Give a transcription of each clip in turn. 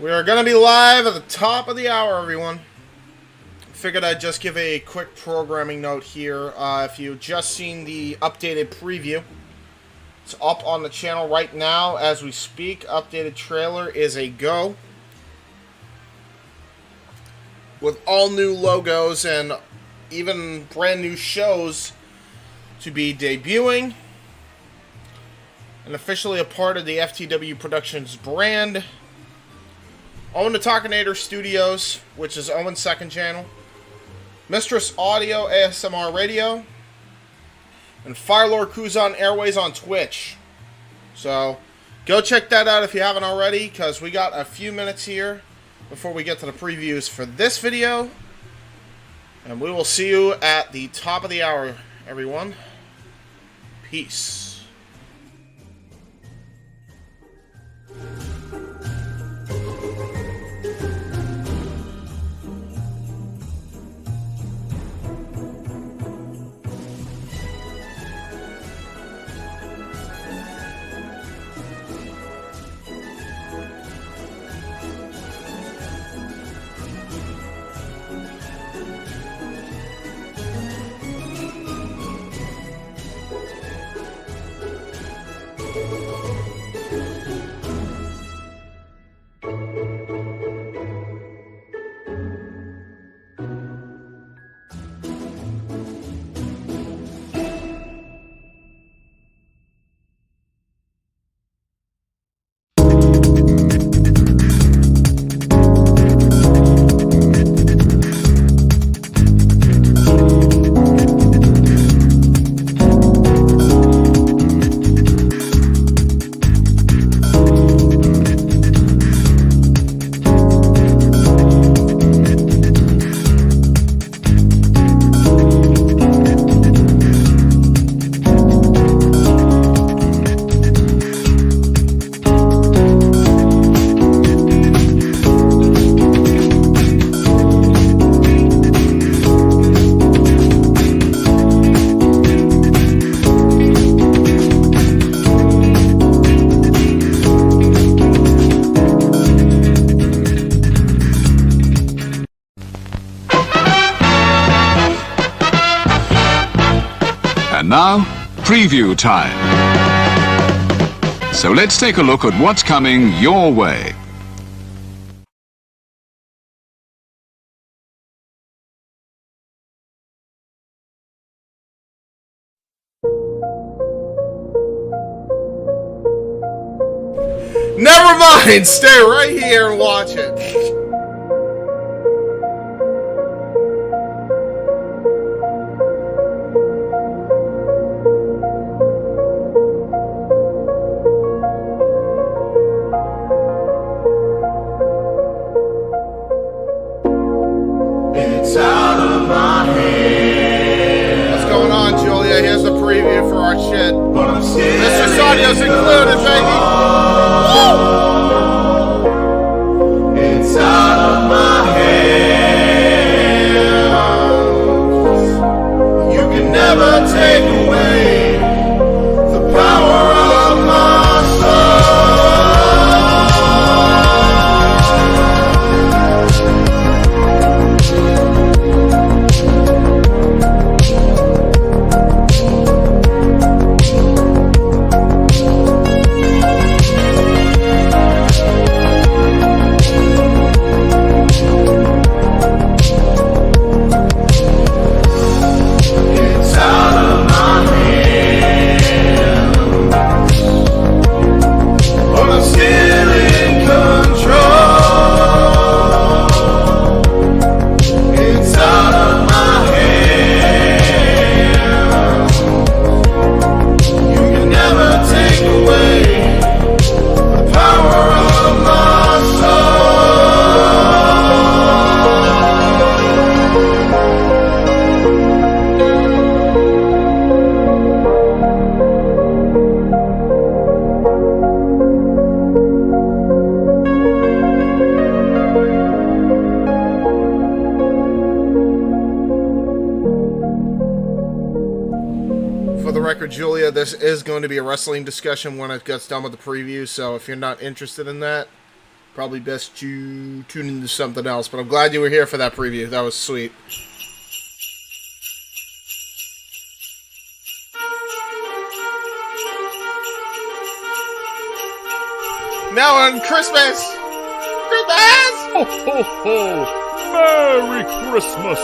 We are going to be live at the top of the hour, everyone. Figured I'd just give a quick programming note here. If you've just seen the updated preview, it's up on the channel right now as we speak. Updated trailer is a go. With all new logos and even brand new shows to be debuting. And officially a part of the FTW Productions brand. Owen the Talkinator Studios, which is Owen's second channel. Mistress Audio ASMR Radio. And Firelord Cruise on Airways on Twitch. So, go check that out if you haven't already, because we got a few minutes here before we get to the previews for this video. And we will see you at the top of the hour, everyone. Peace. Now, preview time. So let's take a look at what's coming your way. Never mind! Stay right here and watch it. Here's the preview for our shit. Mr. Audio's included, baby. Woo! It's out of my hands. You can never take away the power of my soul. Julia, this is going to be a wrestling discussion when it gets done with the preview, so if you're not interested in that, probably best to tune into something else. But I'm glad you were here for that preview. That was sweet. Now on Christmas! Christmas! Ho, ho, ho! Merry Christmas!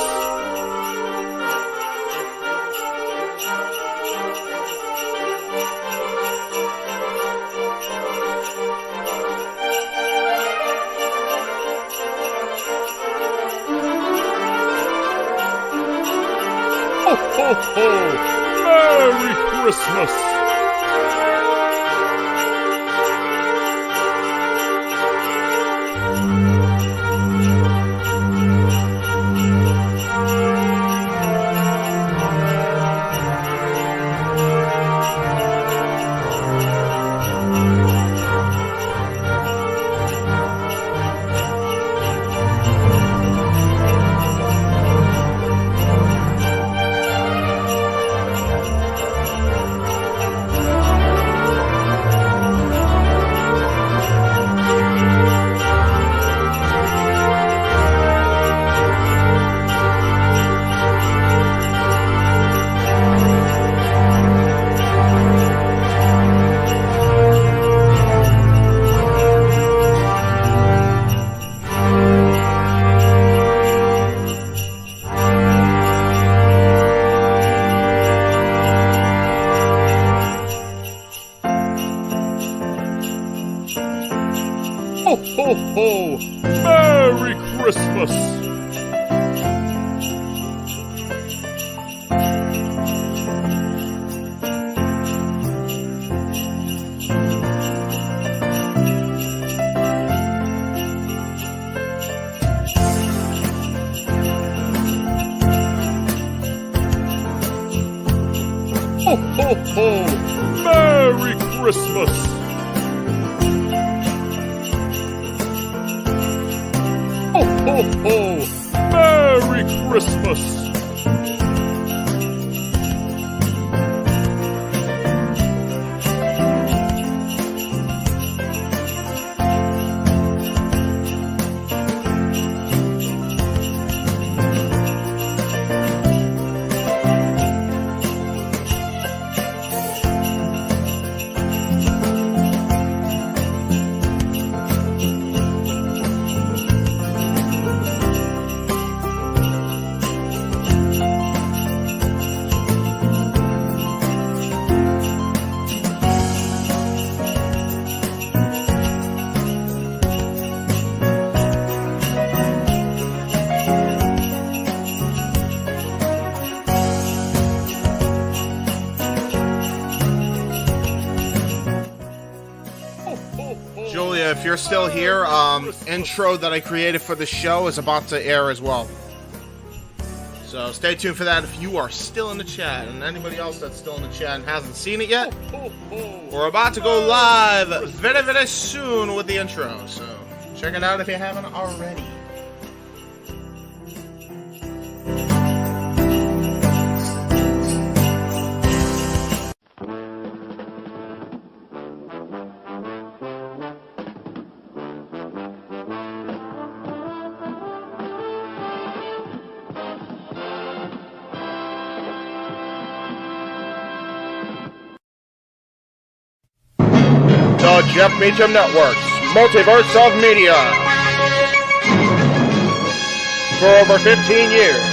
Ho, ho, ho! Merry Christmas! Ho, ho, ho! Merry Christmas! Ho, ho, ho! Merry Christmas! Ho, ho, ho! Merry Christmas! Julia, if you're still here, intro that I created for the show is about to air as well. So stay tuned for that if you are still in the chat. And anybody else that's still in the chat and hasn't seen it yet, we're about to go live very, very soon with the intro. So check it out if you haven't already. The Jeff Meacham Network's Multiverse of Media. For over 15 years,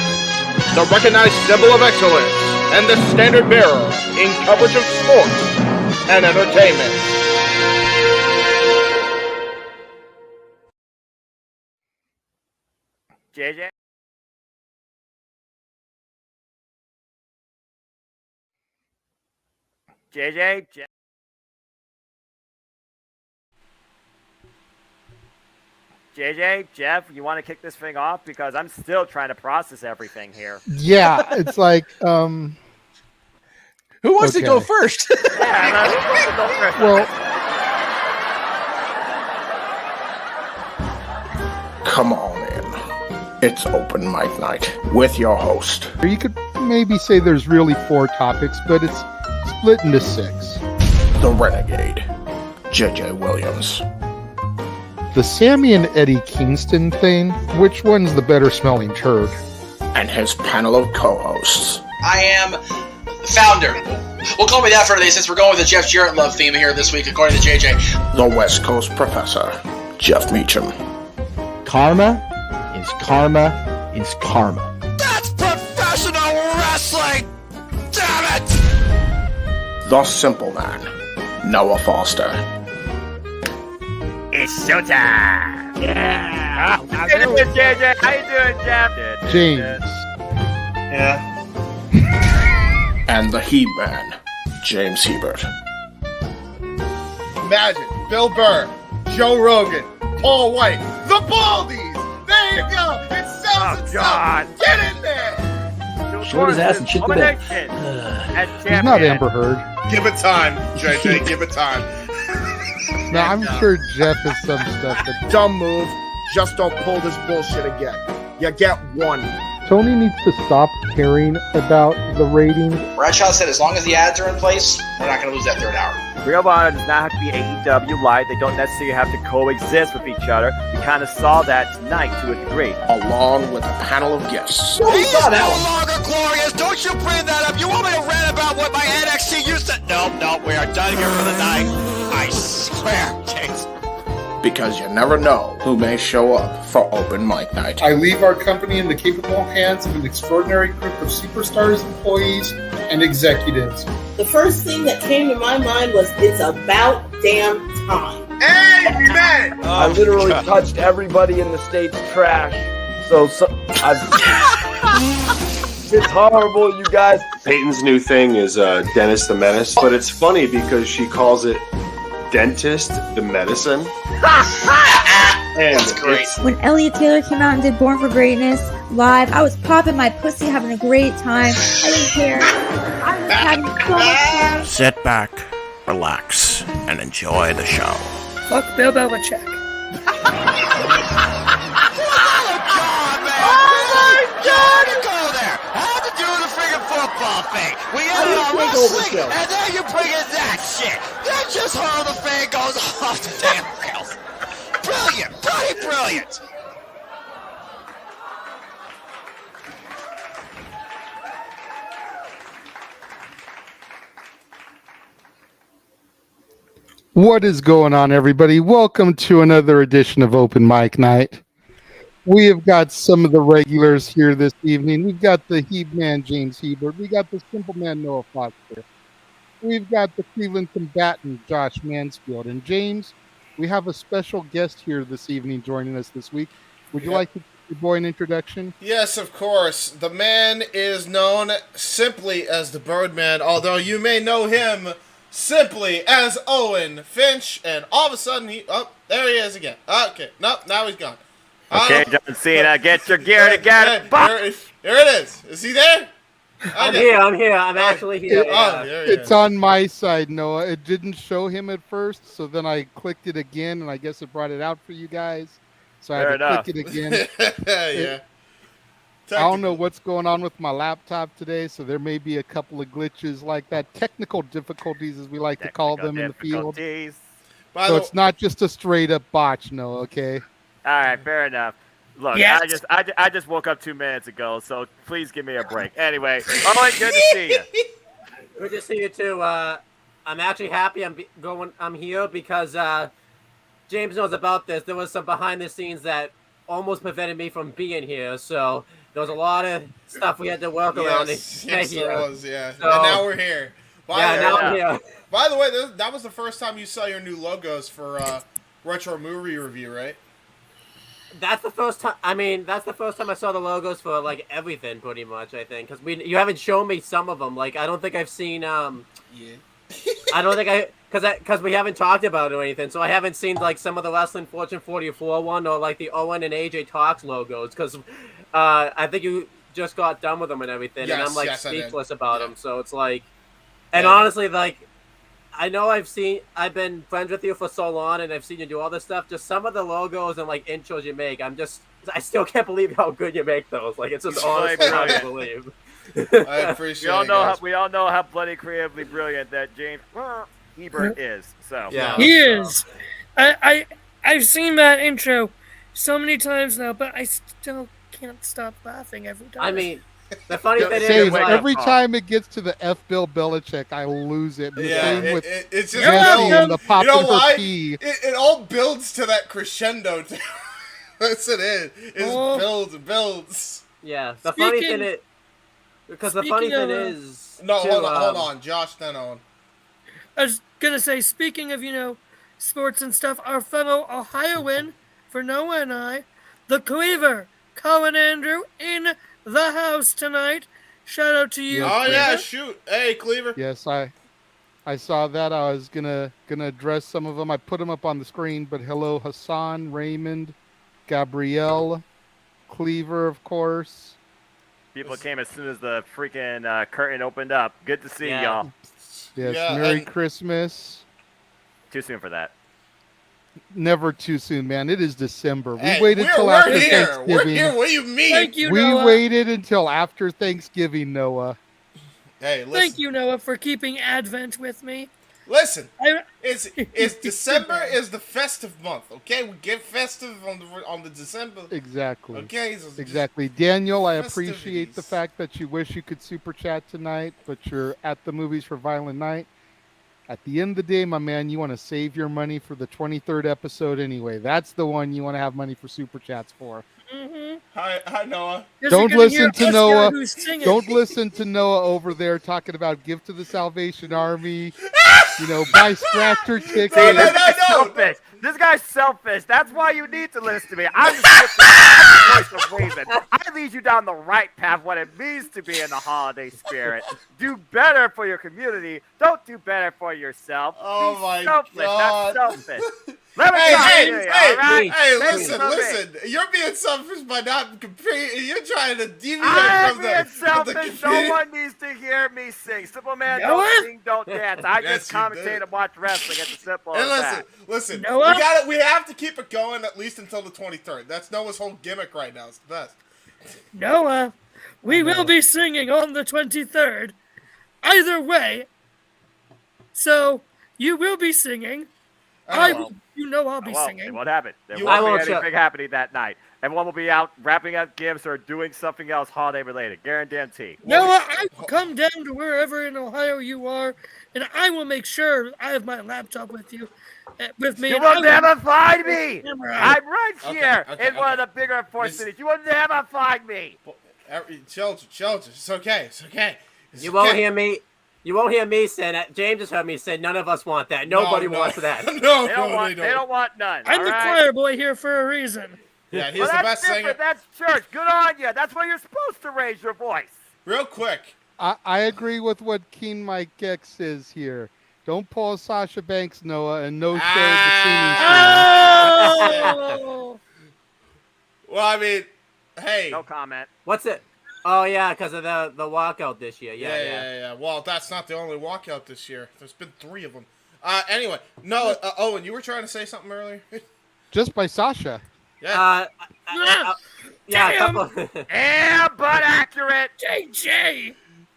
the recognized symbol of excellence and the standard bearer in coverage of sports and entertainment. JJ? JJ? JJ, Jeff, you want to kick this thing off? Because I'm still trying to process everything here. Yeah, it's like, who wants to go first? Yeah, who wants to go first? well, Come on in. It's open mic night with your host. you could maybe say there's really 4 topics, but it's split into 6. The Renegade, J.J. Williams. the Sammy and Eddie Kingston thing, which one's the better smelling turd? And his panel of co-hosts. I am the founder. We'll call me that for today since we're going with the Jeff Jarrett love theme here this week, according to JJ. The West Coast Professor, Jeff Meacham. Karma is karma is karma. That's professional wrestling! Damn it! The Simple Man, Noah Foster. It's showtime! Yeah! How you doing, JJ? How you doing, Jeff? James. Yeah. And the He-Man, James Hebert. Imagine Bill Burr, Joe Rogan, Paul White, the Baldies. There you go. It sells itself. God. Get in there. Showed his ass and shit the bed. He's not Amber Heard. Give it time, JJ. Give it time. No, I'm sure Jeff has some stuff that Dumb move. Just don't pull this bullshit again. You get one. Tony needs to stop caring about the ratings. Bradshaw said as long as the ads are in place, we're not going to lose that third hour. Ring of Honor does not have to be AEW Light. They don't necessarily have to coexist with each other. We kind of saw that tonight to a degree. Along with a panel of guests. He's no longer glorious. Don't you bring that up. You want me to rant about what my NXT used to... No, we are done here for the night. I swear, James. Because you never know who may show up for open mic night. I leave our company in the capable hands of an extraordinary group of superstars, employees, and executives. The first thing that came to my mind was, it's about damn time. Amen! I literally touched everybody in the state's trash. So it's horrible, you guys. Peyton's new thing is Dennis the Menace, but it's funny because she calls it Dentist the Medicine. And that's great. When Elliot Taylor came out and did Born for Greatness live, I was popping my pussy, having a great time. I didn't care. I was having so much fun. Sit back, relax, and enjoy the show. Fuck Bill Belichick. Football thing. We ended on wrestling, and then you bring in that shit. That's just how the thing goes off the damn rails. Brilliant, bloody brilliant. What is going on, everybody? Welcome to another edition of Open Mic Night. We have got some of the regulars here this evening. We've got the He-Man, James Hebert. We got the Simple Man, Noah Foster. We've got the Cleveland combatant, Josh Mansfield. And James, we have a special guest here this evening joining us this week. Would you like to give your boy an introduction? Yes, of course. The man is known simply as the Birdman, although you may know him simply as Owen Finch. And all of a sudden, there he is again. Okay, nope, now he's gone. Okay, John Cena, get your gear together. Here it is. Is he there? I'm here. I'm actually here. It's on my side, Noah. It didn't show him at first, so then I clicked it again, and I guess it brought it out for you guys. So I had to click it again. Yeah. I don't know what's going on with my laptop today, so there may be a couple of glitches like that. Technical difficulties, as we like to call them in the field. So it's not just a straight-up botch, Noah, okay? All right, fair enough. Look, yes. I just woke up 2 minutes ago, so please give me a break. Anyway, Owen, good to see you. Good to see you too. I'm actually happy I'm here because James knows about this. There was some behind the scenes that almost prevented me from being here, so there was a lot of stuff we had to work around. Yes, there was, yeah. So, and now we're here. Now I'm here. By the way, that was the first time you saw your new logos for Retro Movie Review, right? That's the first time. I mean, that's the first time I saw the logos for like everything, pretty much. I think because you haven't shown me some of them. Like I don't think I've seen. I don't think because we haven't talked about it or anything. So I haven't seen like some of the Wrestling Fortune 44 one or like the Owen and AJ Talks logos because I think you just got done with them and everything, and I'm like speechless about them. So it's like, and honestly, like. I know I've been friends with you for so long, and I've seen you do all this stuff. Just some of the logos and like intros you make, I still can't believe how good you make those. Like it's just honestly hard to believe. I appreciate we all know how bloody creatively brilliant that J-Hebert is. So he is. I I've seen that intro so many times now, but I still can't stop laughing every time. I mean, the funny thing Same. is, like, Every time it gets to the F. Bill Belichick, I lose it. And the same with it's just Jesse and the pop you know in her why? pee. It all builds to that crescendo. That's it. It builds and builds. Yeah, the funny thing is, because the funny thing is, no, too, hold on, Josh. Then on. I was gonna say, speaking of sports and stuff, our fellow Ohioan for Noah and I, the Cleaver, Colin Andrew in the house tonight. Shout out to you. Oh Cleaver. yeah, shoot. Hey, Cleaver. Yes, I saw that. I was gonna address some of them. I put them up on the screen. But hello, Hassan, Raymond, Gabrielle, Cleaver, of course. People came as soon as the freaking curtain opened up. Good to see y'all. Yes, Merry Christmas. Too soon for that. Never too soon, man. It is December. Hey, we waited till after Thanksgiving. We're here. What do you mean? Thank you, we Noah. waited until after Thanksgiving, Noah. Hey, listen. Thank you, Noah, for keeping Advent with me. Listen, it's December is the festive month. Okay, we get festive on the December. Exactly. Okay. So exactly. Daniel, I festivities. appreciate the fact that you wish you could super chat tonight, but you're at the movies for Violent Night. At the end of the day, my man, you want to save your money for the 23rd episode anyway. That's the one you want to have money for super chats for. Mm-hmm. Hi, Noah. Don't listen to Noah. Don't listen to Noah over there talking about give to the Salvation Army. Buy scratcher tickets. See, this guy's selfish. This guy's selfish. That's why you need to listen to me. I'm just the voice of reason. I lead you down the right path, what it means to be in the holiday spirit. Do better for your community. Don't do better for yourself. Oh be my selfless, God. not selfish. Let me talk to you, all right? Hey, Listen. listen. You're being selfish by not comparing. You're trying to deviate I'm from being the selfish. No one needs to hear me sing. Simple man, Noah? don't sing, don't dance. I Yes, just you commentate do. and watch wrestling. It's as simple And as that. listen. Noah? We have to keep it going at least until the 23rd. That's Noah's whole gimmick right now. It's the best. Noah, we will be singing on the 23rd. Either way. So, you will be singing. I'll be singing. It won't happen. There I won't won't be anything happening that night. Everyone will be out wrapping up gifts or doing something else holiday related. Guarantee. Noah, I will come down to wherever in Ohio you are, and I will make sure I have my laptop with me. You and will I never find me. Camera. I'm right here Okay, in one of the bigger four cities. You will never find me. Children, it's okay. It's okay. You won't hear me. You won't hear me say that. James just heard me say none of us want that. Nobody wants that. They don't want none. I'm all the right? choir boy here for a reason. Yeah, he's Well, the that's best different. singer. That's church. Good on you. That's where you're supposed to raise your voice. Real quick. I agree with what King Mike X says here. Don't pull a Sasha Banks, Noah, and no show the singing Oh! Well, I mean, hey. No comment. What's it? Oh yeah, because of the walkout this year. Yeah. Well, that's not the only walkout this year. There's been 3 of them. Anyway, no, Owen, you were trying to say something earlier? Just by Sasha. Yeah. Yeah, a couple. Yeah, but accurate. JJ.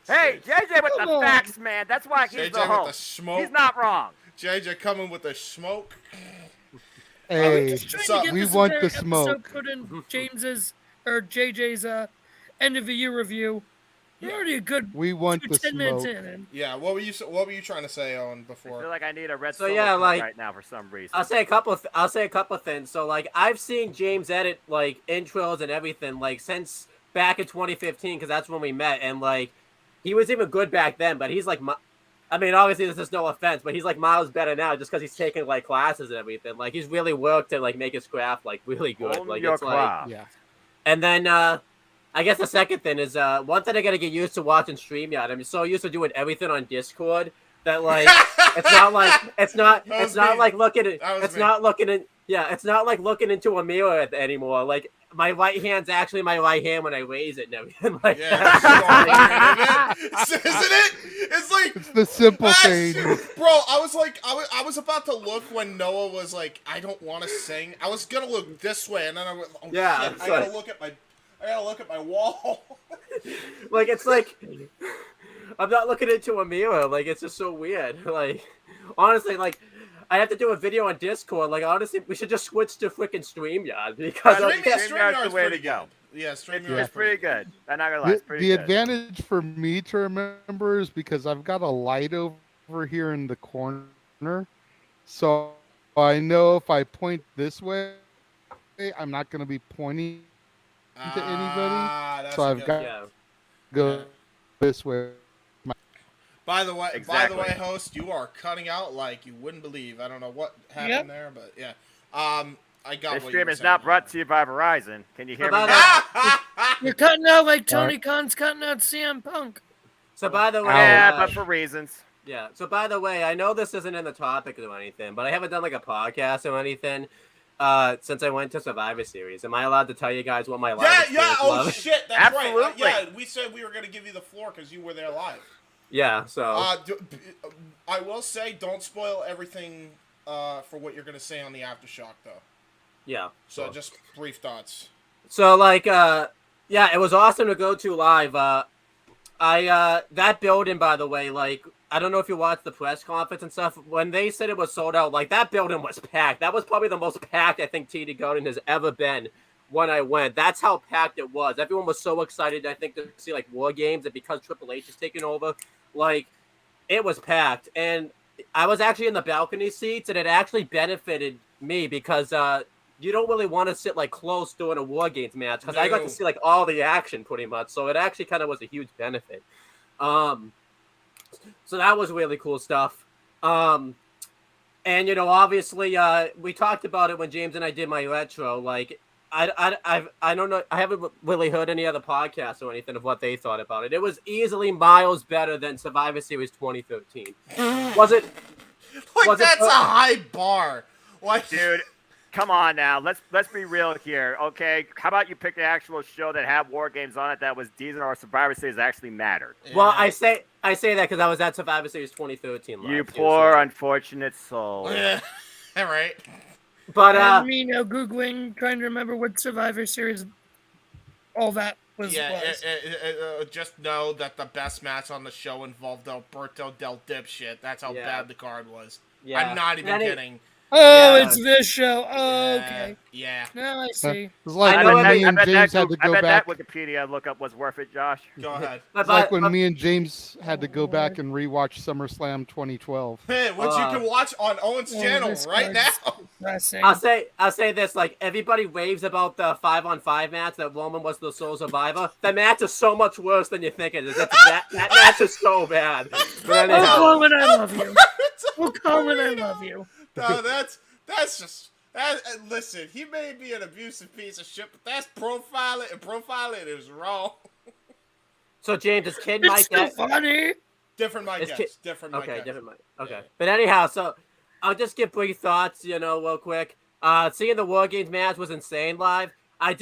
Hey, JJ with Come the on. facts, man. That's why he's JJ the with host. the smoke. He's not wrong. JJ coming with the smoke. Hey, Just trying to get we this want entire the smoke. episode Put in James's or JJ's end of the year review. We're already a good. We want the 10 minutes smoke. in. And Yeah, what were you trying to say, Owen, I before? feel like I need a red So, solo yeah, cup like- right now for some reason. I'll say a couple things. So like I've seen James edit like intros and everything like since back in 2015 because that's when we met, and like he was even good back then. But he's like, I mean, obviously this is no offense, but he's like miles better now just because he's taking like classes and everything. Like he's really worked to like make his craft like really good. Own Like your it's like, craft. Yeah. and then I guess the second thing is one thing I gotta get used to watching StreamYard. I'm so used to doing everything on Discord that like it's not like looking into a mirror anymore. Like my right hand's actually my right hand when I raise it and everything like that. Isn't it? It's like It's the simple thing. Bro, I was like, I was about to look when Noah was like, I don't want to sing. I was gonna look this way, and then I went, oh Yeah, shit, it's I gotta like- look at my wall. Like it's like I'm not looking into a mirror. Like it's just so weird. Like honestly, like I have to do a video on Discord. Like, honestly, we should just switch to freaking StreamYard because StreamYard's the way to pretty go. good. Yeah, It's pretty good. I'm not gonna lie, it's pretty The good. advantage for me to remember is because I've got a light over here in the corner, so I know if I point this way, I'm not going to be pointing to anybody. So I've got to go this way. By the way, host, you are cutting out like you wouldn't believe. I don't know what happened there, but yeah. I got This what stream you were is saying. not brought to you by Verizon. Can you hear me now? You're cutting out like Tony Khan's cutting out CM Punk. So by the way, yeah, but for reasons. Yeah. So by the way, I know this isn't in the topic or anything, but I haven't done like a podcast or anything since I went to Survivor Series. Am I allowed to tell you guys what my live? Oh shit, that's Absolutely. right. Yeah, we said we were gonna give you the floor because you were there live. Yeah. So I will say, don't spoil everything for what you're gonna say on the aftershock, though. Yeah. So just brief thoughts. So like, yeah, it was awesome to go to live. That building, by the way, like, I don't know if you watched the press conference and stuff. When they said it was sold out, like, that building was packed. That was probably the most packed I think TD Garden has ever been when I went. That's how packed it was. Everyone was so excited, I think, to see, like, War Games, and because Triple H is taking over, like, it was packed. And I was actually in the balcony seats, and it actually benefited me because you don't really want to sit, like, close during a War Games match because I got to see, like, all the action pretty much. So it actually kind of was a huge benefit. So that was really cool stuff. And, you know, obviously, we talked about it when James and I did my retro. Like, I don't know. I haven't really heard any other podcasts or anything of what they thought about it. It was easily miles better than Survivor Series 2013. Was it? Like, that's a high bar. Like, dude, come on now. Let's be real here, okay? How about you pick an actual show that had War Games on it that was decent, or Survivor Series that actually mattered? Well, I say that because I was at Survivor Series 2013 live. You poor unfortunate soul. Yeah, right. But and me now Googling, trying to remember what Survivor Series all that was. Just know that the best match on the show involved Alberto Del Dipshit. That's how bad the card was. Yeah. I'm not even kidding. Oh, it's this show. Oh, okay. Yeah. Now I see. It was like when me and James had to go back. That Wikipedia lookup was worth it, Josh. Go ahead. It's like when me and James had to go back and rewatch SummerSlam 2012. Hey, which you can watch on Owen's channel right now. I'll say this: like, everybody raves about the 5-on-5 match that Roman was the sole survivor. The match is so much worse than you think it is. That match is so bad. But anyhow. Oh, Coleman, I love you. Oh, Coleman, I love you. No, that's just listen. He may be an abusive piece of shit, but that's profiling, and profiling is wrong. So James, is Kid Mike? It's funny. Different Mike. Different Mike. Okay, different Mike. Okay, yeah. But anyhow, so I'll just give brief thoughts, you know, real quick. Seeing the War Games match was insane live. I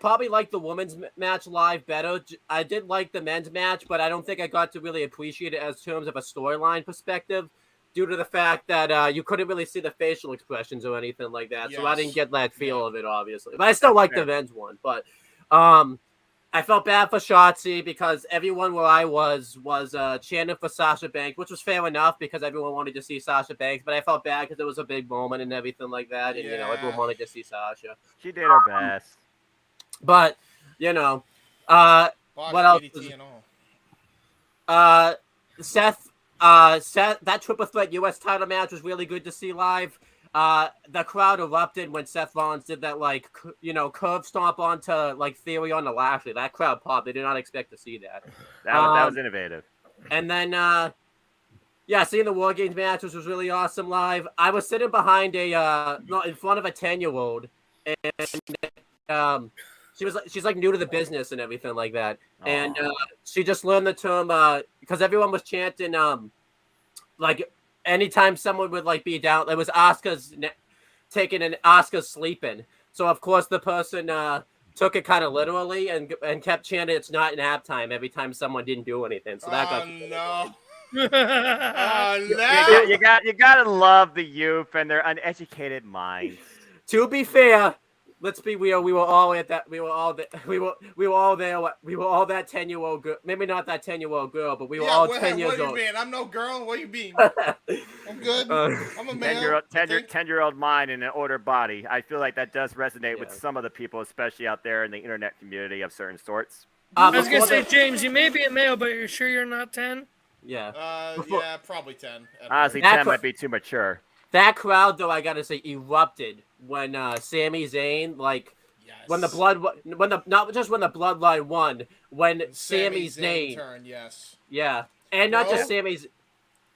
probably liked the women's match live better. I did like the men's match, but I don't think I got to really appreciate it as terms of a storyline perspective, due to the fact that you couldn't really see the facial expressions or anything like that. Yes. So I didn't get that feel of it, obviously. But I still liked the men's one. But I felt bad for Shotzi because everyone where I was chanting for Sasha Banks, which was fair enough because everyone wanted to see Sasha Banks. But I felt bad because it was a big moment and everything like that. And, you know, everyone wanted to see Sasha. She did her best. But, you know, what else? Seth, that triple threat U.S. title match was really good to see live. The crowd erupted when Seth Rollins did that, like, you know, curve stomp onto, like, Theory on the Lashley. That crowd popped. They did not expect to see that. That was innovative. And then, seeing the War Games match was really awesome live. I was sitting behind in front of a 10-year-old, and she's like new to the business and everything like that. Aww. And she just learned the term because everyone was chanting like anytime someone would like be down, it was Asuka's taking and Asuka's sleeping. So of course the person took it kind of literally and kept chanting "It's not nap time" every time someone didn't do anything. So that got no. You gotta love the youth and their uneducated minds. To be fair, let's be real. We were all at that. We were all there. We were all there. We were all that 10-year-old girl. Maybe not that 10-year-old girl, but we were all 10 years old. What do you mean? I'm no girl. What do you mean? I'm good. I'm a male. 10-year-old mind in an older body. I feel like that does resonate with some of the people, especially out there in the internet community of certain sorts. I was gonna say, James, you may be a male, but you're sure you're not 10? Yeah. Yeah, probably 10. Honestly, 10 might be too mature. That crowd, though, I gotta say, erupted when Sami Zayn, like, when the not just when the Bloodline won, when Sami Zayn turned, yes. Yeah, and not just Sami's.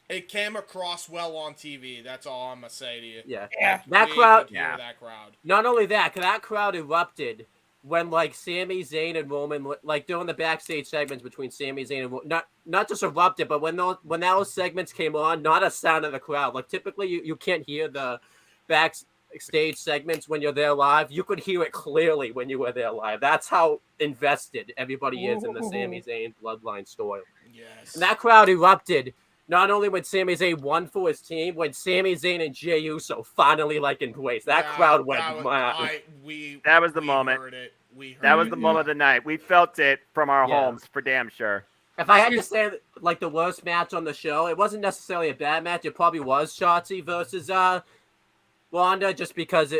It came across well on TV. That's all I'm gonna say to you. Yeah. Like, That crowd. Yeah. That crowd. Not only that crowd erupted when, like, Sami Zayn and Roman, like, doing the backstage segments between Sami Zayn and Roman, not just erupted, but when those segments came on, not a sound in the crowd. Like, typically you can't hear the backstage segments when you're there live. You could hear it clearly when you were there live. That's how invested everybody is in the Sami Zayn Bloodline story. Yes. And that crowd erupted not only when Sami Zayn won for his team, when Sami Zayn and Jey Uso finally, like, embraced. That crowd went mad. That was the moment. That was the moment of the night. We felt it from our homes for damn sure. If I had to say, like, the worst match on the show, it wasn't necessarily a bad match. It probably was Shotzi versus Ronda, just because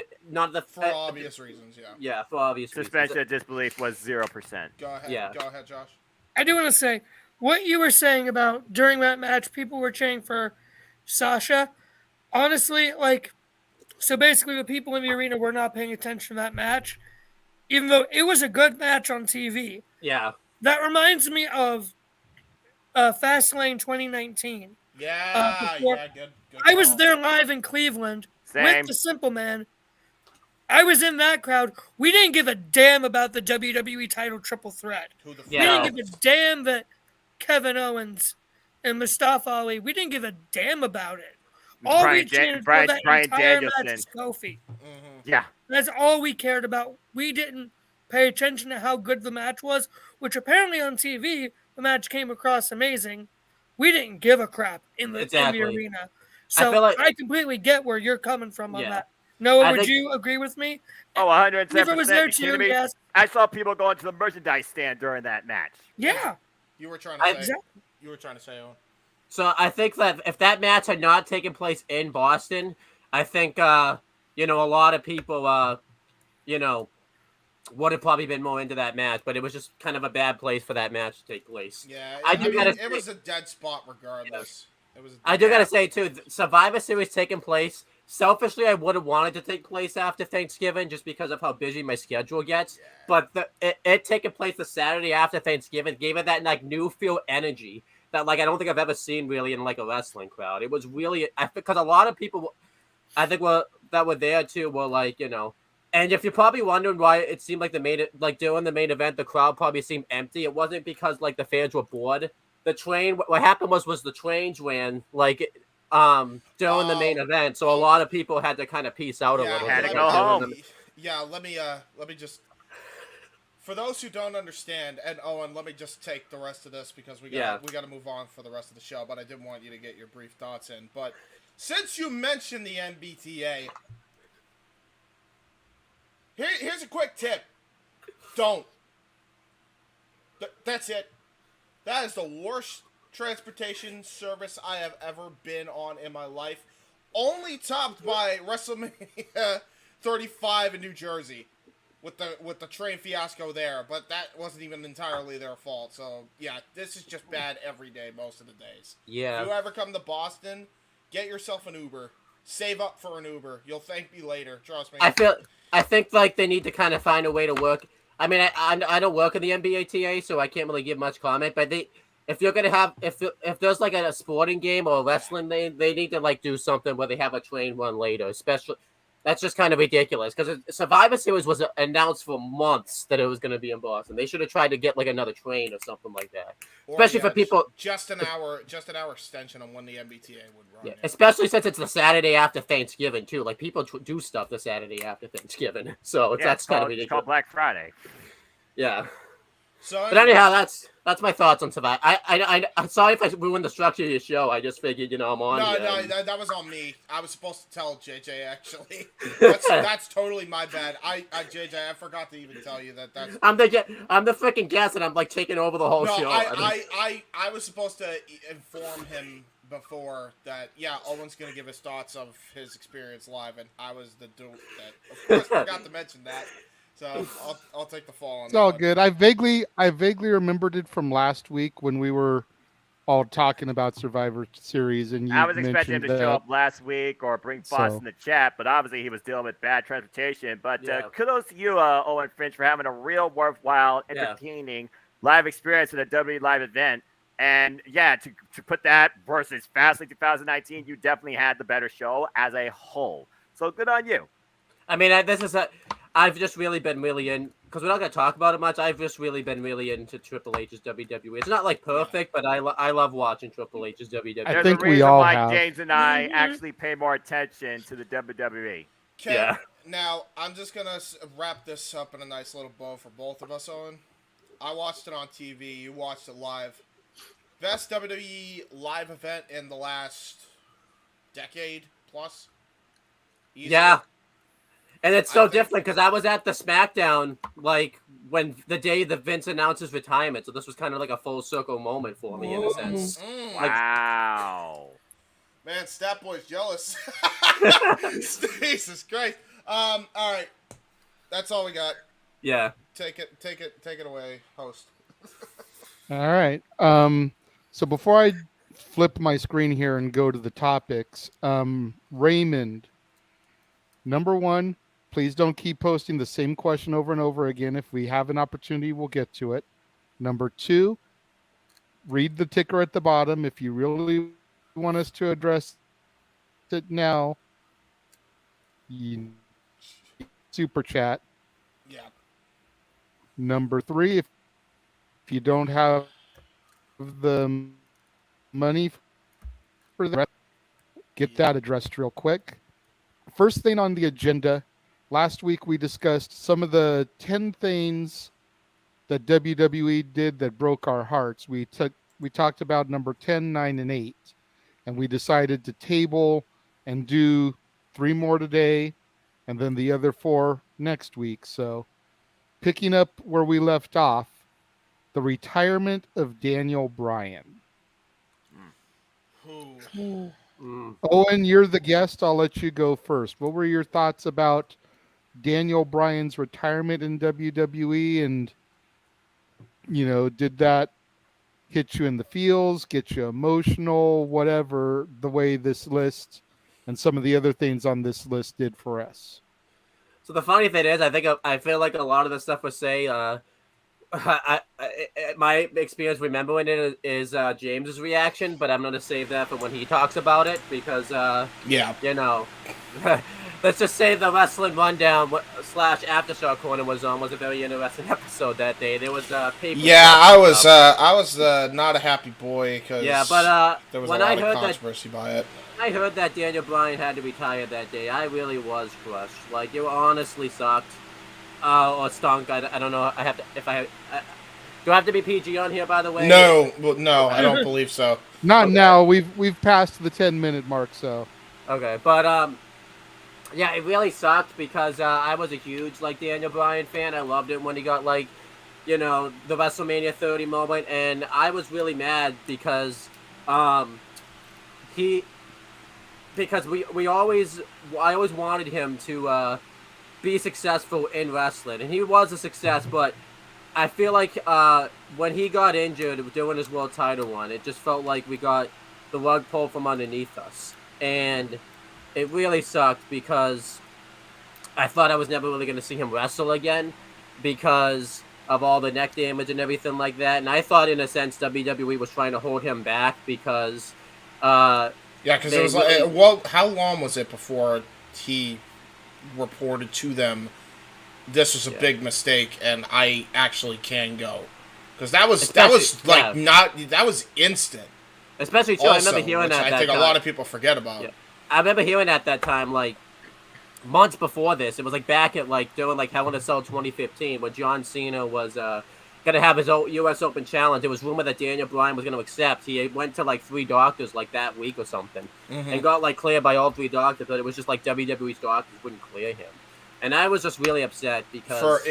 for obvious reasons, yeah. Yeah, for obvious reasons. Suspension of disbelief was 0%. Go ahead. Yeah. Go ahead, Josh. I do want to say, what you were saying about during that match, people were cheering for Sasha. Honestly, like, so basically the people in the arena were not paying attention to that match, even though it was a good match on TV. Yeah. That reminds me of Fastlane 2019. Yeah, good. I was there live in Cleveland with the Simple Man. I was in that crowd. We didn't give a damn about the WWE title triple threat. We didn't give a damn that Kevin Owens and Mustafa Ali. We didn't give a damn about it. All we cheered for that entire match is Kofi. Yeah. That's all we cared about. We didn't pay attention to how good the match was, which apparently on TV, the match came across amazing. We didn't give a crap in the arena. So I completely get where you're coming from on that. Noah, would you agree with me? Oh, 107%. Never was there cheering, yes. I saw people going to the merchandise stand during that match. Yeah. You were trying to say. You were trying to say. So I think that if that match had not taken place in Boston, I think a lot of people would have probably been more into that match. But it was just kind of a bad place for that match to take place. Yeah, it was a dead spot regardless. I do gotta say too, Survivor Series taking place. Selfishly, I would have wanted to take place after Thanksgiving just because of how busy my schedule gets. Yeah. But it taking place the Saturday after Thanksgiving gave it that, like, new feel energy that, like, I don't think I've ever seen really in, like, a wrestling crowd. It was really, because a lot of people, I think, that were there too were like, and if you're probably wondering why it seemed like during the main event, the crowd probably seemed empty. It wasn't because, like, the fans were bored. The train, what happened was the trains ran, like, during the main event, so a lot of people had to kind of peace out a little. Had to go home. Let me just, for those who don't understand, and Owen, let me just take the rest of this because we got to move on for the rest of the show. But I did want you to get your brief thoughts in. But since you mentioned the NBTA, here's a quick tip: don't. That's it. That is the worst transportation service I have ever been on in my life. Only topped by WrestleMania 35 in New Jersey with the train fiasco there, but that wasn't even entirely their fault. So yeah, this is just bad every day, most of the days. Yeah. If you ever come to Boston, get yourself an Uber. Save up for an Uber. You'll thank me later. Trust me. I think like they need to kind of find a way to work. I mean, I don't work in the NBATA, so I can't really give much comment. But if you're gonna have if there's like a sporting game or a wrestling, they need to like do something where they have a train run later. Especially, that's just kind of ridiculous because Survivor Series was announced for months that it was going to be in Boston. They should have tried to get like another train or something like that. Especially for people, just an hour extension on when the NBTA would run. Yeah, especially since it's the Saturday after Thanksgiving too. Like people do stuff the Saturday after Thanksgiving, so that's kind of ridiculous. It's called Black Friday. Yeah. So, but anyhow, That's my thoughts on Survivor. I'm sorry if I ruined the structure of your show. I just figured, I'm on. No, that was on me. I was supposed to tell JJ, actually. That's totally my bad. JJ, I forgot to even tell you that's... I'm the freaking guest, and I'm, like, taking over the whole show. No, I was supposed to inform him before that, Owen's going to give his thoughts of his experience live, and I was the dope that, of course, forgot to mention that. So I'll take the fall on that. It's all good. I vaguely remembered it from last week when we were all talking about Survivor Series, and I was expecting him to show up last week or bring thoughts in the chat, but obviously he was dealing with bad transportation. But kudos to you, Owen Finch, for having a real worthwhile, entertaining live experience at a WWE live event. And to put that versus Fastlane 2019, you definitely had the better show as a whole. So good on you. I mean, I've just really been in, because we're not going to talk about it much. I've just really been into Triple H's WWE. It's not like perfect, but I love watching Triple H's WWE. I think we all have. James and I actually pay more attention to the WWE. Okay, now I'm just going to wrap this up in a nice little bow for both of us, Owen. I watched it on TV. You watched it live. Best WWE live event in the last decade plus. Easily. Yeah. And it's so different because I was at the SmackDown, like, when the day that Vince announced his retirement. So this was kind of like a full circle moment for me in a sense. Wow. Man, Stat Boy's jealous. Jesus Christ. All right. That's all we got. Yeah. Take it away, host. All right. So before I flip my screen here and go to the topics, Raymond, number one, please don't keep posting the same question over and over again. If we have an opportunity, we'll get to it. Number two, read the ticker at the bottom. If you really want us to address it now, super chat. Yeah. Number three, if you don't have the money for the rest, get that addressed real quick. First thing on the agenda, last week we discussed some of the 10 things that WWE did that broke our hearts. We talked about number 10, 9, and 8, and we decided to table and do 3 more today, and then the other 4 next week. So picking up where we left off, the retirement of Daniel Bryan. Owen, you're the guest. I'll let you go first. What were your thoughts about Daniel Bryan's retirement in WWE? And, did that hit you in the feels, get you emotional, whatever, the way this list and some of the other things on this list did for us? So the funny thing is, I feel like a lot of the stuff we say, my experience remembering it is James's reaction, but I'm going to save that for when he talks about it because, let's just say the Wrestling Rundown / After Show Corner was a very interesting episode that day. There was paper. Yeah, I was not a happy boy because there was when a lot of controversy by it. I heard that Daniel Bryan had to retire that day. I really was crushed. Like, it honestly sucked. Or stunk. I don't know. Do I have to be PG on here, by the way? No, I don't believe so. Not now. We've passed the 10-minute mark, so. Okay, but it really sucked because I was a huge Daniel Bryan fan. I loved it when he got the WrestleMania 30 moment, and I was really mad because I always wanted him to be successful in wrestling, and he was a success, but I feel like when he got injured doing his world title run, it just felt like we got the rug pulled from underneath us, and it really sucked because I thought I was never really going to see him wrestle again because of all the neck damage and everything like that, and I thought in a sense WWE was trying to hold him back because because it was how long was it before he reported to them this was a big mistake and I actually can go, because that was instant, especially too. Also, I remember hearing that. I think a lot of people forget about. Yeah. I remember hearing at that time, months before this. It was back at during Hell in a Cell 2015 when John Cena was gonna have his own U.S. Open challenge. It was rumored that Daniel Bryan was gonna accept. He went to like 3 doctors like that week or something, and got like cleared by all 3 doctors. But it was just like WWE's doctors wouldn't clear him, and I was just really upset because.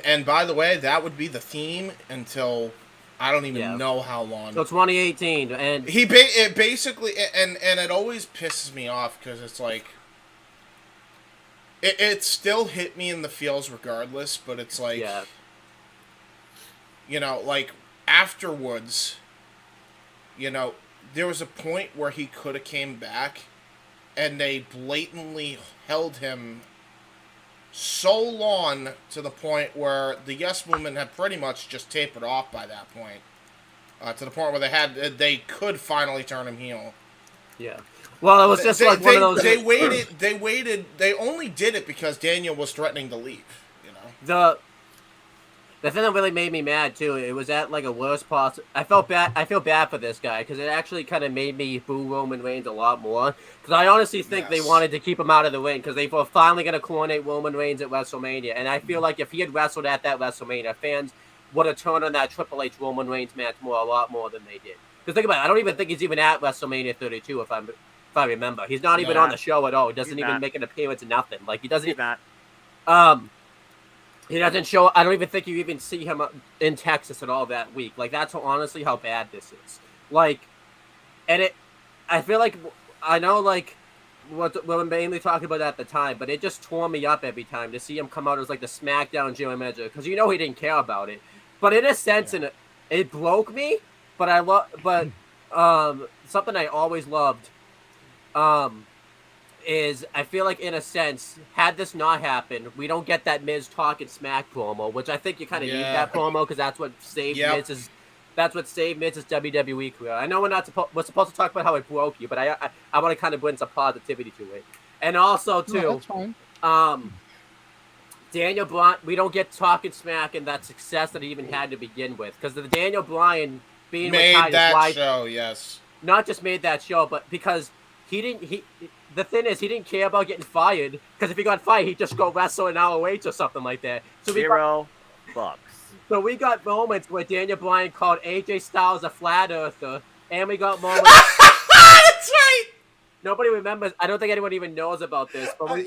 And by the way, that would be the theme until I don't even know how long. So 2018, and it basically and it always pisses me off because it's like. It still hit me in the feels regardless, but it's like. Yeah. You know, like, afterwards, you know, there was a point where he could have came back, and they blatantly held him so long to the point where the Yes Movement had pretty much just tapered off by that point. To the point where they could finally turn him heel. Yeah. Well, it was just one of those... They waited, they only did it because Daniel was threatening to leave, you know? The thing that really made me mad too, it was at like a worst possible. I feel bad for this guy because it actually kind of made me boo Roman Reigns a lot more. Because I honestly think they wanted to keep him out of the ring because they were finally going to coronate Roman Reigns at WrestleMania. And I feel like if he had wrestled at that WrestleMania, fans would have turned on that Triple H Roman Reigns match a lot more than they did. Because think about it, I don't even think he's even at WrestleMania 32 if I remember. He's not even on the show at all. He doesn't even make an appearance or nothing. Like he doesn't even. He doesn't show. I don't even think you even see him in Texas at all that week. Like that's honestly how bad this is. Like, and I feel like I know like what we're mainly talking about at the time, but it just tore me up every time to see him come out as like the SmackDown general manager because he didn't care about it. But in a sense, it broke me. But something I always loved. Is I feel like in a sense, had this not happened, we don't get that Miz talking smack promo, which I think you kind of need that promo because that's what saved Miz's WWE career. I know we're supposed to talk about how it broke you, but I want to kind of bring some positivity to it, and also too, Daniel Bryan, we don't get talking smack and that success that he even had to begin with because the Daniel Bryan being made that show, yes, not just made that show, but because the thing is, he didn't care about getting fired because if he got fired, he'd just go wrestle in ROH or something like that. So $0. So we got moments where Daniel Bryan called AJ Styles a flat earther, and we got moments. That's right. Nobody remembers. I don't think anyone even knows about this. But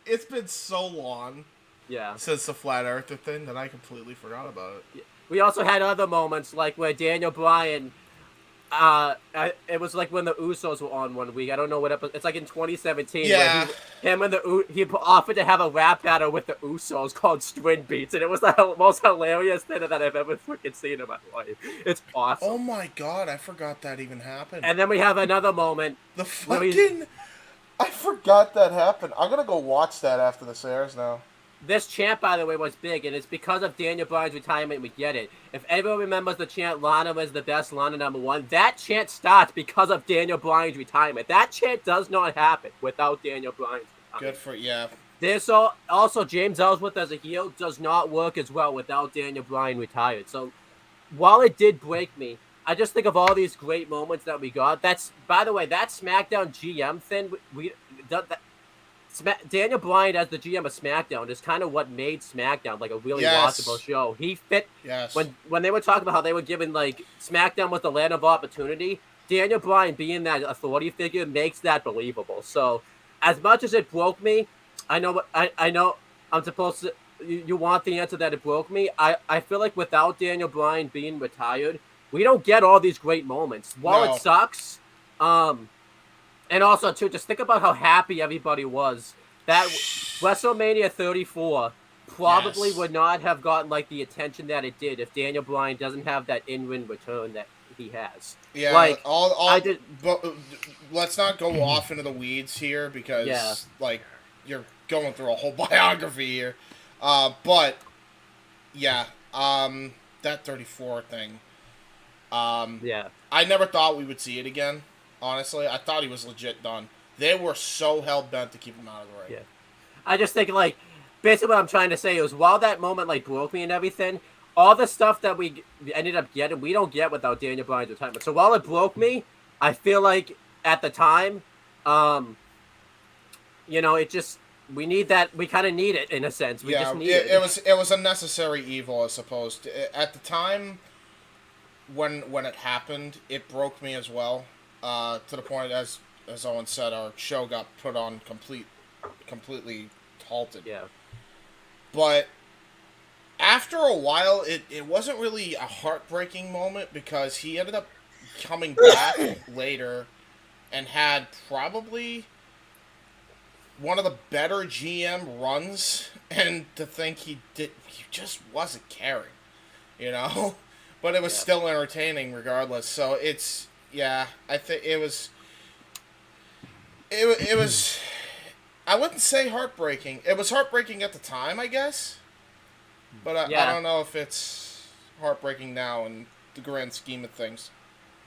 it's been so long. Yeah. Since the flat earther thing that I completely forgot about it. We also had other moments like where Daniel Bryan. It was like when the Usos were on one week. I don't know what episode. It's like in 2017. Yeah. Where he offered to have a rap battle with the Usos called String Beats, and it was the most hilarious thing that I've ever freaking seen in my life. It's awesome. Oh my god, I forgot that even happened. And then we have another moment. I forgot that happened. I'm gonna go watch that after this airs now. This chant, by the way, was big, and it's because of Daniel Bryan's retirement we get it. If everyone remembers the chant, Lana was the best, Lana #1, that chant starts because of Daniel Bryan's retirement. That chant does not happen without Daniel Bryan's retirement. There's also James Ellsworth as a heel does not work as well without Daniel Bryan retired. So while it did break me, I just think of all these great moments that we got. That's, by the way, that SmackDown GM thing, Daniel Bryan as the GM of SmackDown is kind of what made SmackDown like a really watchable show. He fit when they were talking about how they were giving like SmackDown was the land of opportunity. Daniel Bryan being that authority figure makes that believable. So as much as it broke me, I know I'm supposed to. You want the answer that it broke me. I feel like without Daniel Bryan being retired, we don't get all these great moments. While it sucks, and also, too, just think about how happy everybody was. That WrestleMania 34 probably would not have gotten like the attention that it did if Daniel Bryan doesn't have that in-ring return that he has. Yeah, like but let's not go off into the weeds here because like you're going through a whole biography here. But yeah, that 34 thing. I never thought we would see it again. Honestly, I thought he was legit done. They were so hell-bent to keep him out of the ring. Yeah. I just think, like, basically what I'm trying to say is while that moment, like, broke me and everything, all the stuff that we ended up getting, we don't get without Daniel Bryan's retirement. So while it broke me, I feel like at the time, it just, We need that. We kind of need it in a sense. We just need it was a necessary evil, I suppose. At the time when it happened, it broke me as well. To the point, as Owen said, our show got put on completely halted. Yeah. But after a while, it wasn't really a heartbreaking moment because he ended up coming back later and had probably one of the better GM runs, and to think he just wasn't caring, you know? But it was still entertaining regardless. So it's, I think it was, I wouldn't say heartbreaking. It was heartbreaking at the time, I guess. But I don't know if it's heartbreaking now in the grand scheme of things.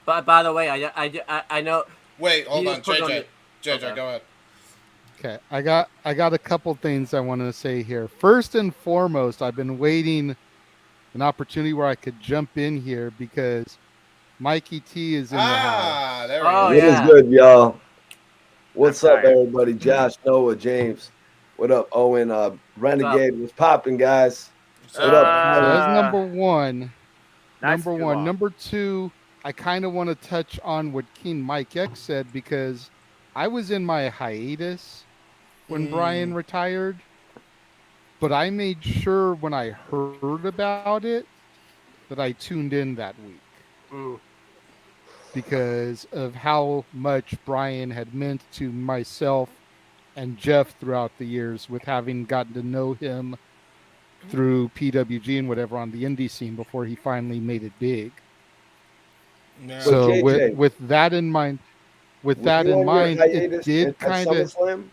But by the way, I know. Wait, hold on, JJ. Okay. JJ, go ahead. Okay, I got a couple things I want to say here. First and foremost, I've been waiting an opportunity where I could jump in here because Mikey T is in the house. There What is good, y'all? What's up, everybody? Josh, Noah, James. What up, Owen? Renegade was popping, guys. What up? So that's number one. Nice Number one. Number two, I kind of want to touch on what King Mike X said because I was in my hiatus when Brian retired, but I made sure when I heard about it that I tuned in that week. Because of how much Brian had meant to myself and Jeff throughout the years, with having gotten to know him through PWG and whatever on the indie scene before he finally made it big. Yeah. So JJ, with that in mind, it did kind of.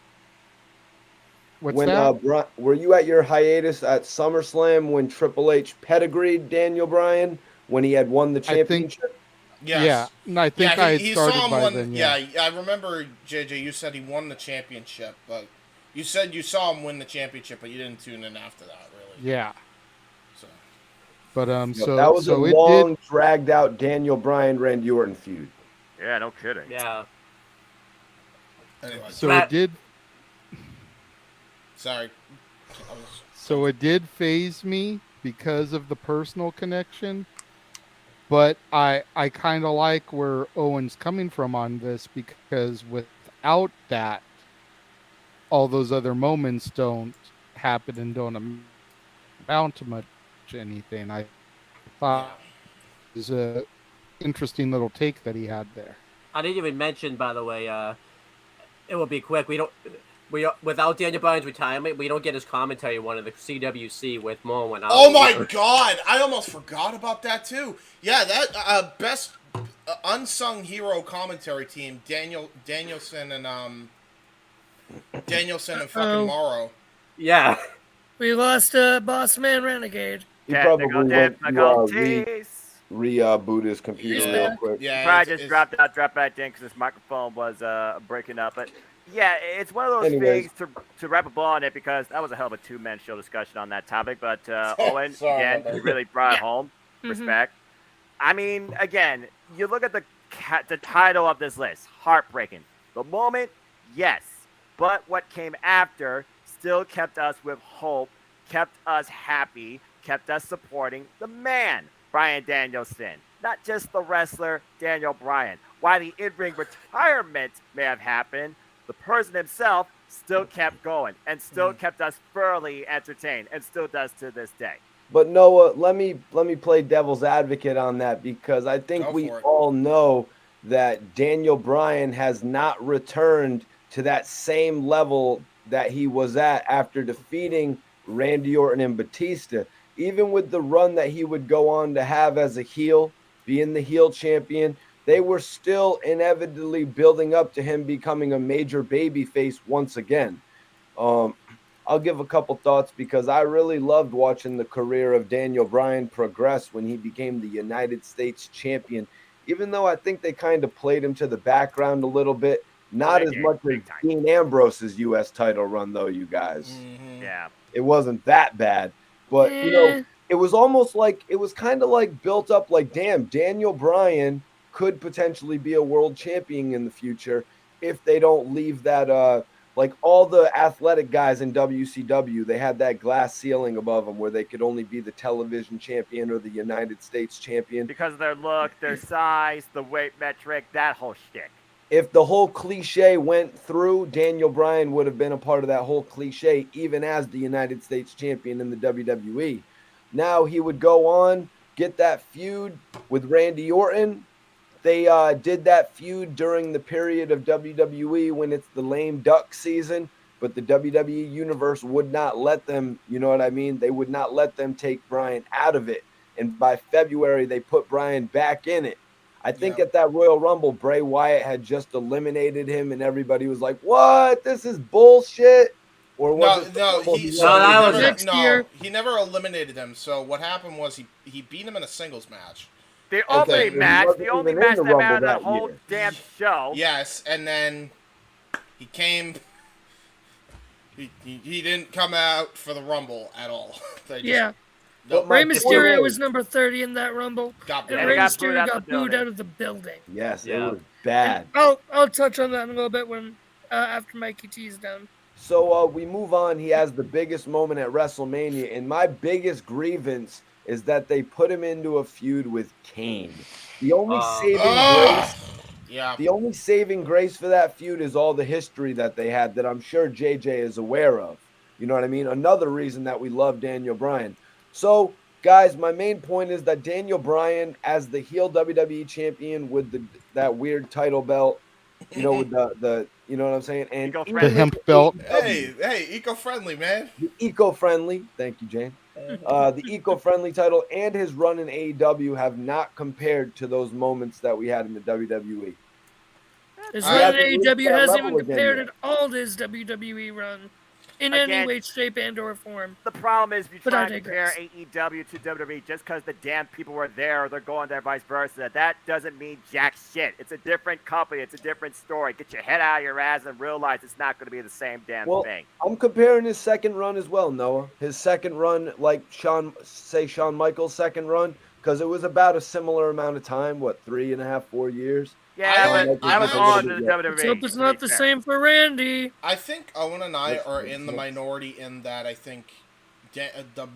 What's that? Were you at your hiatus at SummerSlam when Triple H pedigreed Daniel Bryan when he had won the championship? Yes. Yeah, and I think I had started by then. Yeah, I remember, JJ, you said he won the championship, but you said you saw him win the championship, but you didn't tune in after that, really. Yeah. So. But that was a long, dragged out Daniel Bryan Randy Orton feud. Yeah, no kidding. Yeah. Anyway, so it did. Sorry. So it did phase me because of the personal connection. But I kind of like where Owen's coming from on this, because without that, all those other moments don't happen and don't amount to much anything. I thought it was a interesting little take that he had there. I didn't even mention, by the way, it will be quick. Without Daniel Bryan's retirement, we don't get his commentary one of the CWC with Moen. Oh my God! I almost forgot about that too. Yeah, that best unsung hero commentary team, Danielson and fucking Morrow. Yeah. We lost Boss Man Renegade. He probably went to reboot his computer real quick. Yeah, probably just dropped back in because his microphone was breaking up. But yeah, it's one of those things to wrap a ball on it, because that was a hell of a two-man show discussion on that topic. But Owen, again, you really brought it home. Respect. I mean, again, you look at the title of this list, heartbreaking. The moment, yes. But what came after still kept us with hope, kept us happy, kept us supporting the man, Bryan Danielson. Not just the wrestler, Daniel Bryan. While the in-ring retirement may have happened, the person himself still kept going and still kept us thoroughly entertained, and still does to this day. But Noah, let me play devil's advocate on that, because I think we all know that Daniel Bryan has not returned to that same level that he was at after defeating Randy Orton and Batista. Even with the run that he would go on to have as a heel, being the heel champion, they were still inevitably building up to him becoming a major babyface once again. I'll give a couple thoughts, because I really loved watching the career of Daniel Bryan progress when he became the United States champion, even though I think they kind of played him to the background a little bit. Not as much as Dean Ambrose's U.S. title run, though, you guys. Yeah. It wasn't that bad. But, you know, it was almost like, it was kind of like built up like, damn, Daniel Bryan could potentially be a world champion in the future if they don't leave that like all the athletic guys in WCW, they had that glass ceiling above them where they could only be the television champion or the United States champion. Because of their look, their size, the weight metric, that whole shtick. If the whole cliche went through, Daniel Bryan would have been a part of that whole cliche, even as the United States champion in the WWE. Now he would go on, get that feud with Randy Orton. They did that feud during the period of WWE when it's the lame duck season, but the WWE Universe would not let them, you know what I mean? They would not let them take Bryan out of it. And by February, they put Bryan back in it. I think at that Royal Rumble, Bray Wyatt had just eliminated him, and everybody was like, "What? This is bullshit." Or was he never eliminated him. So what happened was he beat him in a singles match. The only match that mattered that whole damn show. Yes, and then he came. He didn't come out for the Rumble at all. Rey Mysterio was number 30 in that Rumble, and Rey Mysterio got booed out of the building. Yes, it was bad. And I'll touch on that in a little bit when after Mikey T's done. So we move on. He has the biggest moment at WrestleMania, and my biggest grievance is that they put him into a feud with Kane. The only the only saving grace for that feud is all the history that they had that I'm sure JJ is aware of. You know what I mean? Another reason that we love Daniel Bryan. So, guys, my main point is that Daniel Bryan, as the heel WWE champion with that weird title belt, you know, with the you know what I'm saying? And the hemp belt. Hey, eco-friendly, man. The eco-friendly. Thank you, Jane. The eco-friendly title and his run in AEW have not compared to those moments that we had in the WWE. His run in AEW hasn't even compared at all to his WWE run. In any way, shape, and or form. The problem is, if you try to compare AEW to WWE, just because the damn people were there or they're going there, vice versa, that doesn't mean jack shit. It's a different company. It's a different story. Get your head out of your ass and realize it's not going to be the same damn thing. I'm comparing his second run as well, Noah. His second run, like Shawn Michaels' second run, because it was about a similar amount of time, 3.5, 4 years? Yeah, but I was on to the WWE. Let's hope it's not the same for Randy. I think Owen and I are in the minority in that I think the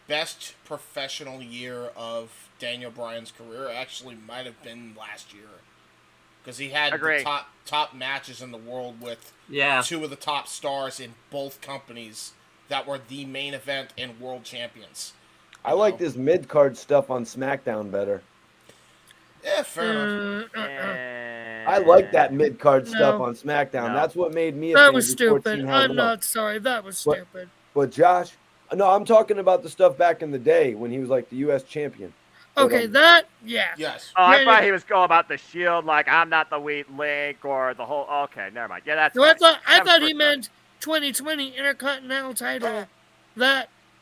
best professional year of Daniel Bryan's career actually might have been last year. Because he had the top matches in the world with two of the top stars in both companies that were the main event and world champions. I like this mid-card stuff on SmackDown better. Yeah, fair enough. I like that mid-card stuff on SmackDown. That's what made me a fan. That was stupid. I'm not sorry. That was stupid. But Josh, no, I'm talking about the stuff back in the day when he was like the U.S. champion. Okay, Yes. Oh, I thought he was going about the Shield, like I'm not the weak link or the whole. Okay, never mind. Yeah, that's. No, I thought he meant 2020 Intercontinental title.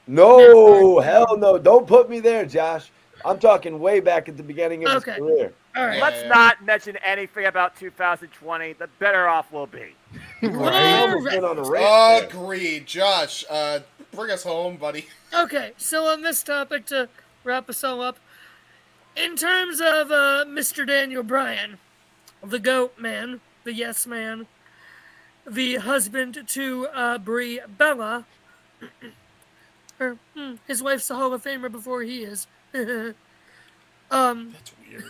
No, hell no! Don't put me there, Josh. I'm talking way back at the beginning of his career. All right. Let's not mention anything about 2020. The better off we'll be. Agreed, Josh. Bring us home, buddy. Okay, so on this topic, to wrap us all up, in terms of Mr. Daniel Bryan, the GOAT man, the yes man, the husband to Brie Bella, his wife's a Hall of Famer before he is. That's weird.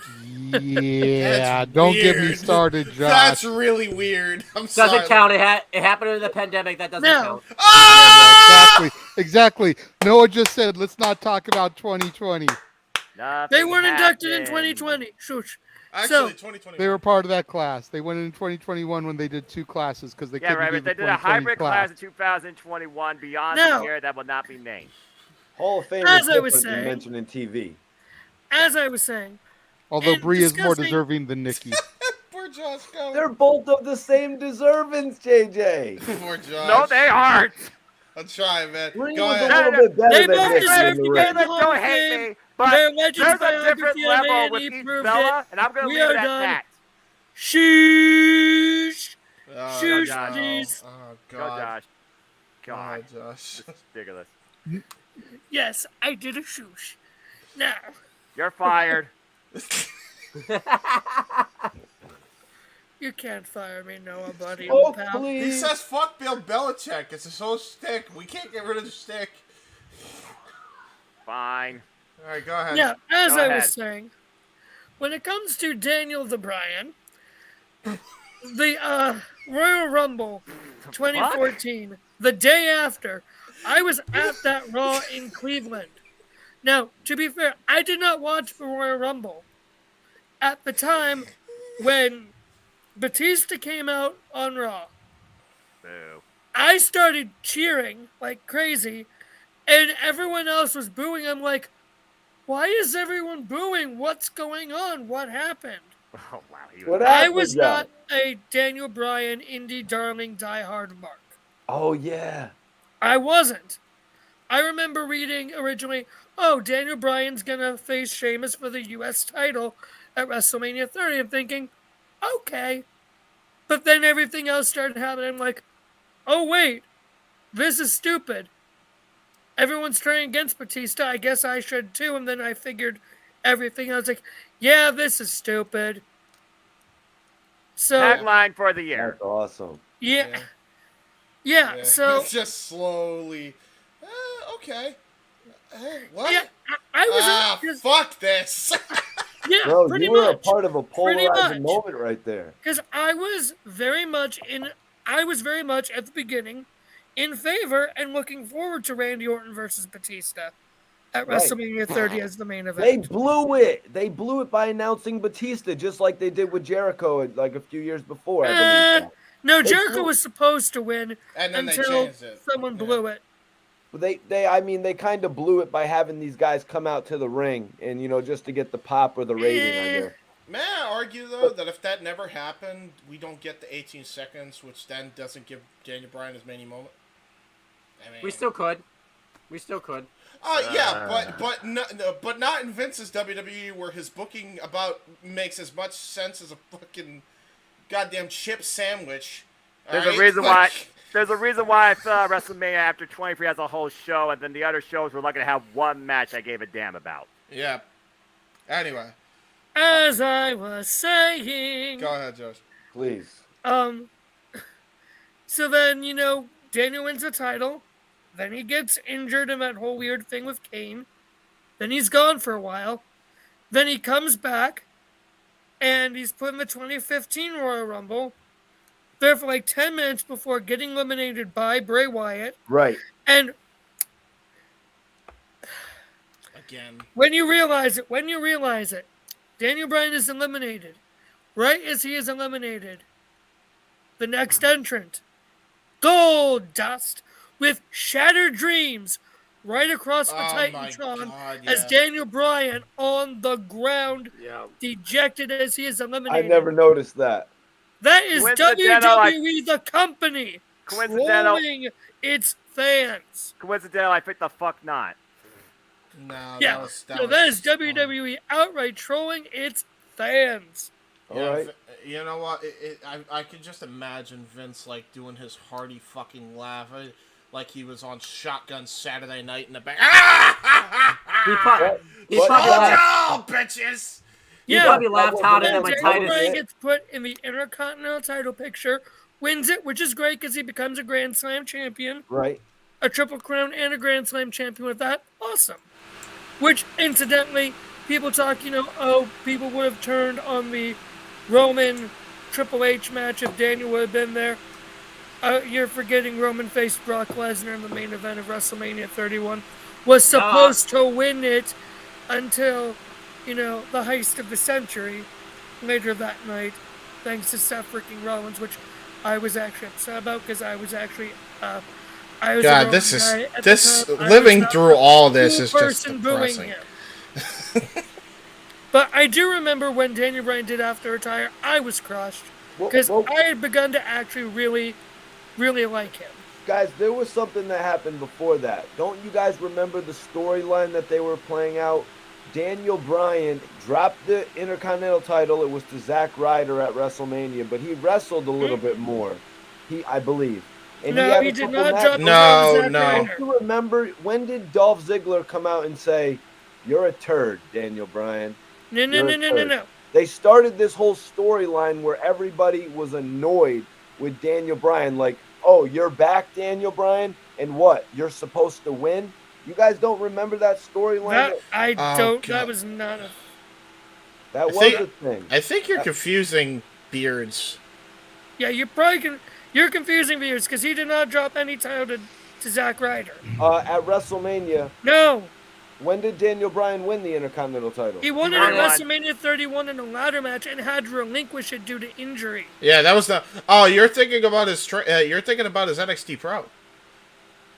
Yeah, don't get me started, Josh. That's really weird. I'm sorry. Doesn't count. It happened in the pandemic. That doesn't count. Exactly. Noah just said, let's not talk about 2020. They weren't inducted in 2020. Shush. Actually, 2021. They were part of that class. They went in 2021 when they did two classes because they couldn't do but they did a hybrid class in 2021 beyond the year that will not be named. Hall of Fame As is I was different than saying, mentioning TV. As I was saying. Although Brie is more deserving than Nikki. Poor Josh. They're both of the same deservings, JJ. Poor Josh. No, they aren't. I'm trying, man. Brie Go was ahead. a little bit better They than both Nikki deserve in to the get ring. in the Hall Don't of hate Fame. me, but Their Legends there's a different biography on level with A&E each proved Bella, it. and I'm going to We leave are it at done. that. Sheesh. Sheesh, God. please. Oh, Go, God. Josh. God. Oh, Josh. It's ridiculous. Yes, I did a shoosh. Now. You can't fire me, Noah, buddy. Oh, old pal. He says fuck Bill Belichick. It's his whole shtick. We can't get rid of the shtick. Fine. All right, go ahead. Yeah, as Go I ahead. was saying, when it comes to Daniel Bryan, the Royal Rumble 2014, the day after, I was at that Raw in Cleveland. Now, to be fair, I did not watch the Royal Rumble at the time when Batista came out on Raw. Boo. I started cheering like crazy, and everyone else was booing. I'm like, why is everyone booing? What's going on? What happened? Oh, wow. I was not a Daniel Bryan indie darling diehard mark. Oh, yeah. I wasn't. I remember reading originally, oh, Daniel Bryan's going to face Sheamus for the U.S. title at WrestleMania 30. I'm thinking, okay. But then everything else started happening. I'm like, oh, wait, this is stupid. Everyone's turning against Batista. I guess I should too. And then I figured everything. I was like, yeah, this is stupid. So tagline for the year. That's awesome. Yeah. So It's just slowly. Okay. What? Yeah, I was. Fuck this. Yeah, Bro, pretty you were much. a part of a Pretty polarizing much. moment right there. Because I was very much at the beginning in favor and looking forward to Randy Orton versus Batista at Right. WrestleMania 30 as the main event. They blew it. They blew it by announcing Batista, just like they did with Jericho like a few years before. I believe. No, They Jericho blew- was supposed to win And then they until changed it. someone blew it. They kind of blew it by having these guys come out to the ring and just to get the pop or the rating. I guess. May I argue, though, that if that never happened, we don't get the 18 seconds, which then doesn't give Daniel Bryan his many moment? I mean, We still could. Yeah, but not in Vince's WWE, where his booking makes as much sense as a fucking goddamn chip sandwich. There's a reason why. There's a reason why I thought WrestleMania after 23 has a whole show, and then the other shows were lucky to have one match I gave a damn about. Yeah. Anyway. As I was saying. Go ahead, Josh. Please. So then, Daniel wins the title. Then he gets injured in that whole weird thing with Kane. Then he's gone for a while. Then he comes back. And he's put in the 2015 Royal Rumble. There for like 10 minutes before getting eliminated by Bray Wyatt. Right. And again, when you realize it, Daniel Bryan is eliminated. Right as he is eliminated, the next entrant, Gold Dust, with Shattered Dreams right across the Titantron as Daniel Bryan on the ground, dejected as he is I eliminated. never noticed that. That is WWE, the company, Coincidental. trolling its fans. Coincidental, I picked the fuck not. No, Yeah, that is WWE outright trolling its fans. Yeah, you know what? I could just imagine Vince like doing his hearty fucking laugh, like he was on Shotgun Saturday Night in the back. He probably oh, no, bitches! He probably laughed harder than my Daniel Titus. Bryan gets put in the Intercontinental title picture, wins it, which is great because he becomes a Grand Slam champion. Right. A Triple Crown and a Grand Slam champion with that. Awesome. Which, incidentally, people talk, people would have turned on the Roman Triple H match if Daniel would have been there. You're forgetting Roman faced Brock Lesnar in the main event of WrestleMania 31. Was supposed to win it until, the heist of the century later that night, thanks to Seth freaking Rollins, which I was actually upset about because I was actually, I was God, living through all this is just depressing. But I do remember when Daniel Bryan did have to retire, I was crushed because I had begun to actually really, really like him. Guys, there was something that happened before that. Don't you guys remember the storyline that they were playing out? Daniel Bryan dropped the Intercontinental title. It was to Zack Ryder at WrestleMania, but he wrestled a little bit more, I believe. And he did not drop the No. Do you remember, when did Dolph Ziggler come out and say, "You're a turd, Daniel Bryan"? No. They started this whole storyline where everybody was annoyed with Daniel Bryan. Like, oh, you're back, Daniel Bryan? And what? You're supposed to win? You guys don't remember that storyline? That was not a... That was a thing. I think you're confusing Beards. Yeah, you're confusing Beards because he did not drop any title to Zack Ryder. At WrestleMania. No. When did Daniel Bryan win the Intercontinental title? He won it at WrestleMania 31 in a ladder match and had to relinquish it due to injury. Yeah, that was the. Oh, you're thinking about his. You're thinking about his NXT Pro.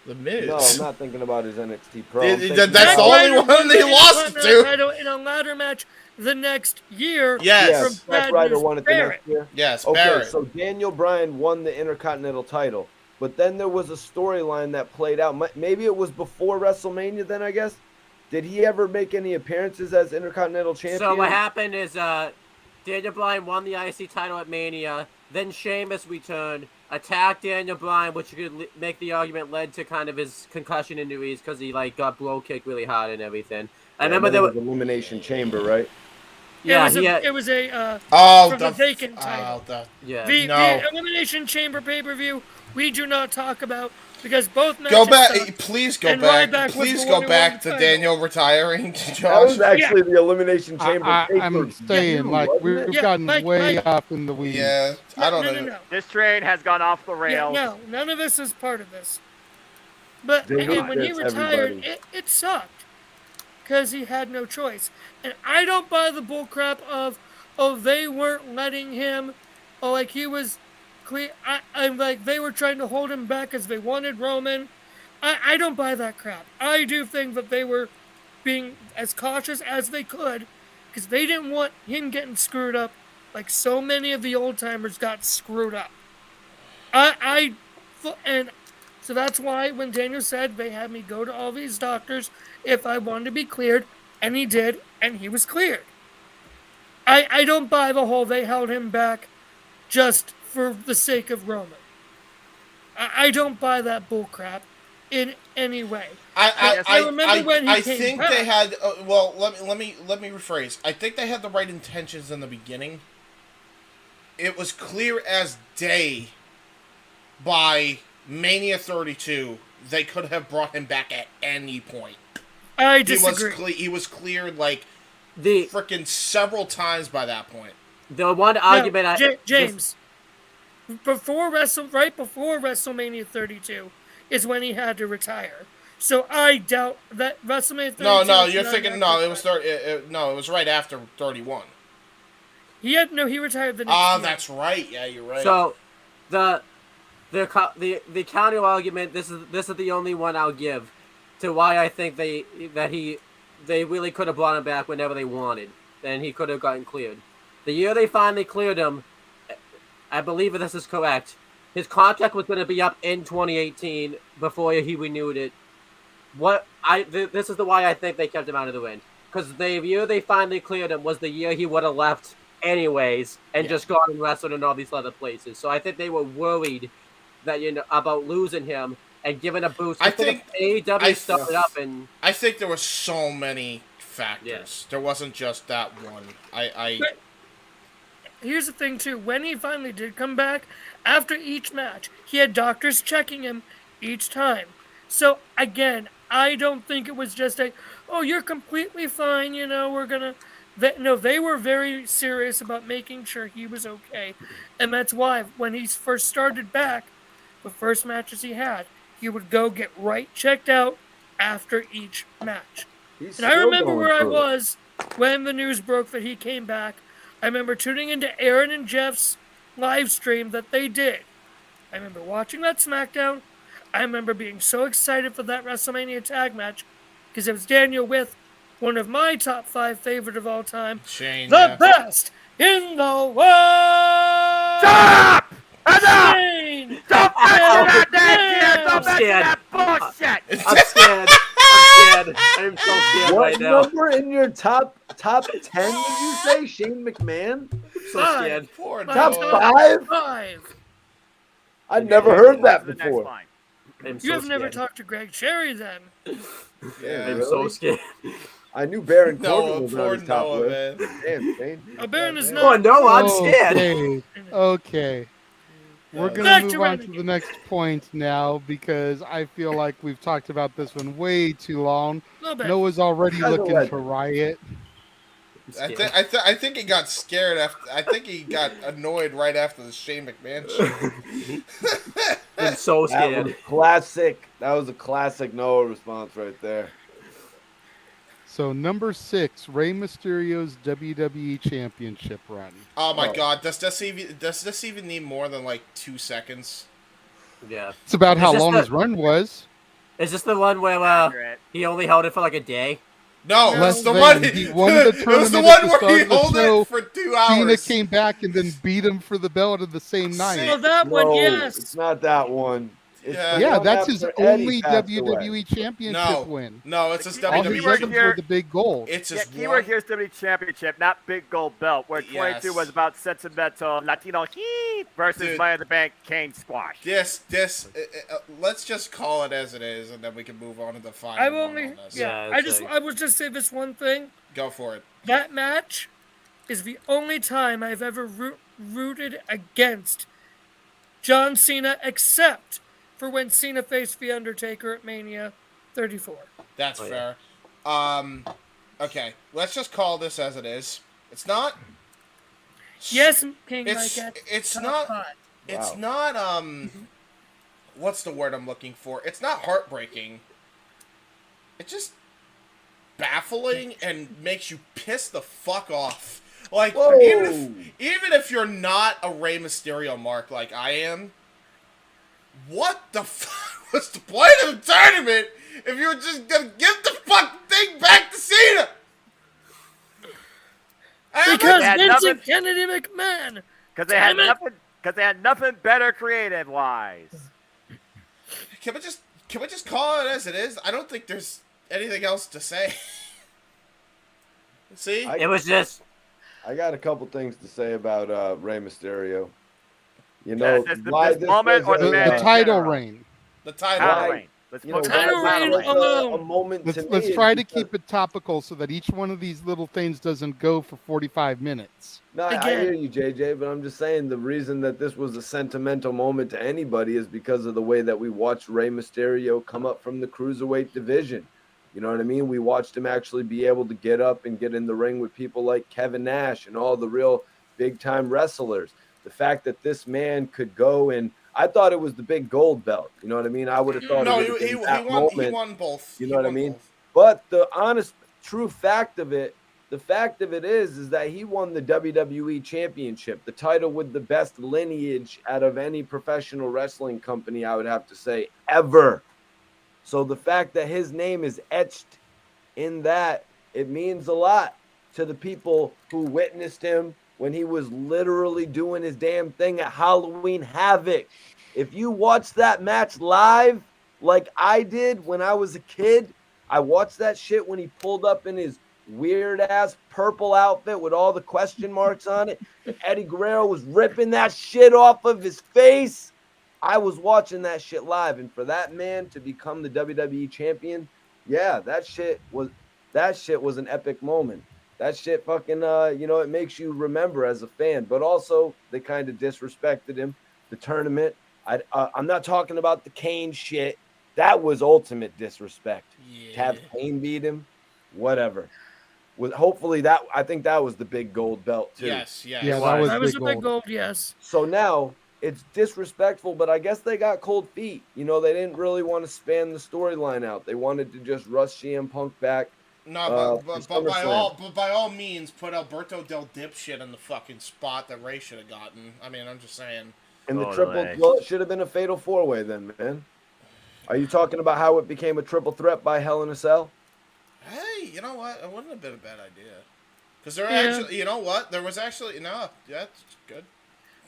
The Miz. No, I'm not thinking about his NXT Pro. That's the only one they lost to. Title in a ladder match the next year. Yes. Zack Ryder won it the next year. Yes. Okay, Barrett. so Daniel Bryan won the Intercontinental title, but then there was a storyline that played out. Maybe it was before WrestleMania. Then I guess. Did he ever make any appearances as Intercontinental Champion? So what happened is Daniel Bryan won the IC title at Mania. Then Sheamus returned, attacked Daniel Bryan, which you could make the argument led to kind of his concussion injuries because he got blow kicked really hard and everything. I remember there was Elimination Chamber, right? Yeah, it was a from the vacant title. The Elimination Chamber pay-per-view we do not talk about. Because both matches Please go back to Daniel retiring. Josh. That was actually the Elimination Chamber. I'm saying, we've gotten way off in the weeds. Yeah, I don't know. No. This train has gone off the rails. No, none of this is part of this. But and when he retired, it sucked. Because he had no choice. And I don't buy the bullcrap of, they weren't letting him, he was... I'm like, they were trying to hold him back because they wanted Roman. I don't buy that crap. I do think that they were being as cautious as they could because they didn't want him getting screwed up like so many of the old-timers got screwed up. And so that's why when Daniel said they had me go to all these doctors if I wanted to be cleared, and he did, and he was cleared. I don't buy the whole they held him back just for the sake of Roman. I don't buy that bullcrap in any way. I remember when he came back. They had. Let me rephrase. I think they had the right intentions in the beginning. It was clear as day. By Mania 32, they could have brought him back at any point. I disagree. He was cleared freaking several times by that point. The one argument James. Right before WrestleMania 32 is when he had to retire. So I doubt that WrestleMania 32. No, you're thinking it was it was right after 31. He retired the next year. That's right. Yeah, you're right. So the counter argument. This is the only one I'll give to why I think they really could have brought him back whenever they wanted, and he could have gotten cleared. The year they finally cleared him, I believe if this is correct, his contract was going to be up in 2018 before he renewed it. This is why I think they kept him out of the ring. Because the year they finally cleared him was the year he would have left anyways and just gone and wrestled in all these other places. So I think they were worried that about losing him and giving a boost. I think AEW started up and... I think there were so many factors. Yes. There wasn't just that one. But here's the thing, too. When he finally did come back, after each match, he had doctors checking him each time. So, again, I don't think it was just you're completely fine, we're going to... No, they were very serious about making sure he was okay. And that's why, when he first started back, the first matches he had, he would go get checked out after each match. And I remember where I was when the news broke that he came back. I remember tuning into Aaron and Jeff's live stream that they did. I remember watching that SmackDown. I remember being so excited for that WrestleMania tag match because it was Daniel with one of my top 5 favorite of all time. Shane. The best in the world! Stop! Shane! Stop mentioning that! Don't mention that bullshit! I'm scared. I'm so scared right now. What number in your top 10 did you say? Shane McMahon? So scared. Top 5? 5. I've never heard that before. You have never talked to Greg Cherry then. Yeah, I'm so scared. I knew Baron Noah, Corbin was on poor his top Noah, list. man. Damn, Shane. Baron is Damn. not. Oh no, I'm scared. Okay. We're going Back to to move on to Renegade. the next point now because I feel like we've talked about this one way too long. Little bit. Noah's already Kinda looking legend. to riot. I think he got scared after. I think he got annoyed right after the Shane McMahon shit. I'm so That scared. was classic. That was a classic Noah response right there. So number 6, Rey Mysterio's WWE Championship run. Oh my God! Does this even need more than like 2 seconds? Yeah. It's about how long his run was. Is this the one where he only held it for like a day? No, Less it's the than. one. He won the It was the tournament one at the where start he of the held show. it for 2 hours. Cena came back and then beat him for the belt of the same night. Oh, that one, yes. It's not that one. It's the Yeah, one that's his after Eddie only passed WWE away. Championship win. No, it's his All his WWE. wins were the big gold. It's Yeah, his keyword here is WWE Championship, not big gold belt, where 22 Yes. was about sentimental Latino heat versus Dude. Money in the Bank Kane squash. Let's just call it as it is, and then we can move on to the final. I've one only, on this. I would just say this one thing. Go for it. That match is the only time I've ever rooted against John Cena, except for when Cena faced The Undertaker at Mania 34. That's fair. Okay, let's just call this as it is. It's not. Yes, King It's Mike. it's not. It's not. What's the word I'm looking for? It's not heartbreaking. It's just baffling and makes you piss the fuck off. Like even if you're not a Rey Mysterio mark like I am, what the fuck was the point of the tournament if you were just gonna give the fucking thing back to Cena? Because Vincent Kennedy McMahon. Because they had nothing better creative wise. Can we just call it as it is? I don't think there's anything else to say. See? It was just. I got a couple things to say about Rey Mysterio. You know, This why this moment or the man The in title general? reign. The title reign. Title reign alone. A moment to Let's me try is to because- keep it topical so that each one of these little things doesn't go for 45 minutes. No, I hear you, JJ, but I'm just saying the reason that this was a sentimental moment to anybody is because of the way that we watched Rey Mysterio come up from the cruiserweight division. You know what I mean? We watched him actually be able to get up and get in the ring with people like Kevin Nash and all the real big-time wrestlers. The fact that this man could go and I thought it was the big gold belt. You know what I mean? I would have thought he won both. You know what I mean? But the honest, true fact of it, the fact of it is that he won the WWE Championship, the title with the best lineage out of any professional wrestling company, I would have to say, ever. So the fact that his name is etched in that, it means a lot to the people who witnessed him when he was literally doing his damn thing at Halloween Havoc. If you watch that match live, like I did when I was a kid, I watched that shit when he pulled up in his weird-ass purple outfit with all the question marks on it. Eddie Guerrero was ripping that shit off of his face. I was watching that shit live, and for that man to become the WWE champion, yeah, that shit was an epic moment. That shit fucking, it makes you remember as a fan. But also, they kind of disrespected him. The tournament, I'm not talking about the Kane shit. That was ultimate disrespect. To have Kane beat him, whatever. Hopefully I think that was the big gold belt too. Yes. Yeah, that was the big gold, yes. So now it's disrespectful, but I guess they got cold feet. You know, they didn't really want to span the storyline out. They wanted to just rush CM Punk back. No, but by all means, put Alberto Del Dipshit in the fucking spot that Ray should have gotten. I mean, I'm just saying. And it should have been a fatal four-way then, man. Are you talking about how it became a triple threat by Hell in a Cell? Hey, you know what? It wouldn't have been a bad idea. Because actually, you know what? There was actually, that's good.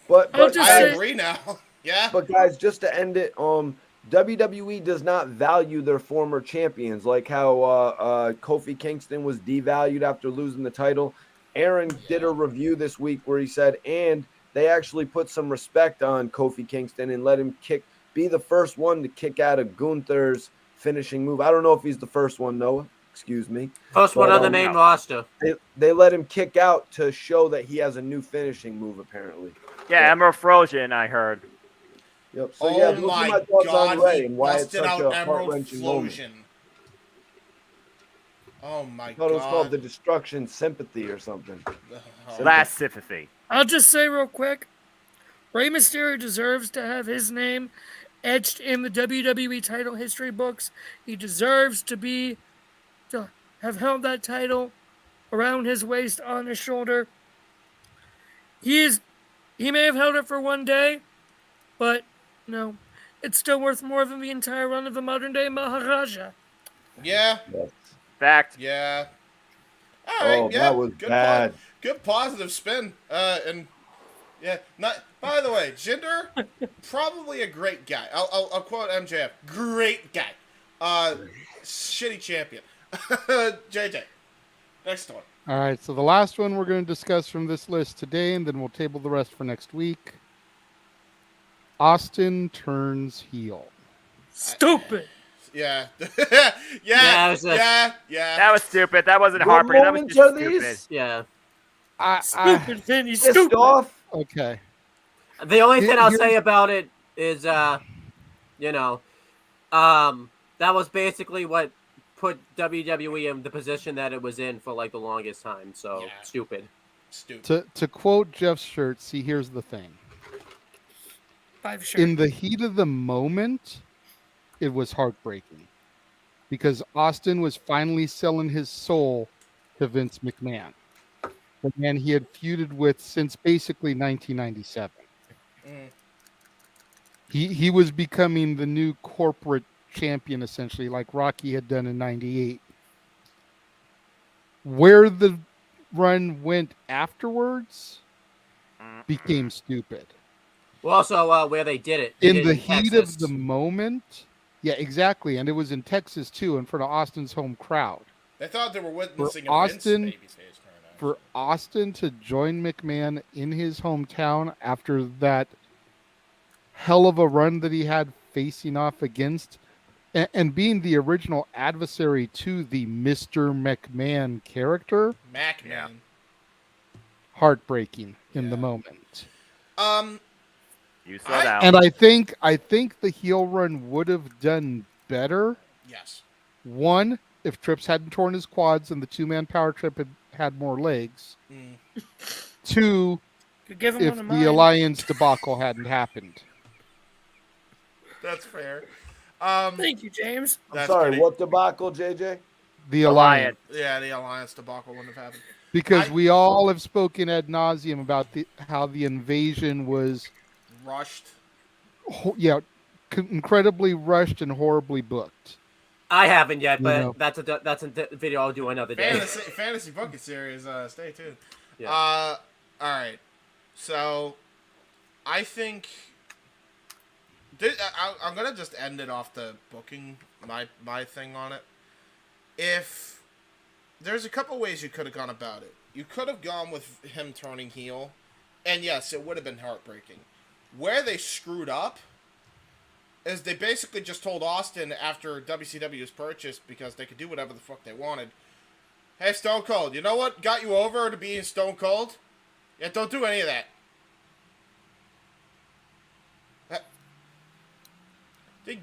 But I agree now. Yeah. But guys, just to end it, WWE does not value their former champions, like how Kofi Kingston was devalued after losing the title. Aaron did a review this week where he said, and they actually put some respect on Kofi Kingston and let him be the first one to kick out of Gunther's finishing move. I don't know if he's the first one, Noah. Excuse me. First one on the main roster. They let him kick out to show that he has a new finishing move, apparently. Yeah, Emerald Frozen, I heard. Yep. So yeah, those are my thoughts on Ray and why it's busted such out a Emerald heart-wrenching moment. Flosion. Oh my I thought it was called god. the Destruction Sympathy or something. Last sympathy. I'll just say real quick, Rey Mysterio deserves to have his name etched in the WWE title history books. He deserves to have held that title around his waist, on his shoulder. He may have held it for one day, but no, it's still worth more than the entire run of the modern day Maharaja. Yeah. Fact. Yeah. All right. Oh, yeah. that was bad. Good positive spin. And yeah. Not. By the way, Jinder, probably a great guy. I'll quote MJF. Great guy. Shitty champion. JJ. Next one. All right, so the last one we're going to discuss from this list today, and then we'll table the rest for next week. Austin turns heel. Stupid. Yeah. Yeah, That was stupid. That wasn't heartbreaking. That was moments just are stupid. these? Yeah. Stupid, Vinny. Pissed Stupid. off. Okay. The only thing I'll Here's- say about it is, that was basically what put WWE in the position that it was in for like the longest time. So stupid. To quote Jeff's shirt, see, here's the thing. 5 shirts. In the heat of the moment, it was heartbreaking because Austin was finally selling his soul to Vince McMahon, the man he had feuded with since basically 1997. He was becoming the new corporate champion, essentially, like Rocky had done in 98. Where the run went afterwards became stupid. Well, also where they did it. In the heat of the moment. Yeah, exactly. And it was in Texas, too, in front of Austin's home crowd. They thought they were witnessing For a Vince babyface turn. For Austin to join McMahon in his hometown after that hell of a run that he had facing off against and being the original adversary to the Mr. McMahon character, McMahon. heartbreaking in the moment. You slow down. And I think the heel run would have done better. Yes. One, if Trips hadn't torn his quads and the two-man power trip had more legs. Two, Could give him if one of the mine. Alliance debacle hadn't happened. That's fair. Thank you, James. I'm sorry, what debacle, JJ? The Alliance. Yeah, the Alliance debacle wouldn't have happened. Because we all have spoken ad nauseum about how the invasion was rushed. Incredibly rushed and horribly booked. I haven't yet, but that's a video I'll do another day. Fantasy booking series. Stay tuned. Yeah. All right. So, I think I'm gonna just end it off the booking my thing on it. If there's a couple ways you could have gone about it, you could have gone with him turning heel, and yes, it would have been heartbreaking. Where they screwed up is they basically just told Austin after WCW was purchased, because they could do whatever the fuck they wanted, hey, Stone Cold, you know what got you over to being Stone Cold? Yeah, don't do any of that.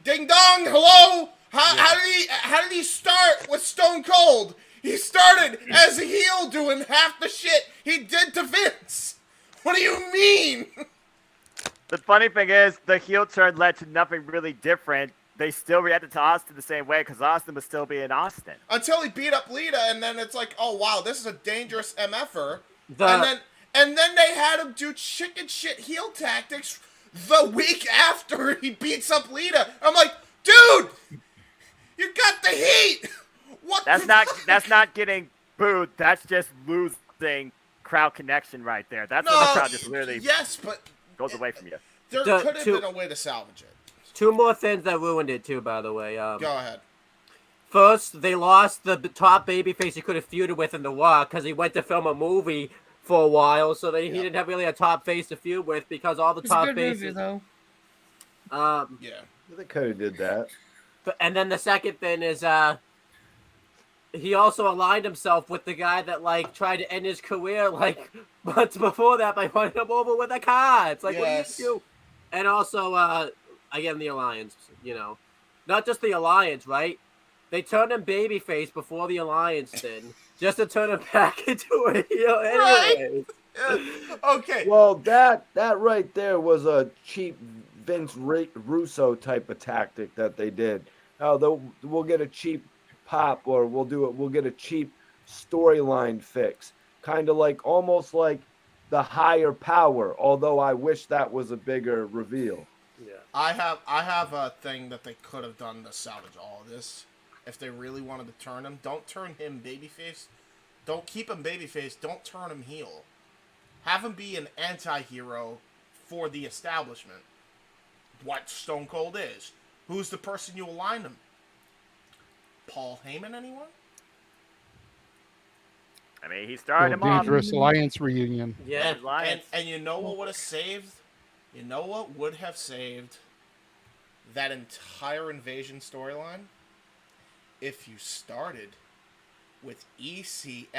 Ding dong, hello? How did he start with Stone Cold? He started as a heel doing half the shit he did to Vince. What do you mean? The funny thing is, the heel turn led to nothing really different. They still reacted to Austin the same way because Austin was still being Austin. Until he beat up Lita, and then it's like, oh wow, this is a dangerous MFer. And then they had him do chicken shit heel tactics the week after he beats up Lita. I'm like, dude, you got the heat. What? That's not getting booed. That's just losing crowd connection right there. That's when the crowd just literally goes away from you. There could have been a way to salvage it. Two more things that ruined it too, by the way. Go ahead. First, they lost the top babyface he could have feuded with in The Rock because he went to film a movie for a while, so he didn't have really a top face to feud with because all the top faces. Movie, They could have did that. And then the second thing is, he also aligned himself with the guy that like tried to end his career like months before that by running him over with a car. It's like, Yes. what do you do? And also, again, the Alliance, not just the Alliance, right? They turned him babyface before the Alliance did, just to turn him back into a heel anyways. Okay. Well, that right there was a cheap Vince Russo type of tactic that they did. We'll get a cheap pop, or we'll get a cheap storyline fix, kind of like almost like the higher power. Although I wish that was a bigger reveal. Yeah. I have a thing that they could have done to salvage all of this. If they really wanted to turn him, don't turn him babyface. Don't keep him babyface. Don't turn him heel. Have him be an anti-hero for the establishment. What Stone Cold is. Who's the person you align him? Paul Heyman, anyone? I mean, he started him off. Dangerous Alliance reunion. Yeah, and you know what would have saved? You know what would have saved that entire invasion storyline? If you started with ECFNW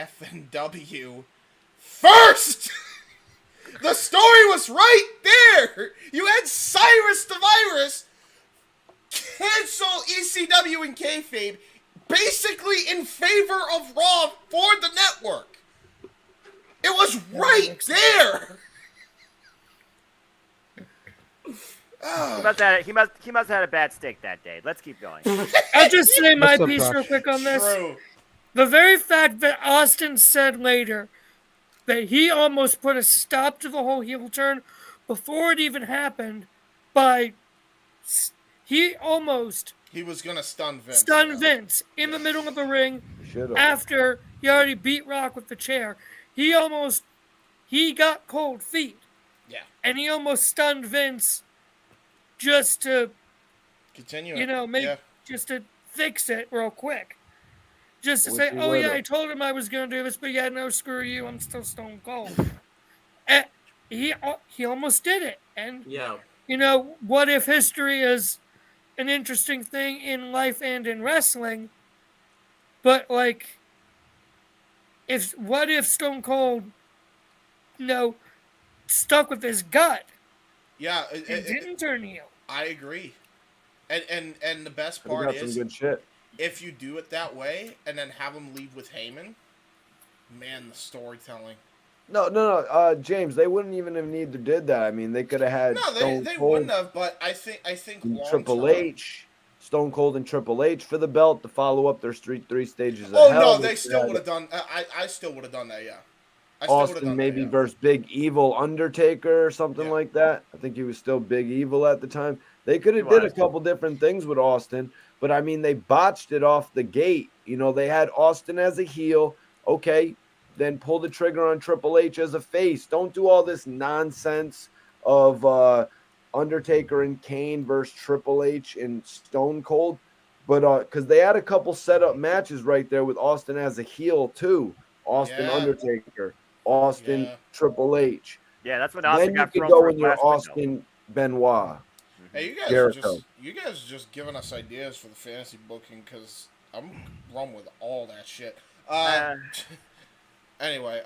first! The story was right there! You had Cyrus the Virus cancel ECW and kayfabe basically in favor of Raw for the network. It was right there! He must have had a bad steak that day. Let's keep going. I'll just say my piece real quick on this. True. The very fact that Austin said later that he almost put a stop to the whole heel turn before it even happened he was going to stun Vince. Vince in the middle of the ring after he already beat Rock with the chair. He got cold feet. Yeah. And he almost stunned Vince just to continue, just to fix it real quick. Just to say, oh yeah, I told him I was going to do this, but yeah, no, screw you, I'm still Stone Cold. And he almost did it. And, what if history is an interesting thing in life and in wrestling? But, like, what if Stone Cold, stuck with his gut? Yeah, and didn't turn heel. I agree. And the best part is, some good shit. If you do it that way and then have him leave with Heyman, man, the storytelling. No, James, they wouldn't even have needed to did that. I mean, they could have had they wouldn't have. But I think Triple H, Stone Cold and Triple H for the belt to follow up their three stages of hell. Oh no, they still would have done. I still would have done that. Yeah. Austin maybe versus Big Evil Undertaker or something like that. I think he was still Big Evil at the time. They could have did a couple different things with Austin, but I mean, they botched it off the gate. They had Austin as a heel. Okay, then pull the trigger on Triple H as a face. Don't do all this nonsense of Undertaker and Kane versus Triple H and Stone Cold. But because they had a couple setup matches right there with Austin as a heel too. Austin Undertaker, Austin Triple H. Yeah, that's when Austin got thrown. Then you could go in your Austin Benoit. Hey, you guys are just giving us ideas for the fantasy booking because I'm wrong with all that shit. Anyway,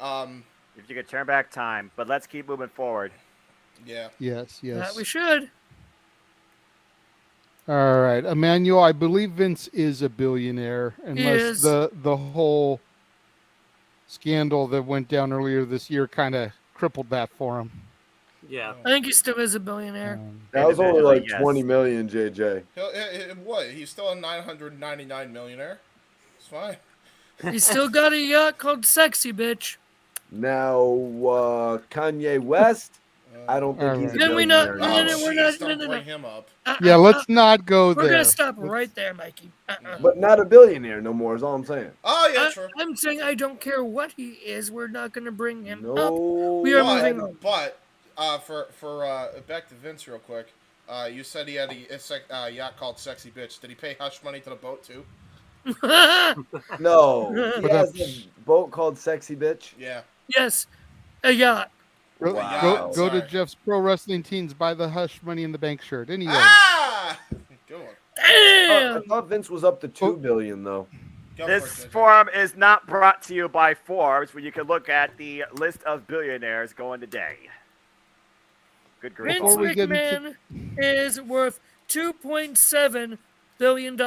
if you could turn back time, but let's keep moving forward. Yeah. Yes. We should. All right, Emmanuel. I believe Vince is a billionaire, unless the whole scandal that went down earlier this year kind of crippled that for him. Yeah, I think he still is a billionaire. That was only like 20 million, JJ. What? He's still a 999 millionaire. It's fine. He's still got a yacht called Sexy Bitch. Now, Kanye West, I don't think he's a billionaire. We're not bring him up. Yeah, let's not go there. We're going to stop right there, Mikey. But not a billionaire no more is all I'm saying. Oh, yeah, true. I'm saying I don't care what he is. We're not going to bring him up. No. We are moving on. But, for back to Vince real quick, you said he had a yacht called Sexy Bitch. Did he pay hush money to the boat, too? No. He has a boat called Sexy Bitch? Yeah. Yes, a yacht. Go to Jeff's Pro Wrestling Teens, buy the Hush Money in the Bank shirt. Anyway. Ah! Good one. Damn! I thought Vince was up to $2 billion, though. This forum is not brought to you by Forbes, where you can look at the list of billionaires going today. Good grief. Vince McMahon is worth $2.7 billion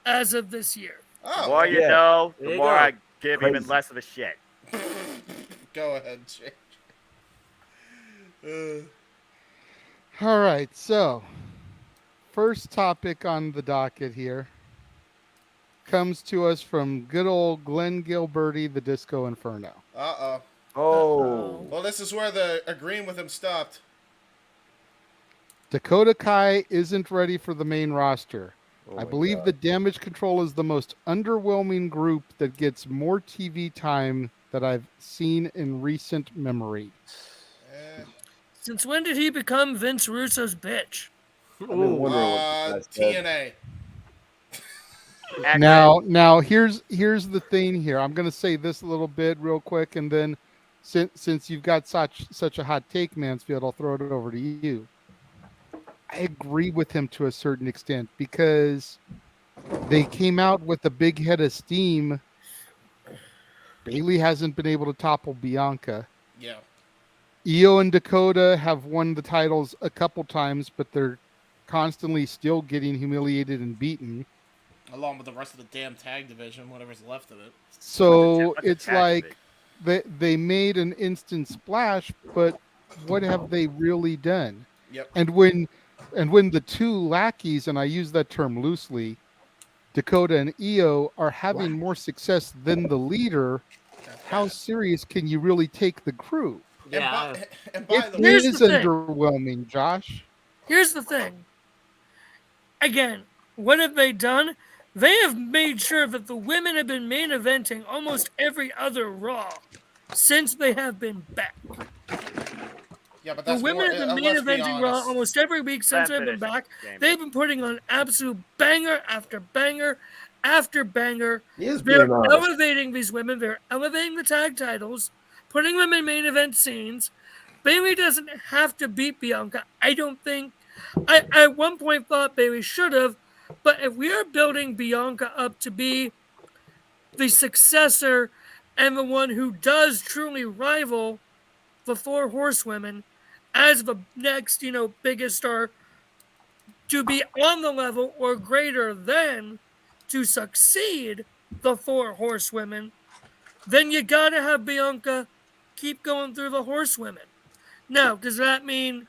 as of this year. The more you know, There the you more go. I give even less of a shit. Go ahead, Jake. All right, so first topic on the docket here comes to us from good old Glenn Gilberti, the Disco Inferno. Uh-oh. Oh. Well, this is where the agreeing with him stopped. Dakota Kai isn't ready for the main roster. I believe the Damage Control is the most underwhelming group that gets more TV time that I've seen in recent memory. Since when did he become Vince Russo's bitch? I've been wondering what TNA. Now here's the thing here. I'm going to say this a little bit real quick, and then since you've got such a hot take, Mansfield, I'll throw it over to you. I agree with him to a certain extent because they came out with a big head of steam. Bayley hasn't been able to topple Bianca. Yeah. Io and Dakota have won the titles a couple times, but they're constantly still getting humiliated and beaten. Along with the rest of the damn tag division, whatever's left of it. So it's like they made an instant splash, but what have they really done? Yep. And when the two lackeys, and I use that term loosely, Dakota and Io, are having more success than the leader, how serious can you really take the group? Yeah. And by the It way, is underwhelming, Josh. Here's the thing. Again, what have they done? They have made sure that the women have been main eventing almost every other Raw since they have been back. Yeah, but The that's women have been main eventing Raw almost every week since they've been back. They've been putting on absolute banger after banger after banger. They're elevating these women. They're elevating the tag titles, putting them in main event scenes. Bayley doesn't have to beat Bianca. I don't think. I at one point thought Bayley should have, but if we are building Bianca up to be the successor and the one who does truly rival the four horsewomen as the next, biggest star to be on the level or greater than to succeed the four horsewomen, then you gotta have Bianca keep going through the horsewomen. Now, does that mean...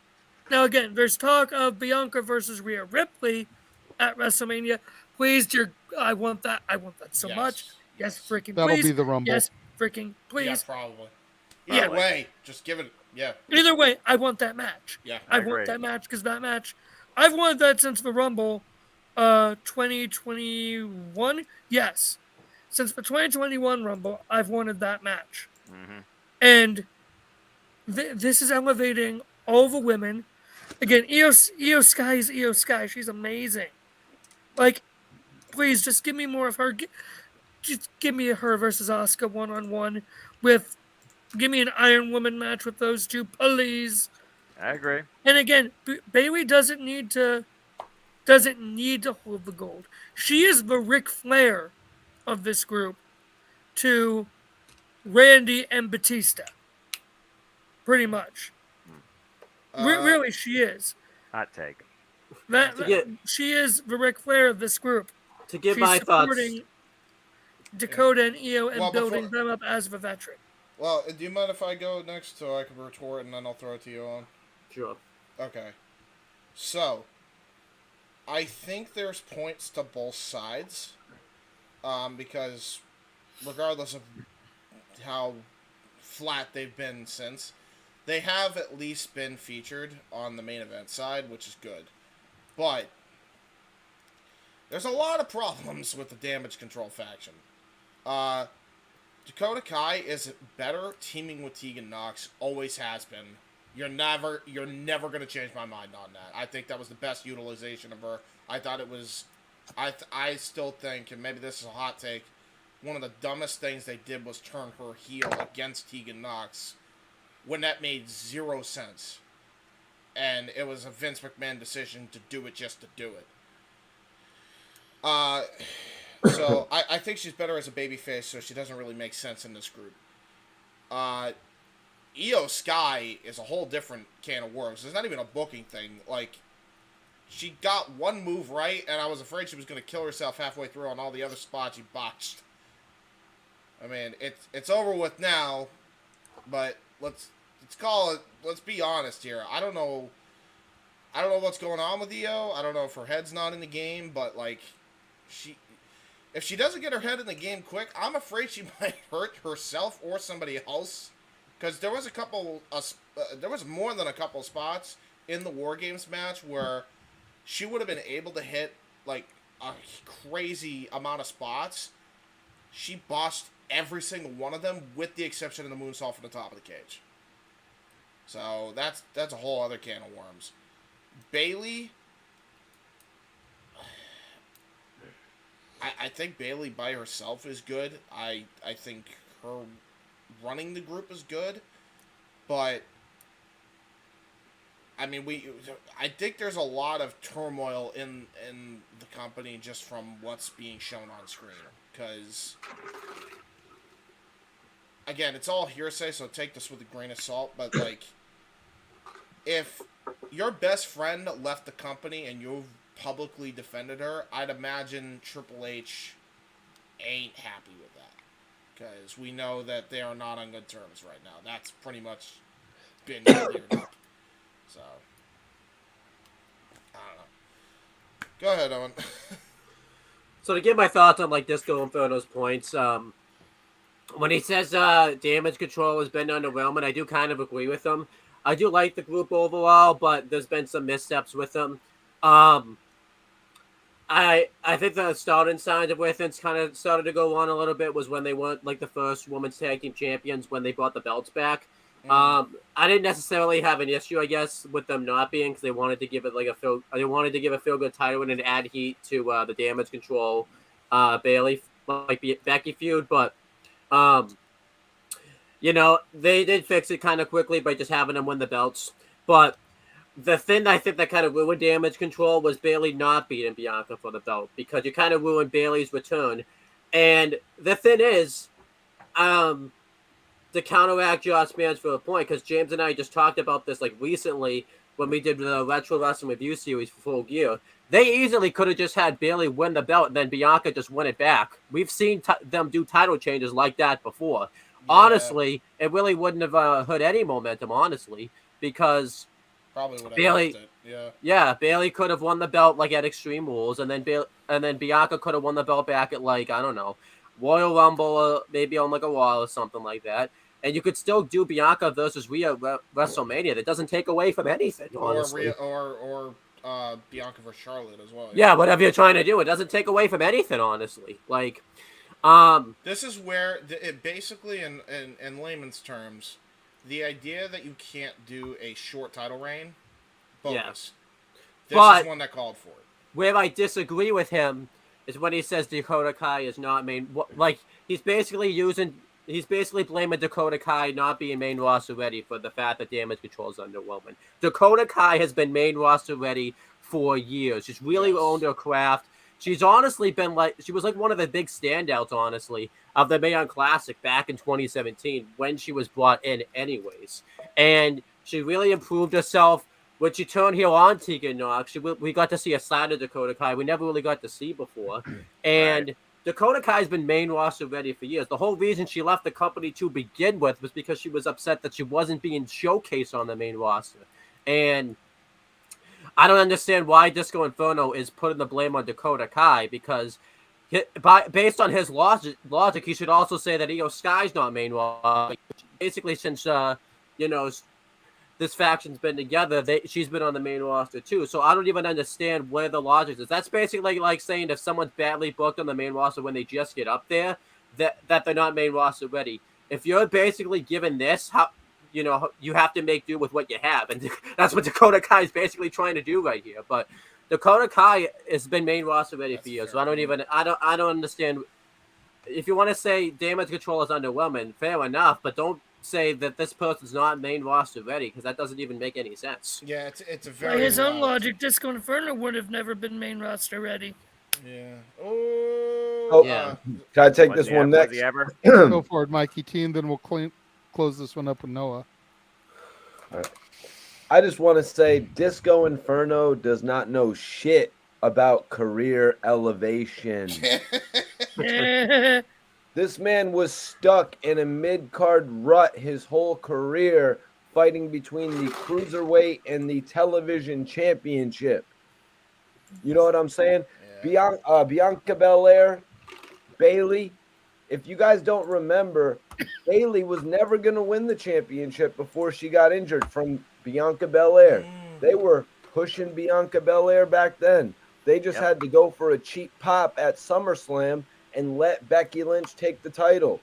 Now, again, there's talk of Bianca versus Rhea Ripley at WrestleMania. Please, dear, I want that so much. Yes, freaking please. That'll be the Rumble. Yes, freaking please. Yeah, probably. Either way, just give it, yeah. Either way, I want that match. Yeah, I want that match because that match, I've wanted that since the Rumble 2021. Yes. Since the 2021 Rumble, I've wanted that match. Mm-hmm. And this is elevating all the women. Again, Io Sky is Io Sky. She's amazing. Like, please, just give me more of her. Just give me her versus Asuka one-on-one with... Give me an Iron Woman match with those two, please. I agree. And again, Bayley doesn't need to hold the gold. She is the Ric Flair of this group to Randy and Batista. Pretty much. Really, she is. Hot take. She is the Ric Flair of this group. To give She's my thoughts. supporting Dakota and Io and building them up as the veteran. Well, do you mind if I go next so I can retort and then I'll throw it to you on? Sure. Okay. So, I think there's points to both sides, because regardless of how flat they've been since, they have at least been featured on the main event side, which is good. But there's a lot of problems with the Damage Control faction. Dakota Kai is better teaming with Tegan Nox, always has been. You're never going to change my mind on that. I think that was the best utilization of her. I thought it was, I still think, and maybe this is a hot take, one of the dumbest things they did was turn her heel against Tegan Nox when that made zero sense. And it was a Vince McMahon decision to do it just to do it. So I think she's better as a babyface, so she doesn't really make sense in this group. Io Sky is a whole different can of worms. It's not even a booking thing. Like, she got one move right, and I was afraid she was going to kill herself halfway through on all the other spots she botched. I mean, it's over with now, but let's call it. Let's be honest here. I don't know what's going on with Io. I don't know if her head's not in the game, but like, if she doesn't get her head in the game quick, I'm afraid she might hurt herself or somebody else. Because there was there was more than a couple spots in the War Games match where she would have been able to hit like a crazy amount of spots. She bossed every single one of them, with the exception of the moonsault from the top of the cage. So that's a whole other can of worms. Bayley, I think Bayley by herself is good. I think her running the group is good, but I mean, I think there's a lot of turmoil in the company just from what's being shown on screen. Because, again, it's all hearsay, so take this with a grain of salt. But like, if your best friend left the company and you've publicly defended her, I'd imagine Triple H ain't happy with that. Because we know that they are not on good terms right now. That's pretty much been cleared up. So, I don't know. Go ahead, Owen. So to give my thoughts on like Disco Inferno's points, when he says damage control has been underwhelming, I do kind of agree with him. I do like the group overall, but there's been some missteps with them. I think the starting signs of where things kind of started to go on a little bit was when they weren't like the first women's tag team champions when they brought the belts back. I didn't necessarily have an issue, I guess, with them not being, because they wanted to give it like a feel good title and add heat to the damage control Bayley like Becky feud, but you know, they did fix it kind of quickly by just having them win the belts. But the thing I think that kind of ruined damage control was Bayley not beating Bianca for the belt, because you kind of ruined Bayley's return. And the thing is, to counteract Josh Mansfield's point, because James and I just talked about this like recently when we did the Retro Wrestling Review series for Full Gear. They easily could have just had Bayley win the belt and then Bianca just win it back. We've seen them do title changes like that before. Yeah. Honestly, it really wouldn't have hurt any momentum, honestly, because probably would have Bayley, it. Yeah, Bayley could have won the belt like at Extreme Rules, and then Bianca could have won the belt back at like, I don't know, Royal Rumble, maybe on like a Raw or something like that. And you could still do Bianca versus Rhea WrestleMania. That doesn't take away from anything, honestly. Or Bianca versus Charlotte as well. Yeah, whatever you're trying to do, it doesn't take away from anything, honestly. Like, this is where it basically, in layman's terms, the idea that you can't do a short title reign, bogus. Yeah. This is one that called for it. Where I disagree with him is when he says Dakota Kai is not main. Like, he's basically blaming Dakota Kai not being main roster ready for the fact that damage control is underwhelming. Dakota Kai has been main roster ready for years. She's really owned her craft. She's honestly been she was like one of the big standouts, honestly, of the Mae Young Classic back in 2017 when she was brought in anyways. And she really improved herself. When she turned heel on Tegan Nox, we got to see a side of Dakota Kai we never really got to see before. And Dakota Kai's been main roster ready for years. The whole reason she left the company to begin with was because she was upset that she wasn't being showcased on the main roster. And I don't understand why Disco Inferno is putting the blame on Dakota Kai, because based on his logic, he should also say that Io Sky's not main roster. Basically, since this faction's been together, she's been on the main roster too. So I don't even understand where the logic is. That's basically like saying if someone's badly booked on the main roster when they just get up there, that they're not main roster ready. If you're basically given this, you have to make do with what you have, and that's what Dakota Kai is basically trying to do right here. But Dakota Kai has been main roster ready for years, so I don't understand. If you want to say damage control is underwhelming, fair enough, but don't say that this person's not main roster ready, because that doesn't even make any sense. Yeah, it's a very by his own logic, Disco Inferno would have never been main roster ready. Yeah. Oh, Oh, Yeah. Can I take Was this he one ever- next? was he ever? Go for it, Mikey T, and then we'll close this one up with Noah. All right. I just want to say Disco Inferno does not know shit about career elevation. This man was stuck in a mid-card rut his whole career fighting between the cruiserweight and the television championship. You know what I'm saying? Bianca Belair, Bailey. If you guys don't remember, Bailey was never going to win the championship before she got injured from Bianca Belair. They were pushing Bianca Belair back then. They just had to go for a cheap pop at SummerSlam and let Becky Lynch take the title.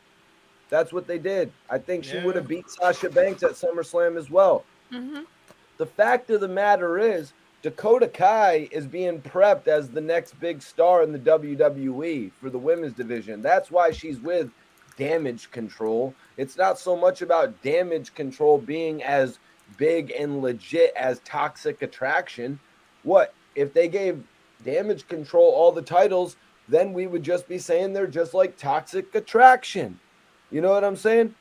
That's what they did. I think she would have beat Sasha Banks at SummerSlam as well. The fact of the matter is, Dakota Kai is being prepped as the next big star in the WWE for the women's division. That's why she's with Damage Control. It's not so much about Damage Control being as big and legit as Toxic Attraction. What if they gave Damage Control all the titles? Then we would just be saying they're just like Toxic Attraction. You know what I'm saying?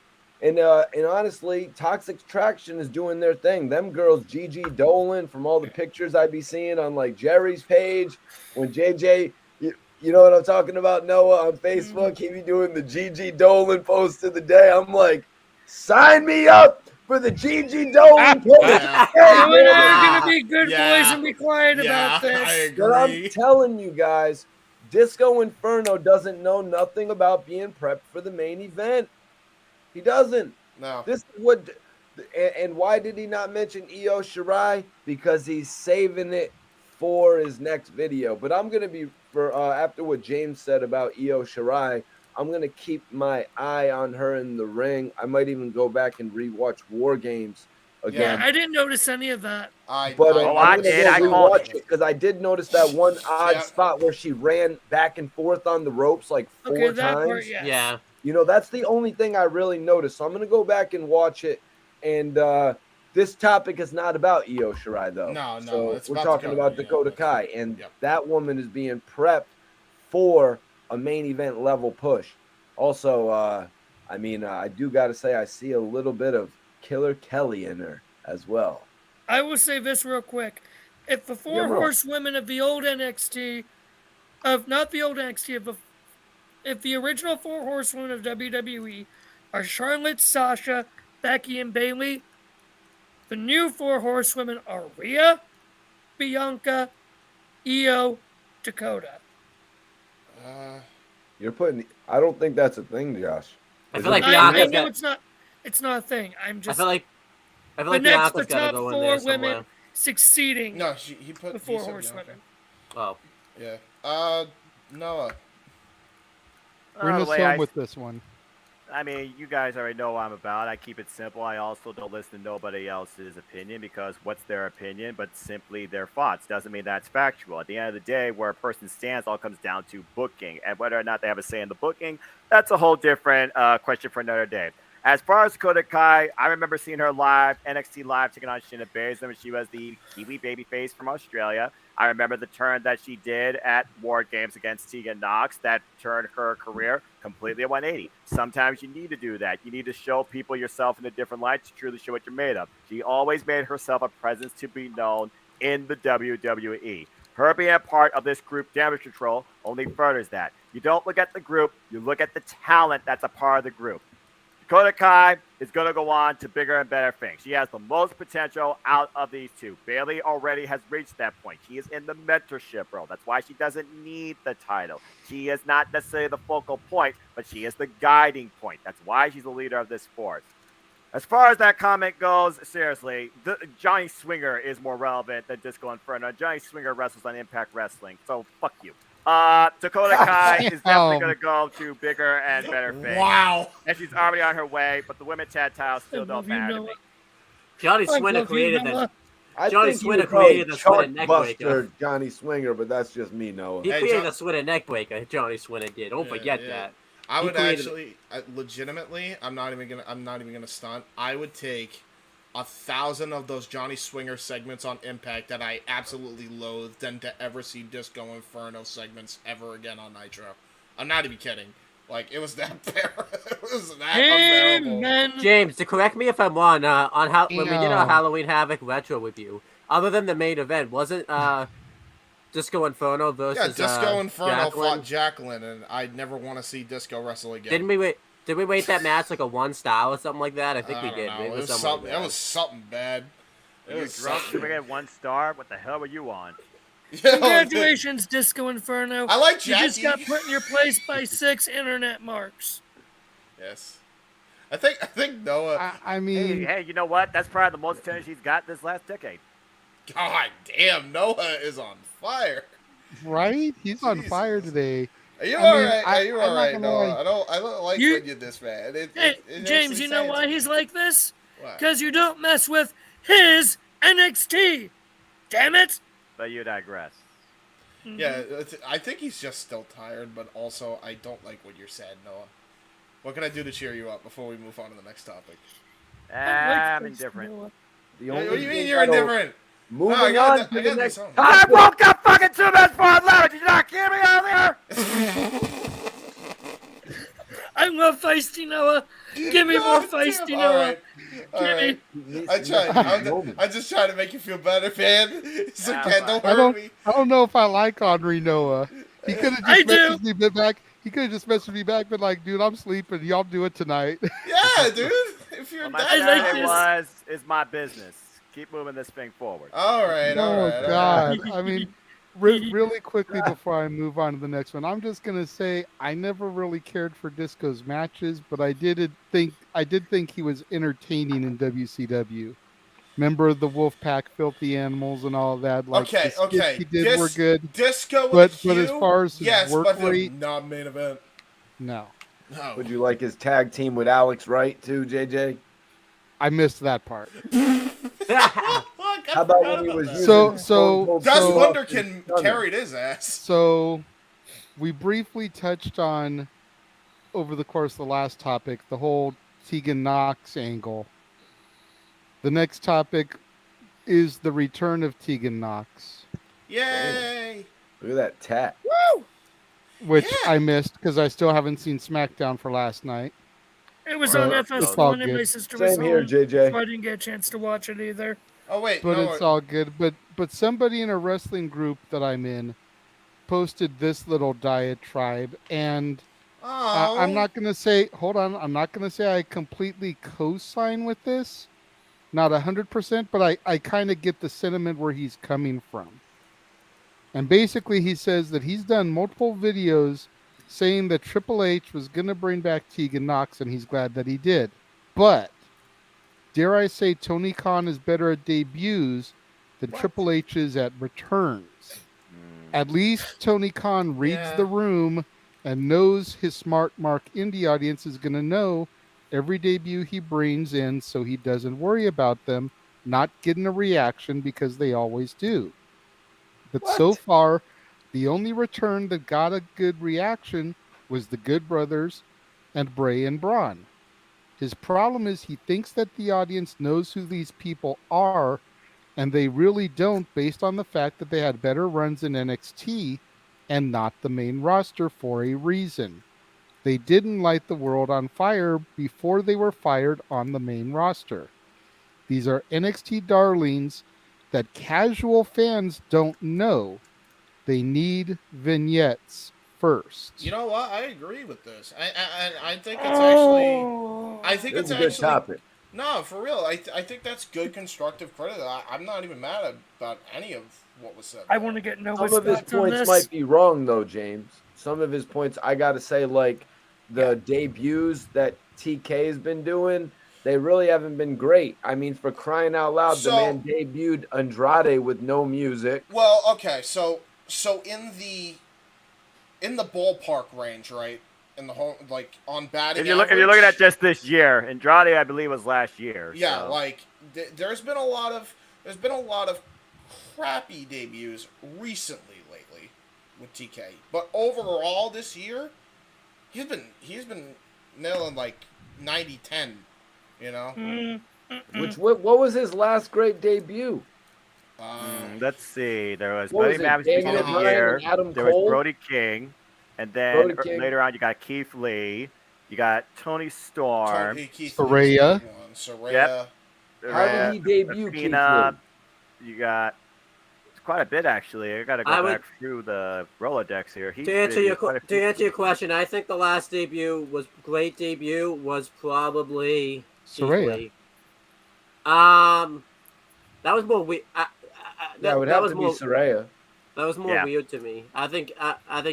And honestly, Toxic Attraction is doing their thing. Them girls, Gigi Dolan, from all the pictures I'd be seeing on like Jerry's page, when JJ, you know what I'm talking about, Noah, on Facebook, he be doing the Gigi Dolan post of the day. I'm like, sign me up for the Gigi Dolan post. You and I are going to be good boys and be quiet about this. But I'm telling you guys, Disco Inferno doesn't know nothing about being prepped for the main event. He doesn't. No. This is what, and why did he not mention Io Shirai? Because he's saving it for his next video. But I'm gonna be after what James said about Io Shirai, I'm gonna keep my eye on her in the ring. I might even go back and rewatch War Games again. Yeah, I didn't notice any of that. I'm gonna rewatch it because I did notice that one odd spot where she ran back and forth on the ropes like four times. Part, yes. Yeah. You know, that's the only thing I really noticed. So I'm going to go back and watch it. And this topic is not about Io Shirai, though. No. So It's we're about talking about Dakota Kai. And that woman is being prepped for a main event level push. Also, I do got to say I see a little bit of Killer Kelly in her as well. I will say this real quick. If the four horsewomen of the old NXT, if the original four horsewomen of WWE are Charlotte, Sasha, Becky, and Bayley, the new four horsewomen are Rhea, Bianca, Io, Dakota. I don't think that's a thing, Josh. I feel like I know it's not a thing. I feel like the Bianca's top go in four there women somewhere. succeeding. No, he put the four horsewomen. Oh. Yeah. Noah. Bring us home with this one. I mean, you guys already know what I'm about. I keep it simple. I also don't listen to nobody else's opinion because what's their opinion but simply their thoughts. Doesn't mean that's factual. At the end of the day, where a person stands all comes down to booking. And whether or not they have a say in the booking, that's a whole different question for another day. As far as Dakota Kai, I remember seeing her live, NXT Live, taking on Shayna Baszler when she was the Kiwi babyface from Australia. I remember the turn that she did at War Games against Tegan Nox that turned her career completely 180. Sometimes you need to do that. You need to show people yourself in a different light to truly show what you're made of. She always made herself a presence to be known in the WWE. Her being a part of this group, Damage Control, only furthers that. You don't look at the group, you look at the talent that's a part of the group. Dakota Kai is going to go on to bigger and better things. She has the most potential out of these two. Bayley already has reached that point. She is in the mentorship role. That's why she doesn't need the title. She is not necessarily the focal point, but she is the guiding point. That's why she's the leader of this force. As far as that comment goes, seriously, Johnny Swinger is more relevant than Disco Inferno. Johnny Swinger wrestles on Impact Wrestling, so fuck you. Dakota Kai is definitely going to go to bigger and better things. Wow. And she's already on her way, but the women's tag titles still don't matter to me. Johnny Swinger created this. I Johnny think Swinger you would created the call Swinner neck breaker. Johnny Swinger, but that's just me, Noah. He created the Swinner neck breaker. Johnny Swinner did. Don't forget that. I would actually, legitimately, I'm not even gonna stunt. I would take 1,000 of those Johnny Swinger segments on Impact that I absolutely loathe than to ever see Disco Inferno segments ever again on Nitro. I'm not even kidding. Like, it was that it was that unbearable. James, to correct me if I'm wrong, when we did our Halloween Havoc retro with you, other than the main event, wasn't Disco Inferno versus Disco Inferno Jacqueline? fought Jacqueline, and I'd never want to see Disco wrestle again. Did we rate that match like a 1 star or something like that? I think we did. Know. It was something. It was something bad. It was drunk. You get 1 star. What the hell were you on? Congratulations, Disco Inferno. I like Jackie. You just got put in your place by 6 internet marks. Yes. I think Noah. I mean, hey, you know what? That's probably the most attendance he's got this last decade. God damn, Noah is on fire. Right? He's on fire today. Are you all right? Are you all right, Noah? I don't like when you're this mad. Hey, James, you know why he's like this? Because you don't mess with his NXT. Damn it! But you digress. Yeah, I think he's just still tired, but also I don't like when you're sad, Noah. What can I do to cheer you up before we move on to the next topic? I'm indifferent. What do you mean you're indifferent? Moving on to the next topic. I woke up fucking 2 minutes before 11. Did you not hear me earlier? I love feisty Noah. Give me more feisty Noah. All right. I'm just trying to make you feel better, man. It's okay. Don't hurt me. I don't know if I like Henri Noah. He could have just messaged me back. He could have just messaged me back, but like, dude, I'm sleeping. Y'all do it tonight. Yeah, dude. If you're that is my business. Keep moving this thing forward. All right. Oh God. I mean, really quickly before I move on to the next one, I'm just gonna say I never really cared for Disco's matches, but I did think he was entertaining in WCW. Member of the Wolfpack, Filthy Animals, and all that. Like, okay. He did were good. Disco, but as far as his work but rate, not main event. No. Would you like his tag team with Alex Wright too, JJ? I missed that part. How about when he was Dust Wonderkin carried his ass. So we briefly touched on over the course of the last topic the whole Tegan Knox angle. The next topic is the return of Tegan Knox. Yay! Look at that tat. Woo! Which I missed because I still haven't seen SmackDown for last night. It was on FS1 and my sister was Same here, on, JJ. so I didn't get a chance to watch it either. Oh wait, but it's all good. But somebody in a wrestling group that I'm in posted this little diatribe, and I'm not gonna say. Hold on, I'm not gonna say I completely co-sign with this, not 100%, but I kind of get the sentiment where he's coming from. And basically, he says that he's done multiple videos saying that Triple H was going to bring back Tegan Knox, and he's glad that he did. But, dare I say, Tony Khan is better at debuts than Triple H is at returns. At least Tony Khan reads the room and knows his smart mark indie audience is going to know every debut he brings in, so he doesn't worry about them not getting a reaction because they always do. But so far, the only return that got a good reaction was the Good Brothers and Bray and Braun. His problem is he thinks that the audience knows who these people are, and they really don't based on the fact that they had better runs in NXT and not the main roster for a reason. They didn't light the world on fire before they were fired on the main roster. These are NXT darlings that casual fans don't know. They need vignettes first. You know what? I agree with this. I think it's actually. I think it's a good actually. topic. No, for real. I think that's good constructive criticism. I'm not even mad about any of what was said. I want to get Noah's Some of his thoughts on points this. might be wrong though, James. Some of his points, I gotta say, like the debuts that TK has been doing, they really haven't been great. I mean, for crying out loud, the man debuted Andrade with no music. Well, okay, so in the ballpark range, right? In the whole, like, on batting if you're looking at just this year, Andrade, I believe, was last year. Yeah, so. like there's been a lot of crappy debuts recently lately with TK, but overall this year, he's been nailing like 90-10, you know. What was his last great debut? Let's see. There was What Buddy was it, Matthews Daniel beginning of the Bryan year. and Adam There Cole? was Brody King. And then Brody King. later on, you got Keith Lee. You got Tony Storm. Soraya. Yep. How did he debut, Keith Athena. Lee? You got quite a bit, actually. I got to go back through the Rolodex here. To answer your question, I think the last debut was probably Soraya. Keith Lee. That was more weird. It would have to be Soraya. That was more weird to me. I think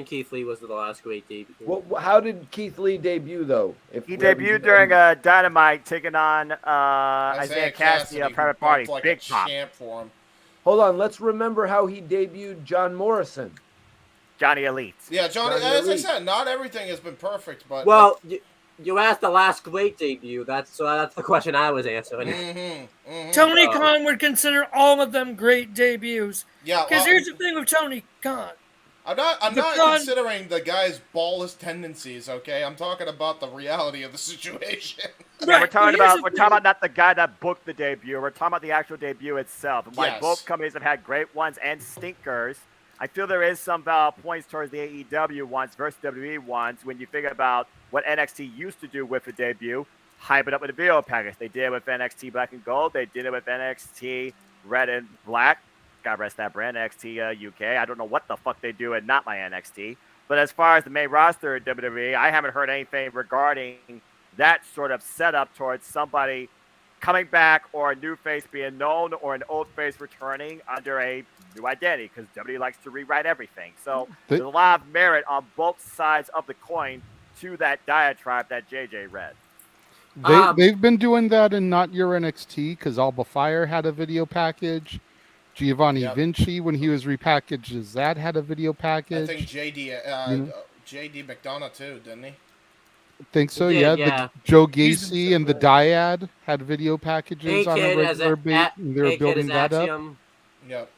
Keith Lee was the last great debut. Well, how did Keith Lee debut though? He debuted during Dynamite, taking on Isaiah Cassidy, a Private Party. Like Big a pop. champ for him. Hold on, let's remember how he debuted John Morrison. Johnny Elite. Yeah, Johnny. As I said, not everything has been perfect, but well, you asked the last great debut. That's the question I was answering. Tony Khan would consider all of them great debuts. Yeah, because here's the thing with Tony Khan. I'm not considering the guy's ballless tendencies. Okay, I'm talking about the reality of the situation. Yeah, we're talking about not the guy that booked the debut. We're talking about the actual debut itself. And while both companies have had great ones and stinkers, I feel there is some points towards the AEW ones versus WWE ones when you figure about what NXT used to do with the debut, hype it up with a video package. They did it with NXT Black and Gold. They did it with NXT Red and Black. God rest that brand, NXT UK. I don't know what the fuck they do and not my NXT. But as far as the main roster at WWE, I haven't heard anything regarding that sort of setup towards somebody coming back or a new face being known or an old face returning under a new identity because WWE likes to rewrite everything. So there's a lot of merit on both sides of the coin to that diatribe that JJ read. They've been doing that in Not Your NXT because Alba Fire had a video package. Giovanni Vinci, when he was repackaged as that, had a video package. I think JD McDonough too, didn't he? I think so, yeah. Joe Gacy and the Dyad had video packages on a regular basis, and they were building that up. Yep.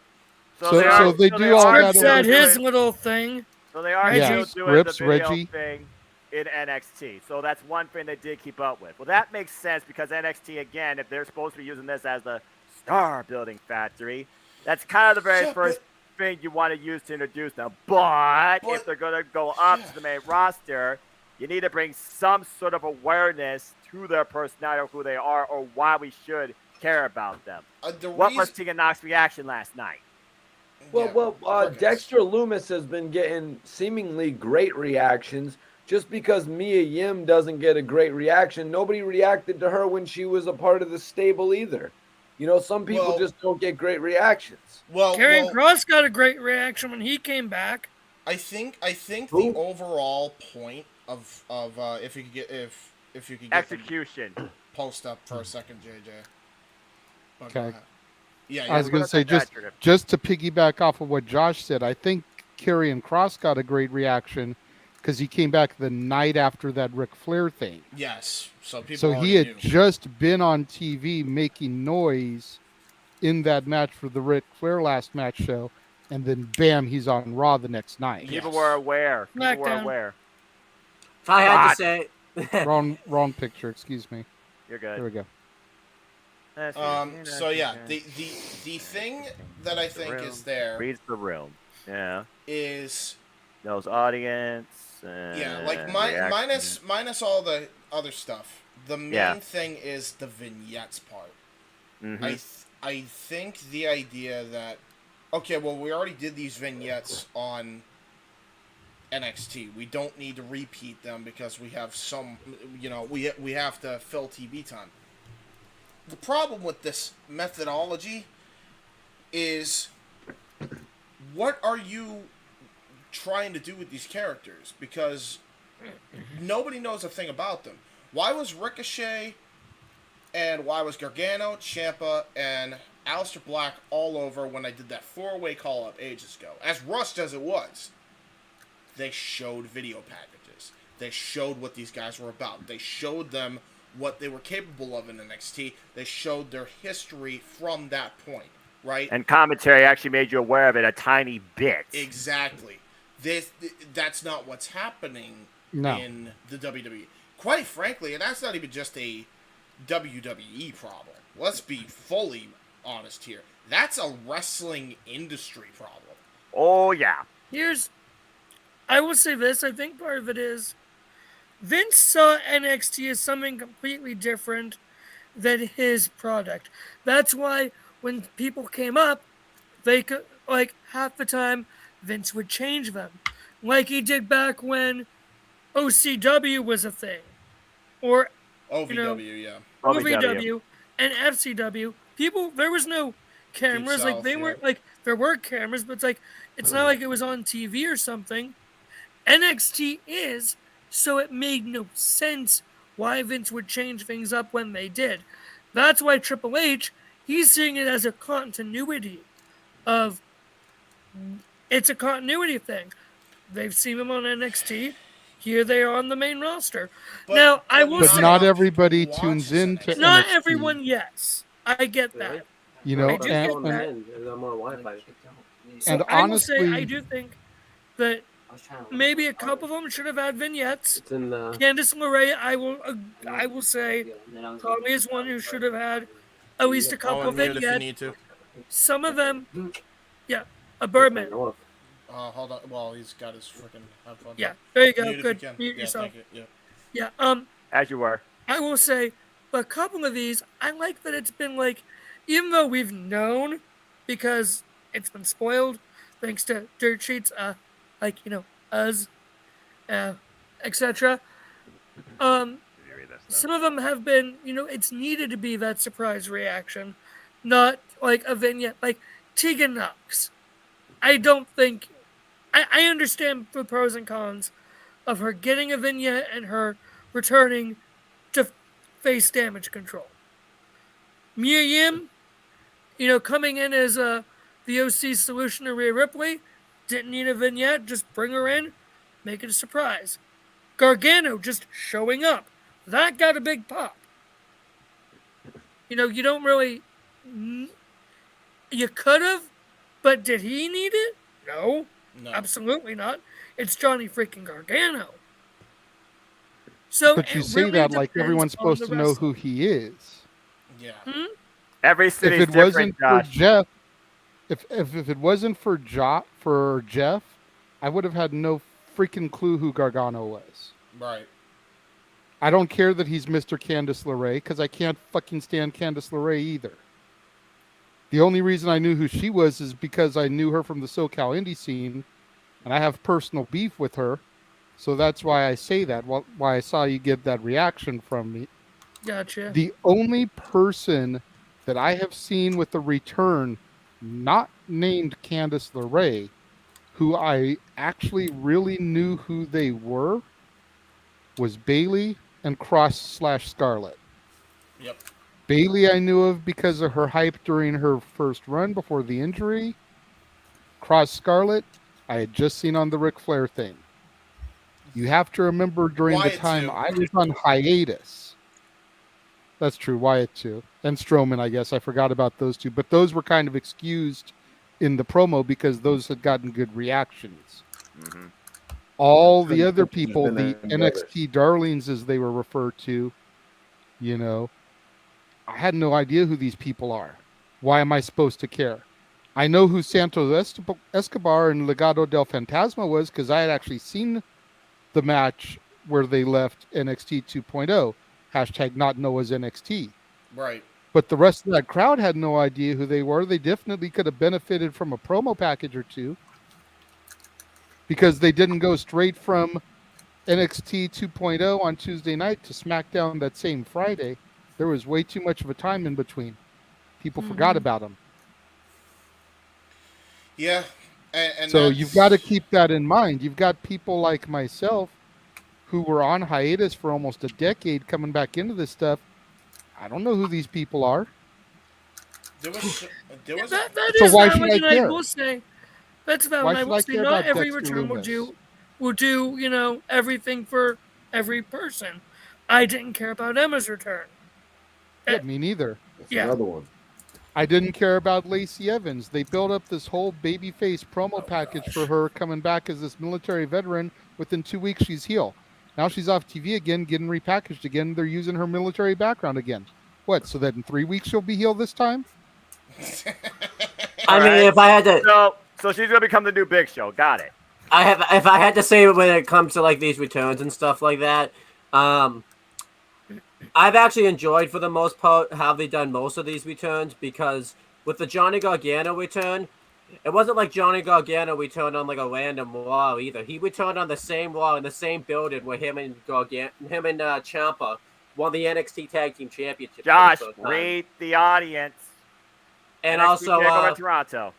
So they do all that. Said his little thing. So they are still doing the video thing in NXT. So that's one thing they did keep up with. Well, that makes sense because NXT, again, if they're supposed to be using this as the star building factory, that's kind of the very first thing you want to use to introduce them. But if they're going to go up to the main roster, you need to bring some sort of awareness to their personality, or who they are, or why we should care about them. What was Tegan Nox's reaction last night? Well, Dexter Loomis has been getting seemingly great reactions. Just because Mia Yim doesn't get a great reaction, nobody reacted to her when she was a part of the stable either. You know, some people just don't get great reactions. Karrion Kross got a great reaction when he came back. I think the overall point of if you could get execution post up for a second, JJ. Okay. Yeah, I was going to say just to piggyback off of what Josh said, I think Karrion Kross got a great reaction because he came back the night after that Ric Flair thing. Yes, so he had just been on TV making noise in that match for the Ric Flair last match show, and then bam, he's on Raw the next night. People were aware. If I had to say, wrong picture. Excuse me. You're good. There we go. So yeah, the thing that I think is there reads the room. Yeah. Is those audience. Like minus all the other stuff. The main thing is the vignettes part. Mm-hmm. I think the idea that we already did these vignettes on NXT. We don't need to repeat them because we have some, we have to fill TV time. The problem with this methodology is, what are you trying to do with these characters? Because nobody knows a thing about them. Why was Ricochet and why was Gargano, Ciampa, and Aleister Black all over when I did that 4-way call-up ages ago? As rushed as it was, they showed video packages. They showed what these guys were about. They showed them what they were capable of in NXT. They showed their history from that point, right? And commentary actually made you aware of it a tiny bit. Exactly. That's not what's happening in the WWE. Quite frankly, and that's not even just a WWE problem. Let's be fully honest here. That's a wrestling industry problem. Oh, yeah. I will say this. I think part of it is Vince saw NXT as something completely different than his product. That's why when people came up, they could, like, half the time Vince would change them, like he did back when OCW was a thing, or OVW, yeah. OVW and FCW. People, there was no cameras. Like South, they weren't like there were cameras, but it's not like it was on TV or something. NXT is, so it made no sense why Vince would change things up when they did. That's why Triple H, he's seeing it as a continuity of, it's a continuity thing. They've seen him on NXT. Here they are on the main roster. Now, I will say, not everybody tunes in to not NXT. everyone, yes. I get that. You know, I do get and So honestly, I will say, I do think that maybe a couple of them should have had vignettes. Candice LeRae, I will say, probably is one who should have had at least a couple of vignettes. If you need to. Some of them, yeah, a Birdman. Hold on. Well, he's got his freaking headphones. Yeah, there you go. Mute Good. Yeah, Mute yourself. thank you. Yeah. Yeah. As you were. I will say, a couple of these, I like that it's been like, even though we've known, because it's been spoiled, thanks to dirt sheets, like, us, etc. Some of them have been, it's needed to be that surprise reaction, not like a vignette, like Tegan Knox. I don't think, I understand the pros and cons of her getting a vignette and her returning to face Damage Control. Mia Yim, coming in as the OC solution to Rhea Ripley, didn't need a vignette, just bring her in, make it a surprise. Gargano just showing up, that got a big pop. You don't really, you could have, but did he need it? No, absolutely not. It's Johnny freaking Gargano. So, but you say really that like everyone's supposed to know who he is. Yeah. Every city's if it different, wasn't for Josh. Jeff, if it wasn't for Jeff, I would have had no freaking clue who Gargano was. Right. I don't care that he's Mr. Candice LeRae, because I can't fucking stand Candice LeRae either. The only reason I knew who she was is because I knew her from the SoCal indie scene, and I have personal beef with her. So that's why I say that, why I saw you get that reaction from me. Gotcha. The only person that I have seen with the return, not named Candice LeRae, who I actually really knew who they were, was Bayley and Cross/Scarlett. Yep. Bayley I knew of because of her hype during her first run before the injury. Cross/Scarlett, I had just seen on the Ric Flair thing. You have to remember during the time I was on hiatus. That's true, Wyatt too. And Strowman, I guess. I forgot about those two. But those were kind of excused in the promo because those had gotten good reactions. Mm-hmm. All the other people, the NXT darlings as they were referred to, I had no idea who these people are. Why am I supposed to care? I know who Santos Escobar and Legado del Fantasma was because I had actually seen the match where they left NXT 2.0. Hashtag not know as NXT. Right. But the rest of that crowd had no idea who they were. They definitely could have benefited from a promo package or two because they didn't go straight from NXT 2.0 on Tuesday night to SmackDown that same Friday. There was way too much of a time in between. People forgot about them. Yeah. And so you've got to keep that in mind. You've got people like myself who were on hiatus for almost a decade coming back into this stuff. I don't know who these people are. That is why valid, should I and care? I will say that's valid. Why I should will I say care not about every Dexter return Lumis? will do everything for every person. I didn't care about Emma's return. Yeah, me neither. Yeah. Another one. I didn't care about Lacey Evans. They built up this whole babyface promo package for her coming back as this military veteran. Within 2 weeks, she's heel. Now she's off TV again, getting repackaged again. They're using her military background again. What, so that in 3 weeks she'll be heel this time? I mean, if I had to... So she's going to become the new Big Show. Got it. If I had to say when it comes to like these returns and stuff like that, I've actually enjoyed for the most part how they've done most of these returns, because with the Johnny Gargano return, it wasn't like Johnny Gargano returned on like a random Raw either. He returned on the same Raw in the same building where him and Ciampa won the NXT Tag Team Championship. Josh, read the audience. And NXT also, TakeOver Toronto.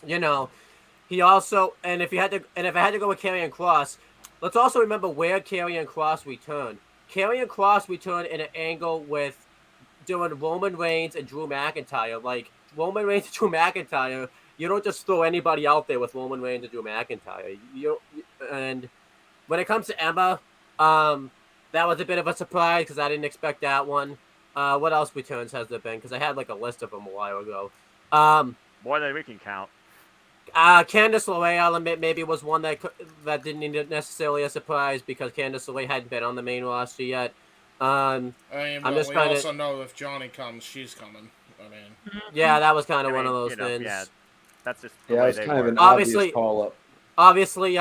You know, he also, and if I had to go with Karrion Kross, let's also remember where Karrion Kross returned. Karrion Kross returned in an angle with doing Roman Reigns and Drew McIntyre. Like Roman Reigns and Drew McIntyre, you don't just throw anybody out there with Roman Reigns and Drew McIntyre. And when it comes to Emma, that was a bit of a surprise because I didn't expect that one. What else returns has there been? Because I had like a list of them a while ago. More than we can count. Candice LeRae, I'll admit, maybe was one that didn't need necessarily a surprise because Candice LeRae hadn't been on the main roster yet. I'm just we also know if Johnny comes, she's coming. I mean, yeah, that was kind of one of those things. Yeah, that's just the way they kind of an obvious call up. Obviously,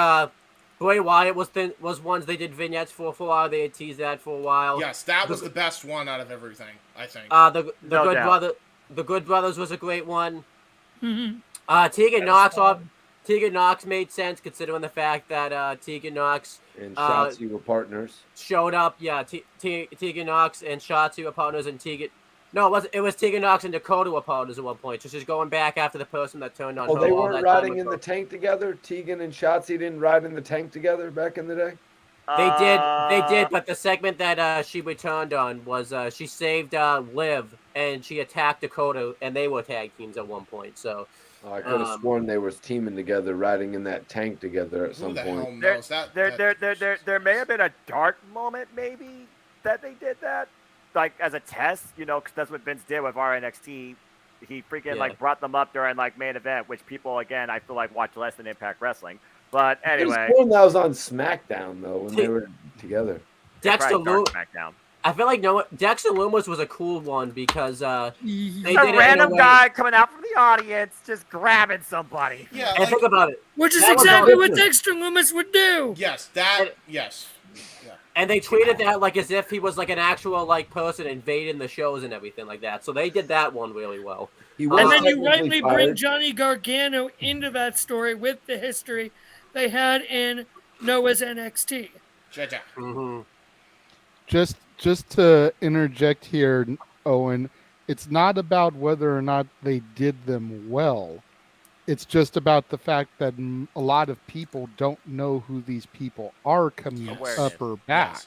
Bray Wyatt was ones they did vignettes for a while. They had teased that for a while. Yes, that was the best one out of everything, I think. The Good Brothers was a great one. Tegan Knox made sense considering the fact that Tegan Knox and Shotzi were partners. Showed up, yeah. Tegan Knox and Shotzi were partners, and Tegan. No, it was Tegan Knox and Dakota were partners at one point. So she's going back after the person that turned on her. Oh, they weren't riding in the tank together? Tegan and Shotzi didn't ride in the tank together back in the day? They did, but the segment that she returned on was she saved Liv, and she attacked Dakota, and they were tag teams at one point. So I could have sworn they were teaming together, riding in that tank together at some point. There may have been a dark moment, maybe, that they did that. Like as a test, because that's what Vince did with our NXT. He freaking like brought them up during like main event, which people again I feel like watch less than Impact Wrestling. But anyway, that was on SmackDown though when they were together. Dexter Loomis. I feel like Dexter Loomis was a cool one because they did a random guy coming out from the audience just grabbing somebody. Yeah, and think about it. Which is exactly what Dexter Loomis would do. Yes, yes. And they treated that like as if he was like an actual like person invading the shows and everything like that. So they did that one really well. And then you rightly bring Johnny Gargano into that story with the history they had in Noah's NXT. Mm-hmm. Just to interject here, Owen, it's not about whether or not they did them well. It's just about the fact that a lot of people don't know who these people are coming up or back.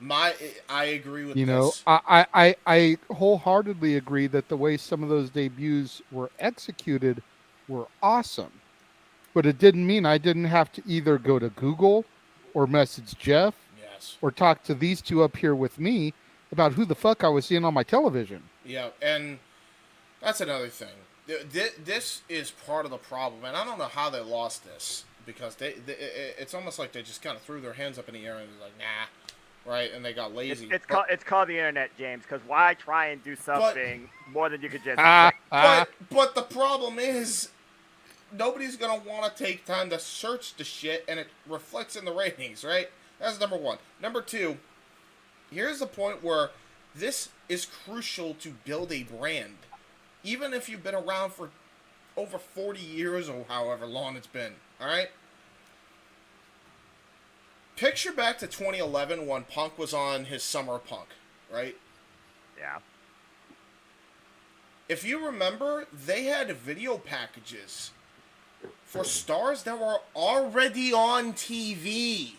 Yes. I agree with this. Know, I wholeheartedly agree that the way some of those debuts were executed were awesome. But it didn't mean I didn't have to either go to Google or message Jeff or talk to these two up here with me about who the fuck I was seeing on my television. Yeah, and that's another thing. This is part of the problem, and I don't know how they lost this because it's almost like they just kind of threw their hands up in the air and they're like, nah, right? And they got lazy. It's called the internet, James. Because why try and do something more than you could just? But the problem is, nobody's gonna want to take time to search the shit, and it reflects in the ratings, right? That's number one. Number two, here's the point where this is crucial to build a brand. Even if you've been around for over 40 years or however long it's been, all right? Picture back to 2011 when Punk was on his Summer Punk, right? Yeah. If you remember, they had video packages for stars that were already on TV.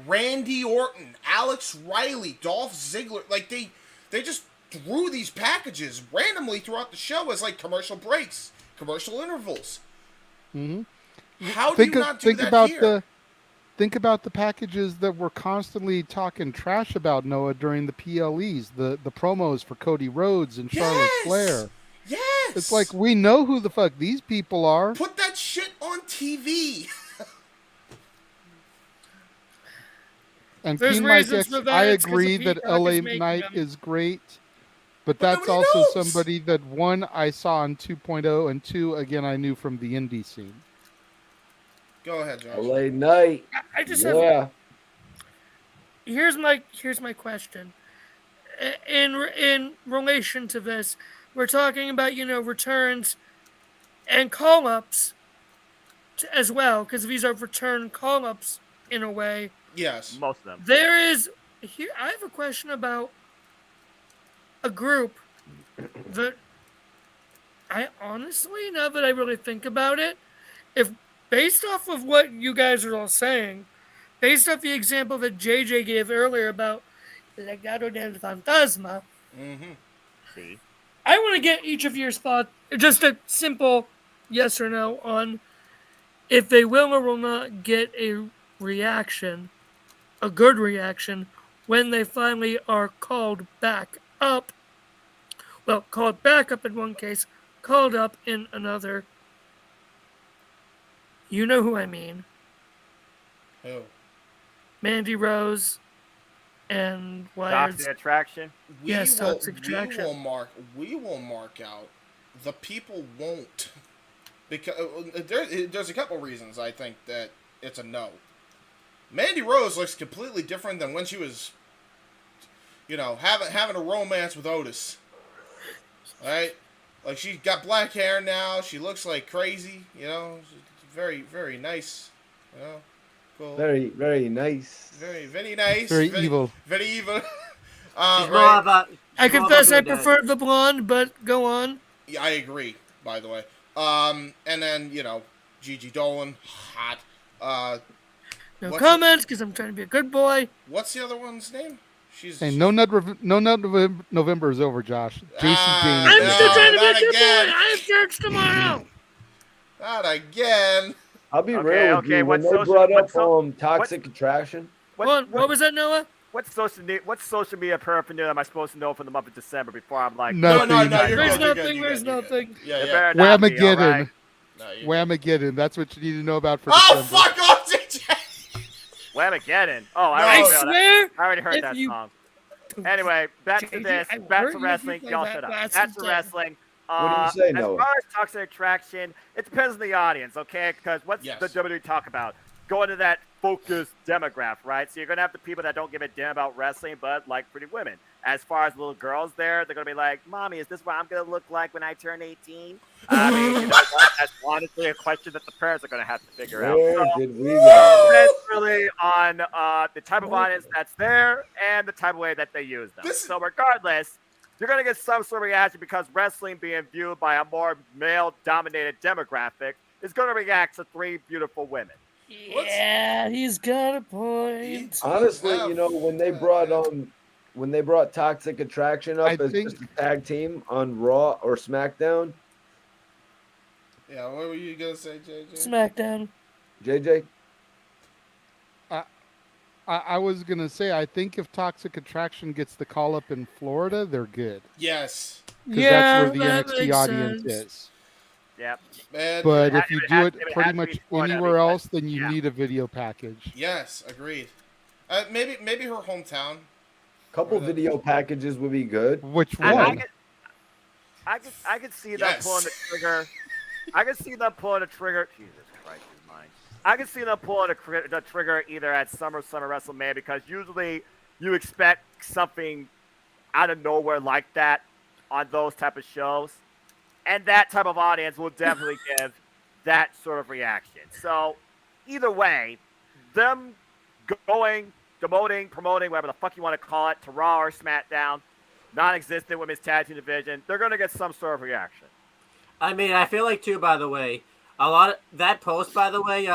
Randy Orton, Alex Riley, Dolph Ziggler, like they just threw these packages randomly throughout the show as like commercial breaks, commercial intervals. Mm-hmm. How do you not do that here? Think about the packages that were constantly talking trash about Noah during the PLEs, the promos for Cody Rhodes and Charlotte Flair. Yes! It's like, we know who the fuck these people are. Put that shit on TV. And Team Mike X, I agree that LA Knight is great, but that's also somebody that, one, I saw on 2.0, and two, again, I knew from the indie scene. Go ahead, Josh. LA Knight. I just yeah. have. Here's my question. In relation to this, we're talking about returns and call ups as well, because these are return call ups in a way. Yes. Most of them. There is here. I have a question about a group that I honestly, now that I really think about it, if based off of what you guys are all saying, based off the example that JJ gave earlier about Legado del Fantasma, See? I want to get each of your thoughts, just a simple yes or no on if they will or will not get a reaction, a good reaction, when they finally are called back up. Well, called back up in one case, called up in another. You know who I mean. Who? Mandy Rose and Toxic Attraction. Yes, Toxic Attraction. We will mark out. The people won't. Because there's a couple reasons I think that it's a no. Mandy Rose looks completely different than when she was, having a romance with Otis. Right? Like, she's got black hair now. She looks like crazy. She's very, very nice. Cool. Very, very nice. Very, very nice. Very evil. Very evil. I confess I prefer the blonde, but go on. Yeah, I agree, by the way. And then, Gigi Dolan, hot. No comments, because I'm trying to be a good boy. What's the other one's name? Hey, no November is over, Josh. JC James. I'm still trying to be a good boy. I have church tomorrow. Not again. I'll be real with you. When they brought up Toxic Attraction. What was that, Noah? What social media paraphernalia am I supposed to know for the month of December before I'm like, Nothing. There's nothing. Yeah. Whamageddon. Whamageddon. That's what you need to know about for December. fuck off, DJ! Whamageddon. Oh, I already heard that song. Anyway, back to this. Back to wrestling. Y'all shut up. Back to wrestling. What do you say, Noah? As far as Toxic Attraction, it depends on the audience, okay? Because what's the WWE talk about? Going to that focused demographic, right? So you're going to have the people that don't give a damn about wrestling, but like pretty women. As far as little girls there, they're going to be like, Mommy, is this what I'm going to look like when I turn 18? I mean, that's honestly a question that the parents are going to have to figure out. Where did we go? That's really on the type of audience that's there and the type of way that they use them. So regardless, you're going to get some sort of reaction because wrestling being viewed by a more male-dominated demographic is going to react to three beautiful women. Yeah, he's got a point. Honestly, when they brought Toxic Attraction up as just a tag team on Raw or SmackDown. Yeah, what were you gonna say, JJ? SmackDown. JJ. I was gonna say, I think if Toxic Attraction gets the call up in Florida, they're good. Yes. Because that's where the NXT audience is. Yep. But if you do it pretty much anywhere else, then you need a video package. Yes, agreed. Maybe her hometown. Couple video packages would be good. Which one? I could see them pulling the trigger. I could see them pulling the trigger. Jesus Christ, is mine. I could see them pulling the trigger either at Summer WrestleMania because usually you expect something out of nowhere like that on those type of shows. And that type of audience will definitely give that sort of reaction. So, either way, them going, demoting, promoting, whatever the fuck you want to call it, to Raw or SmackDown, non-existent women's tag team division, they're going to get some sort of reaction. I mean, I feel like, too, by the way, a lot of that post, by the way,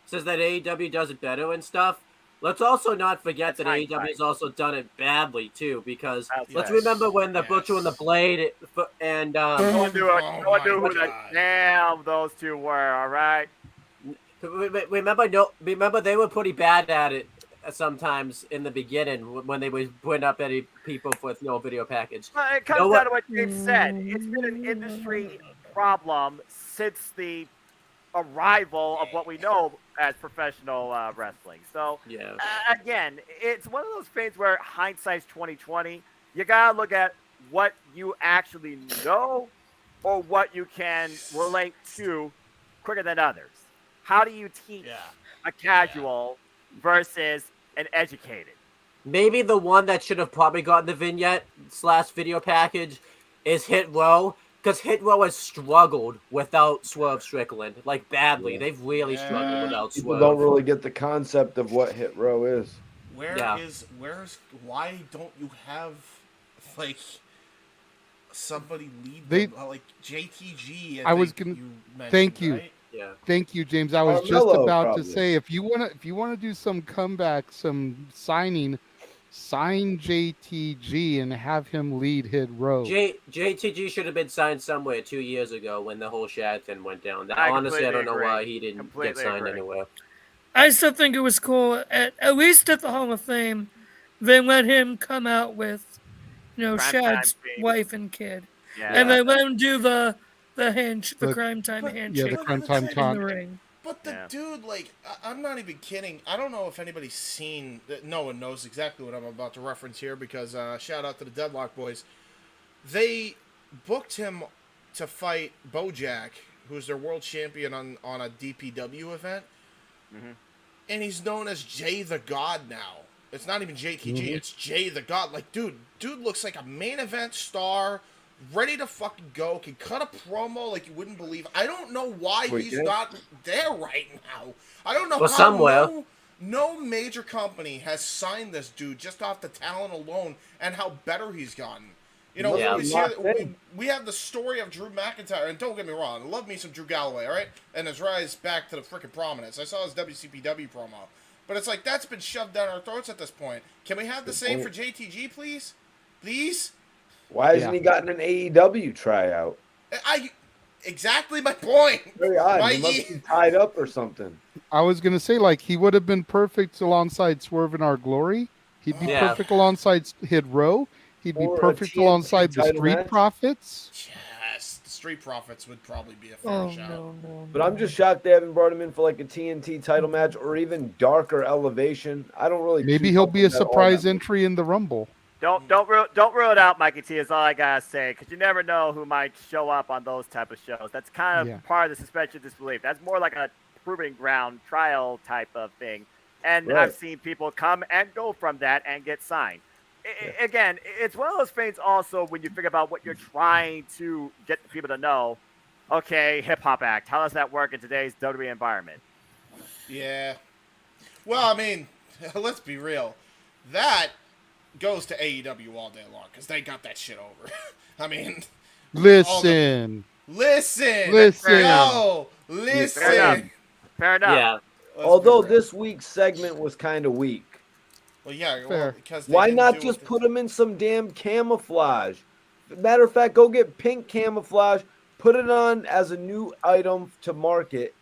says that AEW does it better and stuff. Let's also not forget that AEW has also done it badly, too, because let's remember when the Butcher and the Blade and... no one knew who the damn those two were, all right? Remember, they were pretty bad at it sometimes in the beginning when they were putting up any people with no video package. It comes down to what James said. It's been an industry problem since the arrival of what we know as professional wrestling. So again, it's one of those things where hindsight's 20/20. You gotta look at what you actually know or what you can relate to quicker than others. how do you teach a casual versus an educated? Maybe the one that should have probably gotten the vignette / video package is Hit Row, because Hit Row has struggled without Swerve Strickland, like badly. They've really struggled without People Swerve. don't really get the concept of what Hit Row is. Why don't you have like somebody lead them, like JTG? I was gonna thank you. Right? Yeah. Thank you, James. I was just about to say, if you wanna do some comeback, some signing, sign JTG and have him lead Hit Row. JTG should have been signed somewhere 2 years ago when the whole Shad thing went down. Honestly, I don't know why he didn't get signed anywhere. I still think it was cool, at least at the Hall of Fame, they let him come out with, Shad's wife and kid. Yeah. And they let him do the crime time handshake. Yeah, the crime time talk. In the ring. But the dude, like, I'm not even kidding. I don't know if anybody's seen. No one knows exactly what I'm about to reference here because shout out to the Deadlock Boys. They booked him to fight Bojack, who's their world champion on a DPW event. Mm-hmm. And he's known as Jay the God now. It's not even JTG, it's Jay the God. Like, dude looks like a main event star, ready to fucking go, can cut a promo like you wouldn't believe. I don't know why he's not there right now. I don't know how somewhere. No major company has signed this dude just off the talent alone and how better he's gotten. You know, we have the story of Drew McIntyre, and don't get me wrong, I love me some Drew Galloway, all right? And his rise back to the freaking prominence. I saw his WCPW promo. But it's like, that's been shoved down our throats at this point. Can we have the same for JTG, please? Please? Why hasn't he gotten an AEW tryout? Exactly my point. Very odd. He must be tied up or something. I was gonna say, like, he would have been perfect alongside Swerve in Our Glory. He'd be perfect alongside Hit Row. He'd be perfect alongside the Street Profits. Yes, the Street Profits would probably be a fair shout. No. But I'm just shocked they haven't brought him in for like a TNT title match or even darker elevation. I don't really. Maybe he'll be a surprise entry in the Rumble. Don't rule it out, Mikey T. Is all I gotta say, because you never know who might show up on those type of shows. That's kind of part of the suspension of disbelief. That's more like a proving ground trial type of thing. And I've seen people come and go from that and get signed. Again, it's one of those things also when you think about what you're trying to get the people to know. Okay, hip hop act. How does that work in today's WWE environment? Yeah. Well, I mean, let's be real. That goes to AEW all day long because they got that shit over. I mean, listen. Fair enough. Yeah. Although this week's segment was kind of weak. Well, yeah. Because why not just put them in some damn camouflage? Matter of fact, go get pink camouflage, put it on as a new item to market.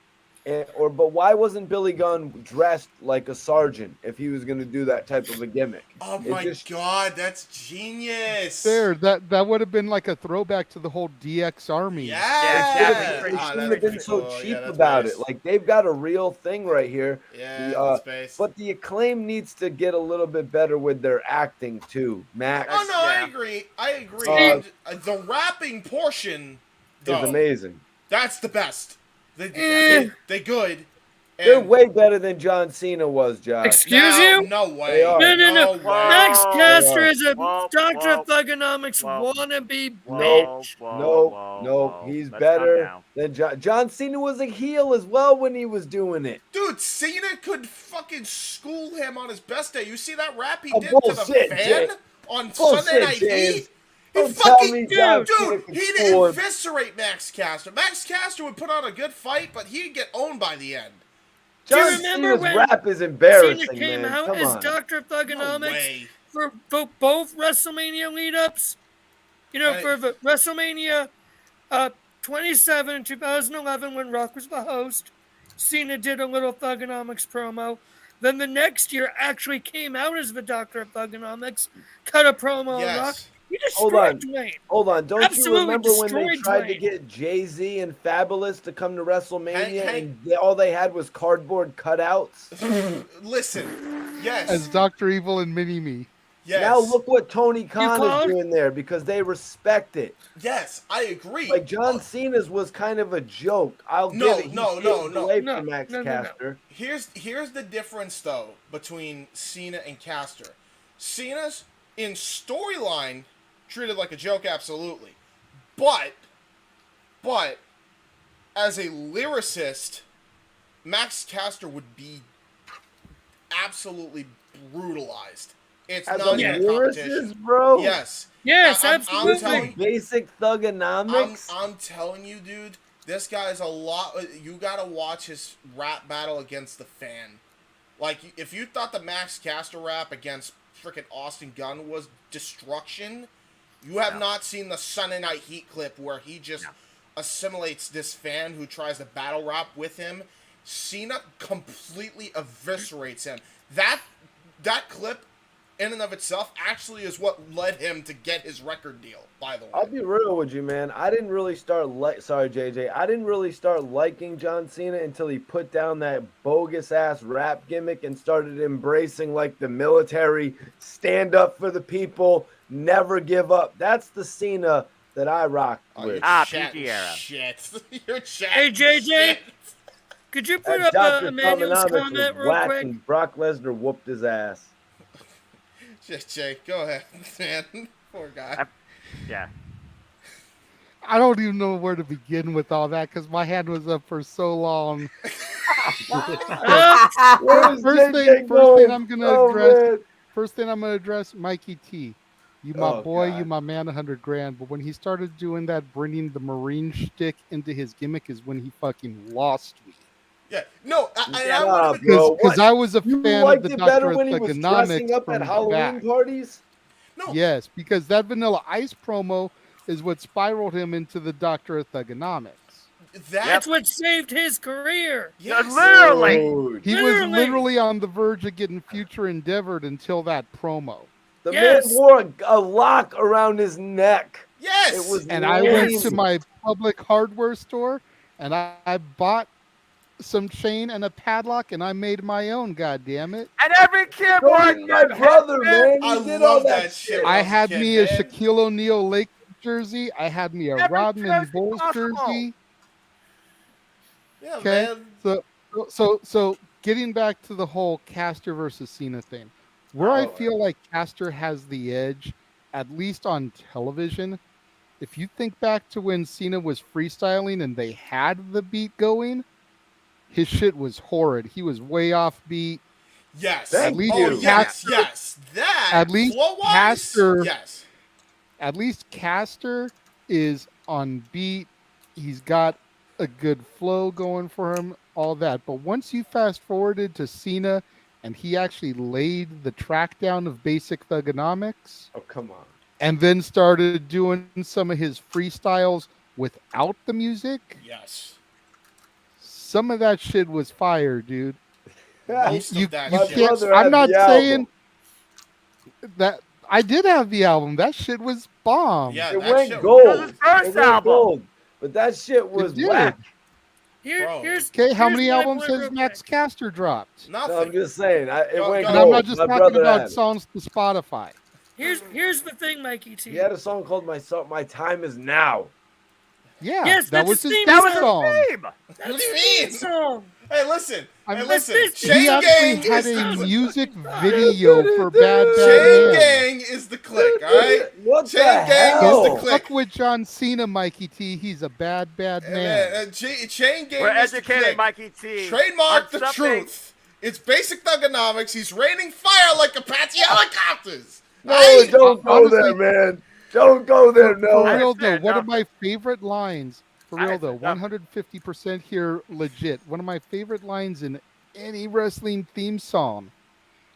But why wasn't Billy Gunn dressed like a sergeant if he was going to do that type of a gimmick? Oh my God, that's genius! That would have been like a throwback to the whole DX Army. Yeah, they shouldn't have been so cheap about it. Like, they've got a real thing right here. Yeah, but the Acclaim needs to get a little bit better with their acting too, Max. Oh no, I agree. The rapping portion is amazing. That's the best. They good. They're way better than John Cena was, Josh. Excuse you? No way. No. way. Max Caster is a Dr. of Thugonomics wannabe bitch. No. He's better than John Cena was a heel as well when he was doing it. Dude, Cena could fucking school him on his best day. You see that rap he did to the fan on Sunday Night Heat? He fucking dude, he didn't eviscerate Max Caster. Max Caster would put on a good fight, but he'd get owned by the end. John Cena's rap is embarrassing, Cena came man. out as Dr. Thugonomics for both WrestleMania lead-ups. You know, for the WrestleMania 27 in 2011 when Rock was the host, Cena did a little Thugonomics promo. Then the next year actually came out as the Dr. of Thugonomics, cut a promo on Rock. He destroyed Dwayne. Hold on. Don't you remember when they tried Dwayne. to get Jay-Z and Fabulous to come to WrestleMania and all they had was cardboard cutouts? Listen, yes. As Dr. Evil and Mini-Me. Yes. Now look what Tony Khan is called? doing there because they respect it. Yes, I agree. Like John Cena's was kind of a joke. I'll give it. He paved the way for Max Caster. Here's the difference though between Cena and Caster. Cena's in storyline treated like a joke, absolutely, but as a lyricist, Max Caster would be absolutely brutalized. It's As not a even a competition, lyricist, bro. Yes. Yes, I'm absolutely. telling, Basic thugonomics. I'm telling you, dude. This guy's a lot. You gotta watch his rap battle against the Fan. Like, if you thought the Max Caster rap against frickin' Austin Gunn was destruction, you have not seen the Sunday Night Heat clip where he just assimilates this Fan who tries to battle rap with him. Cena completely eviscerates him. That clip, in and of itself, actually is what led him to get his record deal, by the way. I'll be real with you, man. I didn't really start sorry, JJ. I didn't really start liking John Cena until he put down that bogus ass rap gimmick and started embracing like the military, stand up for the people, never give up. That's the Cena that I rock with. PG era. Shit. You're chatting Hey, JJ, shit. could you put That up Dr. Emmanuel's Thugonomics comment was real whacked quick? and Brock Lesnar whooped his ass. Jay, go ahead, man. Poor guy. Yeah. I don't even know where to begin with all that because my hand was up for so long. First thing I'm gonna address, Mikey T. You my boy, God. you my man, $100,000. But when he started doing that, bringing the Marine shtick into his gimmick, is when he fucking lost me. Yeah, no, because I was a You fan liked of the it better Doctor when he was dressing up at Halloween parties? No. Yes, because that Vanilla Ice promo is what spiraled him into the Doctor of Thugonomics. That's what saved his career. Yes. Literally. He was literally on the verge of getting future endeavored until that promo. The man wore a lock around his neck. Yes. It was And I went to my public hardware store and I bought some chain and a padlock and I made my own, god damn it. And every keyboard. My brother, man. I did love all that shit. I had me a Shaquille O'Neal Lake jersey. I had me a Rodman Bulls jersey. Yeah, Okay. man. So getting back to the whole Caster versus Cena thing, where I feel like Caster has the edge, at least on television, if you think back to when Cena was freestyling and they had the beat going, his shit was horrid. He was way off beat. Yes. At least yes. That. At least flow-wise, Caster. Yes. At least Caster is on beat. He's got a good flow going for him, all that. But once you fast forwarded to Cena and he actually laid the track down of basic thugonomics. Oh, come on. And then started doing some of his freestyles without the music. Yes. Some of that shit was fire, dude. Most you of that can't. shit. I'm not saying that I did have the album. That shit was bomb. Yeah, It that went shit gold. was his first It went album. gold. But that shit was did. whack. Okay, how many albums has Max Caster dropped? Nothing. No, I'm just saying. It went And gold. I'm not just My talking brother about had it. songs to Spotify. Here's the thing, Mikey T. He had a song called My Time Is Now. Yeah, Yes, that that's was his his theme theme song. song. What do you mean? Song. Hey, listen. I'm- Hey, listen. He Chain actually Gang had is a the music video for Bad Chain Bad Man. Gang is the click, all right? What Chain the Gang hell? is the click. Fuck with John Cena, Mikey T. He's a bad man. Chain Gang We're is the educating click. Mikey T. Trademark on the something- truth. It's basic thugonomics. He's raining fire like Apache helicopters. No, Right? don't go Honestly- there, man. Don't go there, For no. real though, said one no. of my favorite lines, for I real said though, nothing. 150% here legit. One of my favorite lines in any wrestling theme song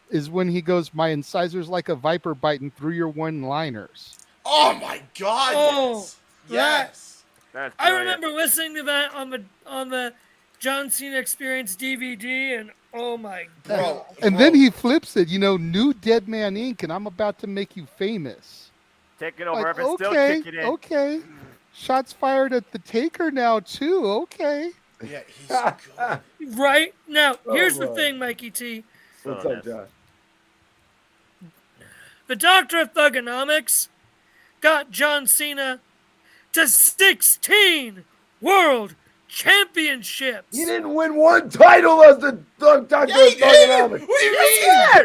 is when he goes, "My incisors like a viper biting through your one-liners." Oh my God! Oh, yes. Yes. That's I brilliant. remember listening to that on the John Cena Experience DVD, and oh my god! And then he flips it, New Dead Man Inc., and I'm about to make you famous. Take it over Like, if it's still okay, kicking in. okay. Shots fired at the Taker now too. Okay. Yeah, he's good. Right now, here's the boy. thing, Mikey T. What's up, Josh? the Doctor of Thugonomics got John Cena to 16 World Championships. He didn't win one title as the Doctor of Thugonomics. What do you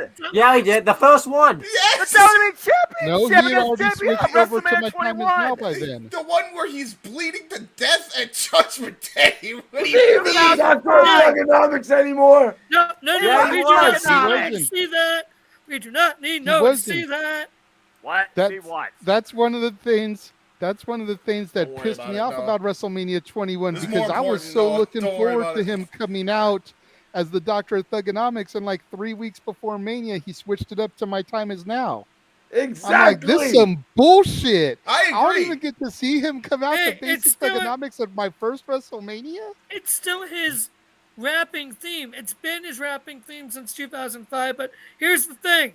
mean? Yeah, he did. The first one. Yes! The WWE No, Championship he had against already JBL switched over to WrestleMania my time is 21. now by then. The one where he's bleeding to death at Judgment Day. What do He you isn't mean? Doctor of Thugonomics anymore. No, Yeah, we he do not was. He need to wasn't. see that. We do not need He to wasn't. see that. What? See what? That's one of the things. That's one of the things that Don't worry pissed about me it, off Noah. about WrestleMania 21 This is because more I was important, so Noah. looking Don't worry forward about to it. him coming out as the Doctor of Thugonomics, and like 3 weeks before Mania, he switched it up to My Time Is Now. Exactly. I'm like, this is some bullshit. I don't agree. even get to see him come out Hey, the basic it's still- Thugonomics of my first WrestleMania. It's still his rapping theme. It's been his rapping theme since 2005. But here's the thing: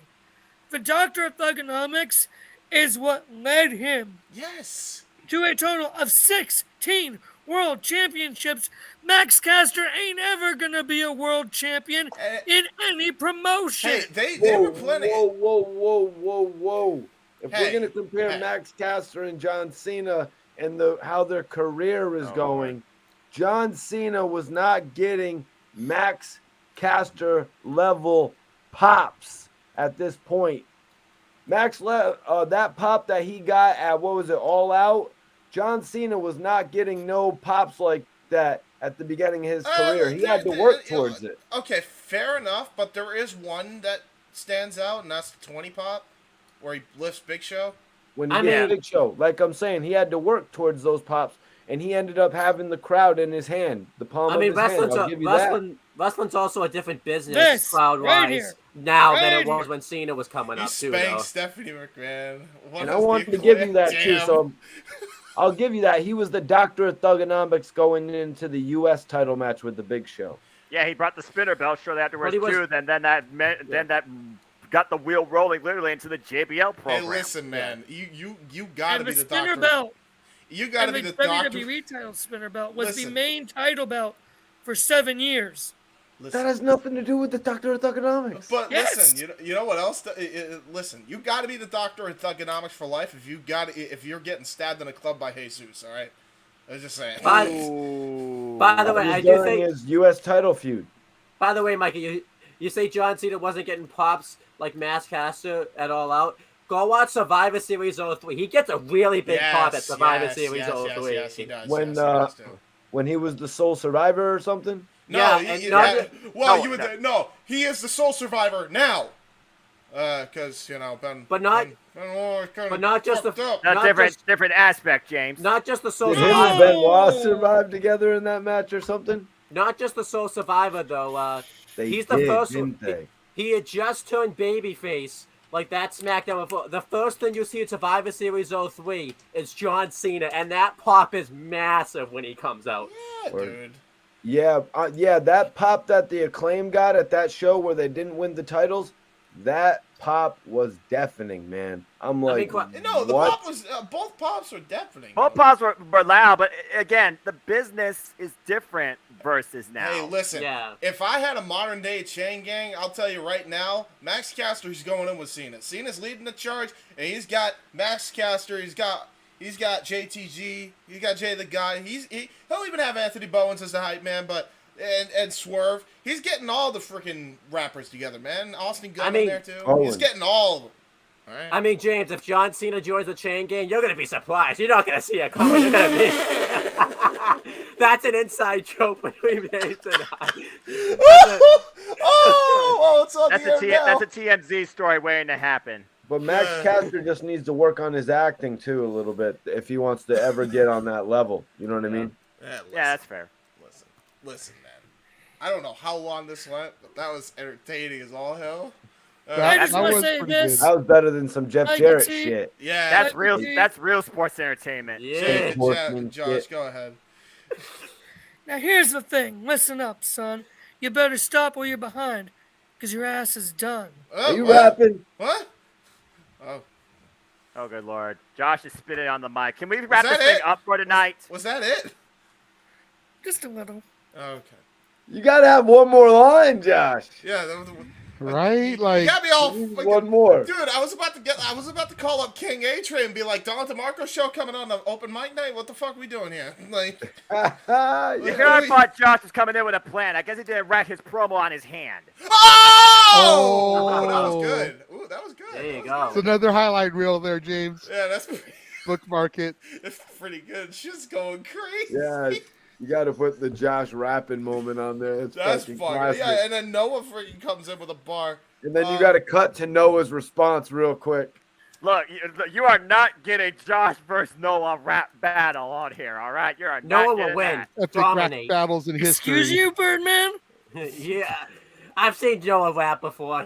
the Doctor of Thugonomics is what led him Yes. to a total of 16 World Championships. Max Caster ain't ever gonna be a world champion in any promotion. Hey, they were plenty. Whoa. If Hey, we're going to compare hey. Max Caster and John Cena and how their career is going, John Cena was not getting Max Caster level pops at this point. That pop that he got at, what was it, All Out? John Cena was not getting no pops like that at the beginning of his career. He had to work towards it. Okay, fair enough, but there is one that stands out, and that's the 20 pop, where he lifts Big Show. When he did Big Show, like I'm saying, he had to work towards those pops, and he ended up having the crowd in his hand, the palm of his hand. I'll give you that. Wrestling's also a different business This, crowd-wise right here. now Right than it was here. when Cena was coming He up too. spanked Though. Stephanie McMahon. What And is I wanted the to give you that Damn. too, so I'll give you that. He was the Doctor of Thugonomics going into the U.S. title match with the Big Show. Yeah, he brought the spinner belt shortly afterwards But he was- too. Then that got the wheel rolling literally into the JBL program. Hey, listen, man. You gotta And be the the spinner doctor. belt. You gotta And be the the doctor. WWE title spinner belt was the Listen. main title belt for 7 years. That has nothing to do with the Doctor of Thugonomics. But Yes. listen, you know what else? Listen, you got to be the Doctor of Thugonomics for life if you're getting stabbed in a club by Jesus. All right, I was just saying. By the way, I do during think. his U.S. title feud. By the way, Mikey, you say John Cena wasn't getting pops like Max Caster at All Out. Go watch Survivor Series 03. He gets a really big pop at Survivor Series 03. Yes, he does. When yes, he does too. when he was the sole survivor or something. No, Yeah, he is the sole survivor now. Because Ben. But not just the. Different aspect, James. Not just the sole Did him and Benoit survive together in that match or something? Not just the sole survivor though. He's the did, first didn't one. they? He had just turned babyface. Like that SmackDown before. The first thing you see at Survivor Series 03 is John Cena, and that pop is massive when he comes out. Yeah, dude. Yeah, that pop that the Acclaim got at that show where they didn't win the titles, that pop was deafening, man. I'm like, No, the what? pop was both pops were deafening. Both pops were loud, but again, the business is different versus now. Hey, listen. Yeah. If I had a modern day chain gang, I'll tell you right now, Max Caster, he's going in with Cena. Cena's leading the charge, and he's got Max Caster. He's got JTG. He's got Jay the Guy. He'll even have Anthony Bowens as the hype man, but and Swerve. He's getting all the freaking rappers together, man. Austin Gunn in there too. He's getting all of them. All right. I mean, James, if John Cena joins the chain gang, you're gonna be surprised. You're not gonna see it coming. You're gonna be. That's an inside joke between James and I. It's on That's a TMZ story waiting to happen. But Max Caster just needs to work on his acting too a little bit if he wants to ever get on that level. You know what I mean? Yeah, that's fair. Listen, man. I don't know how long this went, but that was entertaining as all hell. I just want to say this. That was better than some Jeff I can Jarrett see- shit. Yeah, That's real. That's real sports entertainment. Yeah. Josh, go ahead. Now here's the thing. Listen up, son. You better stop or you're behind, because your ass is done. Are you rapping? What? Oh, good lord. Josh is spitting on the mic. Can we wrap that this thing it? up for tonight? Was that it? Just a little. Okay. You gotta have one more line, Josh. Yeah. Right? You Like, got me all one more. Dude, I was about to call up King A-Train and be like, Don DeMarco show coming on the open mic night? What the fuck are we doing here? Like, You know, I thought Josh was coming in with a plan. I guess he didn't rack his promo on his hand. Oh! That was good. Ooh, that was good. There you go. It's another highlight reel there, James. Yeah, that's Bookmark it. it's pretty good. She's going crazy. Yeah, you got to put the Josh rapping moment on there. That's fucking fun. classic. Yeah, and then Noah freaking comes in with a bar. And then you got to cut to Noah's response real quick. Look, you are not getting Josh versus Noah rap battle on here, all right? You are Noah not will getting win. that. Epic Dominate. rap battles in history. Excuse you, Birdman? Yeah. I've seen Noah rap before.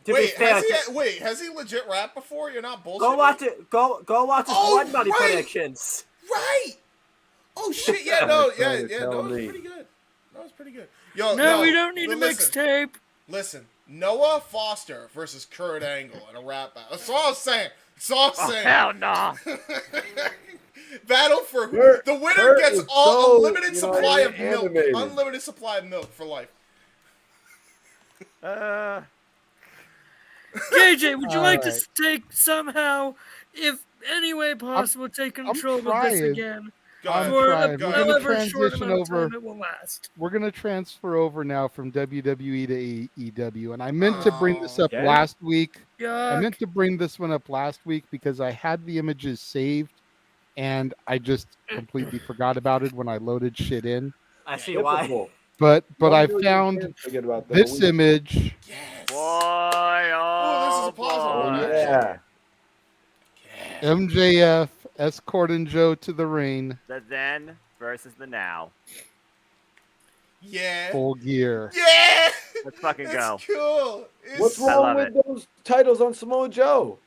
Has he legit rapped before? You're not bullshitting. Go watch it. Go watch his Blood Money predictions. Right. Oh shit! Yeah, no, yeah. No, it's pretty good. No, it's pretty good. Yo, No, we don't need a mixtape. Listen, Noah Foster versus Kurt Angle in a rap battle. That's all I'm saying. That's all I'm saying. Hell no. Battle for the winner Kurt gets is all so, unlimited supply of milk. animated. Unlimited supply of milk for life. KJ, would you like to right. take somehow, if any way possible, take control of this trying. again? I'm For trying. We're going to however short transition amount of over. time it will last. We're going to transfer over now from WWE to AEW. And I meant to bring this up last week. I meant to bring this one up last week because I had the images saved and I just completely forgot about it when I loaded shit in. I see why. But I found this image. Boy, oh, this is possible. Yeah. MJF escorting Joe to the ring. The then versus the now. Yeah. Full gear. Yeah. Let's fucking go. Cool. What's wrong with those titles on Samoa Joe?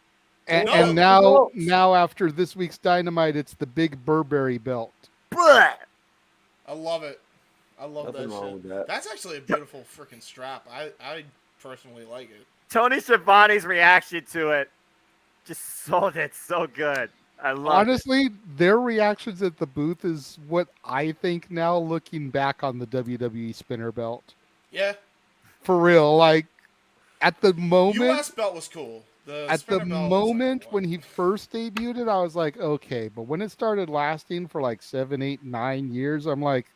And now after this week's Dynamite, it's the big Burberry belt. I love it. I love Nothing that wrong shit. with that. That's actually a beautiful freaking strap. I personally like it. Tony Schiavone's reaction to it just sold it so good. I love Honestly, their reactions at the booth is what I think now, looking back on the WWE spinner belt. Yeah. For real, like at the moment, US belt was cool. At the moment when he first debuted it, I was like, okay. But when it started lasting for like 7, 8, 9 years, I'm like,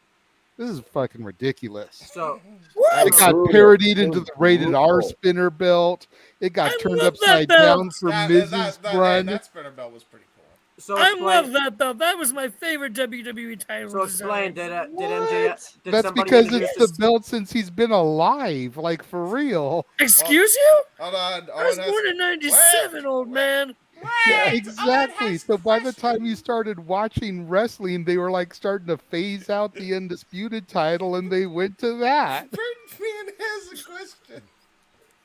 this is fucking ridiculous. So it got parodied into the rated R spinner belt. It got turned upside down for Miz's run. That spinner belt was pretty cool. So I love that belt. That was my favorite WWE title. So explain, did MJF? Did That's somebody because introduce it's the belt since he's been alive, like for real. Excuse you? Hold on. I was born in '97, old man. Yeah, exactly. So by the time you started watching wrestling, they were like starting to phase out the Undisputed title, and they went to that. Birdman has a question.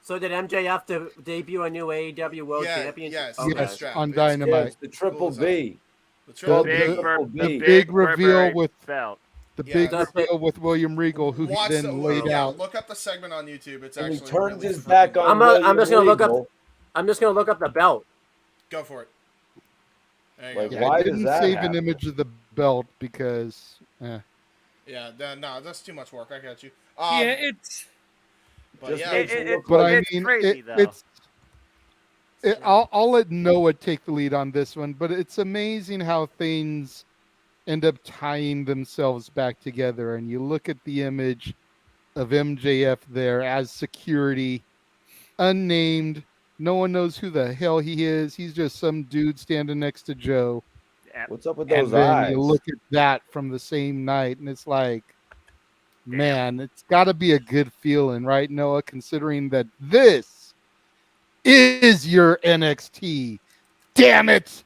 So did MJF debut a new AEW World Championship? Yes, Okay. Yes, on Dynamite. Yes, the Triple B. The big reveal with belt. the big reveal with William Regal, who he then laid out. Look up the segment on YouTube. It's And actually he turns really his back on I'm just gonna look Regal. up. I'm just gonna look up the belt. Go for it. There you Like, go. Yeah, why I does didn't that save happen? an image of the belt because. Yeah, no, that's too much work. I got you. Yeah, it's. But Just yeah, makes it look But like I it's mean, crazy, though. I'll let Noah take the lead on this one, but it's amazing how things end up tying themselves back together. And you look at the image of MJF there as security, unnamed. No one knows who the hell he is. He's just some dude standing next to Joe. What's up with And those then eyes? you look at that from the same night, and it's like, man, it's got to be a good feeling, right, Noah? Considering that this is your NXT. Damn it!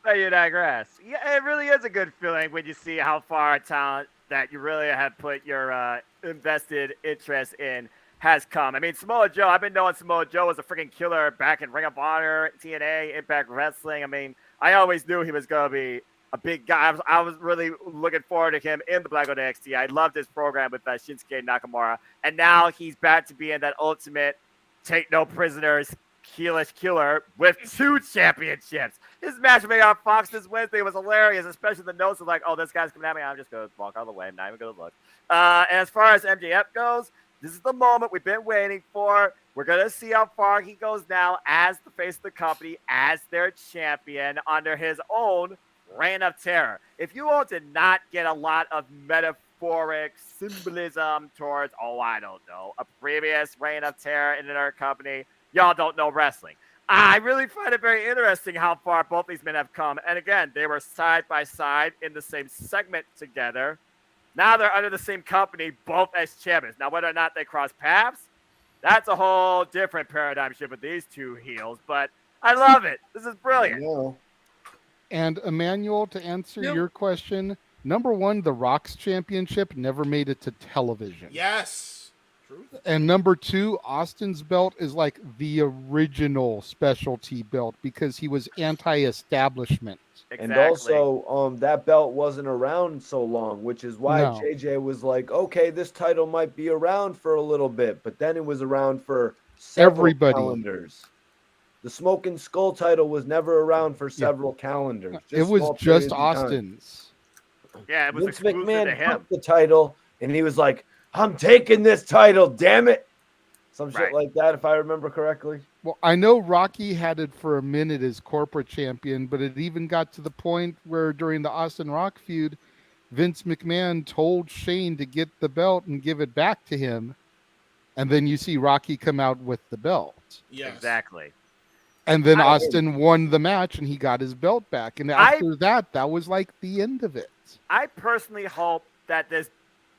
But you digress. Yeah, it really is a good feeling when you see how far a talent that you really have put your invested interest in has come. I mean, Samoa Joe, I've been knowing Samoa Joe was a freaking killer back in Ring of Honor, TNA, Impact Wrestling. I mean, I always knew he was going to be a big guy. I was really looking forward to him in the Black Gold NXT. I loved his program with Shinsuke Nakamura. And now he's back to being that ultimate take no prisoners, heelish killer with 2 championships. His match with me on Fox this Wednesday was hilarious, especially the notes of like, oh, this guy's coming at me. I'm just going to walk out of the way. I'm not even going to look. And as far as MJF goes, This is the moment we've been waiting for. We're going to see how far he goes now as the face of the company, as their champion under his own reign of terror. If you all did not get a lot of metaphoric symbolism towards, I don't know, a previous reign of terror in their company, y'all don't know wrestling. I really find it very interesting how far both these men have come. And again, they were side by side in the same segment together. Now they're under the same company, both as champions. Now, whether or not they cross paths, that's a whole different paradigm shift with these two heels. But I love it. This is brilliant. And Emmanuel, to answer your question, number one, the Rock's championship never made it to television. Yes. And number two, Austin's belt is like the original specialty belt because he was anti-establishment. Exactly. And also, that belt wasn't around so long, which is why JJ was like, okay, this title might be around for a little bit, but then it was around for several calendars. The Smoking Skull title was never around for several calendars. It was just Austin's. Yeah, it was Vince exclusive to McMahon him. took the title, and he was like, I'm taking this title, damn it. Some shit like that, if I remember correctly. Well, I know Rocky had it for a minute as corporate champion, but it even got to the point where during the Austin Rock feud, Vince McMahon told Shane to get the belt and give it back to him. And then you see Rocky come out with the belt. Yes. Exactly. And then Austin won the match and he got his belt back. And after that was like the end of it. I personally hope that this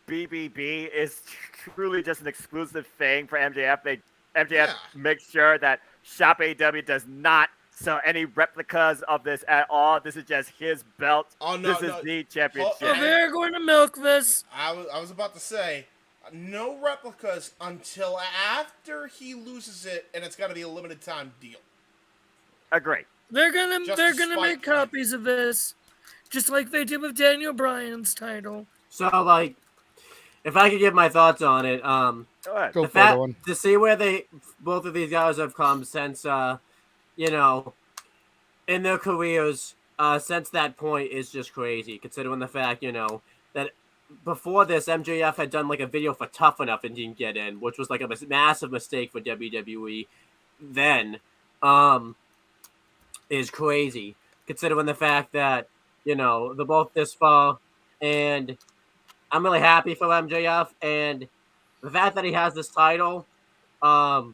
BBB is truly just an exclusive thing for MJF. MJF makes sure that Shop AEW does not sell any replicas of this at all. This is just his belt. Oh, no, this is the championship. Oh, they're going to milk this. I was about to say, no replicas until after he loses it, and it's got to be a limited time deal. Agree. They're gonna make copies of this, just like they did with Daniel Bryan's title. So, like, if I could give my thoughts on it, Go for it, Owen. to see where both of these guys have come since, in their careers, since that point is just crazy. Considering the fact, that before this, MJF had done like a video for Tough Enough and didn't get in, which was like a massive mistake for WWE. Then, is crazy. Considering the fact that they're both this far, and I'm really happy for MJF, and the fact that he has this title, that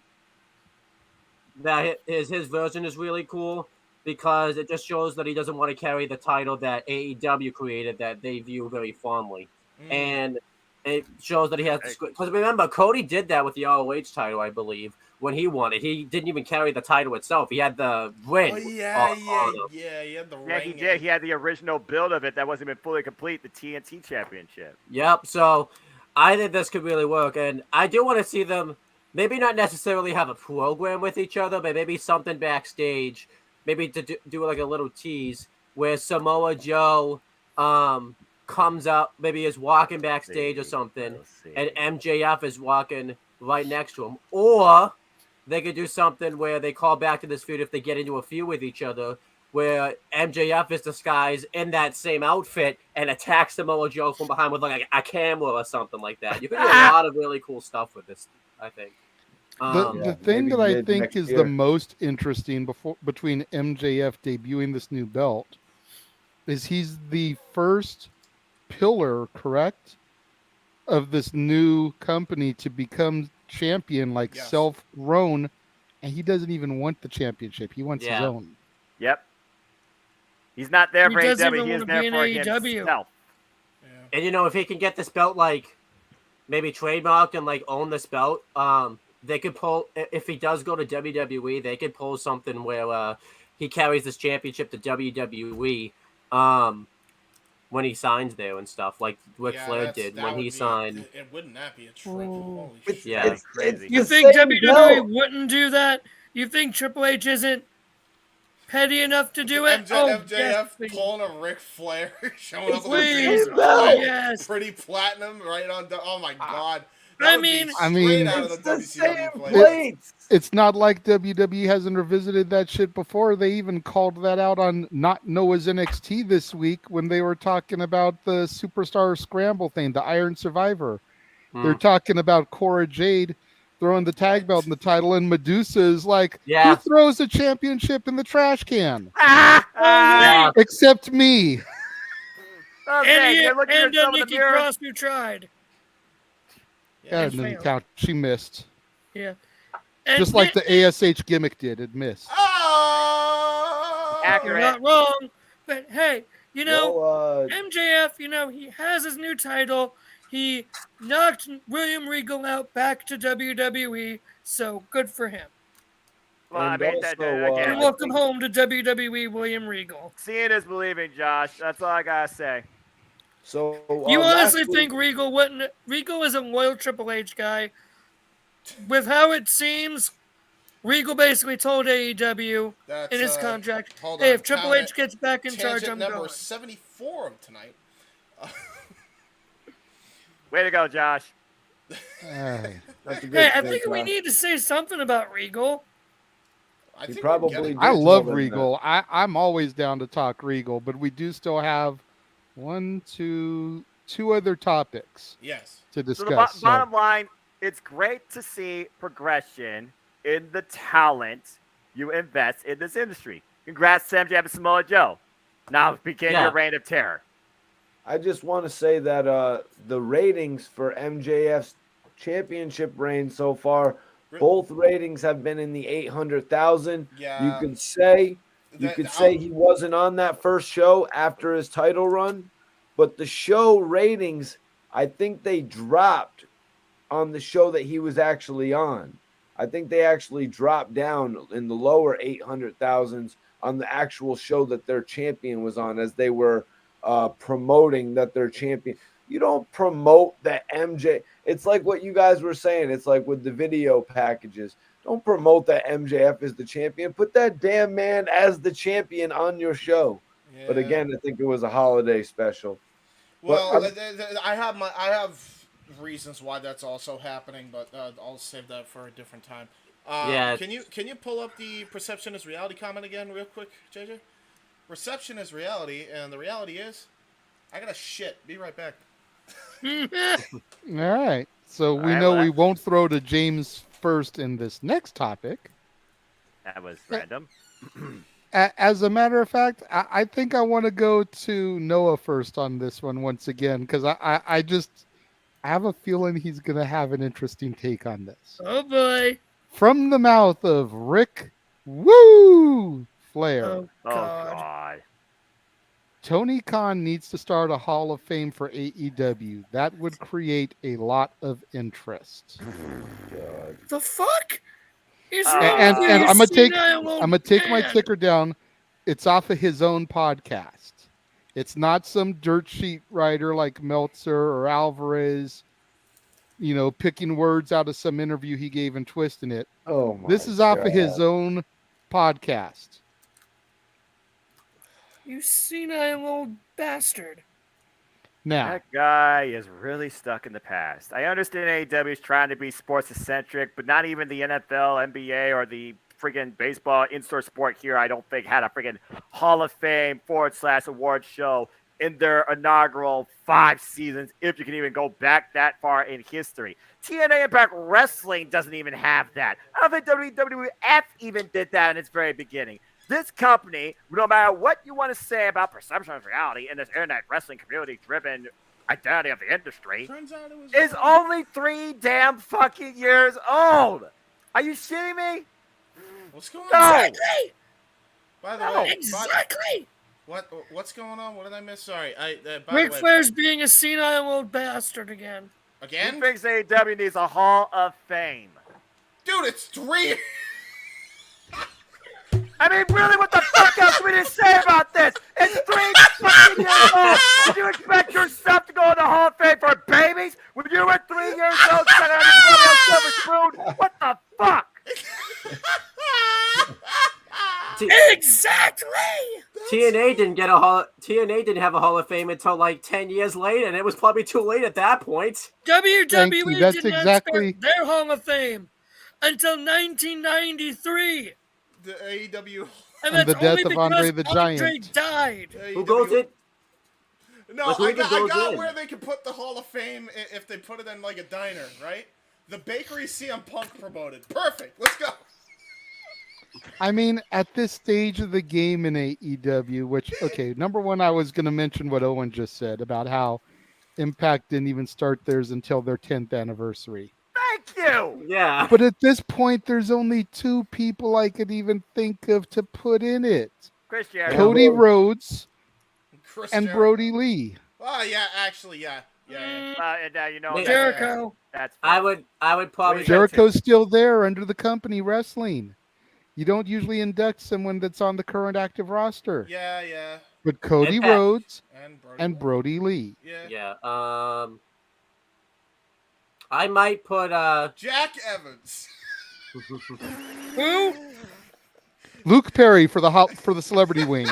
his version is really cool because it just shows that he doesn't want to carry the title that AEW created that they view very fondly. And it shows that he has because remember, Cody did that with the ROH title, I believe, when he won it. He didn't even carry the title itself. He had the ring. Oh, he had the ring. Yeah, he did. He had the original build of it that wasn't even fully complete, the TNT Championship. Yep, so I think this could really work, and I do want to see them maybe not necessarily have a program with each other, but maybe something backstage, maybe to do like a little tease where Samoa Joe comes up, maybe is walking backstage or something, and MJF is walking right next to him. Or they could do something where they call back to this feud if they get into a feud with each other, where MJF is disguised in that same outfit and attacks Samoa Joe from behind with like a camera or something like that. You could do a lot of really cool stuff with this, I think. The thing that I think is the most interesting between MJF debuting this new belt is he's the first pillar, correct, of this new company to become champion, self-grown, and he doesn't even want the championship. He wants his own. Yep. He's not there for doesn't AEW. even He's wanna there be in for AEW. himself. And if he can get this belt maybe trademarked and own this belt, they could pull, if he does go to WWE, they could pull something where he carries this championship to WWE when he signs there and stuff, like Ric Flair did when he signed. Wouldn't that be a trip? Holy shit. Yeah. It's crazy. You think WWE wouldn't do that? You think Triple H isn't petty enough to do it? MJF pulling a Ric Flair, showing up with a pretty platinum right on. Oh my god! I mean, it's the same plates. It's not like WWE hasn't revisited that shit before. They even called that out on Not Noah's NXT this week when they were talking about the Superstar Scramble thing, the Iron Survivor. They're talking about Cora Jade throwing the tag belt in the title, and Medusa is like, who throws a championship in the trash can? Except me. And Nikki Cross, who tried. Yeah, it doesn't count. She missed. Yeah. Just like the ASH gimmick did. It missed. You're not wrong. But hey, MJF, he has his new title. He knocked William Regal out back to WWE, so good for him. Well, And I mean, again, and welcome home to WWE, William Regal. Seeing is believing, Josh. That's all I gotta say. So you honestly think Regal wouldn't? Regal is a loyal Triple H guy. With how it seems, Regal basically told AEW in his contract, "Hey, if Triple H gets back in charge, I'm number going." 74 of tonight. Way to go, Josh. Hey, I think we need to say something about Regal. I love Regal. I'm always down to talk Regal, but we do still have two other topics. Yes. To discuss. So the bottom line, it's great to see progression in the talent you invest in this industry. Congrats to MJF and Samoa Joe. Now begin your reign of terror. I just want to say that the ratings for MJF's championship reign so far, both ratings have been in the 800,000. Yeah. You could say he wasn't on that first show after his title run, but the show ratings, I think they dropped on the show that he was actually on. I think they actually dropped down in the lower 800,000s on the actual show that their champion was on, as they were promoting that their champion. You don't promote that MJ. It's like what you guys were saying. It's like with the video packages. Don't promote that MJF is the champion. Put that damn man as the champion on your show. Yeah. But again, I think it was a holiday special. Well, I have reasons why that's also happening, but I'll save that for a different time. Can you pull up the perception is reality comment again real quick, JJ? Perception is reality, and the reality is I gotta shit. Be right back. All right. So we won't throw to James first in this next topic. That was random. As a matter of fact, I think I want to go to Noah first on this one once again, because I have a feeling he's going to have an interesting take on this. Oh, boy. From the mouth of Rick Woo Flair. Oh, God. Tony Khan needs to start a Hall of Fame for AEW. That would create a lot of interest. The fuck? And I'm gonna take my ticker down. It's off of his own podcast. It's not some dirt sheet writer like Meltzer or Alvarez, picking words out of some interview he gave and twisting it. Oh, this is off of his own podcast. You senile old bastard. Now, that guy is really stuck in the past. I understand AEW is trying to be sports-centric, but not even the NFL, NBA, or the friggin' baseball in-store sport here, I don't think, had a friggin' Hall of Fame /award show in their inaugural 5 seasons, if you can even go back that far in history. TNA Impact Wrestling doesn't even have that. I don't think WWF even did that in its very beginning. This company, no matter what you want to say about perception of reality in this internet wrestling community-driven identity of the industry, is only 3 damn fucking years old. Are you shitting me? What's going on? Exactly. By the way, exactly. What's going on? What did I miss? Sorry. Ric Flair's being a senile old bastard again. Again? He thinks AEW needs a Hall of Fame. Dude, it's 3. I mean, really, what the fuck else we didn't say about this? It's 3 fucking years old. Did you expect yourself to go in the Hall of Fame for babies? When you were 3 years old, set out your silver spoon? What the fuck? Exactly. TNA didn't have a Hall of Fame until like 10 years later, and it was probably too late at that point. WWE did not start their Hall of Fame until 1993. The AEW and that's the death only of Andre the Andre Giant died. Who goes it? No, I got where they can put the Hall of Fame if they put it in like a diner, right? The bakery CM Punk promoted. Perfect. Let's go. I mean, at this stage of the game in AEW, which, okay, number one, I was going to mention what Owen just said about how Impact didn't even start theirs until their 10th anniversary. Thank you. Yeah. But at this point, there's only two people I could even think of to put in it. Chris Jericho. Cody Rhodes Chris and Jericho. Brody Lee. Oh, yeah, actually, yeah. You know, Jericho. That's I would probably. Jericho's still there under the company wrestling. You don't usually induct someone that's on the current active roster. Yeah. But Cody Impact. Rhodes and Brody Lee. Yeah. I might put Jack Evans. Who? Luke Perry for the celebrity wing.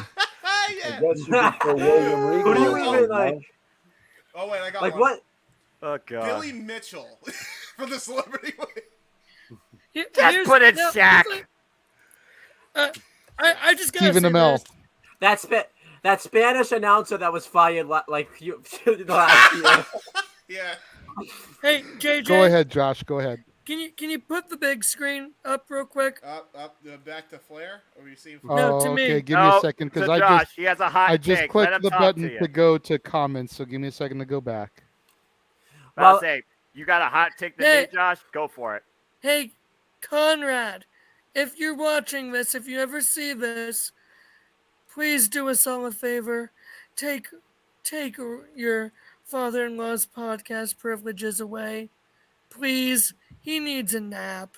I guess you could throw William Regal. Who do you even like? Oh wait, I got Like one. what? Oh god. Billy Mitchell for the celebrity wing. Just put in Shaq. I just gotta Stephen say Amell. this. That Spanish announcer that was fired like last year. Yeah. Hey, JJ. Go ahead, Josh. Go ahead. Can you put the big screen up real quick? Up, back to Flair. Or you see? No, to me. Okay, give me a second because he has a hot I just take. clicked Let him the talk button to to go to comments. So give me a second to go back. I'll say, you got a hot take to me, Josh? Go for it. Hey, Conrad, if you're watching this, if you ever see this, please do us all a favor. Take your father-in-law's podcast privileges away. Please. He needs a nap.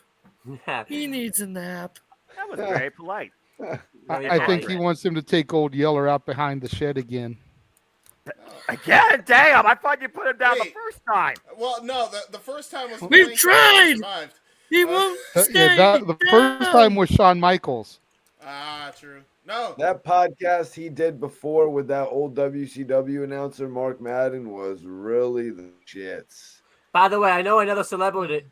He needs a nap. That was very polite. I think he wants him to take old Yeller out behind the shed again. Again? Damn, I thought you put him down the first time. Well, no, the first time was. We've tried. He won't stay The first time was Shawn Michaels. Ah, true. No. That podcast he did before with that old WCW announcer, Mark Madden, was really the shits. By the way, I know another celebrity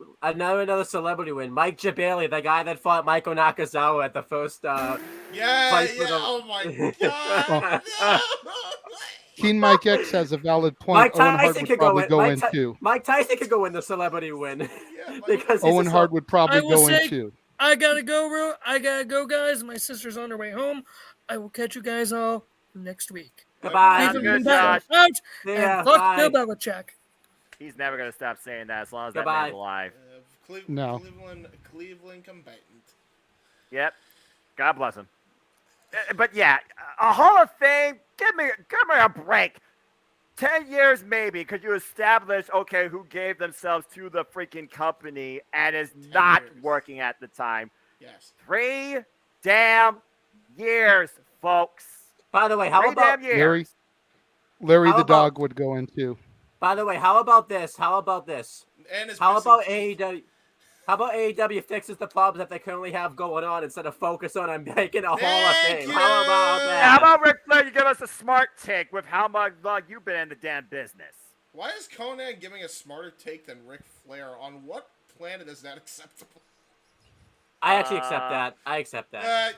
win. Mike Jabali, the guy that fought Michael Nakazawa at the first fight for the... Oh my god. Keen Mike X has a valid point. Owen Hart would probably go in too. Mike Tyson could go in the celebrity win. Because Owen Hart would probably go in too. I gotta go, guys. My sister's on her way home. I will catch you guys all next week. Goodbye. Out, and fuck Bill Belichick. He's never going to stop saying that as long as that man's alive. No. Cleveland combatant. Yep. God bless him. But yeah, a Hall of Fame, give me a break. 10 years maybe, because you establish, okay, who gave themselves to the freaking company and is not working at the time. Yes. 3 damn years, folks. By the way, how about Larry the dog would go in too. By the way, how about this? How about AEW? How about AEW fixes the problems that they currently have going on instead of focus on making a Hall of Fame? How about that? How about Ric Flair? You give us a smart take with how much long you've been in the damn business. Why is Conan giving a smarter take than Ric Flair? On what planet is that acceptable? I actually accept that. I accept that.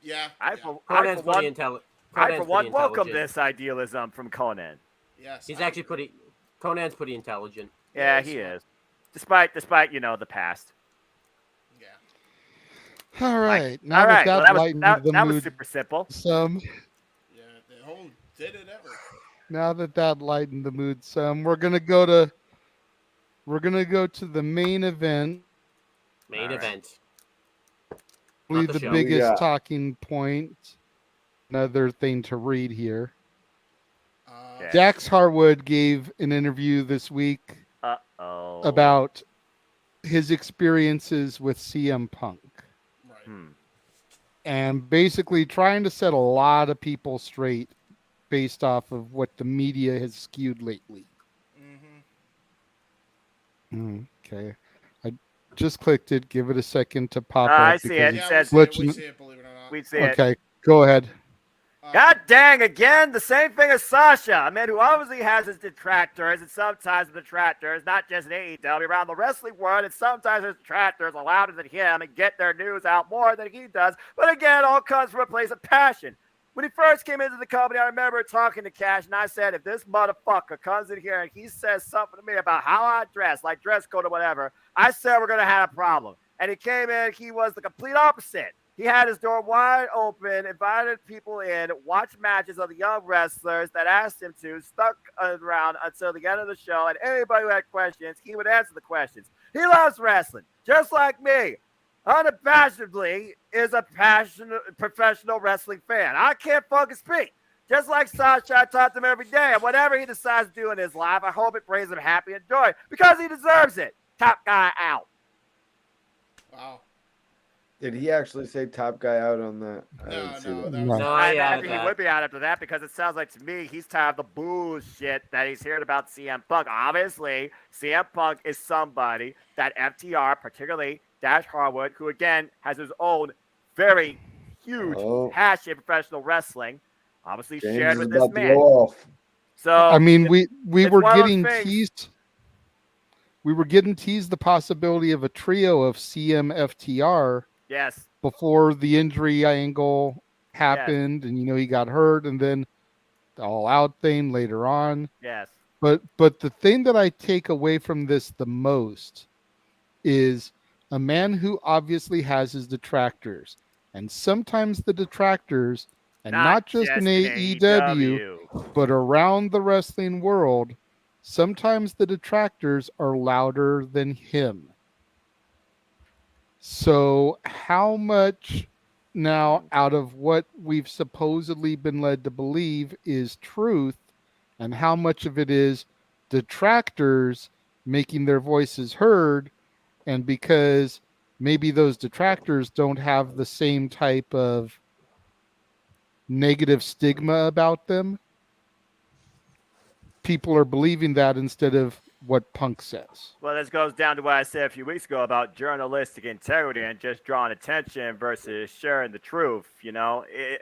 Yeah. I for one welcome this idealism from Conan. Yes. He's actually Conan's pretty intelligent. Yeah, he is. Despite the past. Yeah. All right. Now that lightened the mood was super simple. Some. Yeah, the whole did it ever. Now that lightened the mood some, we're gonna go to the main event. Probably the biggest talking point. Another thing to read here. Dax Harwood gave an interview this week about his experiences with CM Punk. Right. And basically trying to set a lot of people straight based off of what the media has skewed lately. Okay. I just clicked it. Give it a second to pop up. I see it. Yeah, we see it, believe it or not. We see it. Okay, go ahead. God dang, again, the same thing as Sasha. A man who obviously has his detractors, and sometimes the detractors, not just in AEW, around the wrestling world, and sometimes his detractors are louder than him and get their news out more than he does. But again, it all comes from a place of passion. When he first came into the company, I remember talking to Cash, and I said, if this motherfucker comes in here and he says something to me about how I dress, like dress code or whatever, I said we're going to have a problem. And he came in, he was the complete opposite. He had his door wide open, invited people in, watched matches of the young wrestlers that asked him to, stuck around until the end of the show, and anybody who had questions, he would answer the questions. He loves wrestling, just like me. Unabashedly is a passionate professional wrestling fan. I can't fucking speak. Just like Sasha, I talk to him every day. And whatever he decides to do in his life, I hope it brings him happy and joy because he deserves it. Top guy out. Wow. Did he actually say top guy out on that? I think he would be out after that because it sounds like to me he's tired of the bullshit that he's hearing about CM Punk. Obviously, CM Punk is somebody that FTR, particularly Dash Harwood, who again has his own very huge passion in professional wrestling, obviously James shared is with about this to man. go off. So I mean, we it's were one of those getting things. teased. We were getting teased the possibility of a trio of CM FTR. Yes. Before the injury angle happened, and he got hurt, and then the All Out thing later on. Yes. But the thing that I take away from this the most is a man who obviously has his detractors, and sometimes the detractors, and not just in AEW, but around the wrestling world, sometimes the detractors are louder than him. So how much now out of what we've supposedly been led to believe is truth, and how much of it is detractors making their voices heard, and because maybe those detractors don't have the same type of negative stigma about them, people are believing that instead of what Punk says. Well, this goes down to what I said a few weeks ago about journalistic integrity and just drawing attention versus sharing the truth.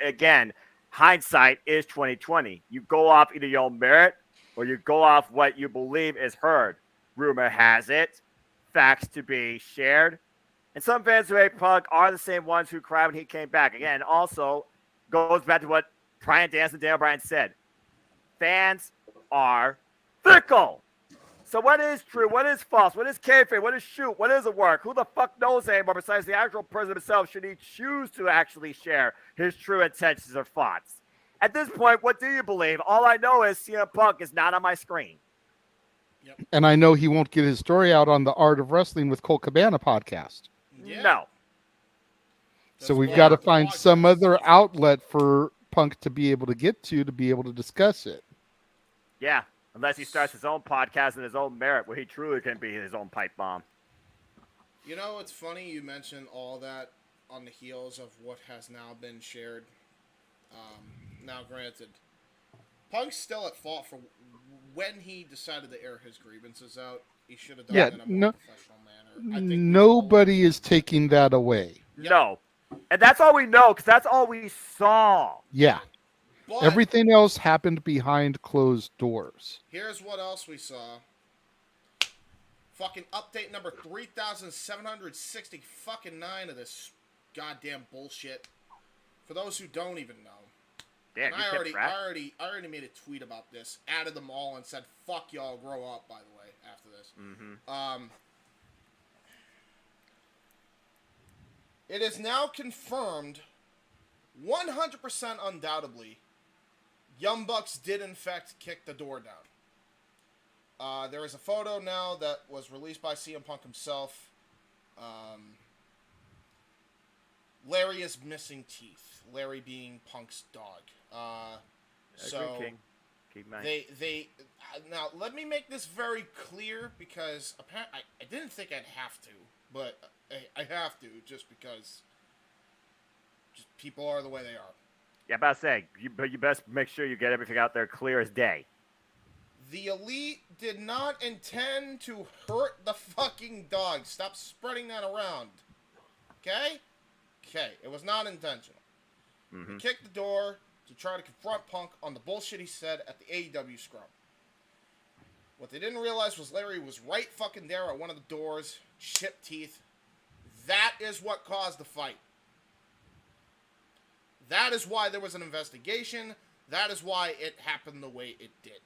Again, hindsight is 20/20. You go off either your own merit or you go off what you believe is heard. Rumor has it, facts to be shared. And some fans who hate Punk are the same ones who cried when he came back. Again, also goes back to what Bryan Danielson and Daniel Bryan said. Fans are fickle. So what is true? What is false? What is kayfabe? What is shoot? What is a work? Who the fuck knows anymore besides the actual person himself should he choose to actually share his true intentions or thoughts? At this point, what do you believe? All I know is CM Punk is not on my screen. And I know he won't get his story out on the Art of Wrestling with Colt Cabana podcast. Yeah. No. So we've got to find some other outlet for Punk to be able to get to be able to discuss it. Yeah. Unless he starts his own podcast in his own merit where he truly can be his own pipe bomb. It's funny you mentioned all that on the heels of what has now been shared. Now, granted, Punk's still at fault for when he decided to air his grievances out. He should have done it in a more professional manner. I think nobody is taking that away. No. And that's all we know because that's all we saw. Yeah. But everything else happened behind closed doors. Here's what else we saw. Fucking update number 3,760 fucking 9 of this goddamn bullshit. For those who don't even know. Damn, I already made a tweet about this, added them all, and said, "Fuck y'all, grow up." By the way, after this, it is now confirmed, 100% undoubtedly, Young Bucks did in fact kick the door down. There is a photo now that was released by CM Punk himself. Larry is missing teeth. Larry being Punk's dog. So they now let me make this very clear because apparently I didn't think I'd have to, but I have to just because people are the way they are. Yeah, about to say, but you best make sure you get everything out there clear as day. The Elite did not intend to hurt the fucking dog. Stop spreading that around. Okay? Okay, it was not intentional. He kicked the door to try to confront Punk on the bullshit he said at the AEW scrum. What they didn't realize was Larry was right fucking there at one of the doors, chipped teeth. That is what caused the fight. That is why there was an investigation. That is why it happened the way it did.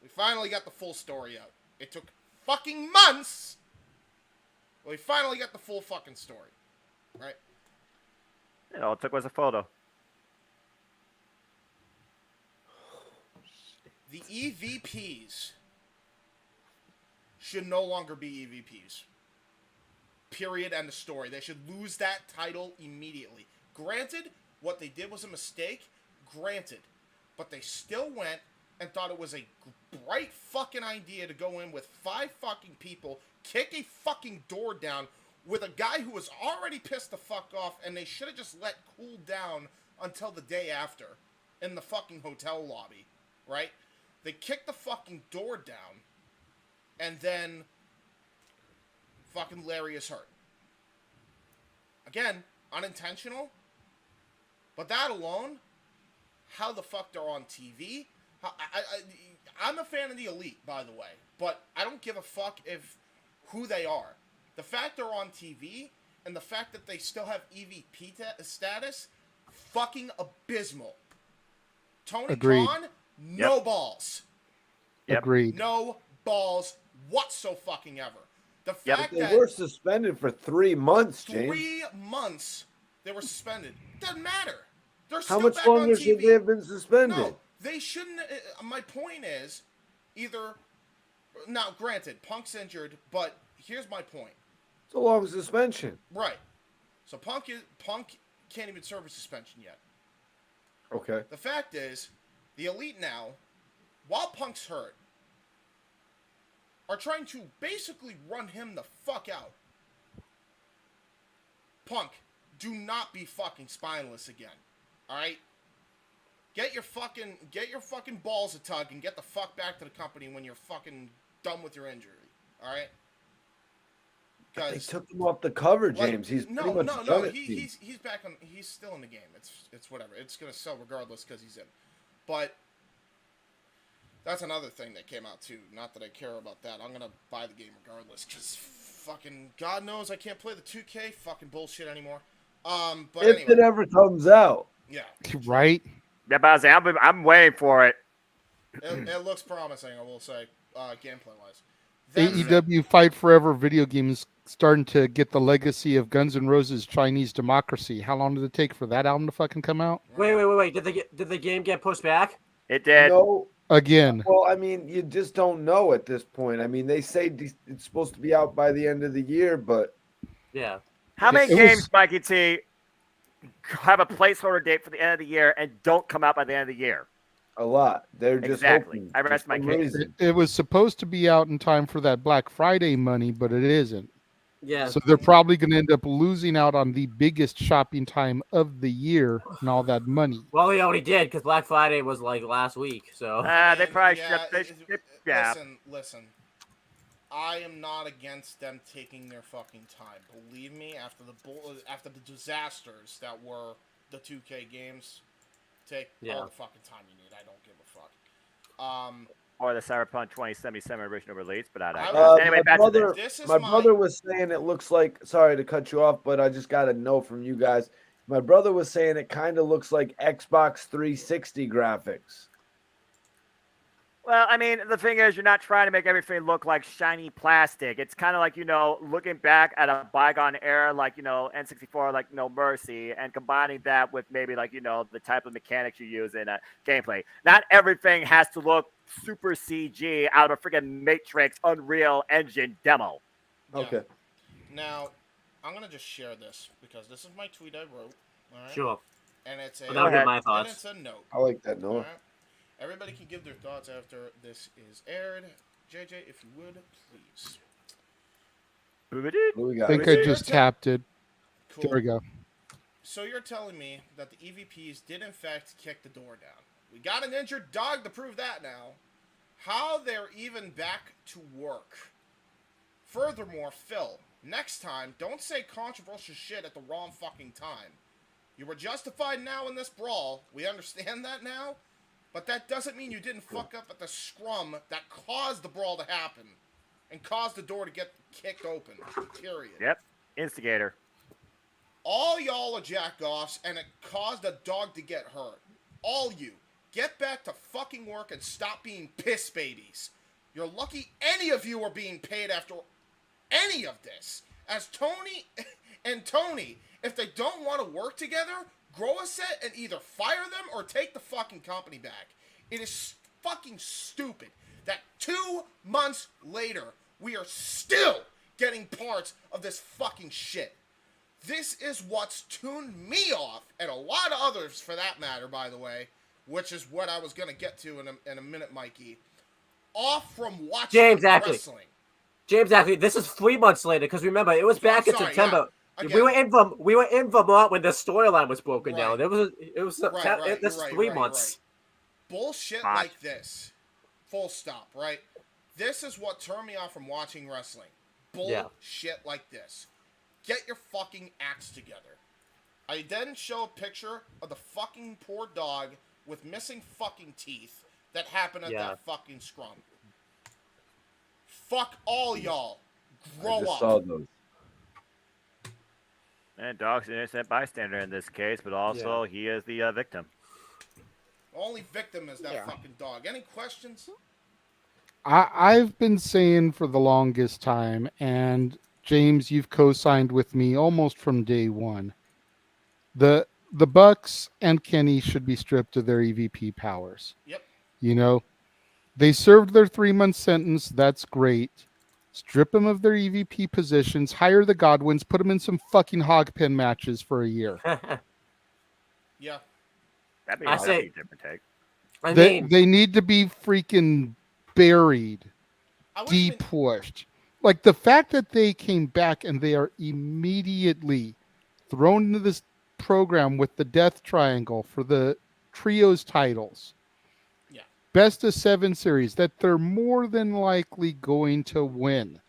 We finally got the full story out. It took fucking months. But we finally got the full fucking story. Right? All it took was a photo. The EVPs should no longer be EVPs. Period. End of story. They should lose that title immediately. Granted, what they did was a mistake. Granted. But they still went and thought it was a bright fucking idea to go in with 5 fucking people, kick a fucking door down with a guy who was already pissed the fuck off, and they should have just let cool down until the day after in the fucking hotel lobby, right? They kicked the fucking door down, and then fucking Larry is hurt. Again, unintentional, but that alone, how the fuck they're on TV. I'm a fan of the Elite, by the way, but I don't give a fuck if who they are. The fact they're on TV and the fact that they still have EVP status, fucking abysmal. Tony Agreed. Khan, no balls. Agreed. No balls whatsoever. The Yeah, fact but they that were suspended for 3 months, James. 3 months they were suspended. Doesn't matter. They're How still much back on longer TV. should they have been suspended? No, they shouldn't. My point is, either. Now, granted, Punk's injured, but here's my point. It's a long suspension. Right. So Punk can't even serve a suspension yet. Okay. The fact is, the Elite now, while Punk's hurt, are trying to basically run him the fuck out. Punk, do not be fucking spineless again. Alright? Get your fucking balls a tug and get the fuck back to the company when you're fucking done with your injury. Alright? They took him off the cover, James. He's no. pretty much done it. He's back on. He's still in the game. It's whatever. It's gonna sell regardless because he's in. But that's another thing that came out too. Not that I care about that. I'm gonna buy the game regardless because fucking God knows I can't play the 2K fucking bullshit anymore. But if anyway. it ever comes out. Yeah. Right. Yeah, but I'm waiting for it. It looks promising, I will say, gameplay wise. AEW Fight Forever video games starting to get the legacy of Guns N' Roses Chinese Democracy. How long did it take for that album to fucking come out? Wait. Did the game get pushed back? It did. No. Again. Well, I mean, you just don't know at this point. I mean, they say it's supposed to be out by the end of the year, but yeah. How many games, Mikey T, have a placeholder date for the end of the year and don't come out by the end of the year? a lot. They're just exactly. hoping I rest my case. It was supposed to be out in time for that Black Friday money, but it isn't. Yeah. So they're probably going to end up losing out on the biggest shopping time of the year and all that money. Well, they already did because Black Friday was like last week. So they probably yeah. Listen. I am not against them taking their fucking time. Believe me, after the disasters that were the 2K games, take all the fucking time you need. I don't give a fuck. Or the Cyberpunk 2077 original release, but anyway, my brother was saying it looks like. Sorry to cut you off, but I just got a note from you guys. My brother was saying it kind of looks like Xbox 360 graphics. Well, I mean, the thing is, you're not trying to make everything look like shiny plastic. It's kind of like, looking back at a bygone era, like, N64, like, No Mercy, and combining that with maybe, like, the type of mechanics you use in a gameplay. Not everything has to look super CG out of a freaking Matrix Unreal Engine demo. Yeah. Okay. Now, I'm going to just share this because this is my tweet I wrote. All right? Sure. And it's I'll get my thoughts. And it's a note. I like that note. Right? Everybody can give their thoughts after this is aired. JJ, if you would, please. I think I just tapped it. Cool. There we go. So you're telling me that the EVPs did in fact kick the door down. We got an injured dog to prove that now. How they're even back to work. Furthermore, Phil, next time, don't say controversial shit at the wrong fucking time. You were justified now in this brawl. We understand that now. But that doesn't mean you didn't fuck up at the scrum that caused the brawl to happen and caused the door to get kicked open. Period. Yep. Instigator. All y'all are jack-offs, and it caused a dog to get hurt. All you. Get back to fucking work and stop being piss babies. You're lucky any of you are being paid after any of this. As Tony and Tony, if they don't want to work together, grow a set and either fire them or take the fucking company back. It is fucking stupid that 2 months later, we are still getting parts of this fucking shit. This is what's tuned me off, and a lot of others for that matter, by the way, which is what I was going to get to in a minute, Mikey, off from watching wrestling. James, actually, this is 3 months later, because remember, it was back in September. Yeah. We were in Vermont when the storyline was broken down. It was September. This is 3 months. Bullshit like this. Full stop, right? This is what turned me off from watching wrestling. Bullshit like this. Get your fucking acts together. I then show a picture of the fucking poor dog with missing fucking teeth that happened at that fucking scrum. Fuck all y'all. Grow up. Saw those. And dog's an innocent bystander in this case, but also he is the victim. Only victim is that fucking dog. Any questions? I've been saying for the longest time, and James, you've co-signed with me almost from day one. The Bucks and Kenny should be stripped of their EVP powers. Yep. You know, they served their 3-month sentence. That's great. Strip them of their EVP positions. Hire the Godwins. Put them in some fucking hog pen matches for a year. Yeah. That'd be a different take. They need to be freaking buried, depushed. Like the fact that they came back and they are immediately thrown into this program with the Death Triangle for the trios titles. Yeah. Best of 7 series that they're more than likely going to win.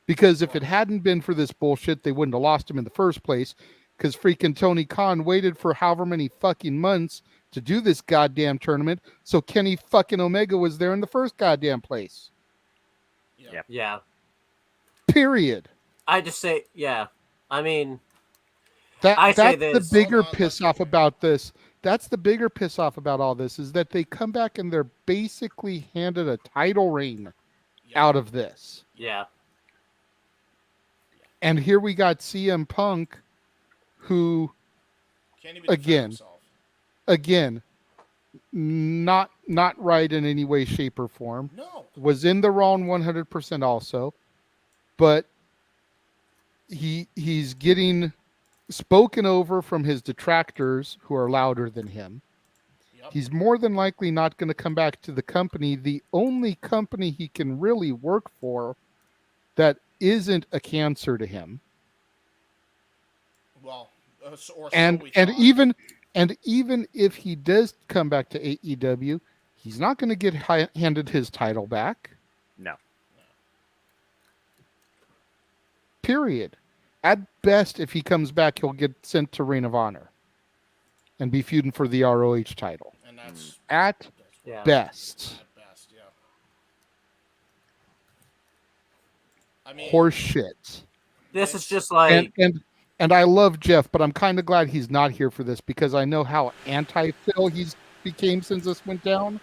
Because if it hadn't been for this bullshit, they wouldn't have lost him in the first place. Because freaking Tony Khan waited for however many fucking months to do this goddamn tournament. So Kenny fucking Omega was there in the first goddamn place. Yeah. Period. I just say, I mean, that's the bigger piss off about this. That's the bigger piss off about all this is that they come back and they're basically handed a title reign out of this. Yeah. And here we got CM Punk, who, again, not right in any way, shape, or form. No. Was in the wrong 100% also. But he's getting spoken over from his detractors who are louder than him. Yep. He's more than likely not going to come back to the company, the only company he can really work for that isn't a cancer to him. Well, and even if he does come back to AEW, he's not going to get handed his title back. No. Period. At best, if he comes back, he'll get sent to Ring of Honor and be feuding for the ROH title. And that's at best. At best, yeah. I mean, horse shit. This is just like and I love Jeff, but I'm kind of glad he's not here for this because I know how anti-Phil he's became since this went down.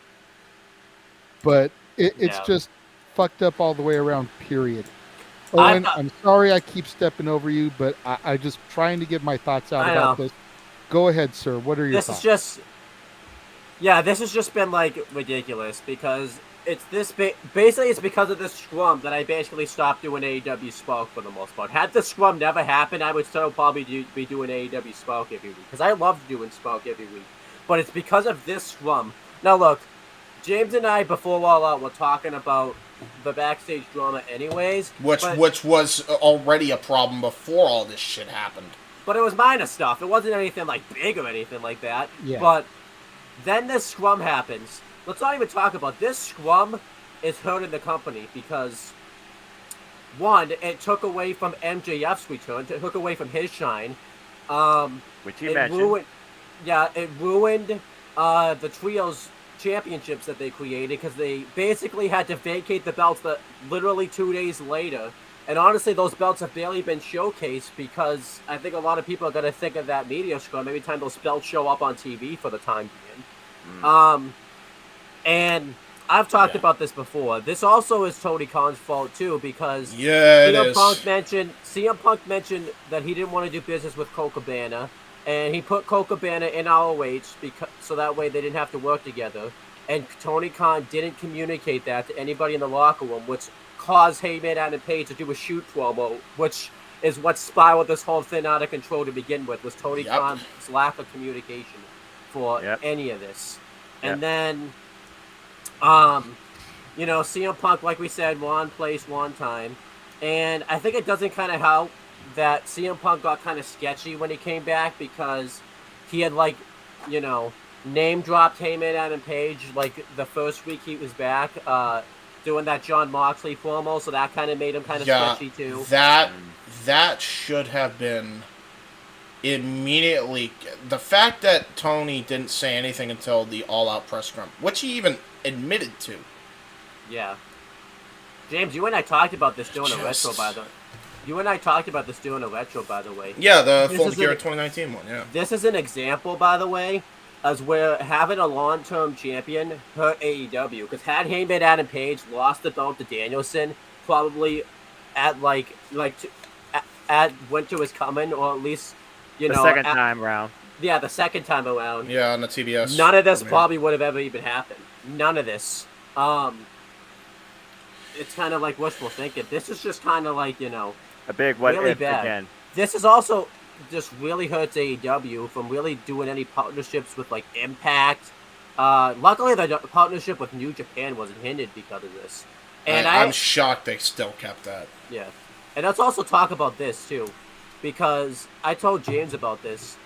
But it's just fucked up all the way around. Period. Owen, I'm sorry I keep stepping over you, but I just trying to get my thoughts out about this. Go ahead, sir. What are your thoughts? This has just been like ridiculous because basically it's because of this scrum that I basically stopped doing AEW Spoke for the most part. Had the scrum never happened, I would still probably be doing AEW Spoke every week because I love doing Spoke every week. But it's because of this scrum. Now look, James and I before All Out were talking about the backstage drama anyways. Which was already a problem before all this shit happened. But it was minor stuff. It wasn't anything like big or anything like that. Yeah. But then this scrum happens. Let's not even talk about this scrum is hurting the company because one, it took away from MJF's return, it took away from his shine. Which he mentioned. It ruined the trios championships that they created because they basically had to vacate the belts that literally 2 days later And honestly, those belts have barely been showcased because I think a lot of people are going to think of that media scrum every time those belts show up on TV for the time being. And I've talked about this before. This also is Tony Khan's fault too because CM Punk mentioned that he didn't want to do business with Colt Cabana, and he put Colt Cabana in ROH so that way they didn't have to work together. And Tony Khan didn't communicate that to anybody in the locker room, which caused Heyman Adam Page to do a shoot promo, which is what spiraled this whole thing out of control to begin with, was Tony Khan's lack of communication for any of this. And then, you know, CM Punk, like we said, one place, one time. And I think it doesn't kind of help that CM Punk got kind of sketchy when he came back because he had, like, you know, name-dropped Heyman Adam Page, like, the first week he was back, doing that Jon Moxley promo, so that kind of made him kind of sketchy, too. That should have been immediately... The fact that Tony didn't say anything until the all-out press scrum, which he even admitted to. Yeah. James, you and I talked about this doing a retro, by the way. Yeah, the Full Gear 2019 one, yeah. This is an example, by the way, as where having a long-term champion hurt AEW. Because had Heyman Adam Page lost the belt to Danielson, probably at Winter is Coming, or at least, you know... The second time around. Yeah, the second time around. Yeah, on the TBS. None of this probably would have ever even happened. None of this. It's kind of like wishful thinking. This is just kind of like, you know... A big what really if bad. again. This is also just really hurts AEW from really doing any partnerships with, like, Impact. Luckily, the partnership with New Japan wasn't hindered because of this. And I'm shocked they still kept that. Yeah. And let's also talk about this, too. Because I told James about this.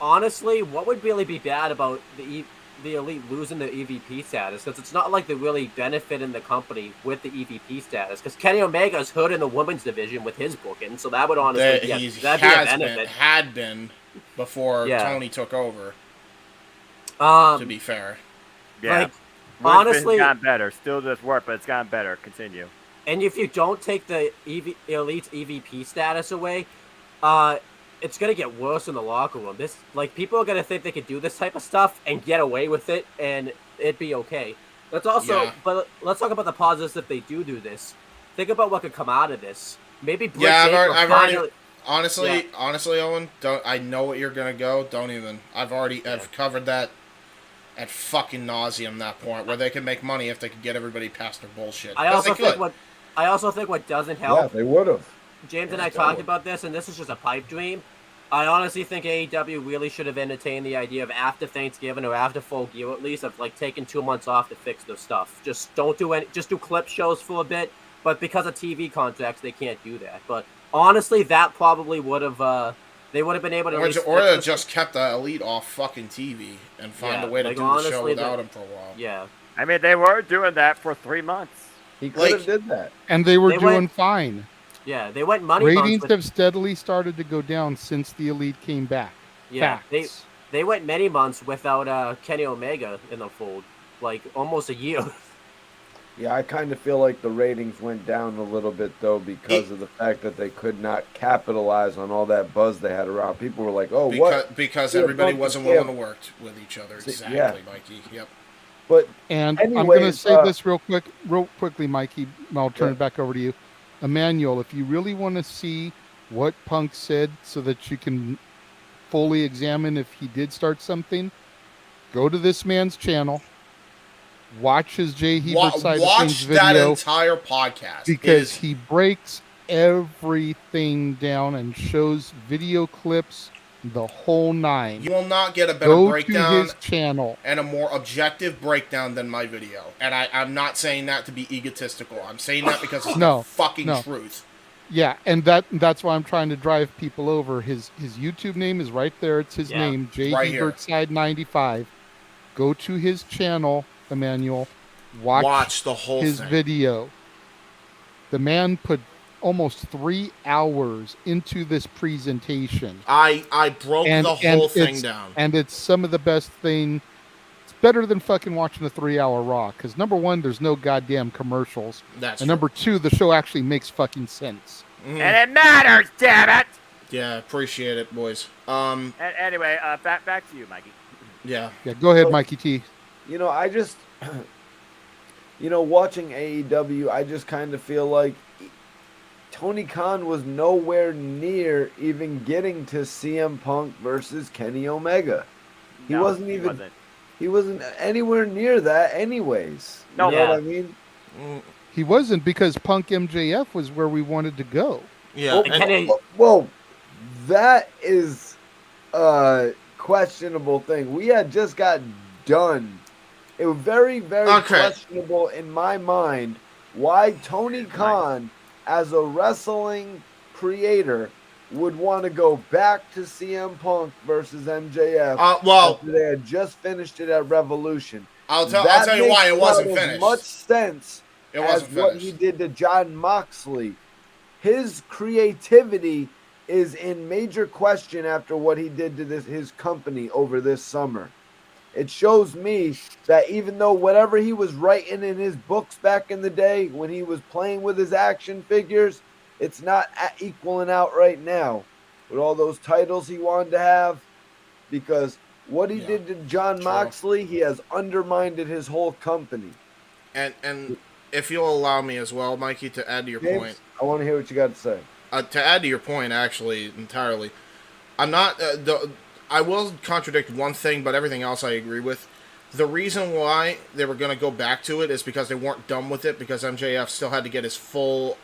Honestly, what would really be bad about the Elite losing the EVP status? Because it's not like they really benefit in the company with the EVP status. Because Kenny Omega's hurt in the women's division with his booking, so that would honestly that'd be a benefit. Had been before Tony took over. To be fair, yeah. Like, honestly, it's gotten better. Still does work, but it's gotten better. Continue. And if you don't take the Elite's EVP status away, it's gonna get worse in the locker room. This, like, people are gonna think they could do this type of stuff and get away with it, and it'd be okay. Let's also, but let's talk about the positives if they do this. Think about what could come out of this. Maybe Britt Baker I've already. Honestly, Owen, I know what you're gonna go. Don't even. I've covered that at fucking nauseum. That point where they can make money if they could get everybody past their bullshit. I also think what doesn't help. Yeah, they would have. James and I talked about this, and this is just a pipe dream. I honestly think AEW really should have entertained the idea of after Thanksgiving or after Full Gear at least of like taking 2 months off to fix their stuff. Just don't do any. Just do clip shows for a bit. But because of TV contracts, they can't do that. But honestly, that probably would have. They would have been able to. Or just kept the Elite off fucking TV and find a way to do the show without him for a while. Yeah. I mean, they were doing that for 3 months. He could have did that, and they were doing fine. Yeah, they went money. Ratings have steadily started to go down since the Elite came back. Yeah, Facts. they went many months without Kenny Omega in the fold, like almost a year. Yeah, I kind of feel like the ratings went down a little bit though because of the fact that they could not capitalize on all that buzz they had around. People were like, "Oh, what?" Because everybody wasn't willing to work with each other. Exactly, Mikey. Yep. But I'm going to say this real quickly, Mikey. And I'll turn it back over to you. Emmanuel, if you really want to see what Punk said so that you can fully examine if he did start something, go to this man's channel, watch his J-Hebert side of things video. Watch that entire podcast. Because he breaks everything down and shows video clips, the whole nine. You will not get a better breakdown to his channel and a more objective breakdown than my video. And I'm not saying that to be egotistical. I'm saying that because it's the fucking truth. Yeah, and that's why I'm trying to drive people over. His YouTube name is right there. It's his name, J-Hebert Side 95. Go to his channel, Emmanuel. Watch the whole his video. The man put almost 3 hours into this presentation. I broke the whole thing down. And it's some of the best thing. It's better than fucking watching a 3-hour Raw. Because number one, there's no goddamn commercials. That's and true. number two, the show actually makes fucking sense. And it matters, damn it! Yeah, appreciate it, boys. Anyway, back to you, Mikey. Yeah. Yeah, go ahead, Mikey T. You know, I just, watching AEW, I just kind of feel like Tony Khan was nowhere near even getting to CM Punk versus Kenny Omega. He wasn't anywhere near that anyways. You know what I mean? He wasn't, because Punk MJF was where we wanted to go. Yeah. Well, that is a questionable thing. We had just got done. It was very, very questionable in my mind why Tony Khan, as a wrestling creator, would want to go back to CM Punk versus MJF after they had just finished it at Revolution. I'll tell you why it wasn't finished. As much sense It as wasn't what finished. he did to John Moxley. His creativity is in major question after what he did to his company over this summer. It shows me that even though whatever he was writing in his books back in the day when he was playing with his action figures, it's not equaling out right now with all those titles he wanted to have, because what he did to John Moxley, he has undermined his whole company. And if you'll allow me as well, Mikey, to add to your James, point. I want to hear what you got to say. To add to your point, actually, entirely, I'm not. I will contradict one thing, but everything else I agree with. The reason why they were going to go back to it is because they weren't done with it, because MJF still had to get his full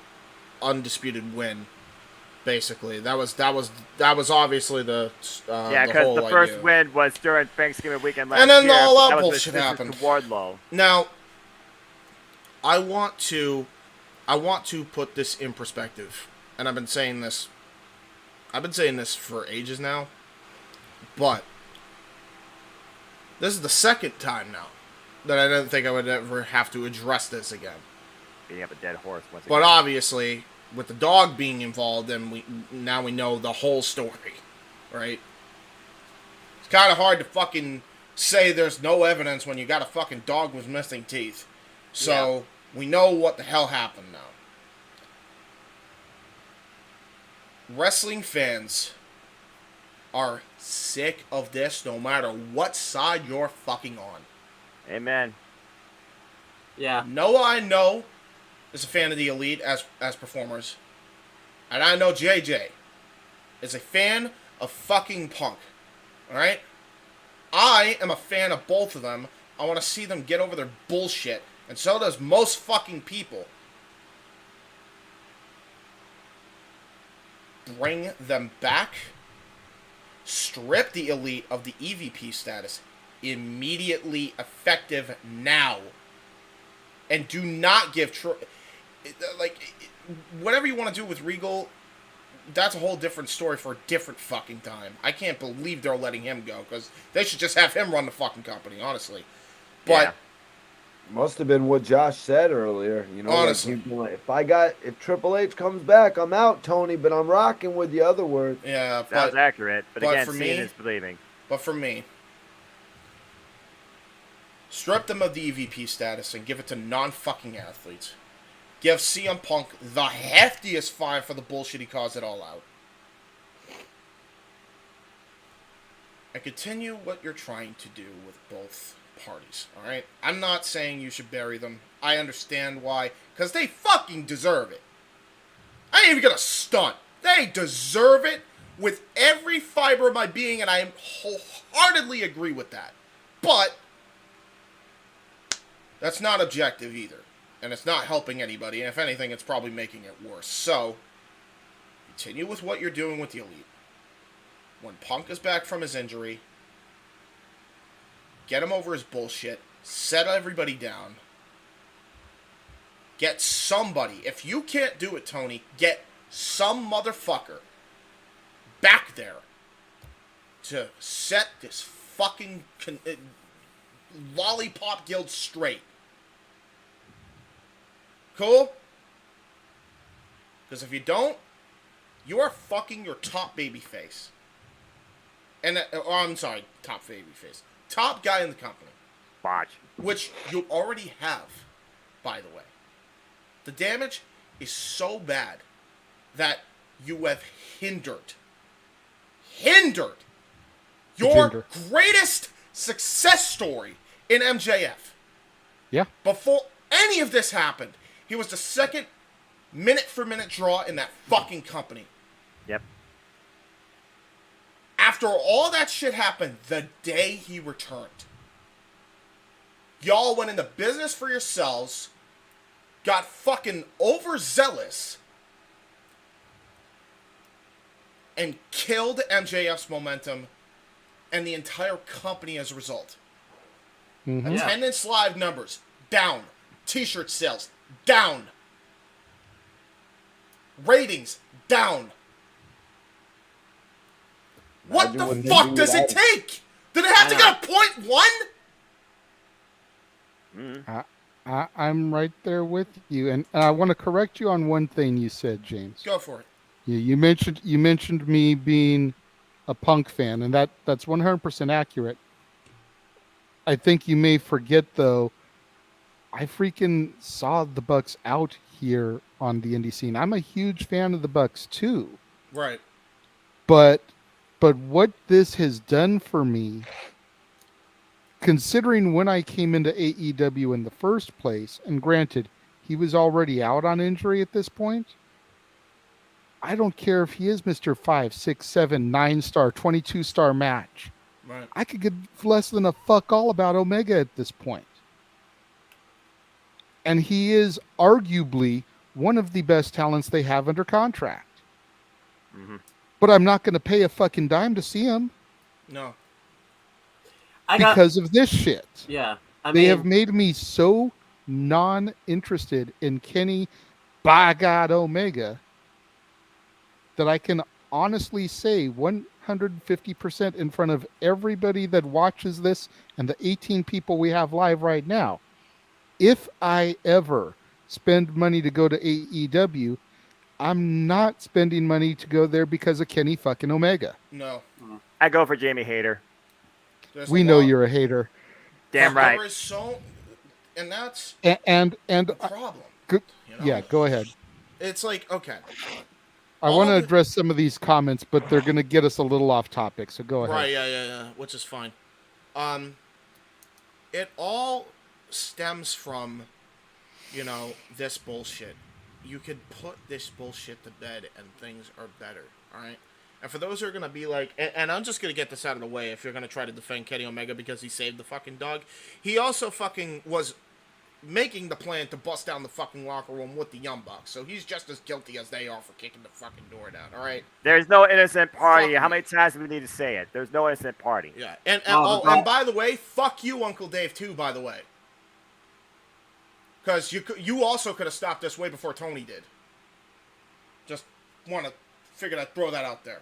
undisputed win. Basically, that was obviously the because the first win was during Thanksgiving weekend last year. And then all that bullshit happened. Wardlow. Now, I want to put this in perspective, and I've been saying this for ages now, but this is the second time now that I didn't think I would ever have to address this again. Beating up a dead horse once again. But obviously, with the dog being involved, and we know the whole story, right? It's kind of hard to fucking say there's no evidence when you got a fucking dog with missing teeth. So we know what the hell happened now. Wrestling fans are sick of this no matter what side you're fucking on. Amen. Yeah. Noah, I know, is a fan of the Elite as performers. And I know JJ is a fan of fucking Punk. Alright? I am a fan of both of them. I want to see them get over their bullshit. And so does most fucking people. Bring them back. Strip the Elite of the EVP status. Immediately effective now. And do not give... whatever you want to do with Regal, that's a whole different story for a different fucking time. I can't believe they're letting him go, because they should just have him run the fucking company, honestly. But... Must have been what Josh said earlier. You know, honestly. Like, if Triple H comes back, I'm out, Tony, but I'm rocking with the other word. Yeah, sounds accurate. But again, for seeing me, is believing. But for me, strip them of the EVP status and give it to non-fucking athletes. Give CM Punk the heftiest fine for the bullshit he caused it all out. And continue what you're trying to do with both parties, alright? I'm not saying you should bury them. I understand why. Because they fucking deserve it. I ain't even gonna stunt. They deserve it with every fiber of my being, and I wholeheartedly agree with that. But that's not objective either. And it's not helping anybody. And if anything, it's probably making it worse. So, continue with what you're doing with the Elite. When Punk is back from his injury, get him over his bullshit. Set everybody down. Get somebody. If you can't do it, Tony, get some motherfucker back there to set this fucking lollipop guild straight. Cool? Because if you don't, you are fucking your top babyface. And, I'm sorry, top babyface. Top guy in the company. Botch. Which you already have, by the way. The damage is so bad that you have hindered your greatest success story in MJF. Yeah. Before any of this happened, he was the second minute-for-minute draw in that fucking company. Yep. After all that shit happened, the day he returned, y'all went into business for yourselves, got fucking overzealous, and killed MJF's momentum and the entire company as a result. Mm-hmm. Attendance live numbers, down. T-shirt sales, down. Ratings, down. What the fuck does it take? Did it have to get a .1? I'm right there with you, and I want to correct you on one thing you said, James. Go for it. You mentioned me being a Punk fan, and that's 100% accurate. I think you may forget though, I freaking saw the Bucks out here on the indie scene. I'm a huge fan of the Bucks too. Right. But what this has done for me, considering when I came into AEW in the first place, and granted, he was already out on injury at this point. I don't care if he is Mr. 5, 6, 7, 9-star, 22-star match. Right. I could give less than a fuck all about Omega at this point. And he is arguably one of the best talents they have under contract. Mm-hmm. But I'm not going to pay a fucking dime to see him. No. Because of this shit. Yeah. They have made me so non-interested in Kenny, by God, Omega, that I can honestly say 150% in front of everybody that watches this and the 18 people we have live right now. If I ever spend money to go to AEW, I'm not spending money to go there because of Kenny fucking Omega. No. I go for Jamie Hayter. We know you're a hater. Damn right. There is so, and that's and the problem. Yeah, go ahead. It's like, okay. I want to address some of these comments, but they're going to get us a little off topic, so go ahead. Right, yeah, which is fine. It all stems from, this bullshit. You could put this bullshit to bed and things are better, all right? And for those who are going to be like, and I'm just going to get this out of the way if you're going to try to defend Kenny Omega because he saved the fucking dog, he also fucking was making the plan to bust down the fucking locker room with the Young Bucks. So he's just as guilty as they are for kicking the fucking door down, all right? There's no innocent party. How many times do we need to say it? There's no innocent party. Yeah. And by the way, fuck you, Uncle Dave, too, by the way. Because you also could have stopped this way before Tony did. Just want to throw that out there.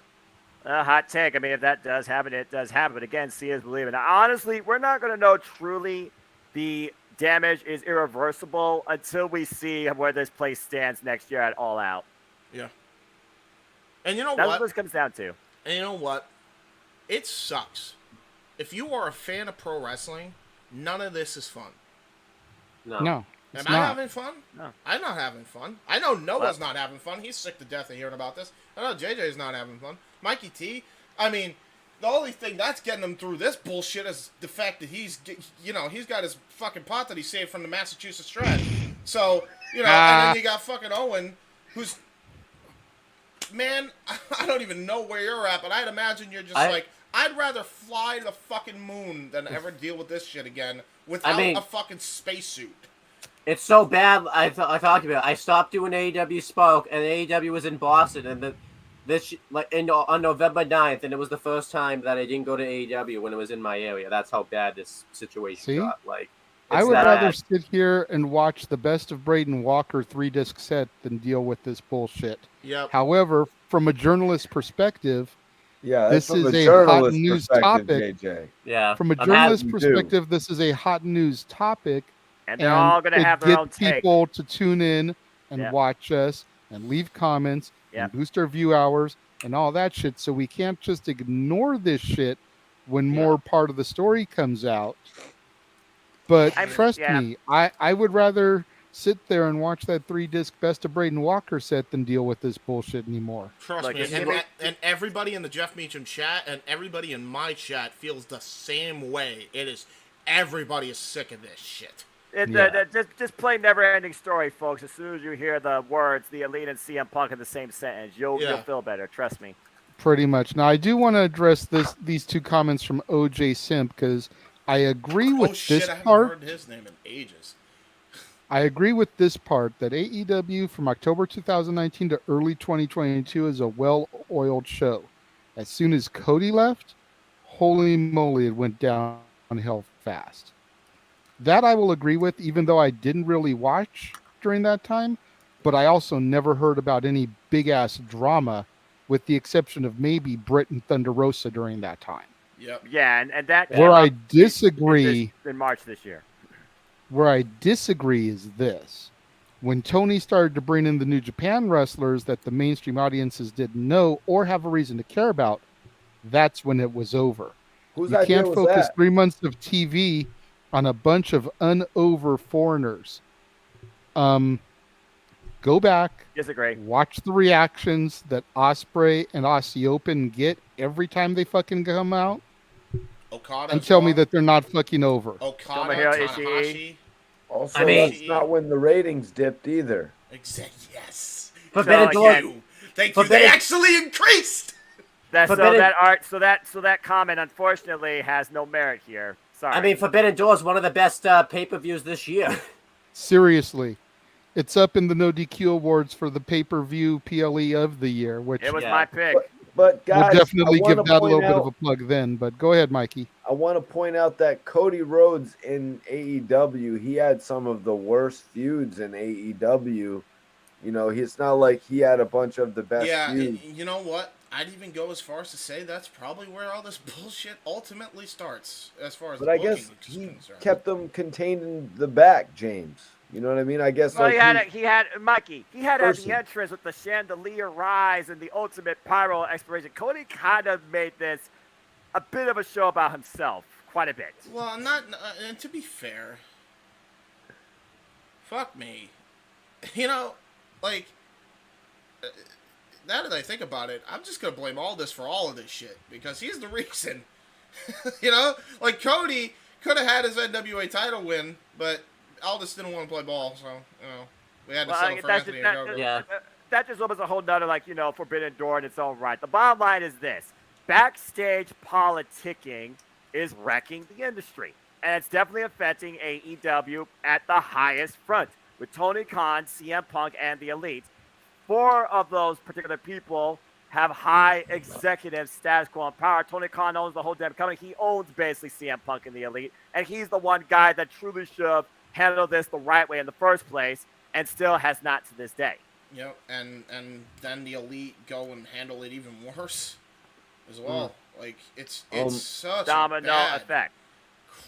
Hot take. I mean, if that does happen, it does happen. But again, see is believing. Now, honestly, we're not going to know truly the damage is irreversible until we see where this place stands next year at All Out. Yeah. And you know That's what? what this comes down to. And you know what? It sucks. If you are a fan of pro wrestling, none of this is fun. No. Am I having fun? No. I'm not having fun. I know Noah's not having fun. He's sick to death of hearing about this. I know JJ's not having fun. Mikey T, I mean, the only thing that's getting him through this bullshit is the fact that he's got his fucking pot that he saved from the Massachusetts Shred. So, and then you got fucking Owen, who's, man, I don't even know where you're at, but I'd imagine you're just I'd rather fly to the fucking moon than ever deal with this shit again without a fucking spacesuit. It's so bad. I talked about it. I stopped doing AEW Spoke, and AEW was in Boston, and on November 9th, and it was the first time that I didn't go to AEW when it was in my area. That's how bad this situation got. I would rather sit here and watch the Best of Braden Walker 3-disc set than deal with this bullshit. Yep. However, from a journalist perspective, this is a hot news topic. JJ. Yeah. From a journalist perspective, this is a hot news topic. And they're all going to have their own take. People to tune in and watch us and leave comments and boost our view hours and all that shit. So we can't just ignore this shit when more part of the story comes out. But trust me, I would rather sit there and watch that 3-disc Best of Braden Walker set than deal with this bullshit anymore. Trust me, and everybody in the Jeff Meacham chat and everybody in my chat feels the same way. Everybody is sick of this shit. Just play Never-Ending Story, folks. As soon as you hear the words, the Elite and CM Punk in the same sentence, you'll feel better. Trust me. Pretty much. Now, I do want to address these two comments from OJ Simp because I agree with this I haven't part. heard his name in ages. I agree with this part that AEW from October 2019 to early 2022 is a well-oiled show. As soon as Cody left, holy moly, it went downhill fast. That I will agree with, even though I didn't really watch during that time, but I also never heard about any big-ass drama, with the exception of maybe Britt and Thunder Rosa during that time. Yep. Yeah, and that... Where I disagree... In March this year. Where I disagree is this. When Tony started to bring in the New Japan wrestlers that the mainstream audiences didn't know or have a reason to care about, that's when it was over. Whose you idea can't was focus that? 3 months of TV on a bunch of unover foreigners. Go back. Disagree. Watch the reactions that Ospreay and Aussie Open get every time they fucking come out. Okada And tell me that they're not fucking over. Okada, Tanahashi. Also, that's not when the ratings dipped either. Exactly. Yes. Forbidden Door. Thank you. They actually increased. That comment unfortunately has no merit here. Sorry. I mean, Forbidden Door is one of the best pay-per-views this year. Seriously. It's up in the No DQ Awards for the pay-per-view PLE of the year, which it was my pick. But guys, we'll definitely I give wanna that a point little bit out- of a plug then. But go ahead, Mikey. I want to point out that Cody Rhodes in AEW, he had some of the worst feuds in AEW. You know, it's not like he had a bunch of the best feuds. You know what? I'd even go as far as to say that's probably where all this bullshit ultimately starts, as far as But the I booking guess is he concerned. kept them contained in the back, James. You know what I mean? I guess Well, like he had Mikey. He had at the Person. entrance with the chandelier rise and the ultimate pyro exploration. Cody kind of made this a bit of a show about himself, quite a bit. Well, not. And to be fair, fuck me. You know, like, now that I think about it, I'm just gonna blame Aldis for all of this shit because he's the reason. You know, like Cody could have had his NWA title win, but Aldis didn't want to play ball, so you know we had to settle for Anthony Ogogo. That just opens a whole nother, Forbidden Door in its own right. The bottom line is this. Backstage politicking is wrecking the industry. And it's definitely affecting AEW at the highest front. With Tony Khan, CM Punk, and the Elite. 4 of those particular people have high executive status quo and power. Tony Khan owns the whole damn company. He owns basically CM Punk and the Elite. And he's the one guy that truly should have handled this the right way in the first place and still has not to this day. Yep, and then the Elite go and handle it even worse as well. Like it's such domino a bad, effect.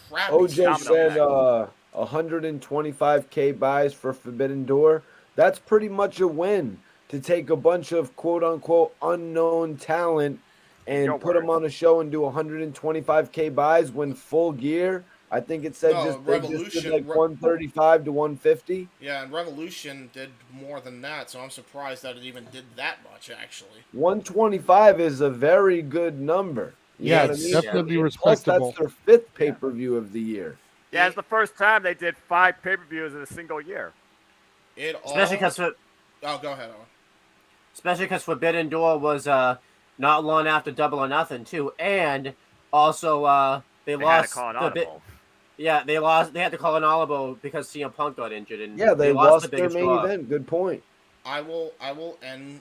Crappy OJ said effect. 125K buys for Forbidden Door. That's pretty much a win to take a bunch of quote-unquote unknown talent and put them on a show and do 125K buys when Full Gear, I think it said they just did like 135 to 150. Yeah, and Revolution did more than that, so I'm surprised that it even did that much, actually. 125 is a very good number. You know what I mean? Definitely Plus, respectable. that's their 5th pay-per-view of the year. Yeah, it's the first time they did 5 pay-per-views in a single year. Especially because Oh, go ahead, Owen. Especially because Forbidden Door was not long after Double or Nothing too, and also they lost had to call an the bit. audible. Yeah, they lost. They had to call an audible because CM Punk got injured, and Yeah, they lost the their biggest main draw. event. Good point. I will end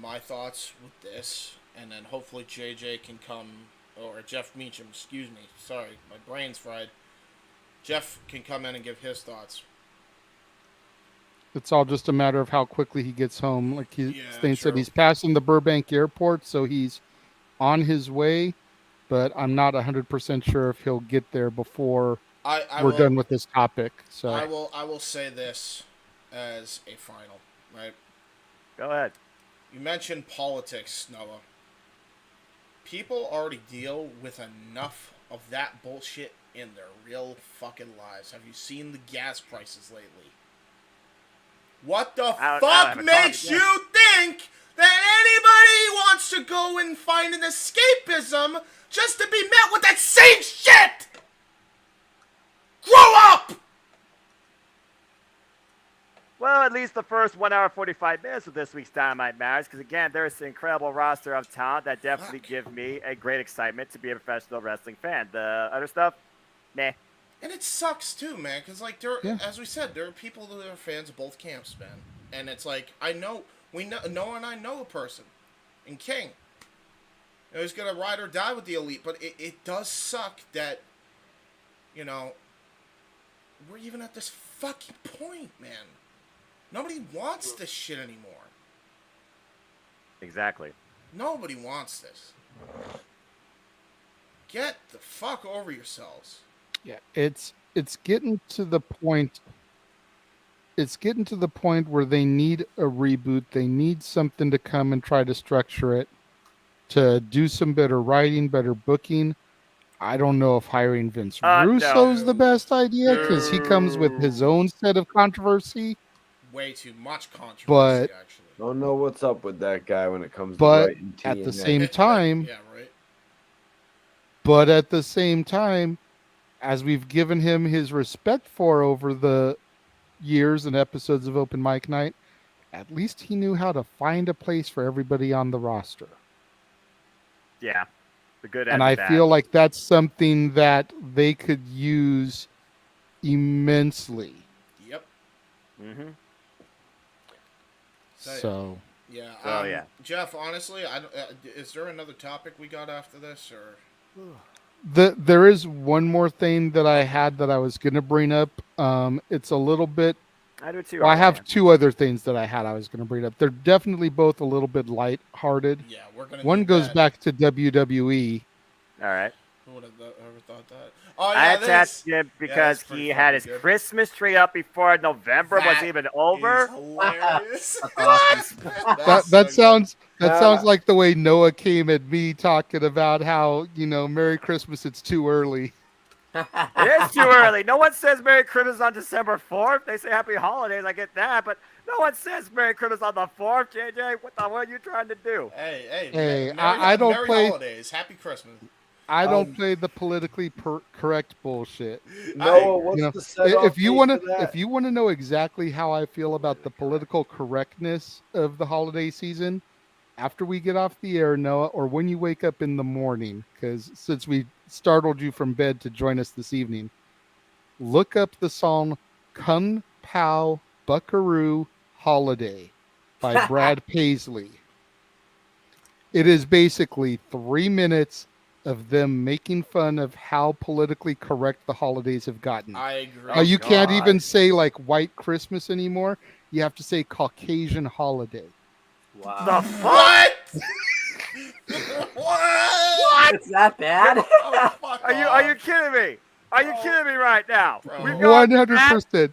my thoughts with this, and then hopefully JJ can come, or Jeff Meacham, excuse me. Sorry, my brain's fried. Jeff can come in and give his thoughts. It's all just a matter of how quickly he gets home. Like they said, true. he's passing the Burbank airport, so he's on his way. But I'm not 100% sure if he'll get there before we're done with this topic. So I will say this as a final, right? Go ahead. You mentioned politics, Noah. People already deal with enough of that bullshit in their real fucking lives. Have you seen the gas prices lately? What the fuck makes you think that anybody wants to go and find an escapism just to be met with that same shit? Grow up! Well, at least the first 1 hour 45 minutes of this week's Dynamite matters, because again, there's an incredible roster of talent that definitely give me a great excitement to be a professional wrestling fan. The other stuff, meh. And it sucks too, man, because like as we said, there are people that are fans of both camps, man. And it's like Noah and I know a person in King. You know, he's gonna ride or die with the Elite, but it does suck that, you know, we're even at this fucking point, man. Nobody wants this shit anymore. Exactly. Nobody wants this. Get the fuck over yourselves. Yeah, it's getting to the point. It's getting to the point where they need a reboot. They need something to come and try to structure it, to do some better writing, better booking. I don't know if hiring Vince Russo's the best idea, because he comes with his own set of controversy. Way too much controversy, But actually. Don't know what's up with that guy when it comes to but writing at the TNA. same time, yeah, right. But at the same time, as we've given him his respect for over the years and episodes of Open Mic Night, at least he knew how to find a place for everybody on the roster. Yeah, the good And I feel like that's something that they could use immensely. Yep. Mm-hmm. So yeah, Jeff. Honestly, is there another topic we got after this, or? There is one more thing that I had that I was going to bring up. It's a little bit. I do too. Well, I have two other things that I was going to bring up. They're definitely both a little bit lighthearted. Yeah, we're gonna. One goes back to WWE. All right. Who would have ever thought that? Oh, yeah, I attached him because he had his Christmas tree up before November was even over. Hilarious. that sounds like the way Noah came at me talking about how, Merry Christmas, it's too early. It is too early. No one says Merry Christmas on December 4th. They say Happy Holidays. I get that, but no one says Merry Christmas on the 4th. JJ, what are you trying to do? Hey, I don't Merry play holidays. Happy Christmas. I don't play the politically correct bullshit. Noah, what's the setup? If you want to know exactly how I feel about the political correctness of the holiday season, after we get off the air, Noah, or when you wake up in the morning, because since we startled you from bed to join us this evening, look up the song "Kung Pao Buckaroo Holiday" by Brad Paisley. It is basically 3 minutes of them making fun of how politically correct the holidays have gotten. I agree. You can't even say like White Christmas anymore. You have to say Caucasian holiday. Wow. The fuck? What? It's that bad? Are you kidding me? Are you kidding me right now? 100%.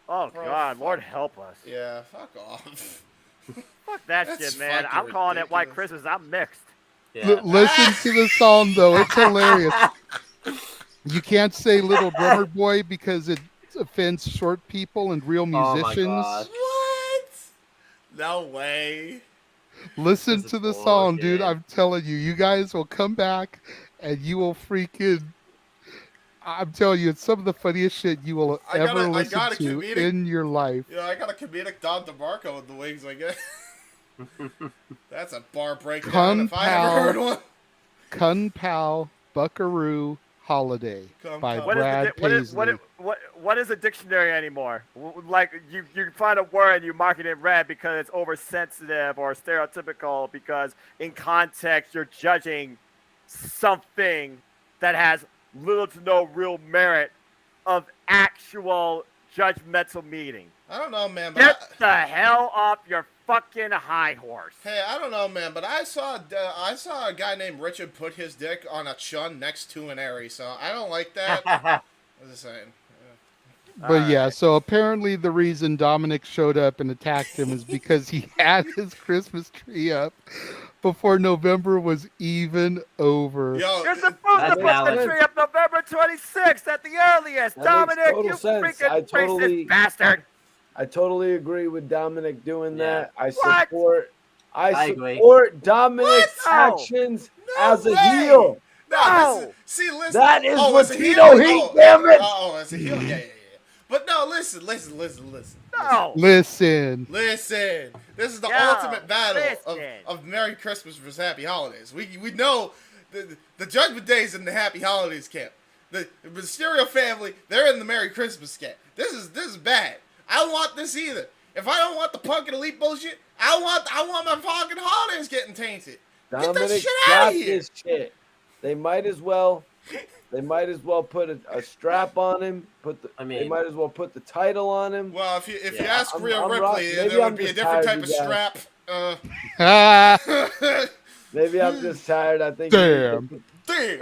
Oh God, Lord help us. Yeah, fuck off. Fuck that shit, man. I'm calling it White Christmas. I'm mixed. Yeah. Listen to the song though; it's hilarious. You can't say "Little Drummer Boy" because it offends short people and real musicians. What? No way. Listen to the song, dude. I'm telling you, you guys will come back and you will freaking. I'm telling you, it's some of the funniest shit you will ever listen to in your life. Yeah, I got a comedic Don DeMarco with the wings I get. That's a bar breakdown if I ever heard one. Kung Pao Buckaroo Holiday by Brad Paisley. What is a dictionary anymore? Like you find a word and you mark it in red because it's oversensitive or stereotypical because in context you're judging something that has little to no real merit of actual judgmental meaning. I don't know, man. But Get the hell off your fucking high horse. Hey, I don't know, man, but I saw a guy named Richard put his dick on a chun next to an Aries, so I don't like that. I was just saying. But yeah, so apparently the reason Dominic showed up and attacked him is because he had his Christmas tree up. before November was even over. Yo, You're supposed to put the tree up November 26th at the earliest. That Dominic, makes total you sense. freaking racist bastard. I totally agree with Dominic doing that. I What? support. I agree. support Dominic's What? actions as a way. heel. No, see, listen. That is as a Latino heel? heat, damn it. Oh, as a heel, yeah. But no, listen. No. Listen. This is the Yo, ultimate battle listen. of Merry Christmas versus Happy Holidays. We know the Judgment Day is in the Happy Holidays camp. The Mysterio family, they're in the Merry Christmas camp. This is bad. I don't want this either. If I don't want the Punk and Elite bullshit, I want my fucking holidays getting tainted. Get that Dominic shit out got of here. this shit. They might as well put a strap on him. They might as well put the title on him. Well, if you ask Rhea Ripley, maybe there I'm would be a just different tired, type of you strap. Maybe I'm just tired. I think. Damn.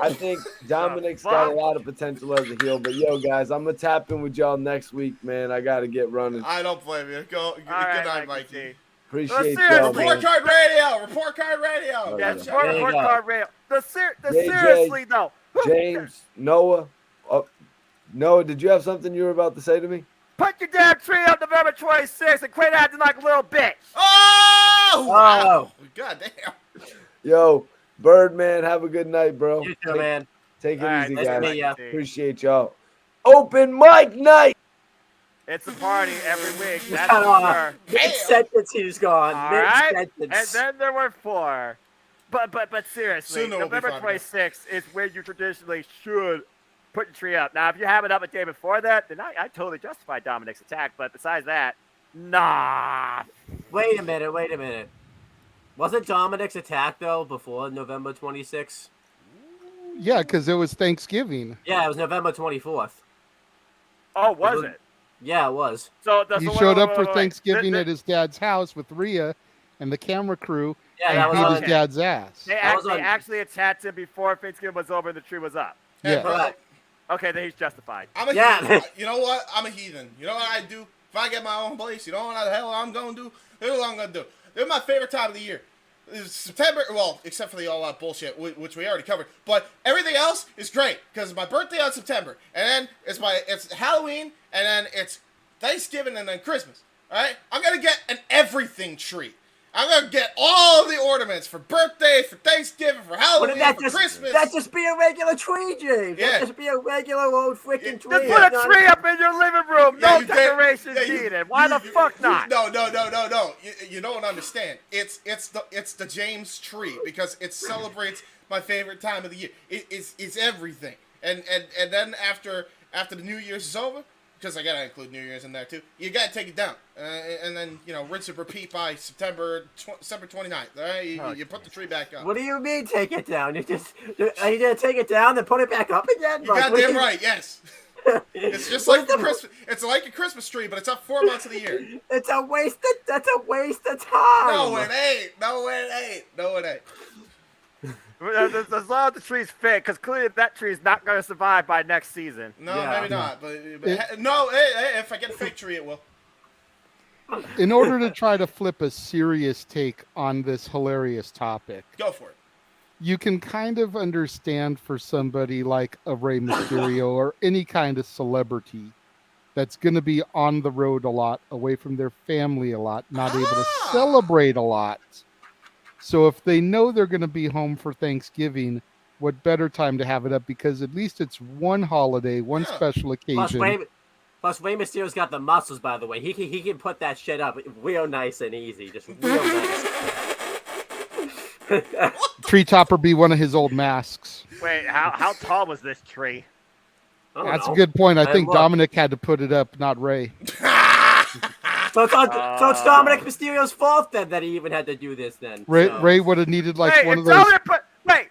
I think Dominic's got a lot of potential as a heel. But yo, guys, I'm gonna tap in with y'all next week, man. I gotta get running. I don't blame you. Good night, Mikey. Appreciate seriously. y'all. Report man. card radio. Yeah, Gotcha. report card radio. JJ, Seriously though. James, Noah. Noah, did you have something you were about to say to me? Put your damn tree up November 26th and quit acting like a little bitch. Oh! Wow. God damn. Yo, Birdman, have a good night, bro. You too, man. Take it All right, easy, nice to guys. meet ya. Appreciate y'all. Open mic night. It's a party every week. That's for sure. Mid-sentence, he's gone. All right. Mid-sentence. And then there were 4. But seriously, Soon it will be November 26th is where you traditionally should put your tree up. Now, if you have it up a day before that, then I totally justify Dominic's attack. But besides that, nah. Wait a minute. Wasn't Dominic's attack, though, before November 26th? Yeah, because it was Thanksgiving. Yeah, it was November 24th. Oh, was it? Yeah, it was. He showed up for Thanksgiving at his dad's house with Rhea and the camera crew and beat his dad's ass. They actually attacked him before Thanksgiving was over and the tree was up. Yeah. Okay, then he's justified. I'm a heathen. You know what? I'm a heathen. You know what I do? If I get my own place, you know what the hell I'm going to do? Here's what I'm going to do. They're my favorite time of the year. It's September, well, except for the all-out bullshit, which we already covered. But everything else is great, because it's my birthday on September. And then it's Halloween, and then it's Thanksgiving, and then Christmas. All right? I'm going to get an everything tree. I'm going to get all the ornaments for birthday, for Thanksgiving, for Halloween, for Christmas. That just be a regular tree, James. Yeah. That just be a regular old freaking tree. Just put a tree up in your living room. No decorations needed. Why the fuck not? No. You don't understand. It's the James tree, because it celebrates my favorite time of the year. It's everything. And then after the New Year's is over, because I gotta include New Year's in there too, you gotta take it down, and then rinse and repeat by December 29th. All right, you put the tree back up. What do you mean take it down? Are you gonna take it down and put it back up again? You goddamn right. Yes. It's just like Christmas. It's like a Christmas tree, but it's up 4 months of the year. That's a waste of time. No, it ain't. As long as the tree's fit, because clearly that tree is not going to survive by next season. No, maybe not. But if I get a fake tree, it will. In order to try to flip a serious take on this hilarious topic, go for it. You can kind of understand for somebody like a Rey Mysterio or any kind of celebrity that's going to be on the road a lot, away from their family a lot, not able to celebrate a lot. So if they know they're going to be home for Thanksgiving, what better time to have it up? Because at least it's one holiday, one special occasion. Plus, Rey Mysterio's got the muscles, by the way. He can put that shit up real nice and easy. Just real nice. Tree topper be one of his old masks. Wait, how tall was this tree? That's a good point. I think Dominic had to put it up, not Ray. So it's Dominic Mysterio's fault then that he even had to do this then. Ray would have needed one of those. Wait,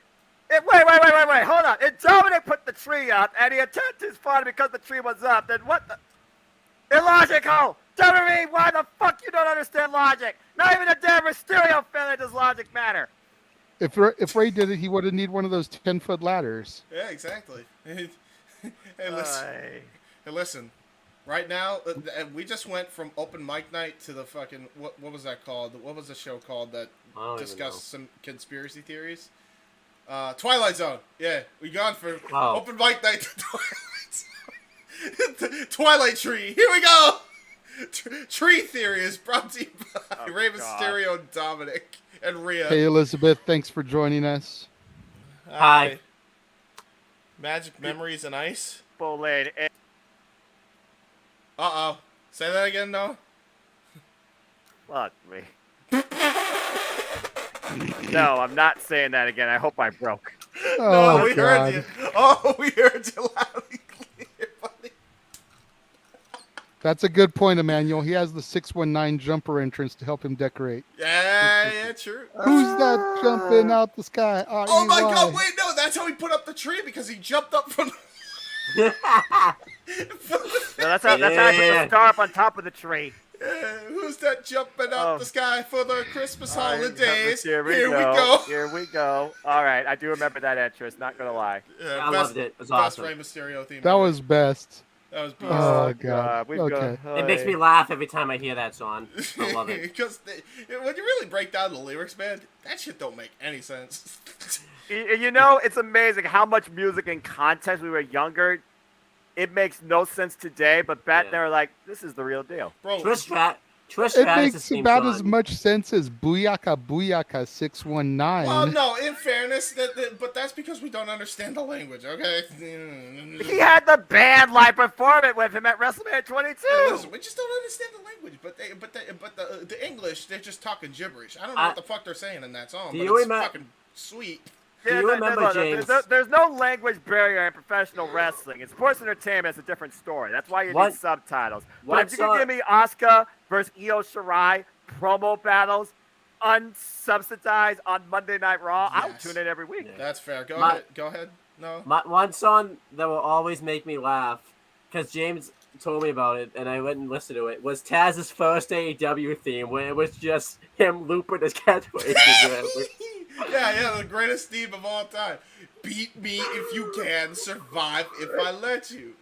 hold on. If Dominic put the tree up and he attacked his father because the tree was up, then what the? Illogical! Dominic, why the fuck you don't understand logic? Not even a damn Mysterio family does logic matter. If Ray did it, he would have needed one of those 10-foot ladders. Yeah, exactly. Hey, listen. Right now, we just went from open mic night to the fucking what was that called? What was the show called that discussed some conspiracy theories? Twilight Zone. Yeah, we gone from open mic night to Twilight Zone. Twilight Tree. Here we go. Tree Theory is brought to you by Rey Mysterio, Dominic, and Rhea. Hey, Elizabeth. Thanks for joining us. Hi. Magic Memories and Ice. Bolade. Uh-oh. Say that again, Noah? Fuck me. No, I'm not saying that again. I hope I broke. Oh, no, we heard you. Oh, we heard you loud and clear, buddy. That's a good point, Emmanuel. He has the 619 jumper entrance to help him decorate. Yeah, true. Who's that jumping out the sky? Oh my God! Wait, no, that's how he put up the tree because he jumped up from. No, that's how I put the star up on top of the tree. Who's that jumping up the sky for the Christmas holidays? Here we go. Here we go. All right, I do remember that entrance. Not gonna lie. I loved it. It was awesome. Best Rey Mysterio theme. That was best. That was beautiful. Oh God. Okay. It makes me laugh every time I hear that song. I love it. Because when you really break down the lyrics, man, that shit don't make any sense. You know, it's amazing how much music and context we were younger. It makes no sense today, but back then they were like, this is the real deal. Bro, it makes about as much sense as Booyaka Booyaka 619. Well, no, in fairness, but that's because we don't understand the language, okay? He had the band live perform it with him at WrestleMania 22. Listen, we just don't understand the language, but the English, they're just talking gibberish. I don't know what the fuck they're saying in that song, but it's fucking sweet. Do you remember, James? There's no language barrier in professional wrestling. In sports entertainment, it's a different story. That's why you need subtitles. But if you can give me Asuka versus Io Shirai promo battles, unsubsidized on Monday Night Raw, I'll tune in every week. That's fair. Go ahead. No. One song that will always make me laugh, because James told me about it, and I went and listened to it, was Taz's first AEW theme, where it was just him looping his catchphrases. Yeah, the greatest theme of all time. Beat me if you can, survive if I let you.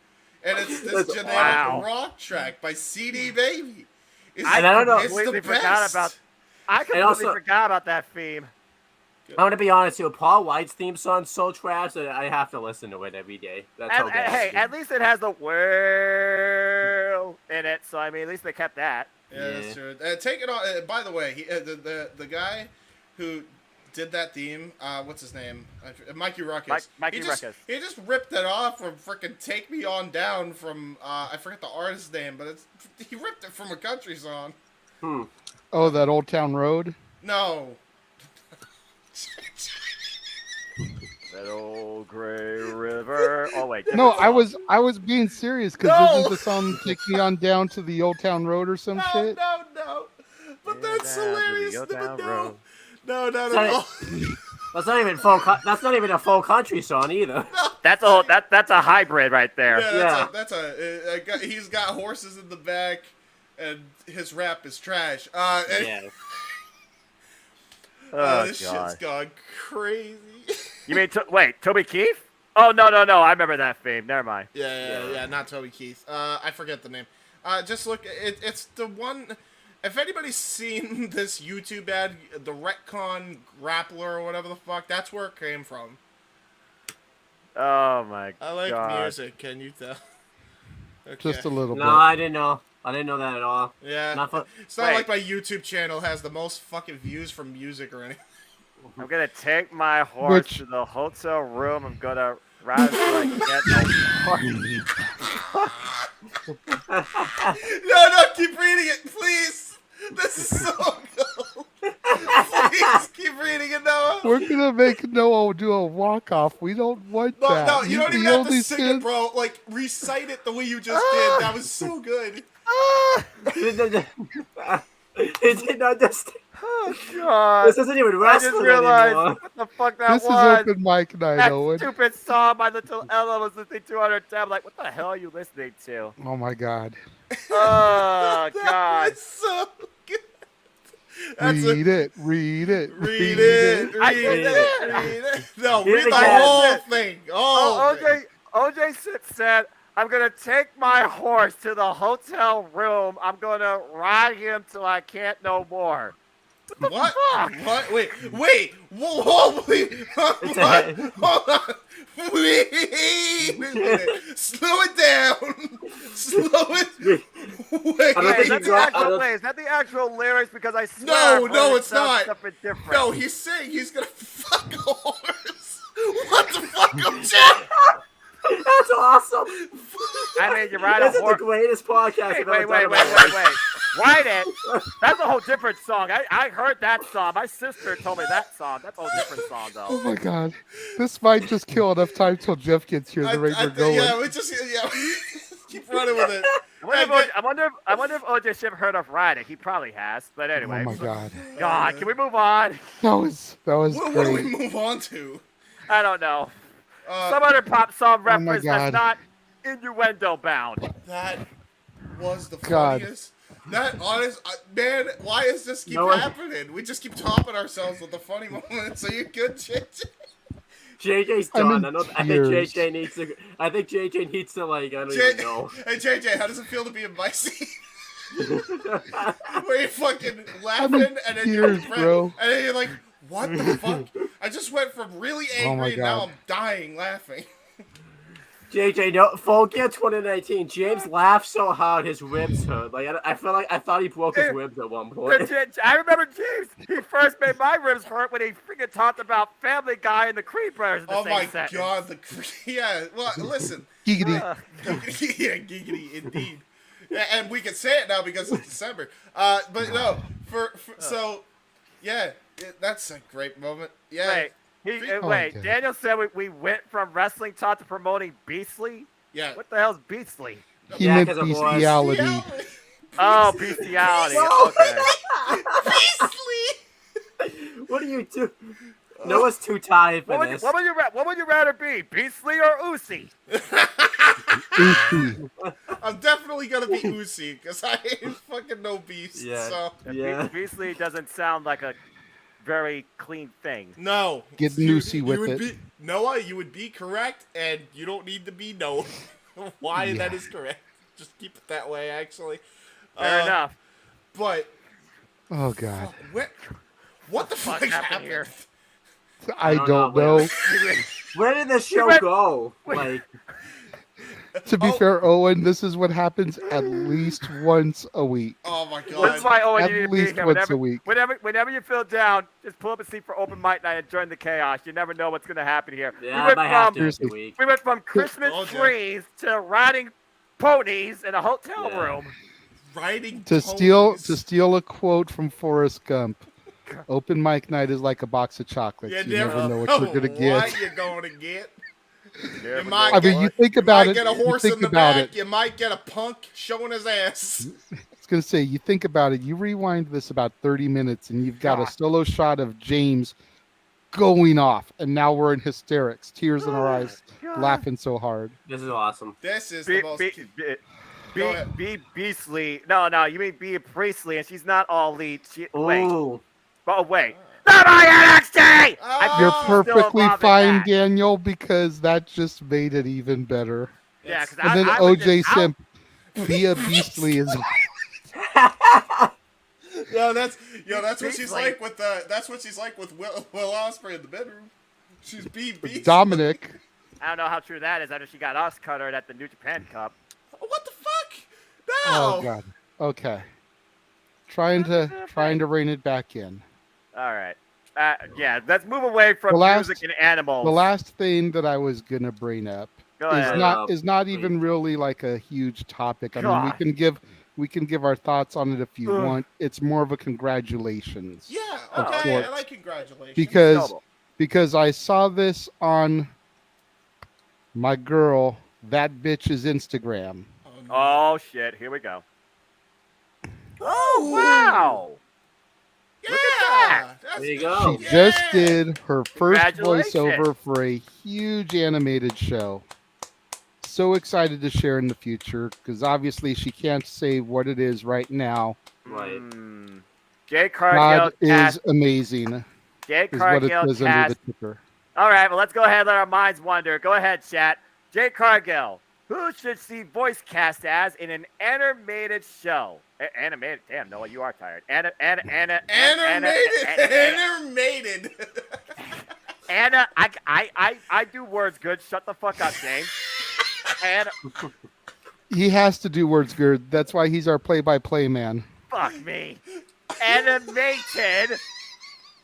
And it's this generic rock track by CD Baby. I completely forgot about that theme. I'm going to be honest with you, Paul White's theme song's so trash that I have to listen to it every day. That's how bad hey, at least it has the whirl in it, so I mean, at least they kept that. Yeah, that's true. Take it on. By the way, the guy who did that theme, what's his name? Mikey Ruckus. Mikey Ruckus. He just ripped it off from freaking Take Me On Down from, I forget the artist's name, but he ripped it from a country song. Oh, that Old Town Road? No. That old gray river. Oh wait. No, I was being serious because isn't the song "Take Me On Down to the Old Town Road" or some shit? No. But that's hilarious. No. That's not even full. That's not even a full country song either. No. That's a hybrid right there. Yeah, he's got horses in the back, and his rap is trash. This shit's gone crazy. You mean Toby Keith? Oh no! I remember that theme. Never mind. Yeah, not Toby Keith. I forget the name. Just look. It's the one. If anybody's seen this YouTube ad, the Retcon Grappler or whatever the fuck, that's where it came from. Oh my god. I like music. Can you tell? Okay. Just a little bit. No, I didn't know. I didn't know that at all. Yeah. It's not like my YouTube channel has the most fucking views from music or anything. I'm gonna take my horse to the hotel room. I'm gonna ride until I get No, keep reading it, please. This is so cool. Please keep reading it, Noah. We're gonna make Noah do a walk-off. We don't want that. No, you don't even have to sing it, bro. Like, recite it the way you just did. That was so good. Is it not just... Oh, God. This isn't even wrestling I just realized anymore. what the fuck that was. This is open mic night, that Owen. Stupid song by Little Ella was listening to on her tab. Like, what the hell are you listening to? Oh, my God. Oh, God. That's so good. Read it. Read it. No, read the whole thing. OJ said, I'm gonna take my horse to the hotel room. I'm gonna ride him till I can't no more. What? Fuck? What? Wait. Whoa, wait. Hold on. Wait a minute. Slow it down. Wait. Is that the actual lyrics? Because I swear No, it's not. Something different. No, he's saying he's gonna fuck a horse. What the fuck, Jack? That's awesome. I mean, you ride This a is horse. the greatest podcast. Wait. Ride it. That's a whole different song. I heard that song. My sister told me that song. That's a whole different song, though. Oh my god. This might just kill enough time till Jeff gets here. The regular going. Yeah, we just keep running with it. I wonder if OJ Ship heard of Ride It. He probably has. But anyway. Oh my god. God, can we move on? That was What great. do we move on to? I don't know. Some other pop song reference God. that's not innuendo bound. That was the God. funniest. That honest, man. Why does this keep happening? We just keep topping ourselves with the funny moments. Are you good, JJ? JJ's done. I think JJ needs to. I think JJ needs to like. I don't even know. Hey JJ, how does it feel to be in my seat? Where you fucking laughing and then bro. and then you're like, what the fuck? I just went from really angry and now I'm dying laughing. JJ, no, full gear 2019. James laughed so hard his ribs hurt. Like I feel like I thought he broke his ribs at one point. I remember James. He first made my ribs hurt when he freaking talked about Family Guy and the Creed Brothers. In the Oh same my sentence. god, yeah. Well, listen. Giggity. Yeah, giggity indeed. Yeah, and we can say it now because it's December. But no, so yeah, that's a great moment. Yeah. Wait, Daniel said we went from wrestling talk to promoting Beastly? Yeah. What the hell's Beastly? He meant bestiality. Oh, bestiality. Okay. Beastly! What do you do? Noah's too tired for this. What would you rather be, Beastly or Uzi? I'm definitely gonna be Uzi because I ain't fucking no beast. Yeah. So. Yeah. Beastly doesn't sound like a very clean thing. No. Get Noosey with it. Noah, you would be correct, and you don't need to be known why that is correct. Just keep it that way, actually. Fair enough. But. Oh god. What the fuck happened here? I don't know. Where did the show go? Like. To be fair, Owen, this is what happens at least once a week. Oh my god! That's why Owen, at you need to least be here. once a week. Whenever you feel down, just pull up a seat for open mic night and join the chaos. You never know what's going to happen here. Yeah, I might have to every week. We went from Christmas trees to riding ponies in a hotel room. Riding to steal a quote from Forrest Gump. Open mic night is like a box of chocolates. You never know what you're gonna get. What you're going to get? You you think about it. You might get a horse in the back. You might get a punk showing his ass. I was going to say, you think about it. You rewind this about 30 minutes, and you've got a solo shot of James going off, and now we're in hysterics, tears in our eyes, laughing so hard. This is awesome. This is the most. Be Beastly. No, you mean be Priestley, and she's not all lead. Wait. Not my NXT! You're perfectly fine, Daniel, because that just made it even better. Yeah, and then OJ Simp, be a Beastly is. That's what she's like with Will Ospreay in the bedroom. She's Beastly. Dominic. I don't know how true that is after she got us cuttered at the New Japan Cup. What the fuck? No. Oh god. Okay. Trying to rein it back in. All right. Let's move away from music and animals. The last thing that I was gonna bring up is not even really like a huge topic. I mean, we can give our thoughts on it if you want. It's more of a congratulations. Yeah. Okay. I like congratulations. Because I saw this on my girl, that bitch's Instagram. Oh shit! Here we go. Oh wow! Yeah, look at that. There you go. She just did her first voiceover for a huge animated show. So excited to share in the future because obviously she can't say what it is right now. Right. Jay Cargill is amazing. Jay is what it Cargill says under the ticker. All right, well let's go ahead and let our minds wander. Go ahead, chat. Jay Cargill. who should she voice cast as in an animated show? Animated? Damn, Noah, you are tired. Animated. Anna, I do words good. Shut the fuck up, James. Anna. He has to do words good. That's why he's our play-by-play man. Fuck me. Animated.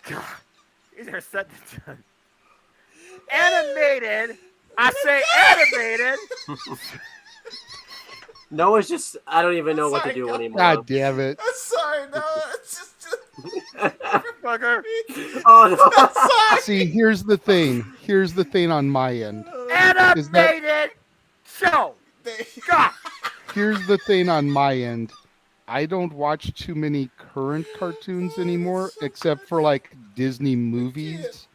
God, these are sentences. Animated. I say animated. Noah's just, I don't even know what to do anymore. God damn it. I'm sorry, no, it's just fucker. Oh, no. See, here's the thing. Here's the thing on my end. Animated show. God. Here's the thing on my end. I don't watch too many current cartoons anymore, except for like Disney movies,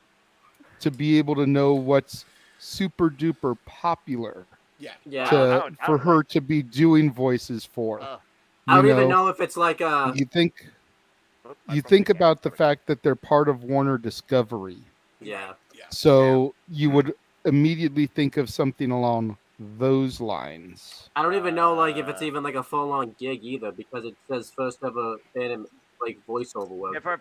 to be able to know what's super duper popular. Yeah. For her to be doing voices for. I don't even know if it's like a. You think about the fact that they're part of Warner Discovery. Yeah. So you would immediately think of something along those lines. I don't even know like if it's even like a full-on gig either, because it says first ever anime like voiceover work. Yeah, for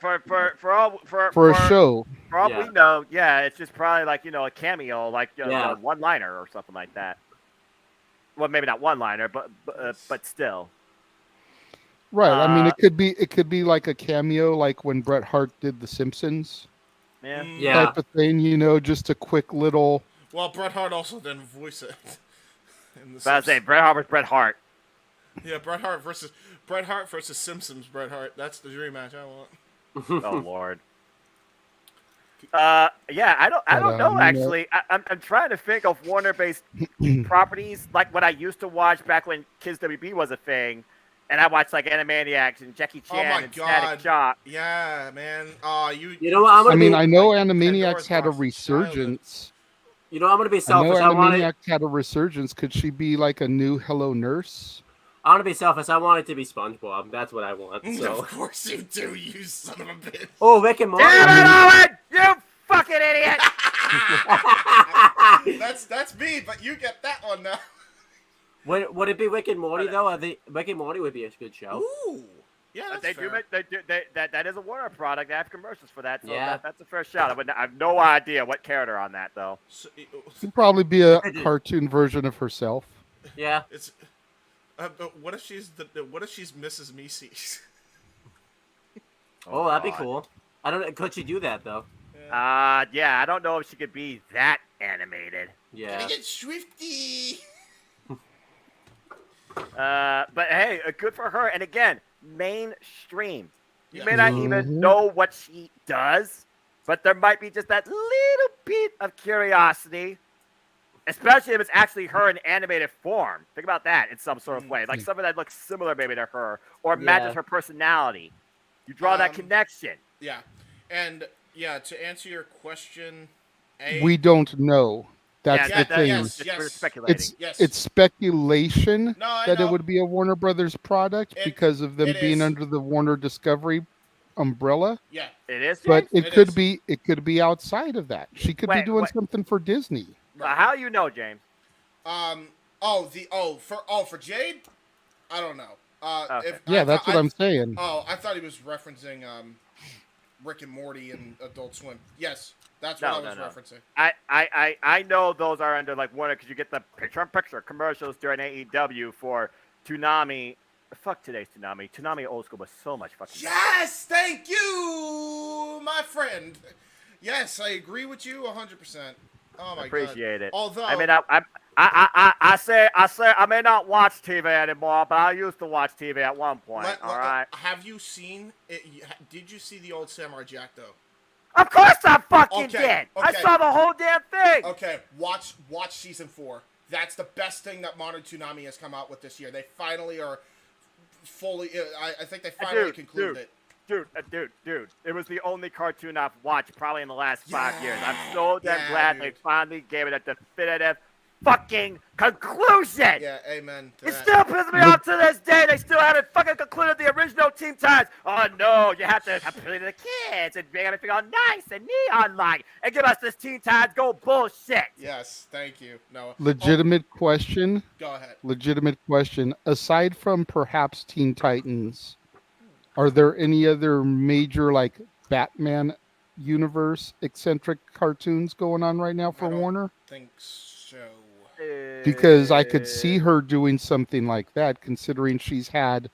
a show. For all we know, yeah, it's just probably like a cameo, like a one-liner or something like that. Well, maybe not one-liner, but still. Right. I mean, it could be like a cameo, like when Bret Hart did The Simpsons. Yeah. Type of thing, just a quick little. Well, Bret Hart also didn't voice it. But I say Bret Hart was Bret Hart. Yeah, Bret Hart versus Simpsons Bret Hart. That's the dream match I want. Oh Lord. Yeah, I don't know actually. I'm trying to think of Warner-based properties like what I used to watch back when Kids WB was a thing, and I watched like Animaniacs and Jackie Chan and Static Shock. Yeah, man. You know what? I know Animaniacs had a resurgence. You know, I'm gonna be selfish. I know Animaniacs had a resurgence. Could she be like a new Hello Nurse? I'm gonna be selfish. I want it to be SpongeBob. That's what I want. So. Of course you do, you son of a bitch. Oh, Rick and Morty. Damn it, Owen! You fucking idiot! That's me, but you get that one now. Would it be Rick and Morty though? I think Rick and Morty would be a good show. Ooh, yeah, that's fair. That is a Warner product. They have commercials for that, so Yeah. that's a fair shout. I have no idea what character on that though. It'd probably be a cartoon version of herself. Yeah. It's. But what if she's Mrs. Macy's? Oh, that'd be cool. I don't know. Could she do that though? Yeah, I don't know if she could be that animated. Yeah. Gotta get swifty. But hey, good for her. And again, mainstream. You may not even know what she does, but there might be just that little bit of curiosity, especially if it's actually her in animated form. Think about that in some sort of way, like something that looks similar maybe to her or matches her personality. You draw that connection. Yeah, and to answer your question, we don't know. That's the thing. We're speculating. It's speculation that it would be a Warner Brothers product because of them being under the Warner Discovery umbrella. Yeah, it is. But it could be outside of that. She could be doing something for Disney. How you know, James? For Jade, I don't know. Okay. That's what I'm saying. Oh, I thought he was referencing Rick and Morty and Adult Swim. Yes. That's what I was referencing. I know those are under like Warner because you get the picture-in-picture commercials during AEW for Toonami. Fuck today's Toonami. Toonami old school was so much fucking. Yes, thank you, my friend. Yes, I agree with you 100%. Oh my Appreciate God. it. Although I mean, I say I may not watch TV anymore, but I used to watch TV at one point. All right. Have you seen it? Did you see the old Samurai Jack though? Of course I fucking did. I saw the whole damn thing. Okay, watch season 4. That's the best thing that Modern Toonami has come out with this year. They finally are fully. I think they finally concluded it. Dude, it was the only cartoon I've watched probably in the last 5 years. I'm so damn glad they finally gave it a definitive fucking conclusion. Yeah, amen. To It that. still pisses me off to this day. They still haven't fucking concluded the original Team Titans. Oh no, you have to play the kids and make everything all nice and neon-like and give us this Teen Titans Go bullshit. Yes, thank you. No. Legitimate question. Go ahead. Legitimate question. Aside from perhaps Teen Titans, are there any other major like Batman universe eccentric cartoons going on right now for Warner? Think so. Because I could see her doing something like that, considering she's had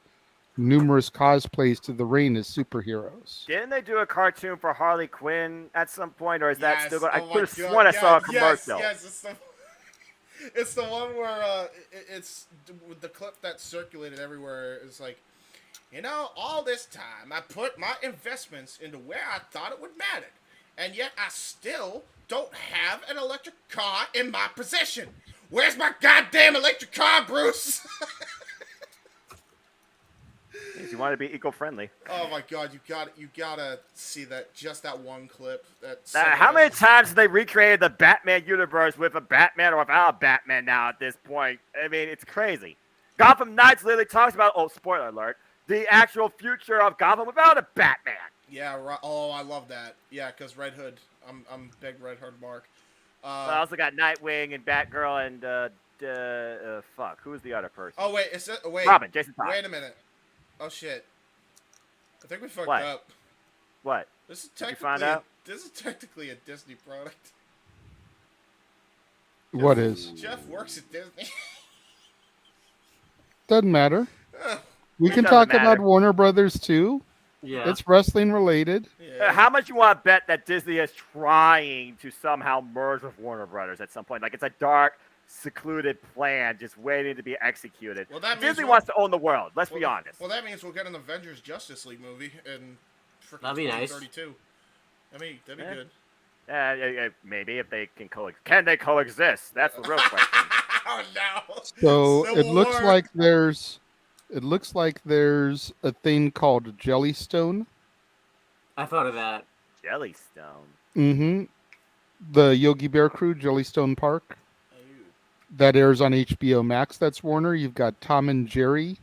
numerous cosplays to the reign as superheroes. Didn't they do a cartoon for Harley Quinn at some point, or is that still going? I Oh could my have God, sworn I saw a yes, commercial. Yes, it's the one where it's the clip that circulated everywhere. Is like, all this time I put my investments into where I thought it would matter, and yet I still don't have an electric car in my possession. Where's my goddamn electric car, Bruce? You want to be eco-friendly. Oh my God, you gotta see that, just that one clip. How many times have they recreated the Batman universe with a Batman or without a Batman now at this point? I mean, it's crazy. Gotham Knights literally talks about, oh, spoiler alert, the actual future of Gotham without a Batman. Yeah, right. Oh, I love that. Yeah, because Red Hood. I'm big Red Hood Mark. I also got Nightwing and Batgirl and fuck, who's the other person? Oh wait, wait. Robin, Jason Todd. Wait a minute. Oh shit. I think we fucked What? up. What? This is Did you find out? This is technically a Disney product. What is? Jeff works at Disney. Doesn't matter. We It can doesn't talk matter. about Warner Brothers too. Yeah. It's wrestling related. How much you want to bet that Disney is trying to somehow merge with Warner Brothers at some point? Like it's a dark, secluded plan just waiting to be executed. Well, that means Disney we'll- wants to own the world. Let's be honest. Well, that means we'll get an Avengers Justice League movie in freaking That'd be nice. 2032. I mean, that'd be Yeah. good. Maybe if they can coexist. Can they coexist? That's the real question. Oh no. So Civil it looks War. like there's a thing called Jellystone. I thought of that. Jellystone. Mm-hmm. The Yogi Bear Crew, Jellystone Park. That airs on HBO Max. That's Warner. You've got Tom and Jerry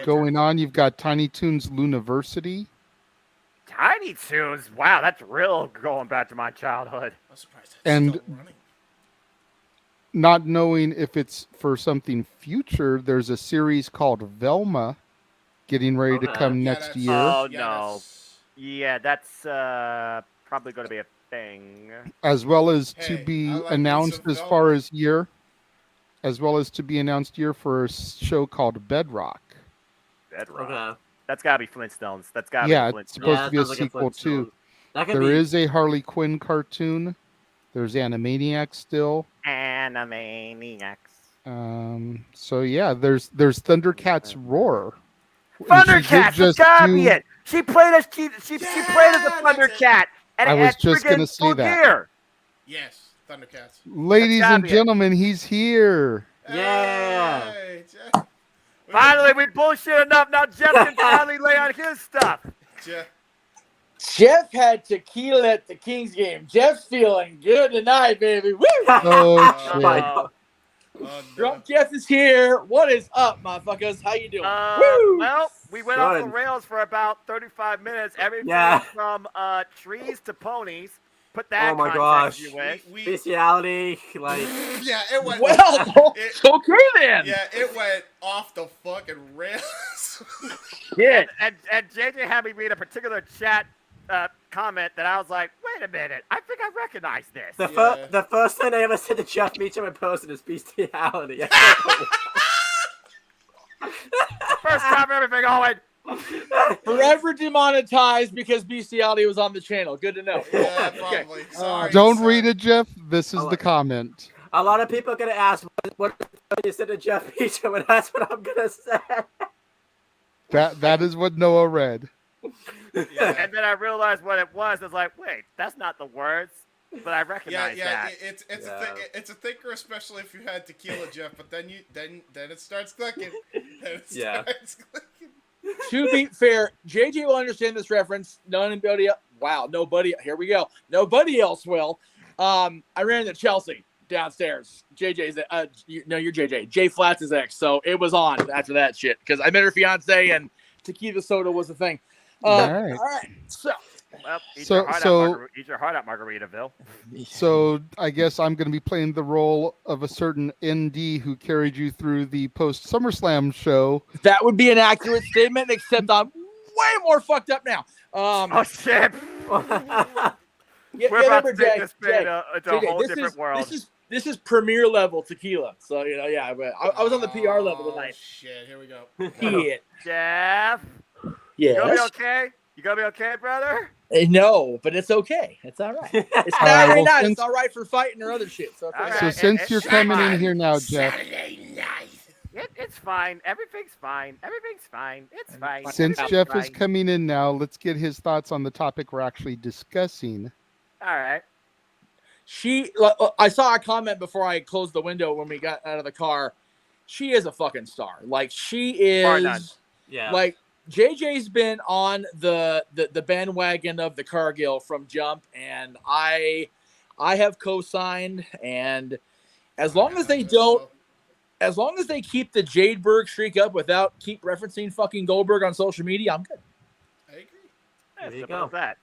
going on. You've got Tiny Toons Luniversity. Tiny Toons. Wow, that's real going back to my childhood. I'm surprised that's And still running. not knowing if it's for something future, there's a series called Velma getting ready to come next year. Oh no. Yeah, that's probably going to be a thing. As well as to Hey, be I like announced me as some far Velma. as year. As well as to be announced year for a show called Bedrock. Bedrock. Okay. That's got to be Flintstones. That's got to Yeah, be it's Flintstones. supposed to be a sounds like a sequel too. Flintstone. That could There be. is a Harley Quinn cartoon. There's Animaniacs still. Animaniacs. So yeah, there's Thundercats Roar. Thundercats. That's got to be it. She played as she played as a Thundercat. And I was at just friggin' gonna say Full that. Gear. Yes, Thundercats. Ladies gotta and be it. gentlemen, he's here. Yeah. Hey, Jeff. Finally, we bullshit enough. Now Jeff can finally lay on his stuff. Jeff. Jeff had tequila at the Kings game. Jeff's feeling good tonight, baby. Woo! Oh shit. Oh, no. Drunk Jeff is here. What is up, motherfuckers? How you doing? Well, we went off the Son. rails for about 35 minutes. Everything Yeah. from trees to ponies. Put that Oh my context gosh. you wish. Bestiality, like. Yeah, it went. Well, it, okay then. Yeah, it went off the fucking rails. Yeah. And JJ had me read a particular chat comment that I was like, wait a minute, I think I recognize this. The first thing I ever said to Jeff Meacham in person is bestiality. First time everything all went. Forever demonetized because bestiality was on the channel. Good to know. Yeah, probably. Sorry. Don't read it, Jeff. This is Oh, the comment. A lot of people are gonna ask what you said to Jeff Meacham, and that's what I'm gonna say. That is what Noah read. And then I realized what it was. I was like, wait, that's not the words, but I recognize that. It's a thinker, especially if you had tequila, Jeff. But then it starts clicking. Starts clicking. To be fair, JJ will understand this reference. Nobody. Wow, nobody. Here we go. Nobody else will. I ran into Chelsea. downstairs. JJ's you're JJ. Jay Flats' ex. So it was on after that shit because I met her fiance and tequila soda was the thing. All right. All right. So. Well, eat So- your heart so- out, eat your heart out, Margaritaville. So I guess I'm going to be playing the role of a certain ND who carried you through the post SummerSlam show. That would be an accurate statement, except I'm way more fucked up now. Oh shit! Yeah, We're about remember, to take Jay, this man into a whole this different is, world. This is premier level tequila. So yeah, but I was on the PR level tonight. Shit, here we go. Shit. Jeff, Yes. you gonna be okay? You gonna be okay, brother? No, but it's okay. It's all right. It's All not right, right well, now. since- It's all right for fighting or other shit. So, it's okay. So since you're coming in here now, Jeff, It's fine. Everything's fine. Everything's fine. It's fine. since Everything's Jeff fine. is coming in now, let's get his thoughts on the topic we're actually discussing. All right. I saw a comment before I closed the window when we got out of the car. She is a fucking star. Like she Bar none. is. Yeah. Like JJ's been on the bandwagon of the Cargill from jump, and I have co-signed. And as long as they keep the J-Hebert streak up without keep referencing fucking Goldberg on social media, I'm good. I agree. There you go. That.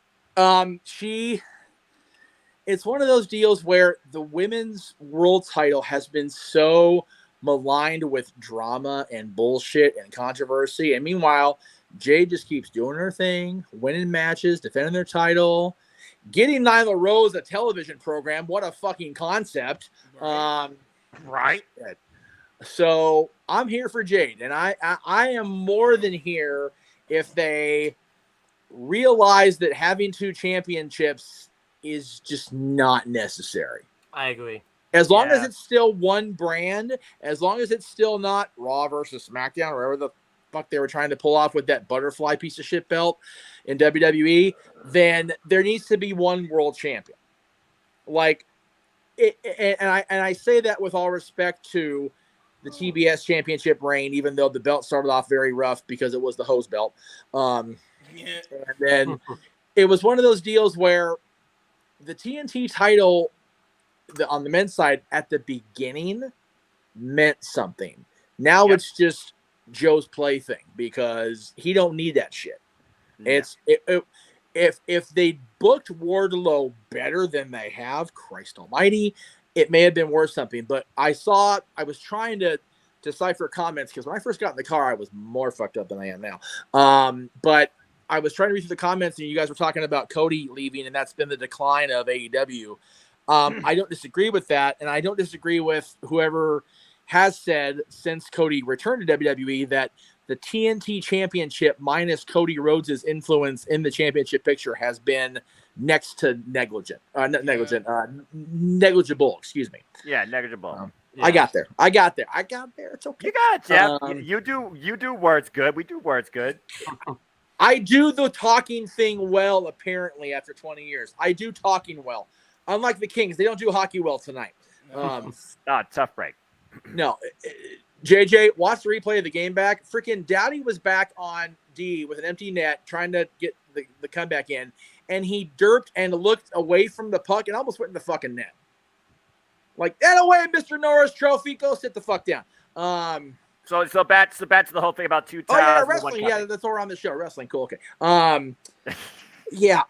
It's one of those deals where the women's world title has been so maligned with drama and bullshit and controversy. And meanwhile, Jade just keeps doing her thing, winning matches, defending their title, getting Nyla Rose a television program. What a fucking concept. Right. So I'm here for Jade, and I am more than here if they realize that having two championships is just not necessary. I agree. As long as it's still one brand, as long as it's still not Raw versus SmackDown or whatever the fuck they were trying to pull off with that butterfly piece of shit belt in WWE, then there needs to be one world champion. Like, and I say that with all respect to the TBS championship reign, even though the belt started off very rough because it was the hose belt. And then it was one of those deals where the TNT title on the men's side at the beginning meant something. Now it's just Joe's plaything because he don't need that shit. Yeah. If they booked Wardlow better than they have, Christ almighty, it may have been worth something. But I was trying to decipher comments because when I first got in the car, I was more fucked up than I am now. But I was trying to read through the comments, and you guys were talking about Cody leaving, and that's been the decline of AEW. I don't disagree with that, and I don't disagree with whoever has said since Cody returned to WWE that the TNT championship minus Cody Rhodes' influence in the championship picture has been next to negligible, excuse me. Yeah, negligible. I got there. It's okay. You got it, Jeff. You do words good. We do words good. I do the talking thing well, apparently, after 20 years. I do talking well. Unlike the Kings, they don't do hockey well tonight. Tough break. No. JJ, watch the replay of the game back. Freaking Dowdy was back on D with an empty net trying to get the comeback in, and he derped and looked away from the puck and almost went in the fucking net. Like, that away, Mr. Norris Trophy. Go sit the fuck down. So back to the whole thing about two towels. Oh, yeah, wrestling. Yeah, that's all on the show. Wrestling. Cool. Okay. Yeah,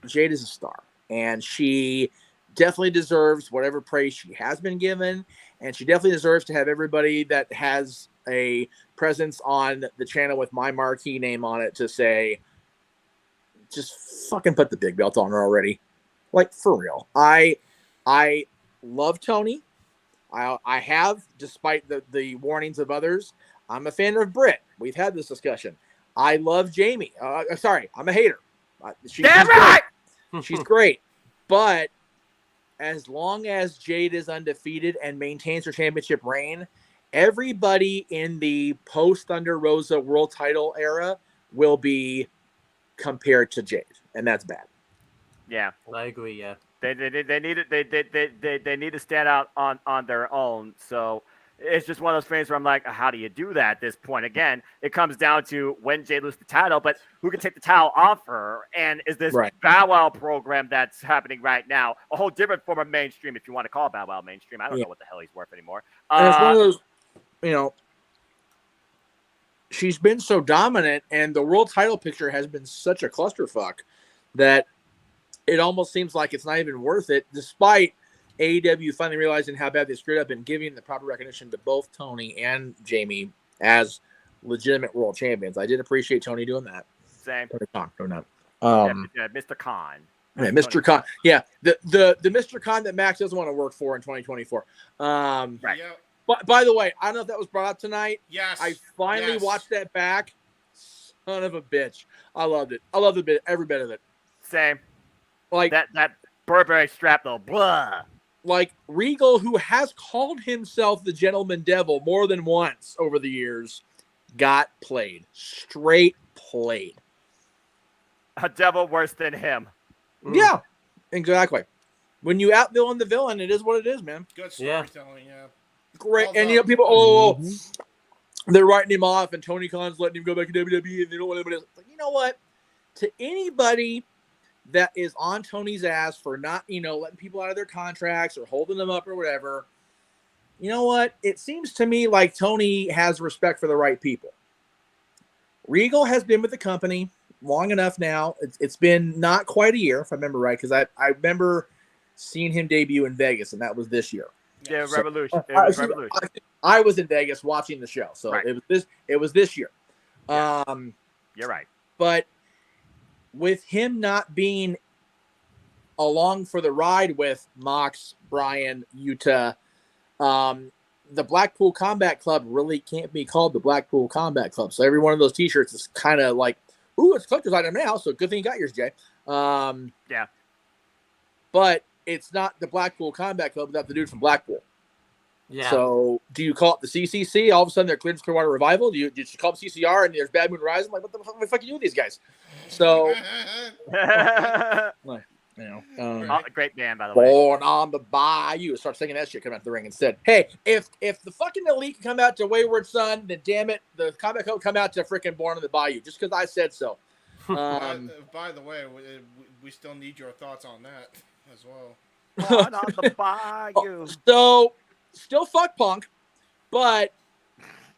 Jade is a star, and she definitely deserves whatever praise she has been given, and she definitely deserves to have everybody that has a presence on the channel with my marquee name on it to say, just fucking put the big belt on her already. Like, for real. I love Tony. I have, despite the warnings of others. I'm a fan of Britt. We've had this discussion. I love Jamie. Sorry, I'm a hater. She's right. She's great. But as long as Jade is undefeated and maintains her championship reign, everybody in the post-Thunder Rosa world title era will be compared to Jade, and that's bad. Yeah, I agree. Yeah, they need to stand out on their own. So it's just one of those things where I'm like, how do you do that at this point? Again, it comes down to when Jay loses the title, but who can take the title off her? And is this Bow Wow program that's happening right now a whole different form of mainstream, if you want to call Bow Wow mainstream? I don't know what the hell he's worth anymore. And it's one of those, she's been so dominant, and the world title picture has been such a clusterfuck that it almost seems like it's not even worth it, despite AEW finally realizing how bad they screwed up and giving the proper recognition to both Tony and Jamie as legitimate world champions. I did appreciate Tony doing that. Same. Tony Khan doing that. Mr. Khan. Yeah, Mr. Khan. Yeah, the Mr. Khan that Max doesn't want to work for in 2024. Right. But by the way, I don't know if that was brought up tonight. Yes. I finally watched that back. Son of a bitch. I loved it. I loved every bit of it. Same. Like that Burberry strap though. Blah. Like Regal, who has called himself the Gentleman Devil more than once over the years, got played. Straight played. A devil worse than him. Yeah, exactly. When you out-villain the villain, it is what it is, man. Good storytelling, yeah. Great. And people, they're writing him off, and Tony Khan's letting him go back to WWE, and they don't want anybody else. Like, you know what? To anybody that is on Tony's ass for not, letting people out of their contracts or holding them up or whatever, you know what? It seems to me like Tony has respect for the right people. Regal has been with the company long enough now. It's been not quite a year, if I remember right, because I remember seeing him debut in Vegas, and that was this year. Yeah, So, Revolution. It was Revolution. I was in Vegas watching the show, so it was this year. You're right. But with him not being along for the ride with Mox, Brian, Utah, the Blackpool Combat Club really can't be called the Blackpool Combat Club. So every one of those T-shirts is kind of like, ooh, it's a collector's item now, so good thing you got yours, Jay. Yeah. But it's not the Blackpool Combat Club without the dude from Blackpool. Yeah. So do you call it the CCC? All of a sudden they're Clearwater Revival? Do you call them CCR and there's Bad Moon Rising? Like, what the fuck you do with these guys? So, great band, by the way. Born on the Bayou. Start singing that shit, come out the ring and said, hey, if the fucking Elite can come out to Wayward Son, then damn it, the Combat Club come out to freaking Born on the Bayou, just because I said so. By the way, we still need your thoughts on that as well. Born on the Bayou. So, still fuck Punk, but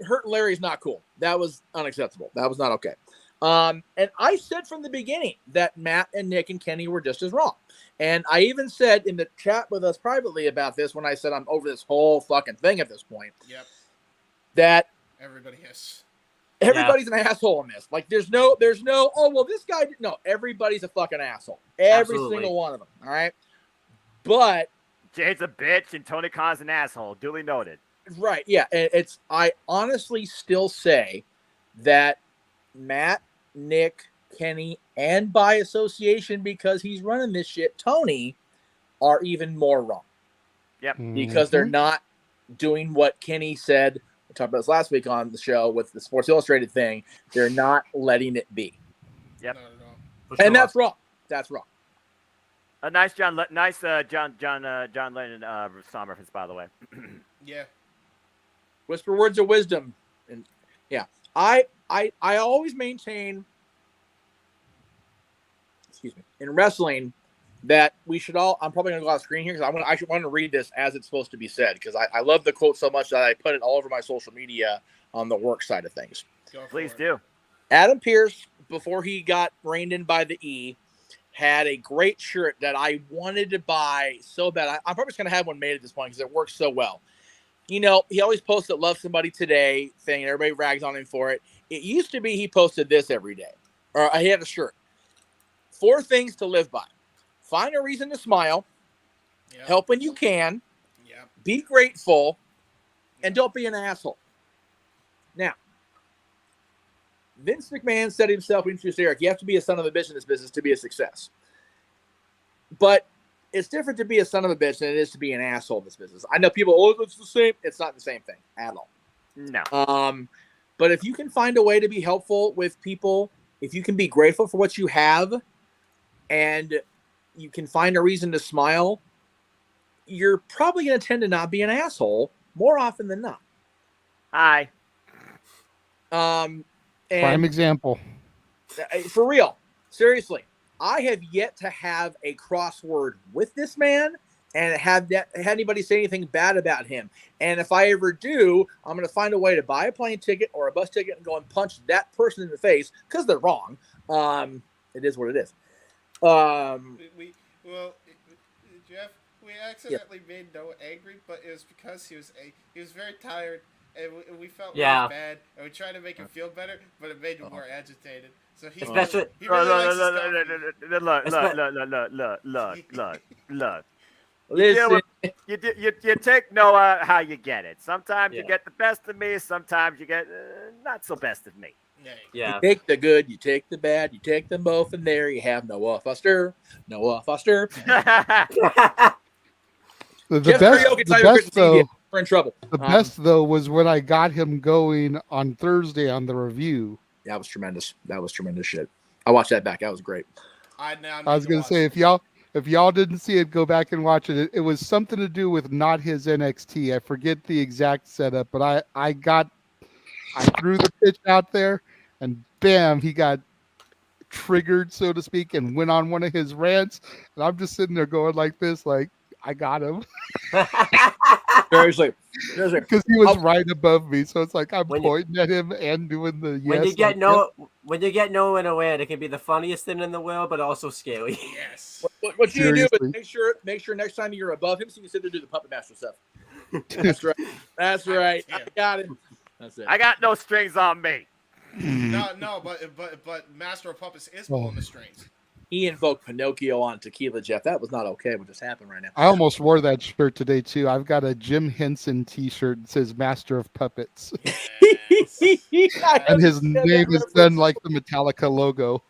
hurting Larry's not cool. That was unacceptable. That was not okay. And I said from the beginning that Matt and Nick and Kenny were just as wrong. And I even said in the chat with us privately about this when I said I'm over this whole fucking thing at this point. Yep. That everybody's an asshole in this. Like there's no, oh, well, this guy, no, everybody's a fucking asshole. Every single one of them. All right. But Jay's a bitch and Tony Khan's an asshole. Duly noted. Right. Yeah. I honestly still say that Matt, Nick, Kenny, and by association, because he's running this shit, Tony, are even more wrong. Yep. Because they're not doing what Kenny said. We talked about this last week on the show with the Sports Illustrated thing. They're not letting it be. Yep. And that's wrong. That's wrong. A nice John Lennon song reference, by the way. Yeah. Whisper words of wisdom. And yeah. I always maintain, in wrestling, that we should all, I'm probably going to go off screen here because I want to read this as it's supposed to be said because I love the quote so much that I put it all over my social media on the work side of things. Please do. Adam Pearce, before he got reined in by the E, had a great shirt that I wanted to buy so bad. I'm probably just going to have one made at this point because it works so well. You know, he always posts that Love Somebody Today thing, and everybody rags on him for it. It used to be he posted this every day. Or he had a shirt. 4 things to live by. Find a reason to smile. Yep. Help when you can. Yep. Be grateful. And don't be an asshole. Now, Vince McMahon said himself, we introduced Eric, you have to be a son of a bitch in this business to be a success. But it's different to be a son of a bitch than it is to be an asshole in this business. I know people, oh, it's the same. It's not the same thing at all. No. But if you can find a way to be helpful with people, if you can be grateful for what you have, and you can find a reason to smile, you're probably going to tend to not be an asshole more often than not. Hi. Prime And example. for real, seriously, I have yet to have a crossword with this man and had anybody say anything bad about him. And if I ever do, I'm going to find a way to buy a plane ticket or a bus ticket and go and punch that person in the face because they're wrong. It is what it is. Well, Jeff, we accidentally made Noah angry, but it was because he was very tired, and we felt really bad, and we tried to make him feel better, but it made him more agitated. So he really likes his Look. Listen. You take Noah how you get it. Sometimes you get the best of me. Sometimes you get not so best of me. You take the good, you take the bad, you take them both, and there you have Noah Foster. Noah Foster. The best though, we're in trouble. The best though was when I got him going on Thursday on the review. That was tremendous. That was tremendous shit. I watched that back. That was great. I was gonna say if y'all didn't see it, go back and watch it. It was something to do with not his NXT. I forget the exact setup, but I threw the pitch out there, and bam, he got triggered, so to speak, and went on one of his rants. And I'm just sitting there going like this, like I got him. Seriously, because he was right above me, so it's like I'm pointing at him and doing the when you get Noah in a win, it can be the funniest thing in the world, but also scary. Yes. What you do is make sure next time you're above him, so you can sit there and do the puppet master stuff. That's right. That's right. I got him. That's it. I got no strings on me. No, but Master of Puppets is pulling the strings. He invoked Pinocchio on Tequila, Jeff. That was not okay. What just happened right now? I almost wore that shirt today too. I've got a Jim Henson T-shirt that says "Master of Puppets," and his name is done like the Metallica logo.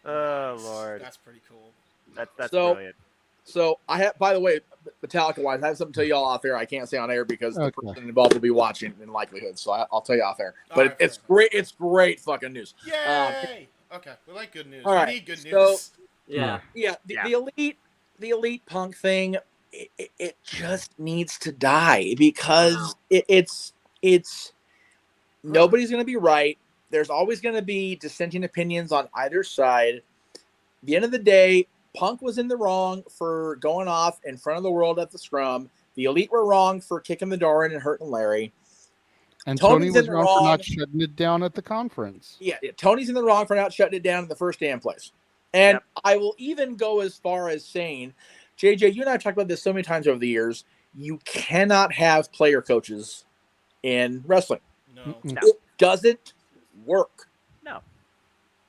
Oh Lord, that's pretty cool. That's brilliant. So I have, by the way, Metallica wise, I have something to tell y'all off air. I can't say on air because the person involved will be watching in likelihood. So I'll tell you off air. But it's great. It's great fucking news. Yay! Okay, we like good news. All right. We need good news. So, the elite Punk thing, it just needs to die because it's nobody's going to be right. There's always going to be dissenting opinions on either side. At the end of the day, Punk was in the wrong for going off in front of the world at the scrum. The elite were wrong for kicking the door in and hurting Larry. And Tony was wrong for not shutting it down at the conference. Yeah, Tony's in the wrong for not shutting it down in the first damn place. And I will even go as far as saying, JJ, you and I have talked about this so many times over the years, you cannot have player coaches in wrestling. No. It doesn't work. No.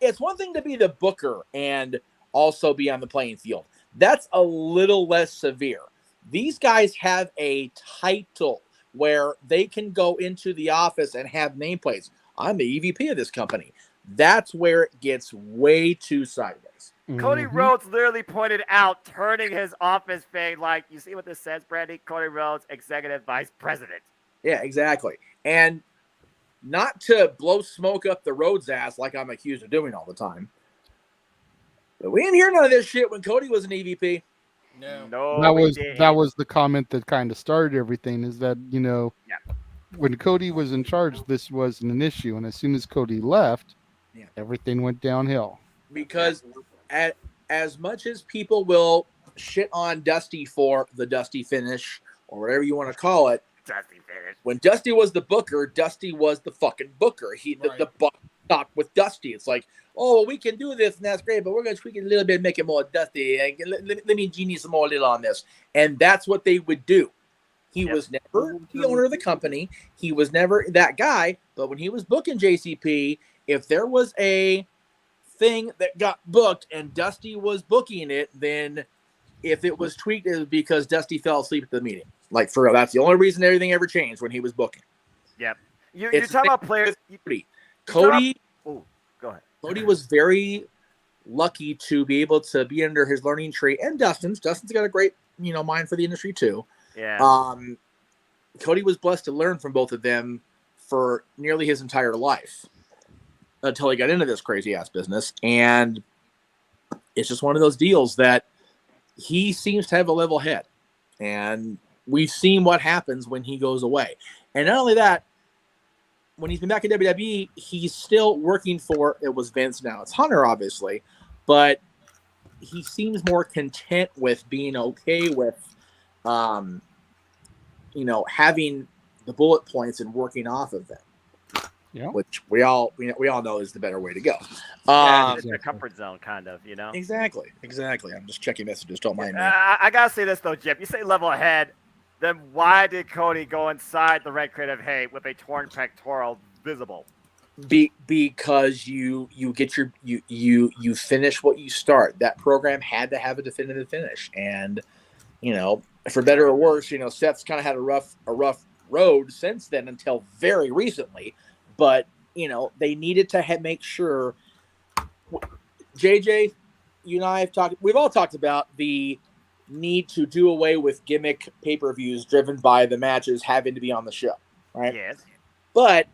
It's one thing to be the booker and also be on the playing field. That's a little less severe. These guys have a title where they can go into the office and have nameplates. I'm the EVP of this company. That's where it gets way too sideways. Cody Rhodes literally pointed out, turning his office thing like, you see what this says, Brandy? Cody Rhodes, Executive Vice President. Yeah, exactly. And not to blow smoke up the Rhodes ass like I'm accused of doing all the time, but we didn't hear none of this shit when Cody was an EVP. No, that was the comment that kind of started everything. Is that when Cody was in charge, this wasn't an issue, and as soon as Cody left, everything went downhill. Because as much as people will shit on Dusty for the Dusty finish or whatever you want to call it, Dusty finish. When Dusty was the booker, Dusty was the fucking booker. The buck stopped with Dusty. It's like, oh, we can do this and that's great, but we're going to tweak it a little bit, make it more Dusty. Let me genius some more little on this. And that's what they would do. He was never the owner of the company. He was never that guy. But when he was booking JCP, if there was a thing that got booked and Dusty was booking it, then if it was tweaked, it was because Dusty fell asleep at the meeting. Like, for real, that's the only reason everything ever changed when he was booking. Yep. You're talking about players. Cody. Oh, go ahead. Cody was very lucky to be able to be under his learning tree, and Dustin's. Dustin's got a great, mind for the industry too. Yeah. Cody was blessed to learn from both of them for nearly his entire life until he got into this crazy ass business, and it's just one of those deals that he seems to have a level head, and we've seen what happens when he goes away. And not only that, when he's been back in WWE, he's still working for, it was Vince, now it's Hunter, obviously, but he seems more content with being okay with, having the bullet points and working off of them. Yeah. Which we all know is the better way to go. It's a comfort zone, kind of, Exactly. I'm just checking messages. Don't mind me. I gotta say this though, Jeff. You say level head, then why did Cody go inside the red crate of hate with a torn pectoral visible? Because you get you finish what you start. That program had to have a definitive finish, and for better or worse, Seth's kind of had a rough road since then until very recently. But they needed to make sure. JJ, you and I have talked. We've all talked about the need to do away with gimmick pay-per-views driven by the matches having to be on the show, right? Yes. But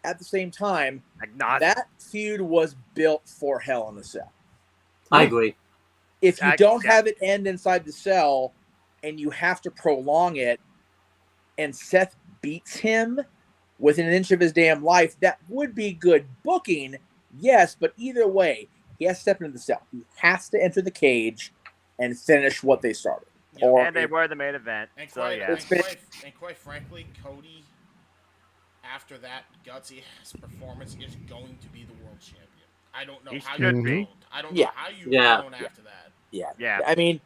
at the same time, that feud was built for Hell in a Cell. I agree. If you don't have it end inside the cell and you have to prolong it, and Seth beats him within an inch of his damn life, that would be good booking, yes, but either way, he has to step into the cell. He has to enter the cage and finish what they started. Yeah, and they were the main event. And quite frankly, Cody, after that gutsy performance, is going to be the world champion. I don't know how you don't. I don't know how you don't after that. Yeah. I mean,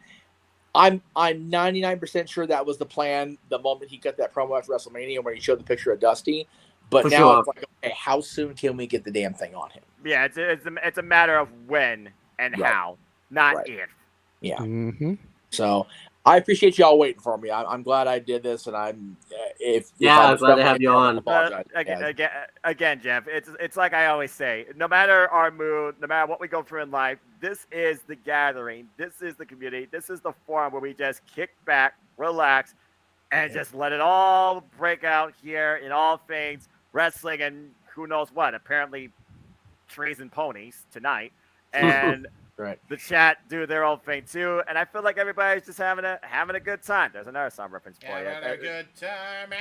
I'm 99% sure that was the plan the moment he cut that promo after WrestleMania when he showed the picture of Dusty. But For now sure. it's like, okay, how soon can we get the damn thing on him? Yeah, it's a matter of when and how, not if. Yeah. Mm-hmm. So I appreciate y'all waiting for me. I'm glad I did this, and I'm I'm glad to have you on. Again, Jeff, it's like I always say, no matter our mood, no matter what we go through in life, this is the gathering, this is the community, this is the forum where we just kick back, relax, and just let it all break out here in all things wrestling and who knows what. Apparently, trees and ponies tonight, and. Right. The chat do their own thing too, and I feel like everybody's just having a good time. There's another song reference for you. Having a good time.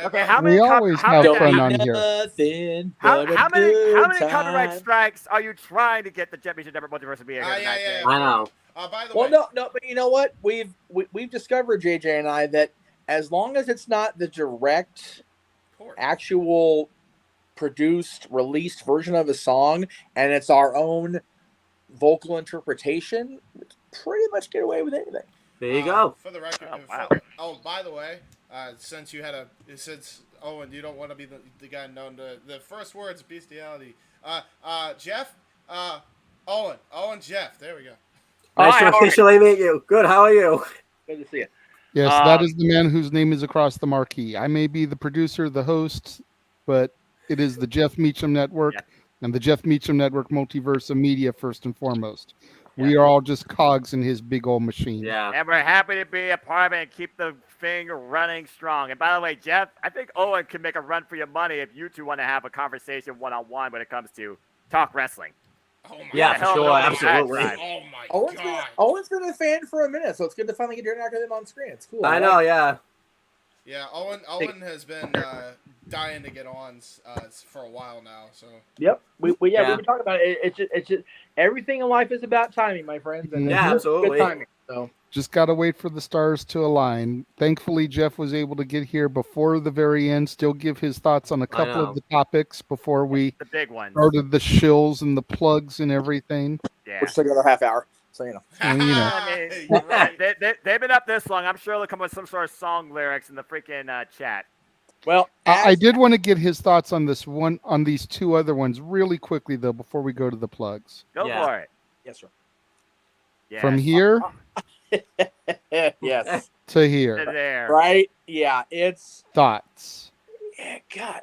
Okay, how many? We always have fun on here. How many copyright strikes are you trying to get the Championship Network Multiverse to be here tonight? I know. By the way, no, but you know what? We've discovered, JJ and I, that as long as it's not the direct, actual, produced, released version of a song, and it's our own vocal interpretation, pretty much get away with anything. There you go. For the record, by the way, since Owen, you don't want to be the guy known to the first words bestiality. Jeff, Owen, Jeff. There we go. Nice to officially meet you. Good. How are you? Good to see you. Yes, that is the man whose name is across the marquee. I may be the producer, the host, but it is the Jeff Meacham Network. Yeah. And the Jeff Meacham Network Multiverse of Media, first and foremost. We are all just cogs in his big old machine. Yeah. And we're happy to be a part of it and keep the thing running strong. And by the way, Jeff, I think Owen can make a run for your money if you two want to have a conversation one-on-one when it comes to talk wrestling. Oh my yeah, for sure, absolutely. Oh my God. Owen's been a fan for a minute, so it's good to finally get your interaction with him on screen. It's cool. I know, yeah. Yeah, Owen has been dying to get on for a while now. So. Yep, we've been talking about it. It's just everything in life is about timing, my friends. And absolutely. Good timing. So just gotta wait for the stars to align. Thankfully, Jeff was able to get here before the very end. Still give his thoughts on a couple of the topics before we the big ones started the shills and the plugs and everything. Yeah, which took another half hour. So you know. And, you know. I mean, they've been up this long. I'm sure they'll come with some sort of song lyrics in the freaking chat. Well, I did want to get his thoughts on this one, on these two other ones, really quickly though, before we go to the plugs. Go for it. Yes, sir. Yes. From here, yes, to here, to there. Right? Yeah, it's thoughts. Yeah, God,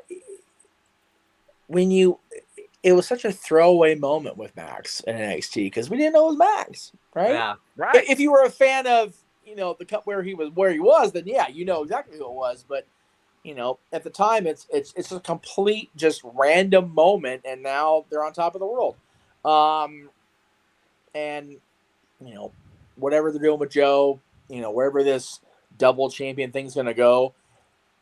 it was such a throwaway moment with Max in NXT because we didn't know it was Max, right? Yeah, right. If you were a fan of the cup where he was, then yeah, you know exactly who it was. But at the time, it's a complete just random moment, and now they're on top of the world. And whatever they're doing with Joe, wherever this double champion thing's gonna go,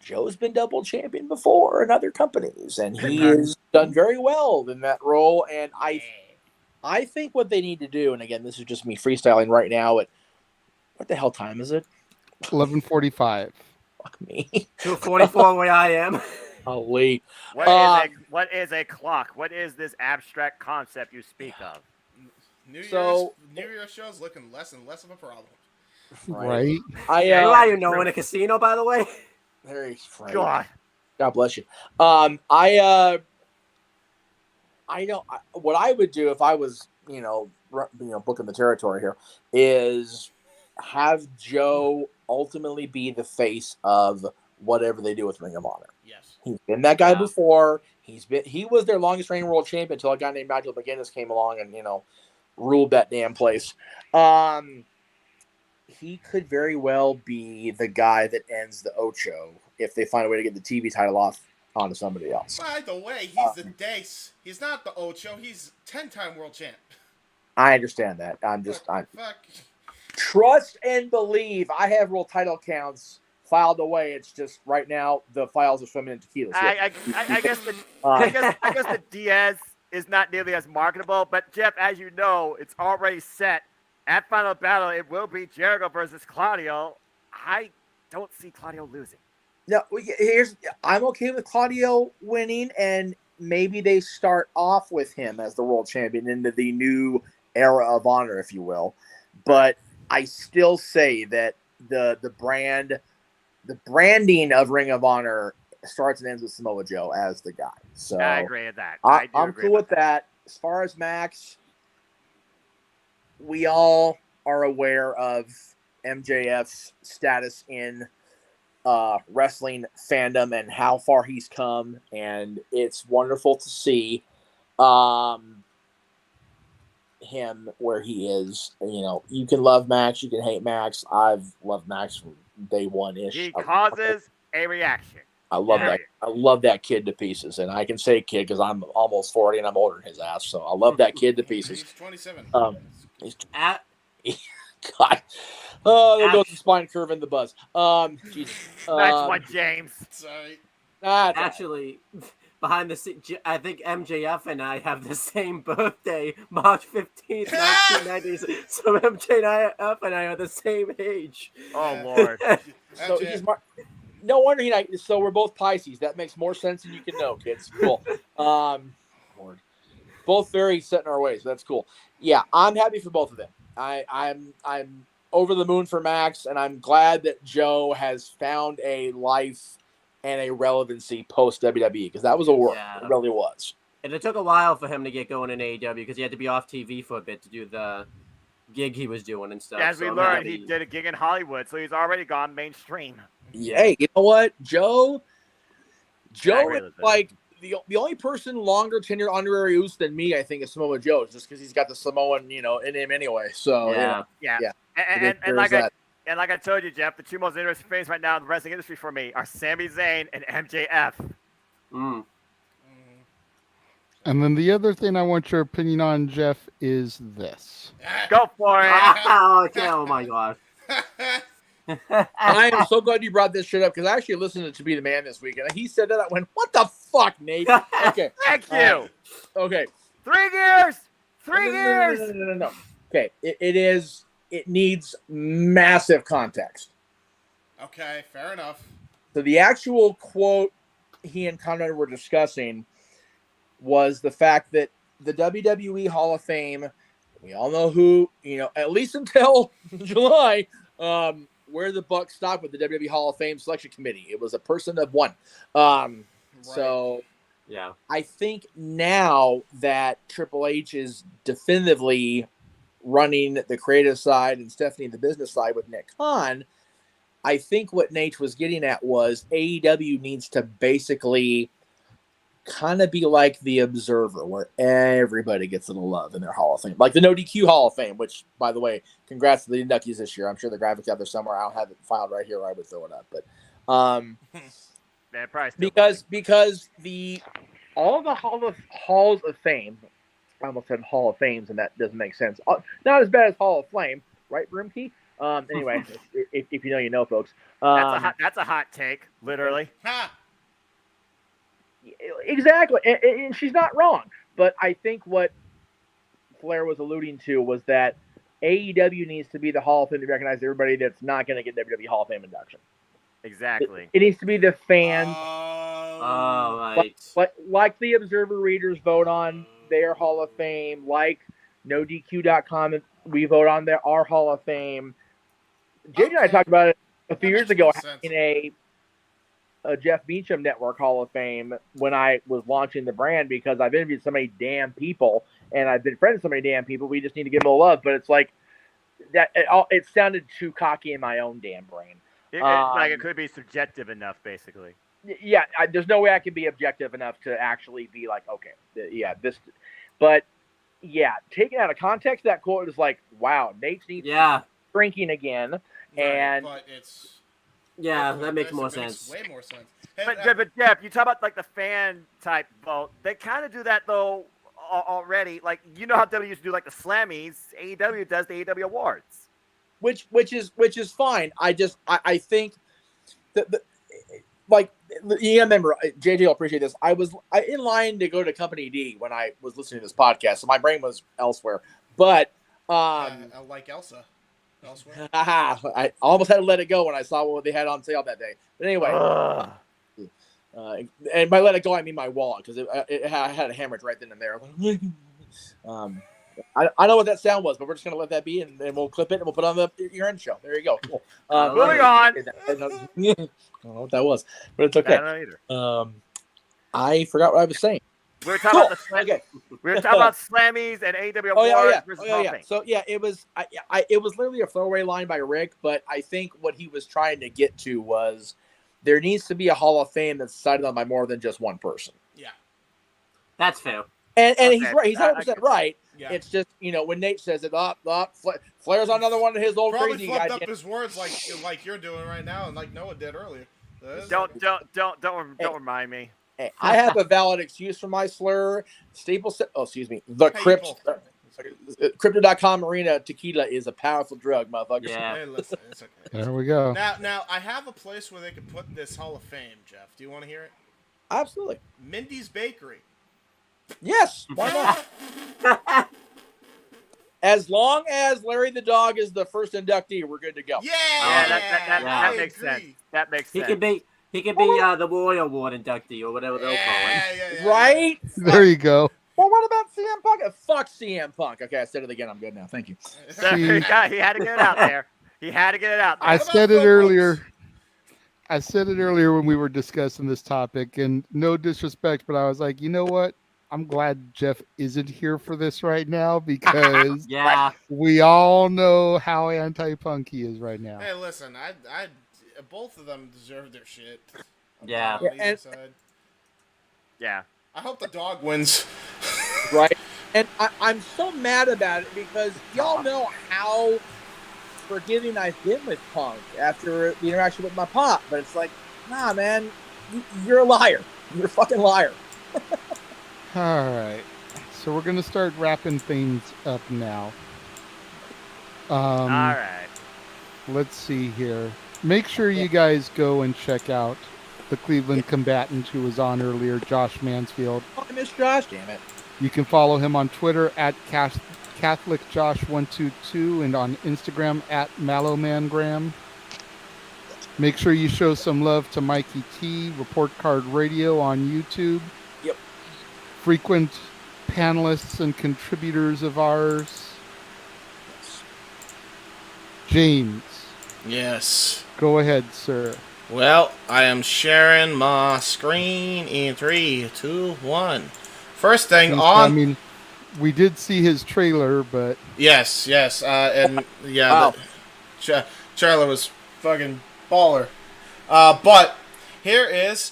Joe's been double champion before in other companies, and he has done very well in that role. And I think what they need to do, and again, this is just me freestyling right now. What the hell time is it? 11:45. Fuck me. 2:44 where I am. Holy. What is a clock? What is this abstract concept you speak of? New Year's show's looking less and less of a problem. Right. You are in a casino, by the way. Very frank. God bless you. I know what I would do if I was, booking the territory here is have Joe ultimately be the face of whatever they do with Ring of Honor. Yes. He's been that guy before. He was their longest reigning world champion until a guy named Nigel McGuinness came along and, ruled that damn place. He could very well be the guy that ends the Ocho if they find a way to get the TV title off onto somebody else. By the way, he's the Dace. He's not the Ocho. He's 10-time world champ. I understand that. Trust and believe. I have world title counts filed away. It's just right now the files are swimming in tequila. I guess the Diaz is not nearly as marketable, but Jeff, as you know, it's already set. At Final Battle, it will be Jericho versus Claudio. I don't see Claudio losing. No, I'm okay with Claudio winning, and maybe they start off with him as the world champion into the new era of Honor, if you will. But I still say that the branding of Ring of Honor starts and ends with Samoa Joe as the guy. So I agree with that. I'm cool with that. As far as Max, we all are aware of MJF's status in wrestling fandom and how far he's come, and it's wonderful to see him where he is. You can love Max, you can hate Max. I've loved Max from day one-ish. He causes a reaction. I love that. I love that kid to pieces, and I can say kid because I'm almost 40 and I'm older than his ass. So I love that kid to pieces. He's 27. He's God. Oh, there goes the spine curve in the buzz. Jesus. That's one, James. Sorry. Actually, behind the scenes, I think MJF and I have the same birthday, March 15th, 1990. So MJF and I are the same age. Oh, Lord. So no wonder so we're both Pisces. That makes more sense than you can know, kids. Cool. Lord. Both very set in our ways. That's cool. Yeah, I'm happy for both of them. I'm over the moon for Max, and I'm glad that Joe has found a life and a relevancy post WWE, because that was a work. Yeah. It really was. And it took a while for him to get going in AEW because he had to be off TV for a bit to do the gig he was doing and stuff. As we learned, he did a gig in Hollywood, so he's already gone mainstream. Yeah. Hey, you know what? Joe is like the only person longer tenure honorary Uso than me, I think, is Samoa Joe, just because he's got the Samoan, in him anyway. So yeah. And like I told you, Jeff, the two most interesting things right now in the wrestling industry for me are Sami Zayn and MJF. And then the other thing I want your opinion on, Jeff, is this. Go for it. Oh my God. I am so glad you brought this shit up, because I actually listened to Be the Man this week, and he said that. I went, "What the fuck, Nate?" Okay, thank you. Okay, 3 years. 3 years. No. Okay, it needs massive context. Okay, fair enough. So the actual quote he and Conrad were discussing was the fact that the WWE Hall of Fame, we all know who, at least until July, where the buck stopped with the WWE Hall of Fame selection committee. It was a person of one. So yeah, I think now that Triple H is definitively running the creative side and Stephanie the business side with Nick Khan, I think what Nate was getting at was AEW needs to basically kind of be like the Observer, where everybody gets a little love in their Hall of Fame, like the No DQ Hall of Fame, which, by the way, congrats to the inductees this year. I'm sure the graphics out there somewhere. I don't have it filed right here, or I would throw it up. But because all the halls of fame, I almost said Hall of Fames, and that doesn't make sense. Not as bad as Hall of Flame, right, Broomkey? Anyway, if you know, you know, folks. That's a hot take, literally. Exactly, and she's not wrong. But I think what Flair was alluding to was that AEW needs to be the Hall of Fame to recognize everybody that's not going to get WWE Hall of Fame induction. Exactly. It needs to be the fans. Right. Like the Observer readers vote on their Hall of Fame, like NoDQ.com, we vote on our Hall of Fame. JJ and I talked about it a few years ago in a Jeff Beecham Network Hall of Fame when I was launching the brand, because I've interviewed so many damn people and I've been friends with so many damn people. We just need to give them a love. But it's like that. It sounded too cocky in my own damn brain. Like it could be subjective enough, basically. Yeah, there's no way I can be objective enough to actually be like, okay, yeah, this. But yeah, taken out of context, that quote is like, wow, Nate needs drinking again, and but it's that makes more sense. Way more sense. But Jeff, you talk about like the fan type vote. They kind of do that though already. Like, you know how WWE used to do like the Slammies. AEW does the AEW Awards, which is fine. I think that like, you remember, JJ will appreciate this. I was in line to go to Company D when I was listening to this podcast, so my brain was elsewhere. But like Elsa. Elsewhere. I almost had to let it go when I saw what they had on sale that day. But anyway, and by let it go, I mean my wallet, because it had a hemorrhage right then and there. I know what that sound was, but we're just going to let that be, and we'll clip it, and we'll put it on the year-end show. There you go. Cool. Moving on. I don't know what that was, but it's okay. I don't know either. I forgot what I was saying. We were talking about we were talking about Slammies and AEW Awards versus Hall of Fame. So yeah, it was it was literally a throwaway line by Rick, but I think what he was trying to get to was there needs to be a Hall of Fame that's decided on by more than just one person. Yeah, that's fair. And he's right. He's 100% right. Yeah. It's just, when Nate says it, Flair's on another one of his old probably crazy flipped guys. up his words like you're doing right now, and like Noah did earlier. Don't remind me. Hey, I have a valid excuse for my slur. The Crypto.com Arena tequila is a powerful drug, motherfucker. Yeah. Hey, listen, it's okay. There we go. Now I have a place where they could put this Hall of Fame, Jeff. Do you want to hear it? Absolutely. Mindy's Bakery. Yes, why not? As long as Larry the Dog is the first inductee, we're good to go. Yeah, that makes sense. That makes sense. He could be the Royal Award inductee or whatever they'll call him. Right? There you go. Well, what about CM Punk? Fuck CM Punk. Okay, I said it again. I'm good now. Thank you. He had to get it out there. I said it earlier. I said it earlier when we were discussing this topic, and no disrespect, but I was like, you know what? I'm glad Jeff isn't here for this right now, because we all know how anti-punk he is right now. Hey, listen, I both of them deserve their shit. Yeah. Yeah. I hope the dog wins. Right. And I'm so mad about it, because y'all know how forgiving I've been with Punk after the interaction with my pop. But it's like, nah, man, you're a liar. You're a fucking liar. All right. So we're going to start wrapping things up now. All right. Let's see here. Make sure you guys go and check out the Cleveland combatant who was on earlier, Josh Mansfield. Oh, I miss Josh, damn it. You can follow him on Twitter at CatholicJosh122 and on Instagram at MallowMangram. Make sure you show some love to Mikey T, Report Card Radio on YouTube. Yep. Frequent panelists and contributors of ours. James. Yes. Go ahead, sir. Well, I am sharing my screen in 3, 2, 1. First thing I mean, we did see his trailer, but yes, and yeah, the trailer was fucking baller. But here is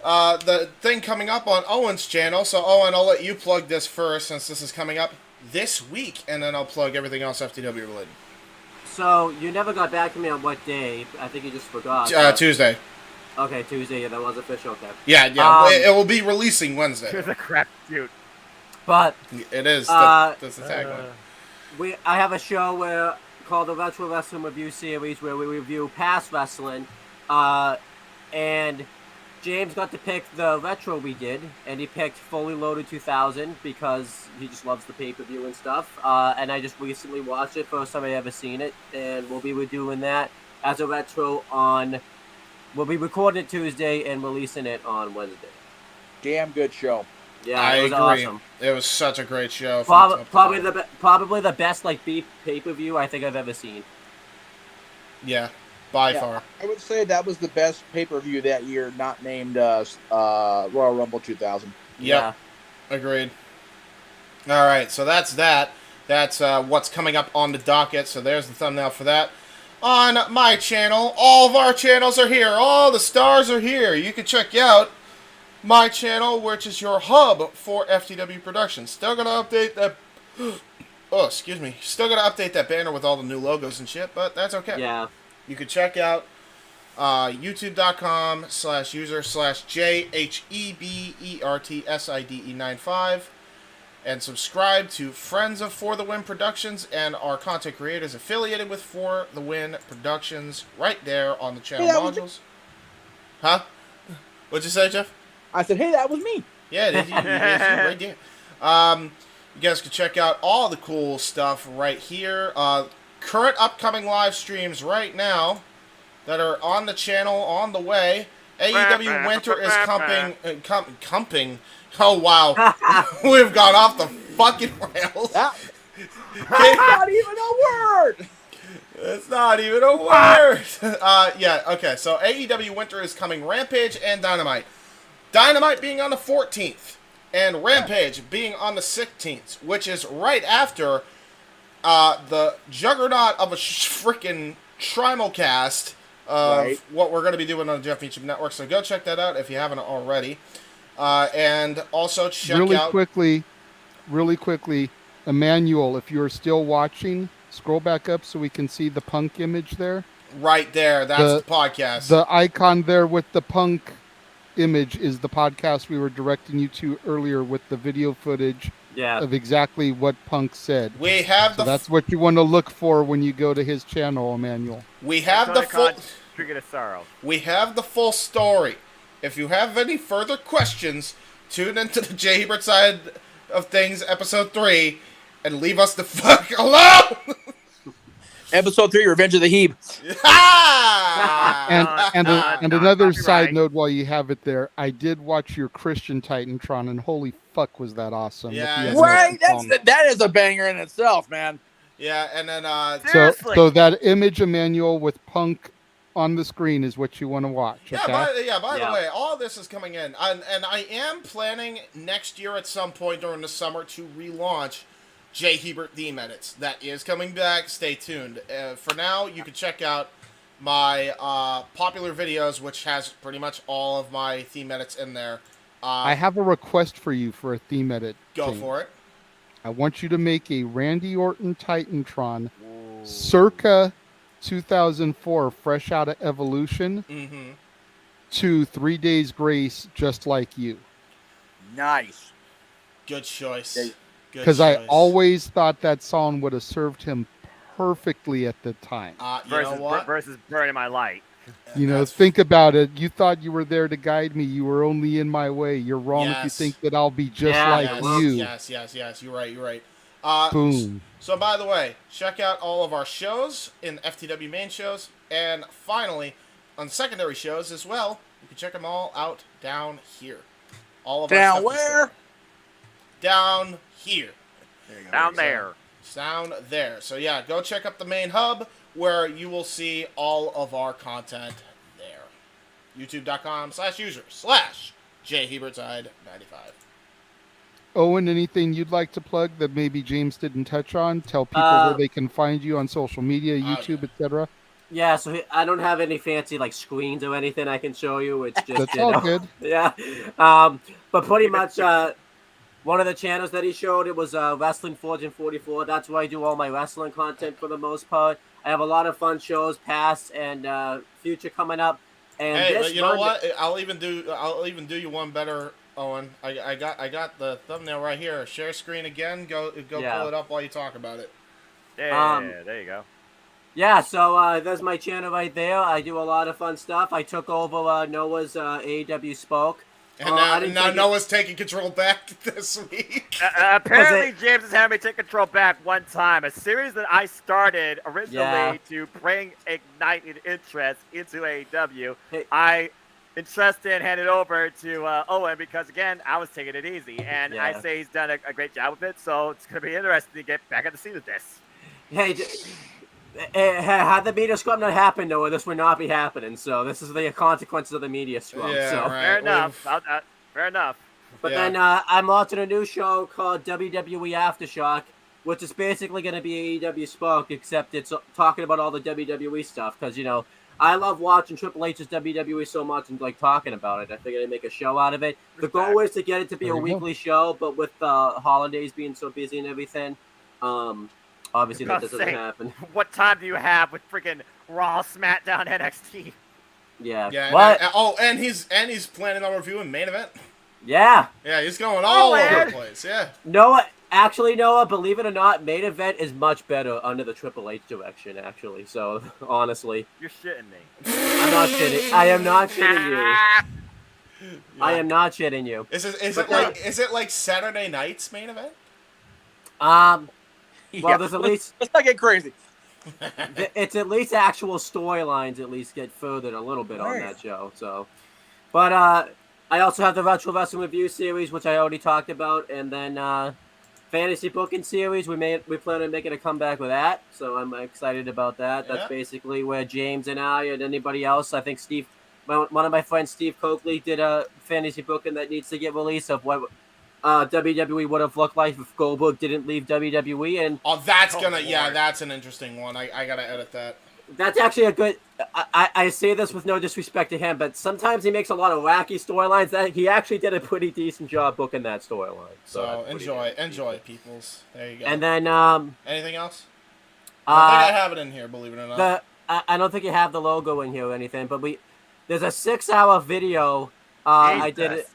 the thing coming up on Owen's channel. So Owen, I'll let you plug this first, since this is coming up this week, and then I'll plug everything else FTW related. So you never got back to me on what day? I think you just forgot. Tuesday. Okay, Tuesday. Yeah, that was official. Okay. Yeah. It will be releasing Wednesday. It's a crap shoot. But it is. That's the tagline. I have a show where called the Retro Wrestling Review Series, where we review past wrestling. And James got to pick the retro we did, and he picked Fully Loaded 2000 because he just loves the pay-per-view and stuff. And I just recently watched it, first time I ever seen it, and we'll be doing that as a retro on. We'll be recording it Tuesday and releasing it on Wednesday. Damn good show. Yeah, I it was agree. Awesome. It was such a great show. Probably the best like beef pay-per-view I think I've ever seen. Yeah, by far. I would say that was the best pay-per-view that year, not named Royal Rumble 2000. Yep. Yeah. Agreed. All right, so that's that. That's what's coming up on the docket. So there's the thumbnail for that. On my channel, all of our channels are here. All the stars are here. You can check out my channel, which is your hub for FTW Productions. Still gonna update that. Oh, excuse me. Still gonna update that banner with all the new logos and shit, but that's okay. Yeah. You can check out youtube.com/user/JHEBERTSIDE95 and subscribe to Friends of For the Win Productions and our content creators affiliated with For the Win Productions right there on the channel modules. Huh? What'd you say, Jeff? I said, hey, that was me. Yeah, it is you. Right there. You guys can check out all the cool stuff right here. Current upcoming live streams right now that are on the channel on the way. AEW Winter is comping. Oh, wow. We've gone off the fucking rails. That's not even a word. It's not even a word. Yeah, okay. So AEW Winter is coming. Rampage and Dynamite. Dynamite being on the 14th. And Rampage being on the 16th. Which is right after the juggernaut of a freaking Trimulcast of what we're going to be doing on the Jeff YouTube Network. So go check that out if you haven't already. And also check out... Really quickly, Emmanuel, if you're still watching, scroll back up so we can see the Punk image there. Right there. That's the podcast. The icon there with the Punk image is the podcast we were directing you to earlier with the video footage of exactly what Punk said. We have so that's what you want to look for when you go to his channel, Emmanuel. We have the full... Trigger of Sorrow. We have the full story. If you have any further questions, tune into the J-Hebert Side of Things, Episode 3, and leave us the fuck alone! Episode 3, Revenge of the Heeb. And another side note while you have it there, I did watch your Christian Titantron, and holy fuck was that awesome. Yeah, right? That is a banger in itself, man. Yeah, and then... So that image, Emmanuel, with Punk on the screen is what you want to watch. Yeah, okay? by the way, all this is coming in. And I am planning next year at some point during the summer to relaunch J-Hebert theme edits. That is coming back. Stay tuned. For now, you can check out my popular videos, which has pretty much all of my theme edits in there. I have a request for you for a theme edit. Go for it. I want you to make a Randy Orton Titantron circa 2004, fresh out of Evolution, to 3 Days Grace, just like you. Nice. Good choice. Because I always thought that song would have served him perfectly at the time. Versus Burning My Light. You know, think about it. You thought you were there to guide me. You were only in my way. You're wrong if you think that I'll be just like you. Yes. You're right. Boom. So, by the way, check out all of our shows in FTW main shows. And finally, on secondary shows as well, you can check them all out down here. All of our down stuff where? Down here. Down there. Down there. So, yeah, go check up the main hub where you will see all of our content there. youtube.com/user/JHebertside95. Owen, anything you'd like to plug that maybe James didn't touch on? Tell people where they can find you on social media, YouTube, etc. Yeah, so I don't have any fancy like screens or anything I can show you. It's just that's all good. Yeah, but pretty much one of the channels that he showed, it was Wrestling Fortune 44. That's where I do all my wrestling content for the most part. I have a lot of fun shows, past and future coming up. And hey, you know what? I'll even do you one better, Owen. I got the thumbnail right here. Share screen again. Go pull it up while you talk about it. Yeah, there you go. Yeah, so there's my channel right there. I do a lot of fun stuff. I took over Noah's AEW Spoke. And now Noah's taking control back this week. Apparently, James has had me take control back one time. A series that I started originally to bring ignited interest into AEW. I entrusted and handed over to Owen because, again, I was taking it easy. And I say he's done a great job with it, so it's going to be interesting to get back on the scene of this. Hey, had the media scrum not happened, Noah, this would not be happening. So this is the consequences of the media scrum. Yeah, so. right. Fair enough. Fair enough. But then I'm launching a new show called WWE Aftershock, which is basically going to be AEW Spoke, except it's talking about all the WWE stuff. Because, you know, I love watching Triple H's WWE so much and, like, talking about it. I figured I'd make a show out of it. The goal is to get it to be a weekly show, but with the holidays being so busy and everything, obviously that doesn't happen. What time do you have with freaking Raw, SmackDown, NXT? Yeah. Yeah. What? And he's planning on reviewing Main Event. Yeah. Yeah, he's going all over the place. Yeah. Noah, believe it or not, Main Event is much better under the Triple H direction, actually. So, honestly. You're shitting me. I'm not shitting. I am not shitting you. Yeah. I am not shitting you. Is it like Saturday night's Main Event? Well, there's at least. Let's not get crazy. It's at least actual storylines. At least get furthered a little bit on that show. So, but I also have the Retro Wrestling Review series, which I already talked about, and then fantasy booking series. We plan on making a comeback with that. So I'm excited about that. That's basically where James and I and anybody else. I think Steve, one of my friends, Steve Coakley, did a fantasy booking that needs to get released of what. WWE would have looked like if Goldberg didn't leave WWE, and that's an interesting one. I gotta edit that. That's actually a good. I say this with no disrespect to him, but sometimes he makes a lot of wacky storylines. That he actually did a pretty decent job booking that storyline. So enjoy, peoples. There you go. And then anything else? I think I have it in here. Believe it or not. I don't think you have the logo in here or anything, but there's a 6-hour video. I did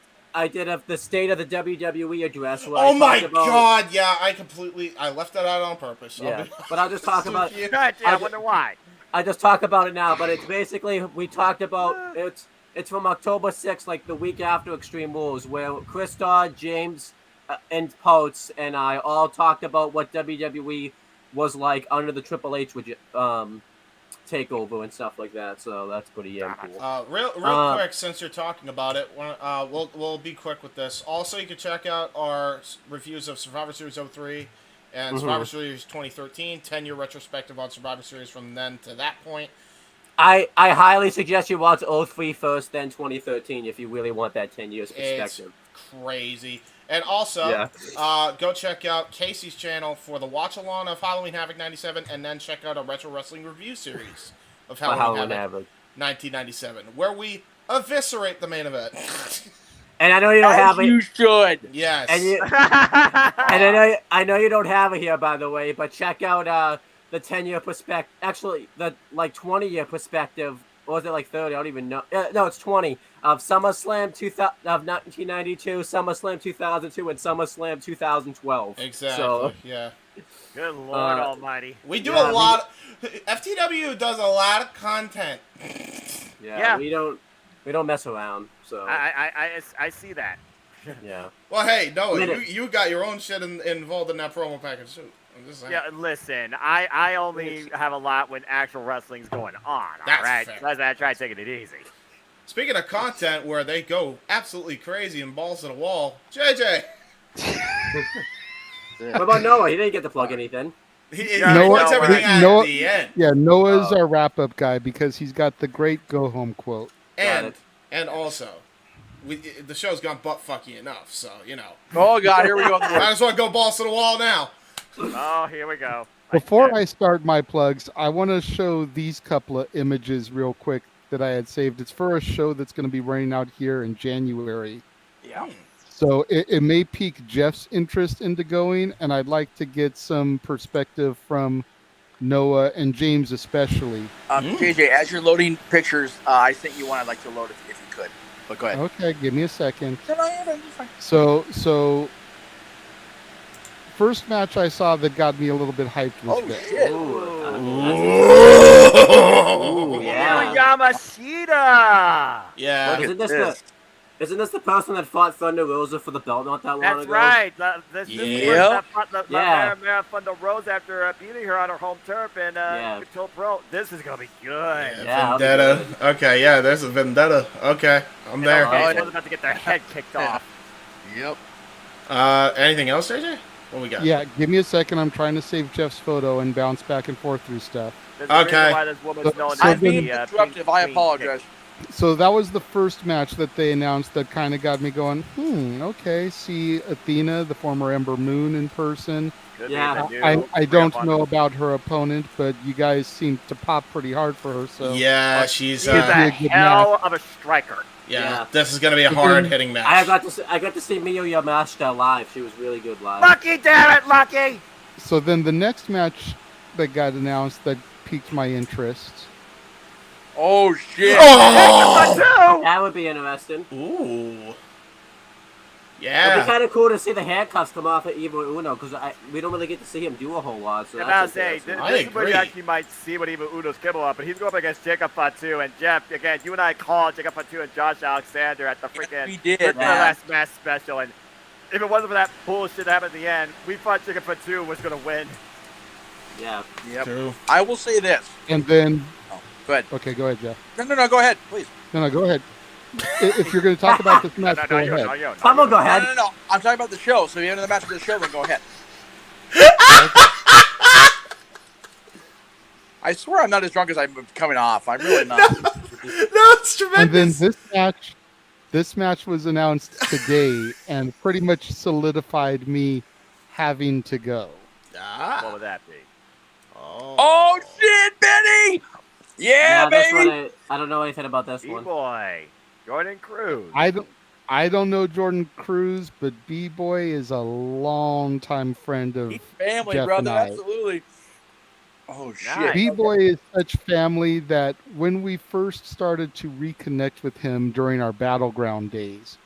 the State of the WWE address. Oh my God! Yeah, I left that out on purpose. Yeah, but I'll just talk about. I wonder why. I just talk about it now, but it's basically we talked about it's from October 6th, like the week after Extreme Rules, where Chris Dodd, James, and Potes and I all talked about what WWE was like under the Triple H takeover and stuff like that, so that's pretty cool. Real quick, since you're talking about it, we'll be quick with this. Also, you can check out our reviews of Survivor Series 03 and Survivor Series 2013, 10-year retrospective on Survivor Series from then to that point. I highly suggest you watch 03 first, then 2013 if you really want that 10 years perspective. It's crazy. And also, go check out Casey's channel for the watch-along of Halloween Havoc 97, and then check out a Retro Wrestling Review series of Halloween Havoc 1997, where we eviscerate the main event. And I know you don't have it. You should. Yes. And I know you don't have it here, by the way, but check out the 10-year perspective. Actually, the 20-year perspective. Or was it like 30? I don't even know. No, it's 20. Of SummerSlam of 1992, SummerSlam 2002, and SummerSlam 2012. Exactly, so, yeah. Good Lord Almighty. We do a lot. FTW does a lot of content. Yeah. We don't mess around. So I see that. Yeah. Well, hey, no, you got your own shit involved in that promo package too. Yeah, listen, I only have a lot when actual wrestling's going on, That's alright? fair. Because I try taking it easy. Speaking of content where they go absolutely crazy and balls to the wall, JJ! What about Noah? He didn't get to plug anything. He plugs everything at the end. Yeah, Noah's our wrap-up guy because he's got the great go-home quote. And also, the show's gone butt-fucky enough, so, you know. Oh, God, here we go. Might as well go balls to the wall now. Oh, here we go. Before I start my plugs, I want to show these couple of images real quick that I had saved. It's for a show that's going to be running out here in January. Yeah. So it may pique Jeff's interest into going, and I'd like to get some perspective from Noah and James especially. JJ, as you're loading pictures, I think you want to like to load if you could. But go ahead. Okay, give me a second. No, you're fine. So first match I saw that got me a little bit hyped was this. Shit. Ooh, yeah. Yamashita. Yeah. Isn't this the person that fought Thunder Rosa for the belt not that long ago? That's right. This is the person that fought Mara Thunder Rose after beating her on her home turf and Control Pro. This is gonna be good. Vendetta. Okay, yeah, there's a Vendetta. Okay, I'm there. Everyone's about to get their head kicked off. Yep. Anything else, JJ? What we got? Yeah, give me a second. I'm trying to save Jeff's photo and bounce back and forth through stuff. There's a reason why this woman's known I'm as being the disruptive. I apologize. So that was the first match that they announced that kind of got me going, okay, see Athena, the former Ember Moon, in person. I don't know about her opponent, but you guys seem to pop pretty hard for her. So she's a hell of a striker. Yeah, this is going to be a hard-hitting match. I got to see Miyu Yamashita live. She was really good live. Lucky, damn it, Lucky! So then the next match that got announced that piqued my interest. Oh, shit. Oh! That would be interesting. Ooh. Yeah. It'd be kind of cool to see the handcuffs come off at Evil Uno, because we don't really get to see him do a whole lot. So this is where you actually might see what Evil Uno's capable of, but he's going up against Jacob Fatu. And Jeff, again, you and I called Jacob Fatu and Josh Alexander at the freaking last match special, and if it wasn't for that bullshit that happened at the end, we thought Jacob Fatu was going to win. Yeah. Yep. True. I will say this. And then... Go ahead. Okay, go ahead, Jeff. No, go ahead, please. No, go ahead. If you're going to talk about this match, go ahead. I'm going to go ahead. No. I'm talking about the show, so if you have the match of the show, then go ahead. I swear I'm not as drunk as I'm coming off. I'm really not. No, it's tremendous. And then this match was announced today and pretty much solidified me having to go. What would that be? Oh shit, Benny! Yeah, baby! I don't know anything about this one. B-Boy, Jordan Cruz. I don't know Jordan Cruz, but B-Boy is a longtime friend of family, Jeff brother, and I. absolutely. Oh shit. B-Boy is such family that when we first started to reconnect with him during our Battleground days,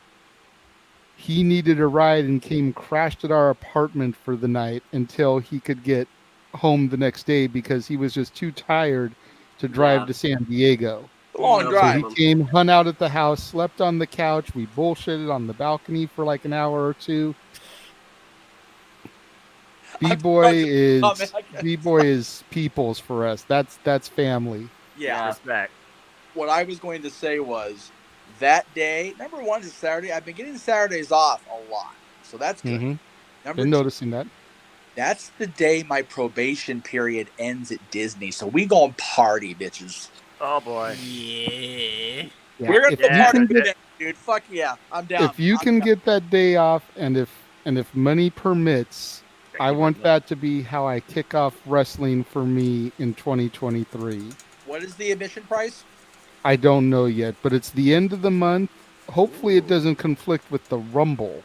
he needed a ride and crashed at our apartment for the night until he could get home the next day because he was just too tired to drive to San Diego. Long drive. So he came, hung out at the house, slept on the couch. We bullshitted on the balcony for like an hour or two. B-Boy is people's for us. That's family. Yeah. Respect. What I was going to say was that day, number one is Saturday. I've been getting Saturdays off a lot. So that's good. Mm-hmm. Been noticing that. That's the day my probation period ends at Disney. So we gonna party, bitches. Oh boy. Yeah. We're gonna go party today, dude. Fuck yeah. I'm down. If you can get that day off and if money permits, I want that to be how I kick off wrestling for me in 2023. What is the admission price? I don't know yet, but it's the end of the month. Hopefully it doesn't conflict with the Rumble.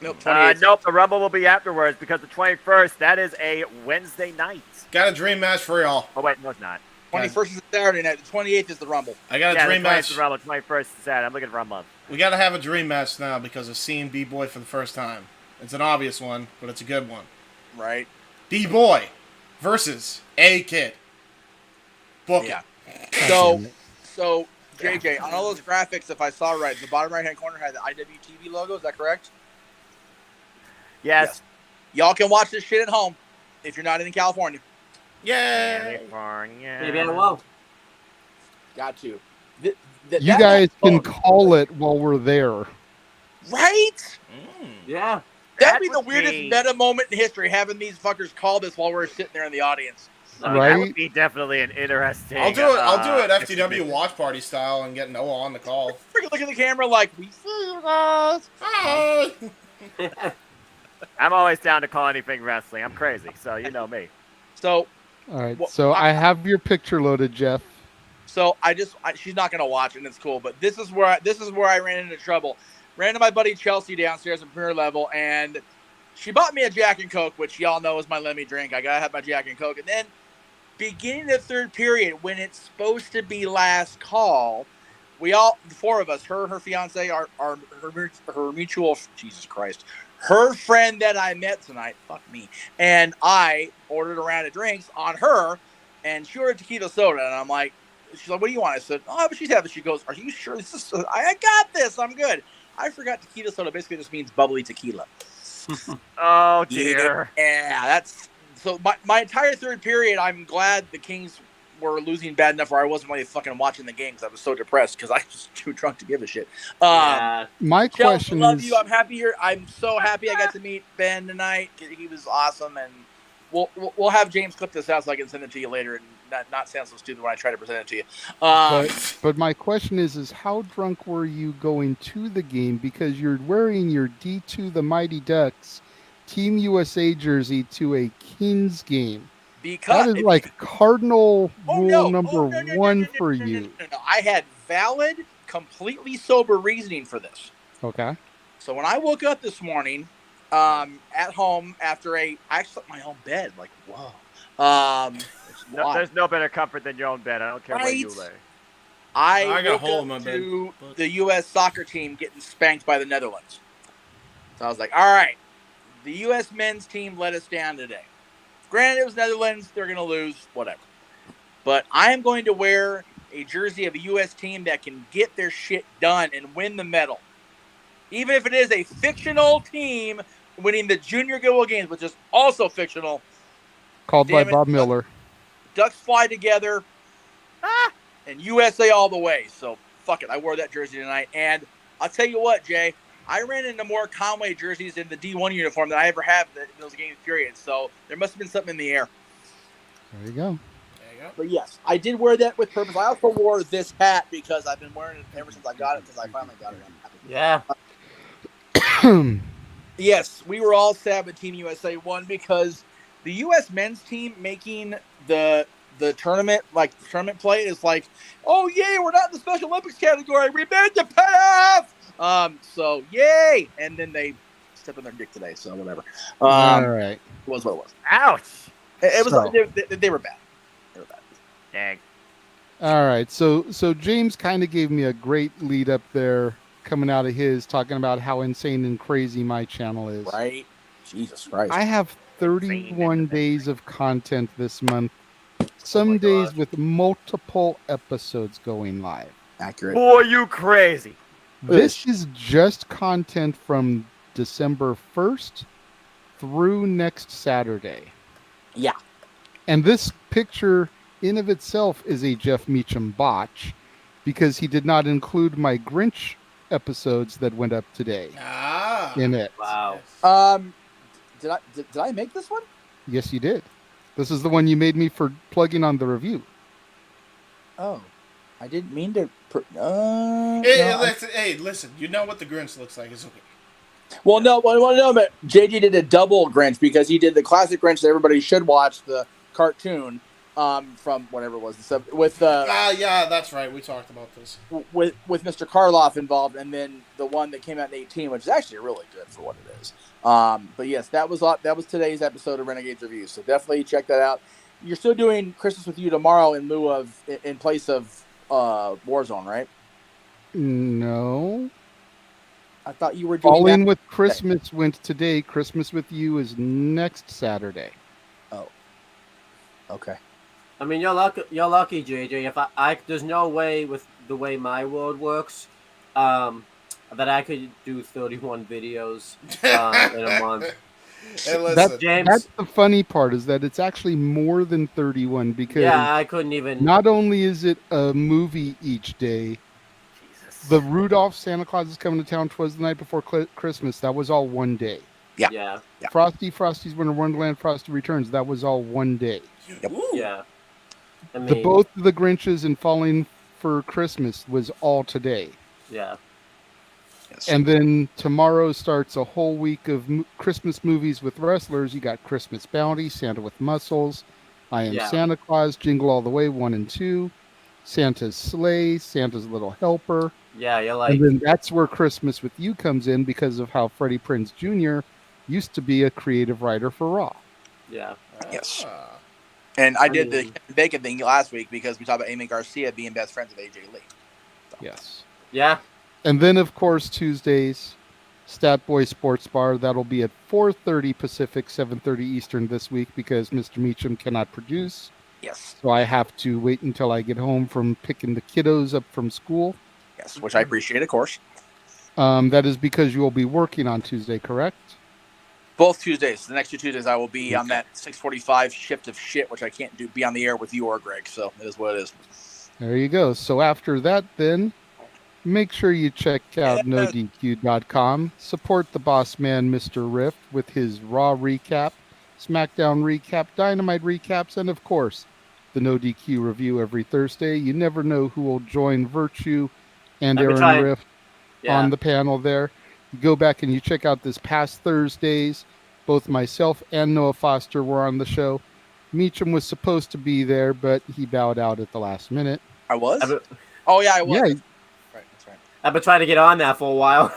Nope, nope, the Rumble will be afterwards because the 21st, that is a Wednesday night. Got a dream match for y'all. Oh, wait, no, it's not. 21st is a Saturday night. The 28th is the Rumble. I got a dream match. The Rumble, 21st is Saturday. I'm looking for a month. We got to have a dream match now because of seeing B-Boy for the first time. It's an obvious one, but it's a good one. Right. B-Boy versus A-Kid. Book it. So, JJ, on all those graphics, if I saw right, the bottom right-hand corner had the IWTV logo. Is that correct? Yes. Y'all can watch this shit at home if you're not in California. Yeah. Maybe I will. Got to. You guys can call it while we're there. Right? Yeah. That'd be the weirdest meta moment in history, having these fuckers call this while we're sitting there in the audience. Right? That would be definitely an interesting. I'll do it FTW watch party style and get Noah on the call. Freaking look at the camera like, we see you guys. Hi. I'm always down to call anything wrestling. I'm crazy, so you know me. So, all right. So I have your picture loaded, Jeff. So she's not gonna watch it, and it's cool. But this is where I ran into trouble. Ran into my buddy Chelsea downstairs at Premier Level, and she bought me a Jack and Coke, which y'all know is my lemmy drink. I gotta have my Jack and Coke. And then, beginning the third period, when it's supposed to be last call, the four of us, her fiance, her mutual, Jesus Christ, her friend that I met tonight, fuck me, and I ordered a round of drinks on her, and she ordered tequila soda, and I'm like, she's like, what do you want? I said, oh, but she's having. She goes, are you sure? I got this. I'm good. I forgot tequila soda basically just means bubbly tequila. Oh dear. Yeah, that's so. My entire third period, I'm glad the Kings were losing bad enough where I wasn't really fucking watching the game because I was so depressed because I was too drunk to give a shit. My question love is, you. I'm happy here. I'm so happy I got to meet Ben tonight. He was awesome, and we'll have James clip this out so I can send it to you later and not sound so stupid when I try to present it to you. but my question is how drunk were you going to the game? Because you're wearing your D2 the Mighty Ducks Team USA jersey to a Kings game. Because that is like cardinal rule number one for you. No. I had valid, completely sober reasoning for this. Okay. So when I woke up this morning, at home after I slept in my own bed, like whoa. There's no better comfort than your own bed. I don't care where you lay. I got a hole woke in my up bed. to the U.S. soccer team getting spanked by the Netherlands. So I was like, all right, the U.S. men's team let us down today. Granted, it was Netherlands. They're going to lose, whatever. But I am going to wear a jersey of a U.S. team that can get their shit done and win the medal. Even if it is a fictional team winning the Junior Goodwill Games, which is also fictional. Called by Bob Miller. Ducks fly together. And USA all the way. So, fuck it. I wore that jersey tonight. And I'll tell you what, Jay. I ran into more Conway jerseys in the D1 uniform than I ever have in those game periods. So there must have been something in the air. There you go. But yes, I did wear that with purpose. I also wore this hat because I've been wearing it ever since I got it because I finally got it. Yeah. Yes, we were all sad when Team USA won because the U.S. men's team making the tournament, like tournament play, is like, oh yay, we're not in the Special Olympics category. We made the payoff. So yay, and then they stepped on their dick today. So whatever. All right. It was what it was. Ouch. It was. They were bad. They were bad. Dang. All right. So James kind of gave me a great lead up there, coming out of his talking about how insane and crazy my channel is. Right. Jesus Christ. I have 31 days of content this month. Some days with multiple episodes going live. Accurate. Boy, you crazy. This is just content from December 1st through next Saturday. Yeah. And this picture in of itself is a Jeff Meacham botch because he did not include my Grinch episodes that went up today in it. Wow. Did I make this one? Yes, you did. This is the one you made me for plugging on the review. Oh, I didn't mean to. Hey, listen. You know what the Grinch looks like. It's okay. Well, no, but JJ did a double Grinch because he did the classic Grinch that everybody should watch, the cartoon from whatever it was. With yeah, that's right. We talked about this. With Mr. Karloff involved, and then the one that came out in 2018, which is actually really good for what it is. But yes, that was today's episode of Renegades Review. So definitely check that out. You're still doing Christmas with You tomorrow in place of Warzone, right? No. I thought you were doing Falling that. with Christmas went today. Christmas with You is next Saturday. Oh. Okay. I mean, you're lucky, JJ. If I there's no way with the way my world works, that I could do 31 videos in a month. Hey, listen. That's the funny part is that it's actually more than 31 because I couldn't even. Not only is it a movie each day, the Rudolph Santa Claus is coming to town. 'Twas the night before Christmas. That was all one day. Yeah. Frosty's Winter Wonderland, Frosty Returns. That was all one day. Yep. Yeah. I mean, Both the Grinches and Falling for Christmas was all today. Yeah. Yes. And then tomorrow starts a whole week of Christmas movies with wrestlers. You got Christmas Bounty, Santa with Muscles, I Am Santa Claus, Jingle All the Way 1 and 2, Santa's Sleigh, Santa's Little Helper. Yeah, you're like. And then that's where Christmas with You comes in because of how Freddie Prinze Jr. used to be a creative writer for Raw. Yeah. Yes. And I did the Bacon thing last week because we talked about Amy Garcia being best friends with AJ Lee. So. Yes. Yeah. And then, of course, Tuesdays, Stat Boy Sports Bar. That'll be at 4:30 Pacific, 7:30 Eastern this week because Mr. Meacham cannot produce. Yes. So I have to wait until I get home from picking the kiddos up from school. Yes, which I appreciate, of course. That is because you will be working on Tuesday, correct? Both Tuesdays. The next 2 Tuesdays, I will be on that 6:45 shift of shit, which I can't be on the air with you or Greg. So it is what it is. There you go. So after that, then, make sure you check out NoDQ.com. Support the boss man, Mr. Rift, with his Raw recap, SmackDown recap, Dynamite recaps, and of course, the No DQ review every Thursday. You never know who will join Virtue and Aaron Rift on the panel there. You go back and you check out this past Thursdays. Both myself and Noah Foster were on the show. Meacham was supposed to be there, but he bowed out at the last minute. I was? Oh, yeah, I was. Yeah. That's right. I've been trying to get on that for a while.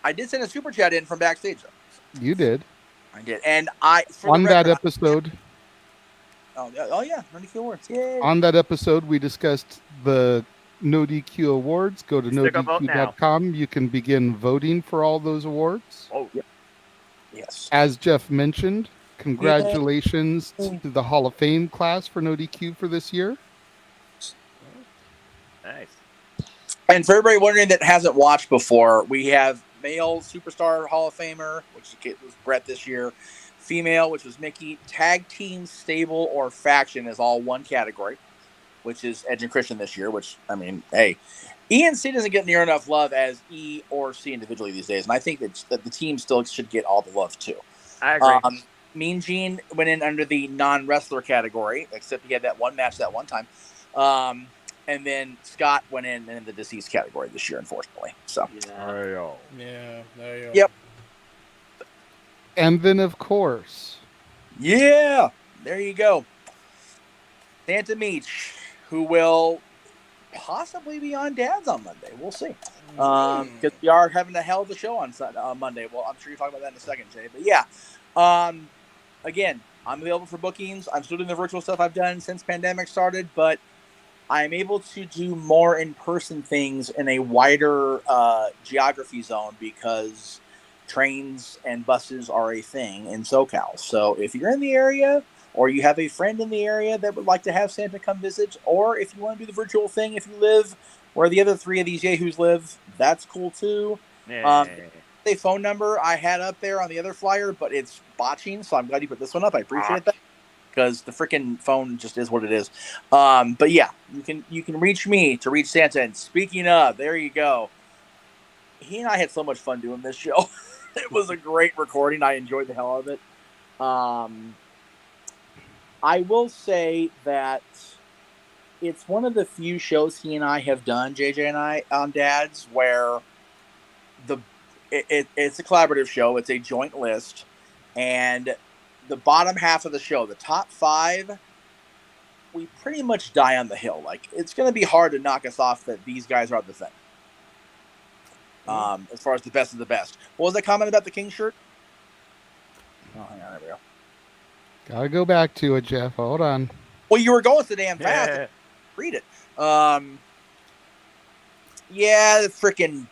I did send a super chat in from backstage, though. You did. I did. And that episode. Oh yeah, No DQ Awards. Yay. On that episode, we discussed the No DQ Awards. Go to NoDQ.com. You can begin voting for all those awards. Oh, yeah. Yes. As Jeff mentioned, congratulations to the Hall of Fame class for No DQ for this year. Nice. And for everybody wondering that hasn't watched before, we have male superstar Hall of Famer, which was Brett this year. Female, which was Mickey. Tag team, stable, or faction is all one category, which is Edge and Christian this year, which, I mean, hey, E and C doesn't get near enough love as E or C individually these days. And I think that the team still should get all the love, too. I agree. Mean Gene went in under the non-wrestler category, except he had that one match that one time. And then Scott went in the deceased category this year, unfortunately. So, there you go. Yeah, there you go. Yep. And then, of course. Yeah, there you go. Santa Meach, who will possibly be on Dad's on Monday. We'll see. Because we are having a hell of a show on Monday. Well, I'm sure you'll talk about that in a second, Jay. But yeah, again, I'm available for bookings. I'm still doing the virtual stuff I've done since pandemic started, but I'm able to do more in-person things in a wider geography zone because trains and buses are a thing in SoCal. So if you're in the area or you have a friend in the area that would like to have Santa come visit, or if you want to do the virtual thing, if you live where the other three of these yahoos live, that's cool too. The phone number I had up there on the other flyer, but it's botching, so I'm glad you put this one up. I appreciate that because the freaking phone just is what it is. But yeah, you can reach me to reach Santa. And speaking of, there you go. He and I had so much fun doing this show. It was a great recording. I enjoyed the hell of it. I will say that it's one of the few shows he and I have done, JJ and I, on Dad's, where it's a collaborative show. It's a joint list. And the bottom half of the show, the top 5, we pretty much die on the hill. Like, it's going to be hard to knock us off that these guys are the thing. As far as the best of the best. What was that comment about the King shirt? Oh, hang on, there we go. Gotta go back to it, Jeff. Hold on. Well, you were going so damn fast. Yeah. Read it. Yeah, the freaking.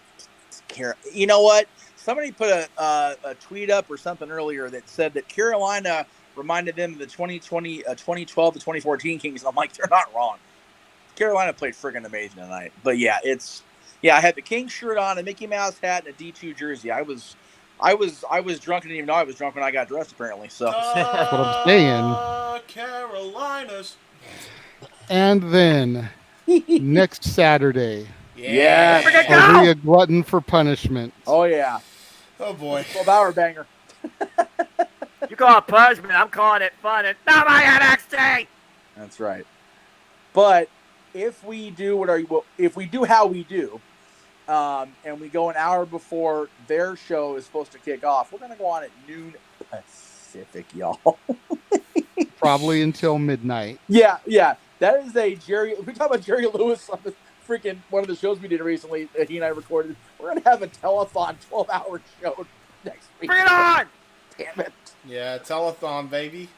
You know what? Somebody put a tweet up or something earlier that said that Carolina reminded them of the 2012 to 2014 Kings. And I'm like, they're not wrong. Carolina played friggin' amazing tonight. But yeah, I had the King shirt on, a Mickey Mouse hat, and a D2 jersey. I was drunk and didn't even know I was drunk when I got dressed, apparently. So that's what I'm saying. Carolinas. And then next Saturday. Yeah. Are we a glutton for punishment? Oh yeah. Oh boy. 12-hour banger. You call it punishment, I'm calling it fun. And not my NXT. That's right. But if we do how we do, and we go an hour before their show is supposed to kick off, we're gonna go on at noon Pacific, y'all. Probably until midnight. Yeah. That is a Jerry. We talk about Jerry Lewis on the freaking one of the shows we did recently that he and I recorded. We're gonna have a telethon 12-hour show next week. Bring it on! Damn it. Yeah, telethon, baby.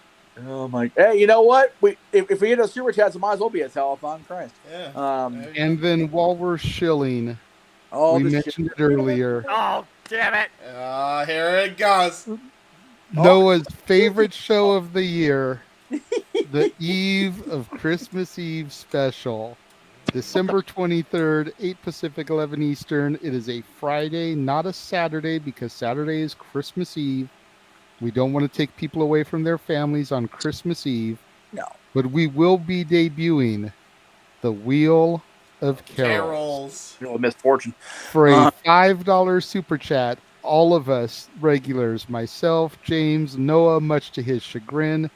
Oh my! Hey, you know what? If we get those super chats, it might as well be a telethon. Christ. Yeah. And then while we're shilling, we mentioned it earlier. Oh, damn it! Here it goes. Noah's favorite show of the year, the eve of Christmas Eve special. December 23rd, 8 Pacific, 11 Eastern. It is a Friday, not a Saturday, because Saturday is Christmas Eve. We don't want to take people away from their families on Christmas Eve. No. But we will be debuting the Wheel of Carols. Wheel of Misfortune. For a $5 super chat, all of us regulars, myself, James, Noah, much to his chagrin,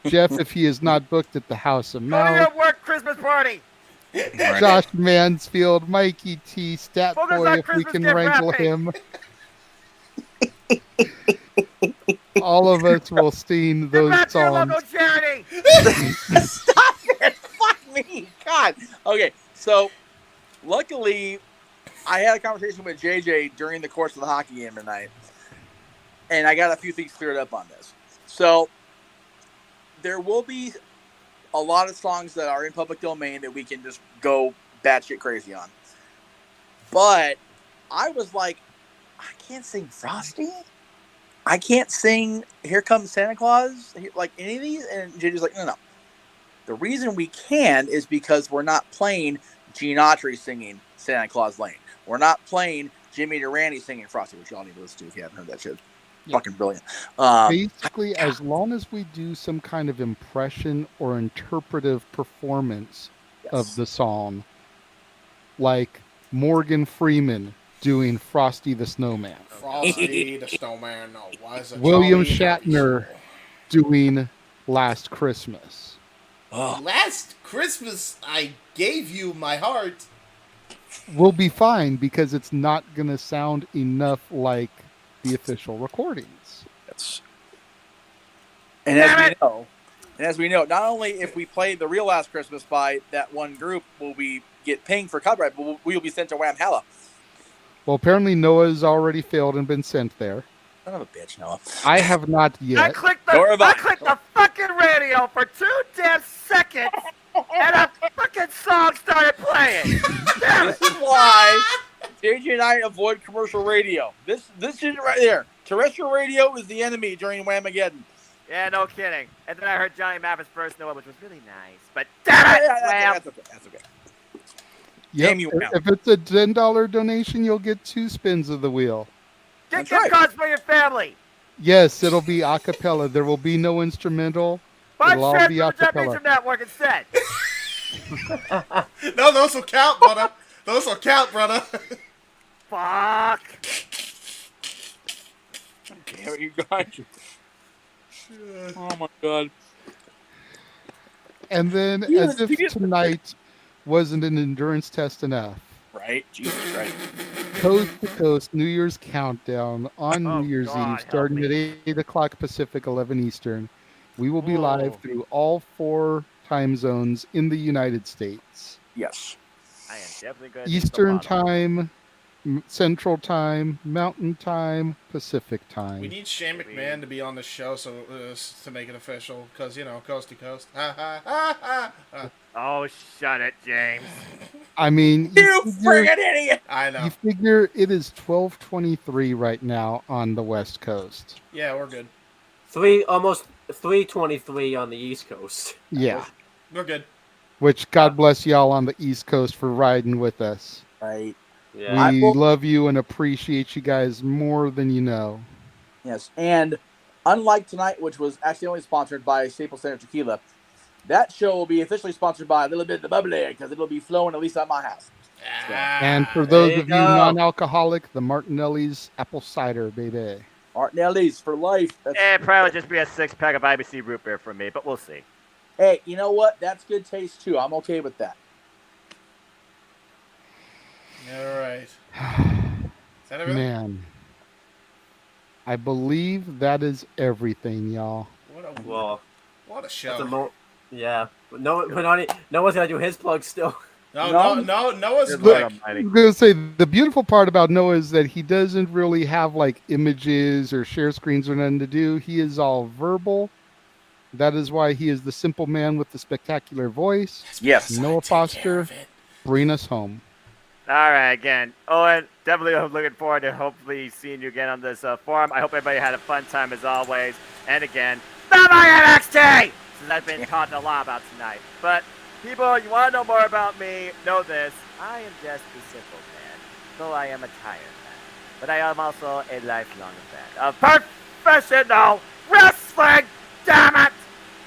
Jeff, if he is not booked at the House of Go to Mouth, your work Christmas party. Josh Mansfield, Mikey T, Stat Focus Boy, on if we Christmas can gift wrangle wrapping. him. All of us will sing those That's your songs. local charity. Stop it! Fuck me! God. Okay, so luckily, I had a conversation with JJ during the course of the hockey game tonight, and I got a few things cleared up on this. So there will be a lot of songs that are in public domain that we can just go batshit crazy on. But I was like, I can't sing Frosty. I can't sing Here Comes Santa Claus, like any of these. And JJ's like, no. The reason we can is because we're not playing Gene Autry singing Santa Claus Lane. We're not playing Jimmy Durante singing Frosty, which y'all need to listen to if you haven't heard that shit. Yeah. Fucking brilliant. Basically, as long as we do some kind of impression or interpretive performance of the song, like Morgan Freeman doing Frosty the Snowman, Frosty the Snowman was a William jolly Shatner doing Last Christmas. Last Christmas, I gave you my heart. We'll be fine because it's not going to sound enough like the official recordings. And as we know, not only if we play the real Last Christmas by that one group will we get pinged for copyright, but we will be sent to Wham Halla. Well, apparently Noah's already failed and been sent there. Son of a bitch, Noah. I have not yet. I clicked the fucking radio for 2 damn seconds, and a fucking song started playing. Damn it. This is why JJ and I avoid commercial radio. This shit right there. Terrestrial radio is the enemy during Whamageddon. Yeah, no kidding. And then I heard Johnny Mathis first Noah, which was really nice. But damn it, Wham! That's okay. Yep. If it's a $10 donation, you'll get 2 spins of the wheel. Get gift cards for your family. Yes, it'll be a cappella. There will be no instrumental. It'll all be a cappella. Network instead. No, those will count, brother. Those will count, brother. Fuck. Damn it, you guys. Oh my god. And then, as if tonight wasn't an endurance test enough. Right? Jesus Christ. Coast to Coast New Year's Countdown on New Year's Eve, starting at 8 o'clock Pacific, 11 Eastern. We will be live through all 4 time zones in the United States. Yes. I am definitely going to Eastern Time, Central Time, Mountain Time, Pacific Time. We need Shane McMahon to be on the show so to make it official, because, coast to coast. Oh, shut it, James. I mean, you friggin' idiot! I know. You figure it is 12:23 right now on the West Coast. Yeah, we're good. Almost 3:23 on the East Coast. Yeah. We're good. Which, God bless y'all on the East Coast for riding with us. Right. Yeah. We love you and appreciate you guys more than you know. Yes, and unlike tonight, which was accidentally sponsored by Staples Center Tequila, that show will be officially sponsored by a little bit of the bubbly because it'll be flowing at least at my house. So. And for those of you non-alcoholic, the Martinelli's apple cider, baby. Martinelli's for life. It'd probably just be a 6-pack of IBC root beer for me, but we'll see. Hey, you know what? That's good taste too. I'm okay with that. All right. Is that everything? Man. I believe that is everything, y'all. What a show. Yeah. But Noah's got to do his plug still. No, Noah's quick. I was going to say, the beautiful part about Noah is that he doesn't really have like images or share screens or nothing to do. He is all verbal. That is why he is the simple man with the spectacular voice. Yes. Noah Foster, bring us home. All right, again, Owen, definitely looking forward to hopefully seeing you again on this forum. I hope everybody had a fun time as always. And again, bye-bye NXT! since I've been talking a lot about tonight. But people, you want to know more about me, know this. I am just a simple man, though I am a tired man. But I am also a lifelong fan of professional wrestling, damn it!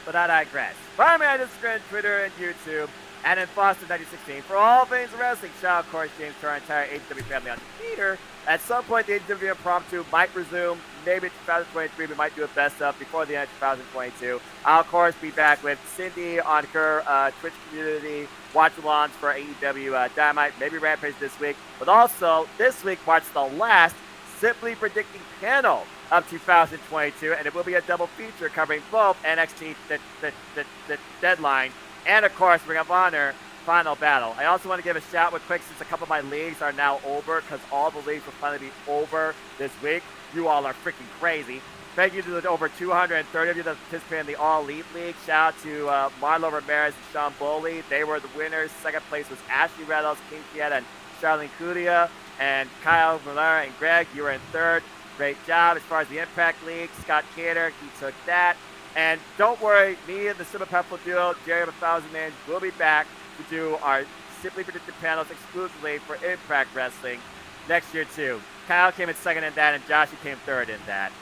But I digress. Follow me on Instagram, Twitter, and YouTube, and in Foster 1916 for all things wrestling. Shout out, of course, James, to our entire AEW family on Twitter. At some point, the AEW Impromptu might resume. Maybe 2023, we might do a best of before the end of 2022. I'll, of course, be back with Cindy on her Twitch community watch-alongs for AEW Dynamite, maybe Rampage this week. But also, this week marks the last Simply Predicting panel of 2022, and it will be a double feature covering both NXT the Deadline and, of course, Ring of Honor Final Battle. I also want to give a shout out quick since a couple of my leagues are now over because all the leagues will finally be over this week. You all are freaking crazy. Thank you to the over 230 of you that participated in the All Elite League. Shout out to Marlo Ramirez and Sean Boley. They were the winners. Second place was Ashley Reynolds, King Kieta, and Charlene Cudia. And Kyle Miller and Greg, you were in third. Great job. As far as the Impact League, Scott Cater, he took that. And don't worry, me and the Super Powerful duo, Jerry of 1,000 Names, will be back to do our Simply Predicted panels exclusively for Impact Wrestling next year, too. Kyle came in second in that, and Joshie came third in that.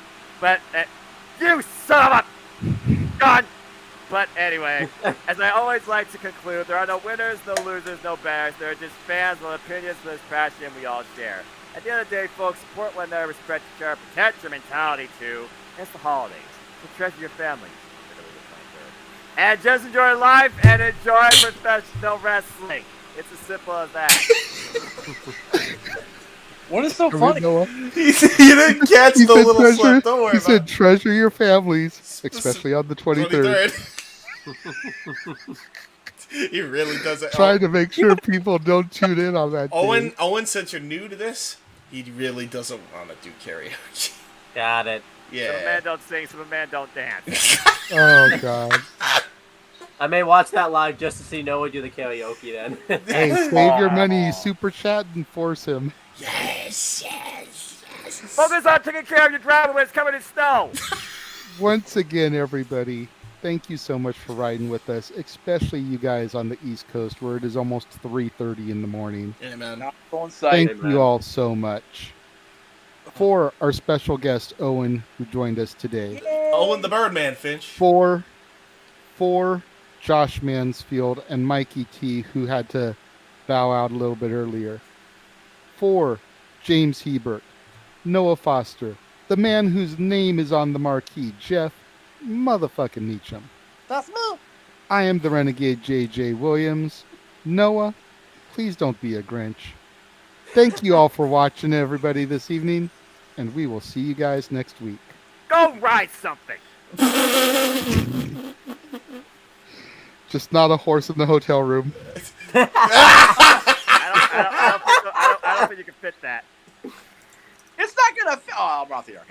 But, you son of a gun! But anyway, as I always like to conclude, there are no winners, no losers, no bears. There are just fans with opinions, with passion we all share. At the end of the day, folks, support one another, respect each other, protect your mentality, too. It's the holidays, so treasure your family. And just enjoy life and enjoy professional wrestling. It's as simple as that. What is so funny? You didn't catch the little slip. Don't worry He about said it. treasure your families, especially on the 23rd. He really does it. Trying to make sure people don't tune in on that day. Owen, since you're new to this, he really doesn't want to do karaoke. Got it. Yeah. Some man don't sing, some man don't dance. Oh, God. I may watch that live just to see Noah do the karaoke then. Hey, save your money, super chat, and force him. Yes. Focus on taking care of your driver when it's covered in snow. Once again, everybody, thank you so much for riding with us, especially you guys on the East Coast where it is almost 3:30 in the morning. Yeah, man. Thank you all so much. For our special guest, Owen, who joined us today. Owen the Birdman, Finch. For Josh Mansfield and Mikey T, who had to bow out a little bit earlier. For James Hebert, Noah Foster, the man whose name is on the marquee, Jeff motherfucking Meacham. That's me. I am the Renegade JJ Williams. Noah, please don't be a Grinch. Thank you all for watching, everybody, this evening, and we will see you guys next week. Go ride something. Just not a horse in the hotel room. I don't think you can fit that. It's not gonna fit. Oh, I'm off the arc.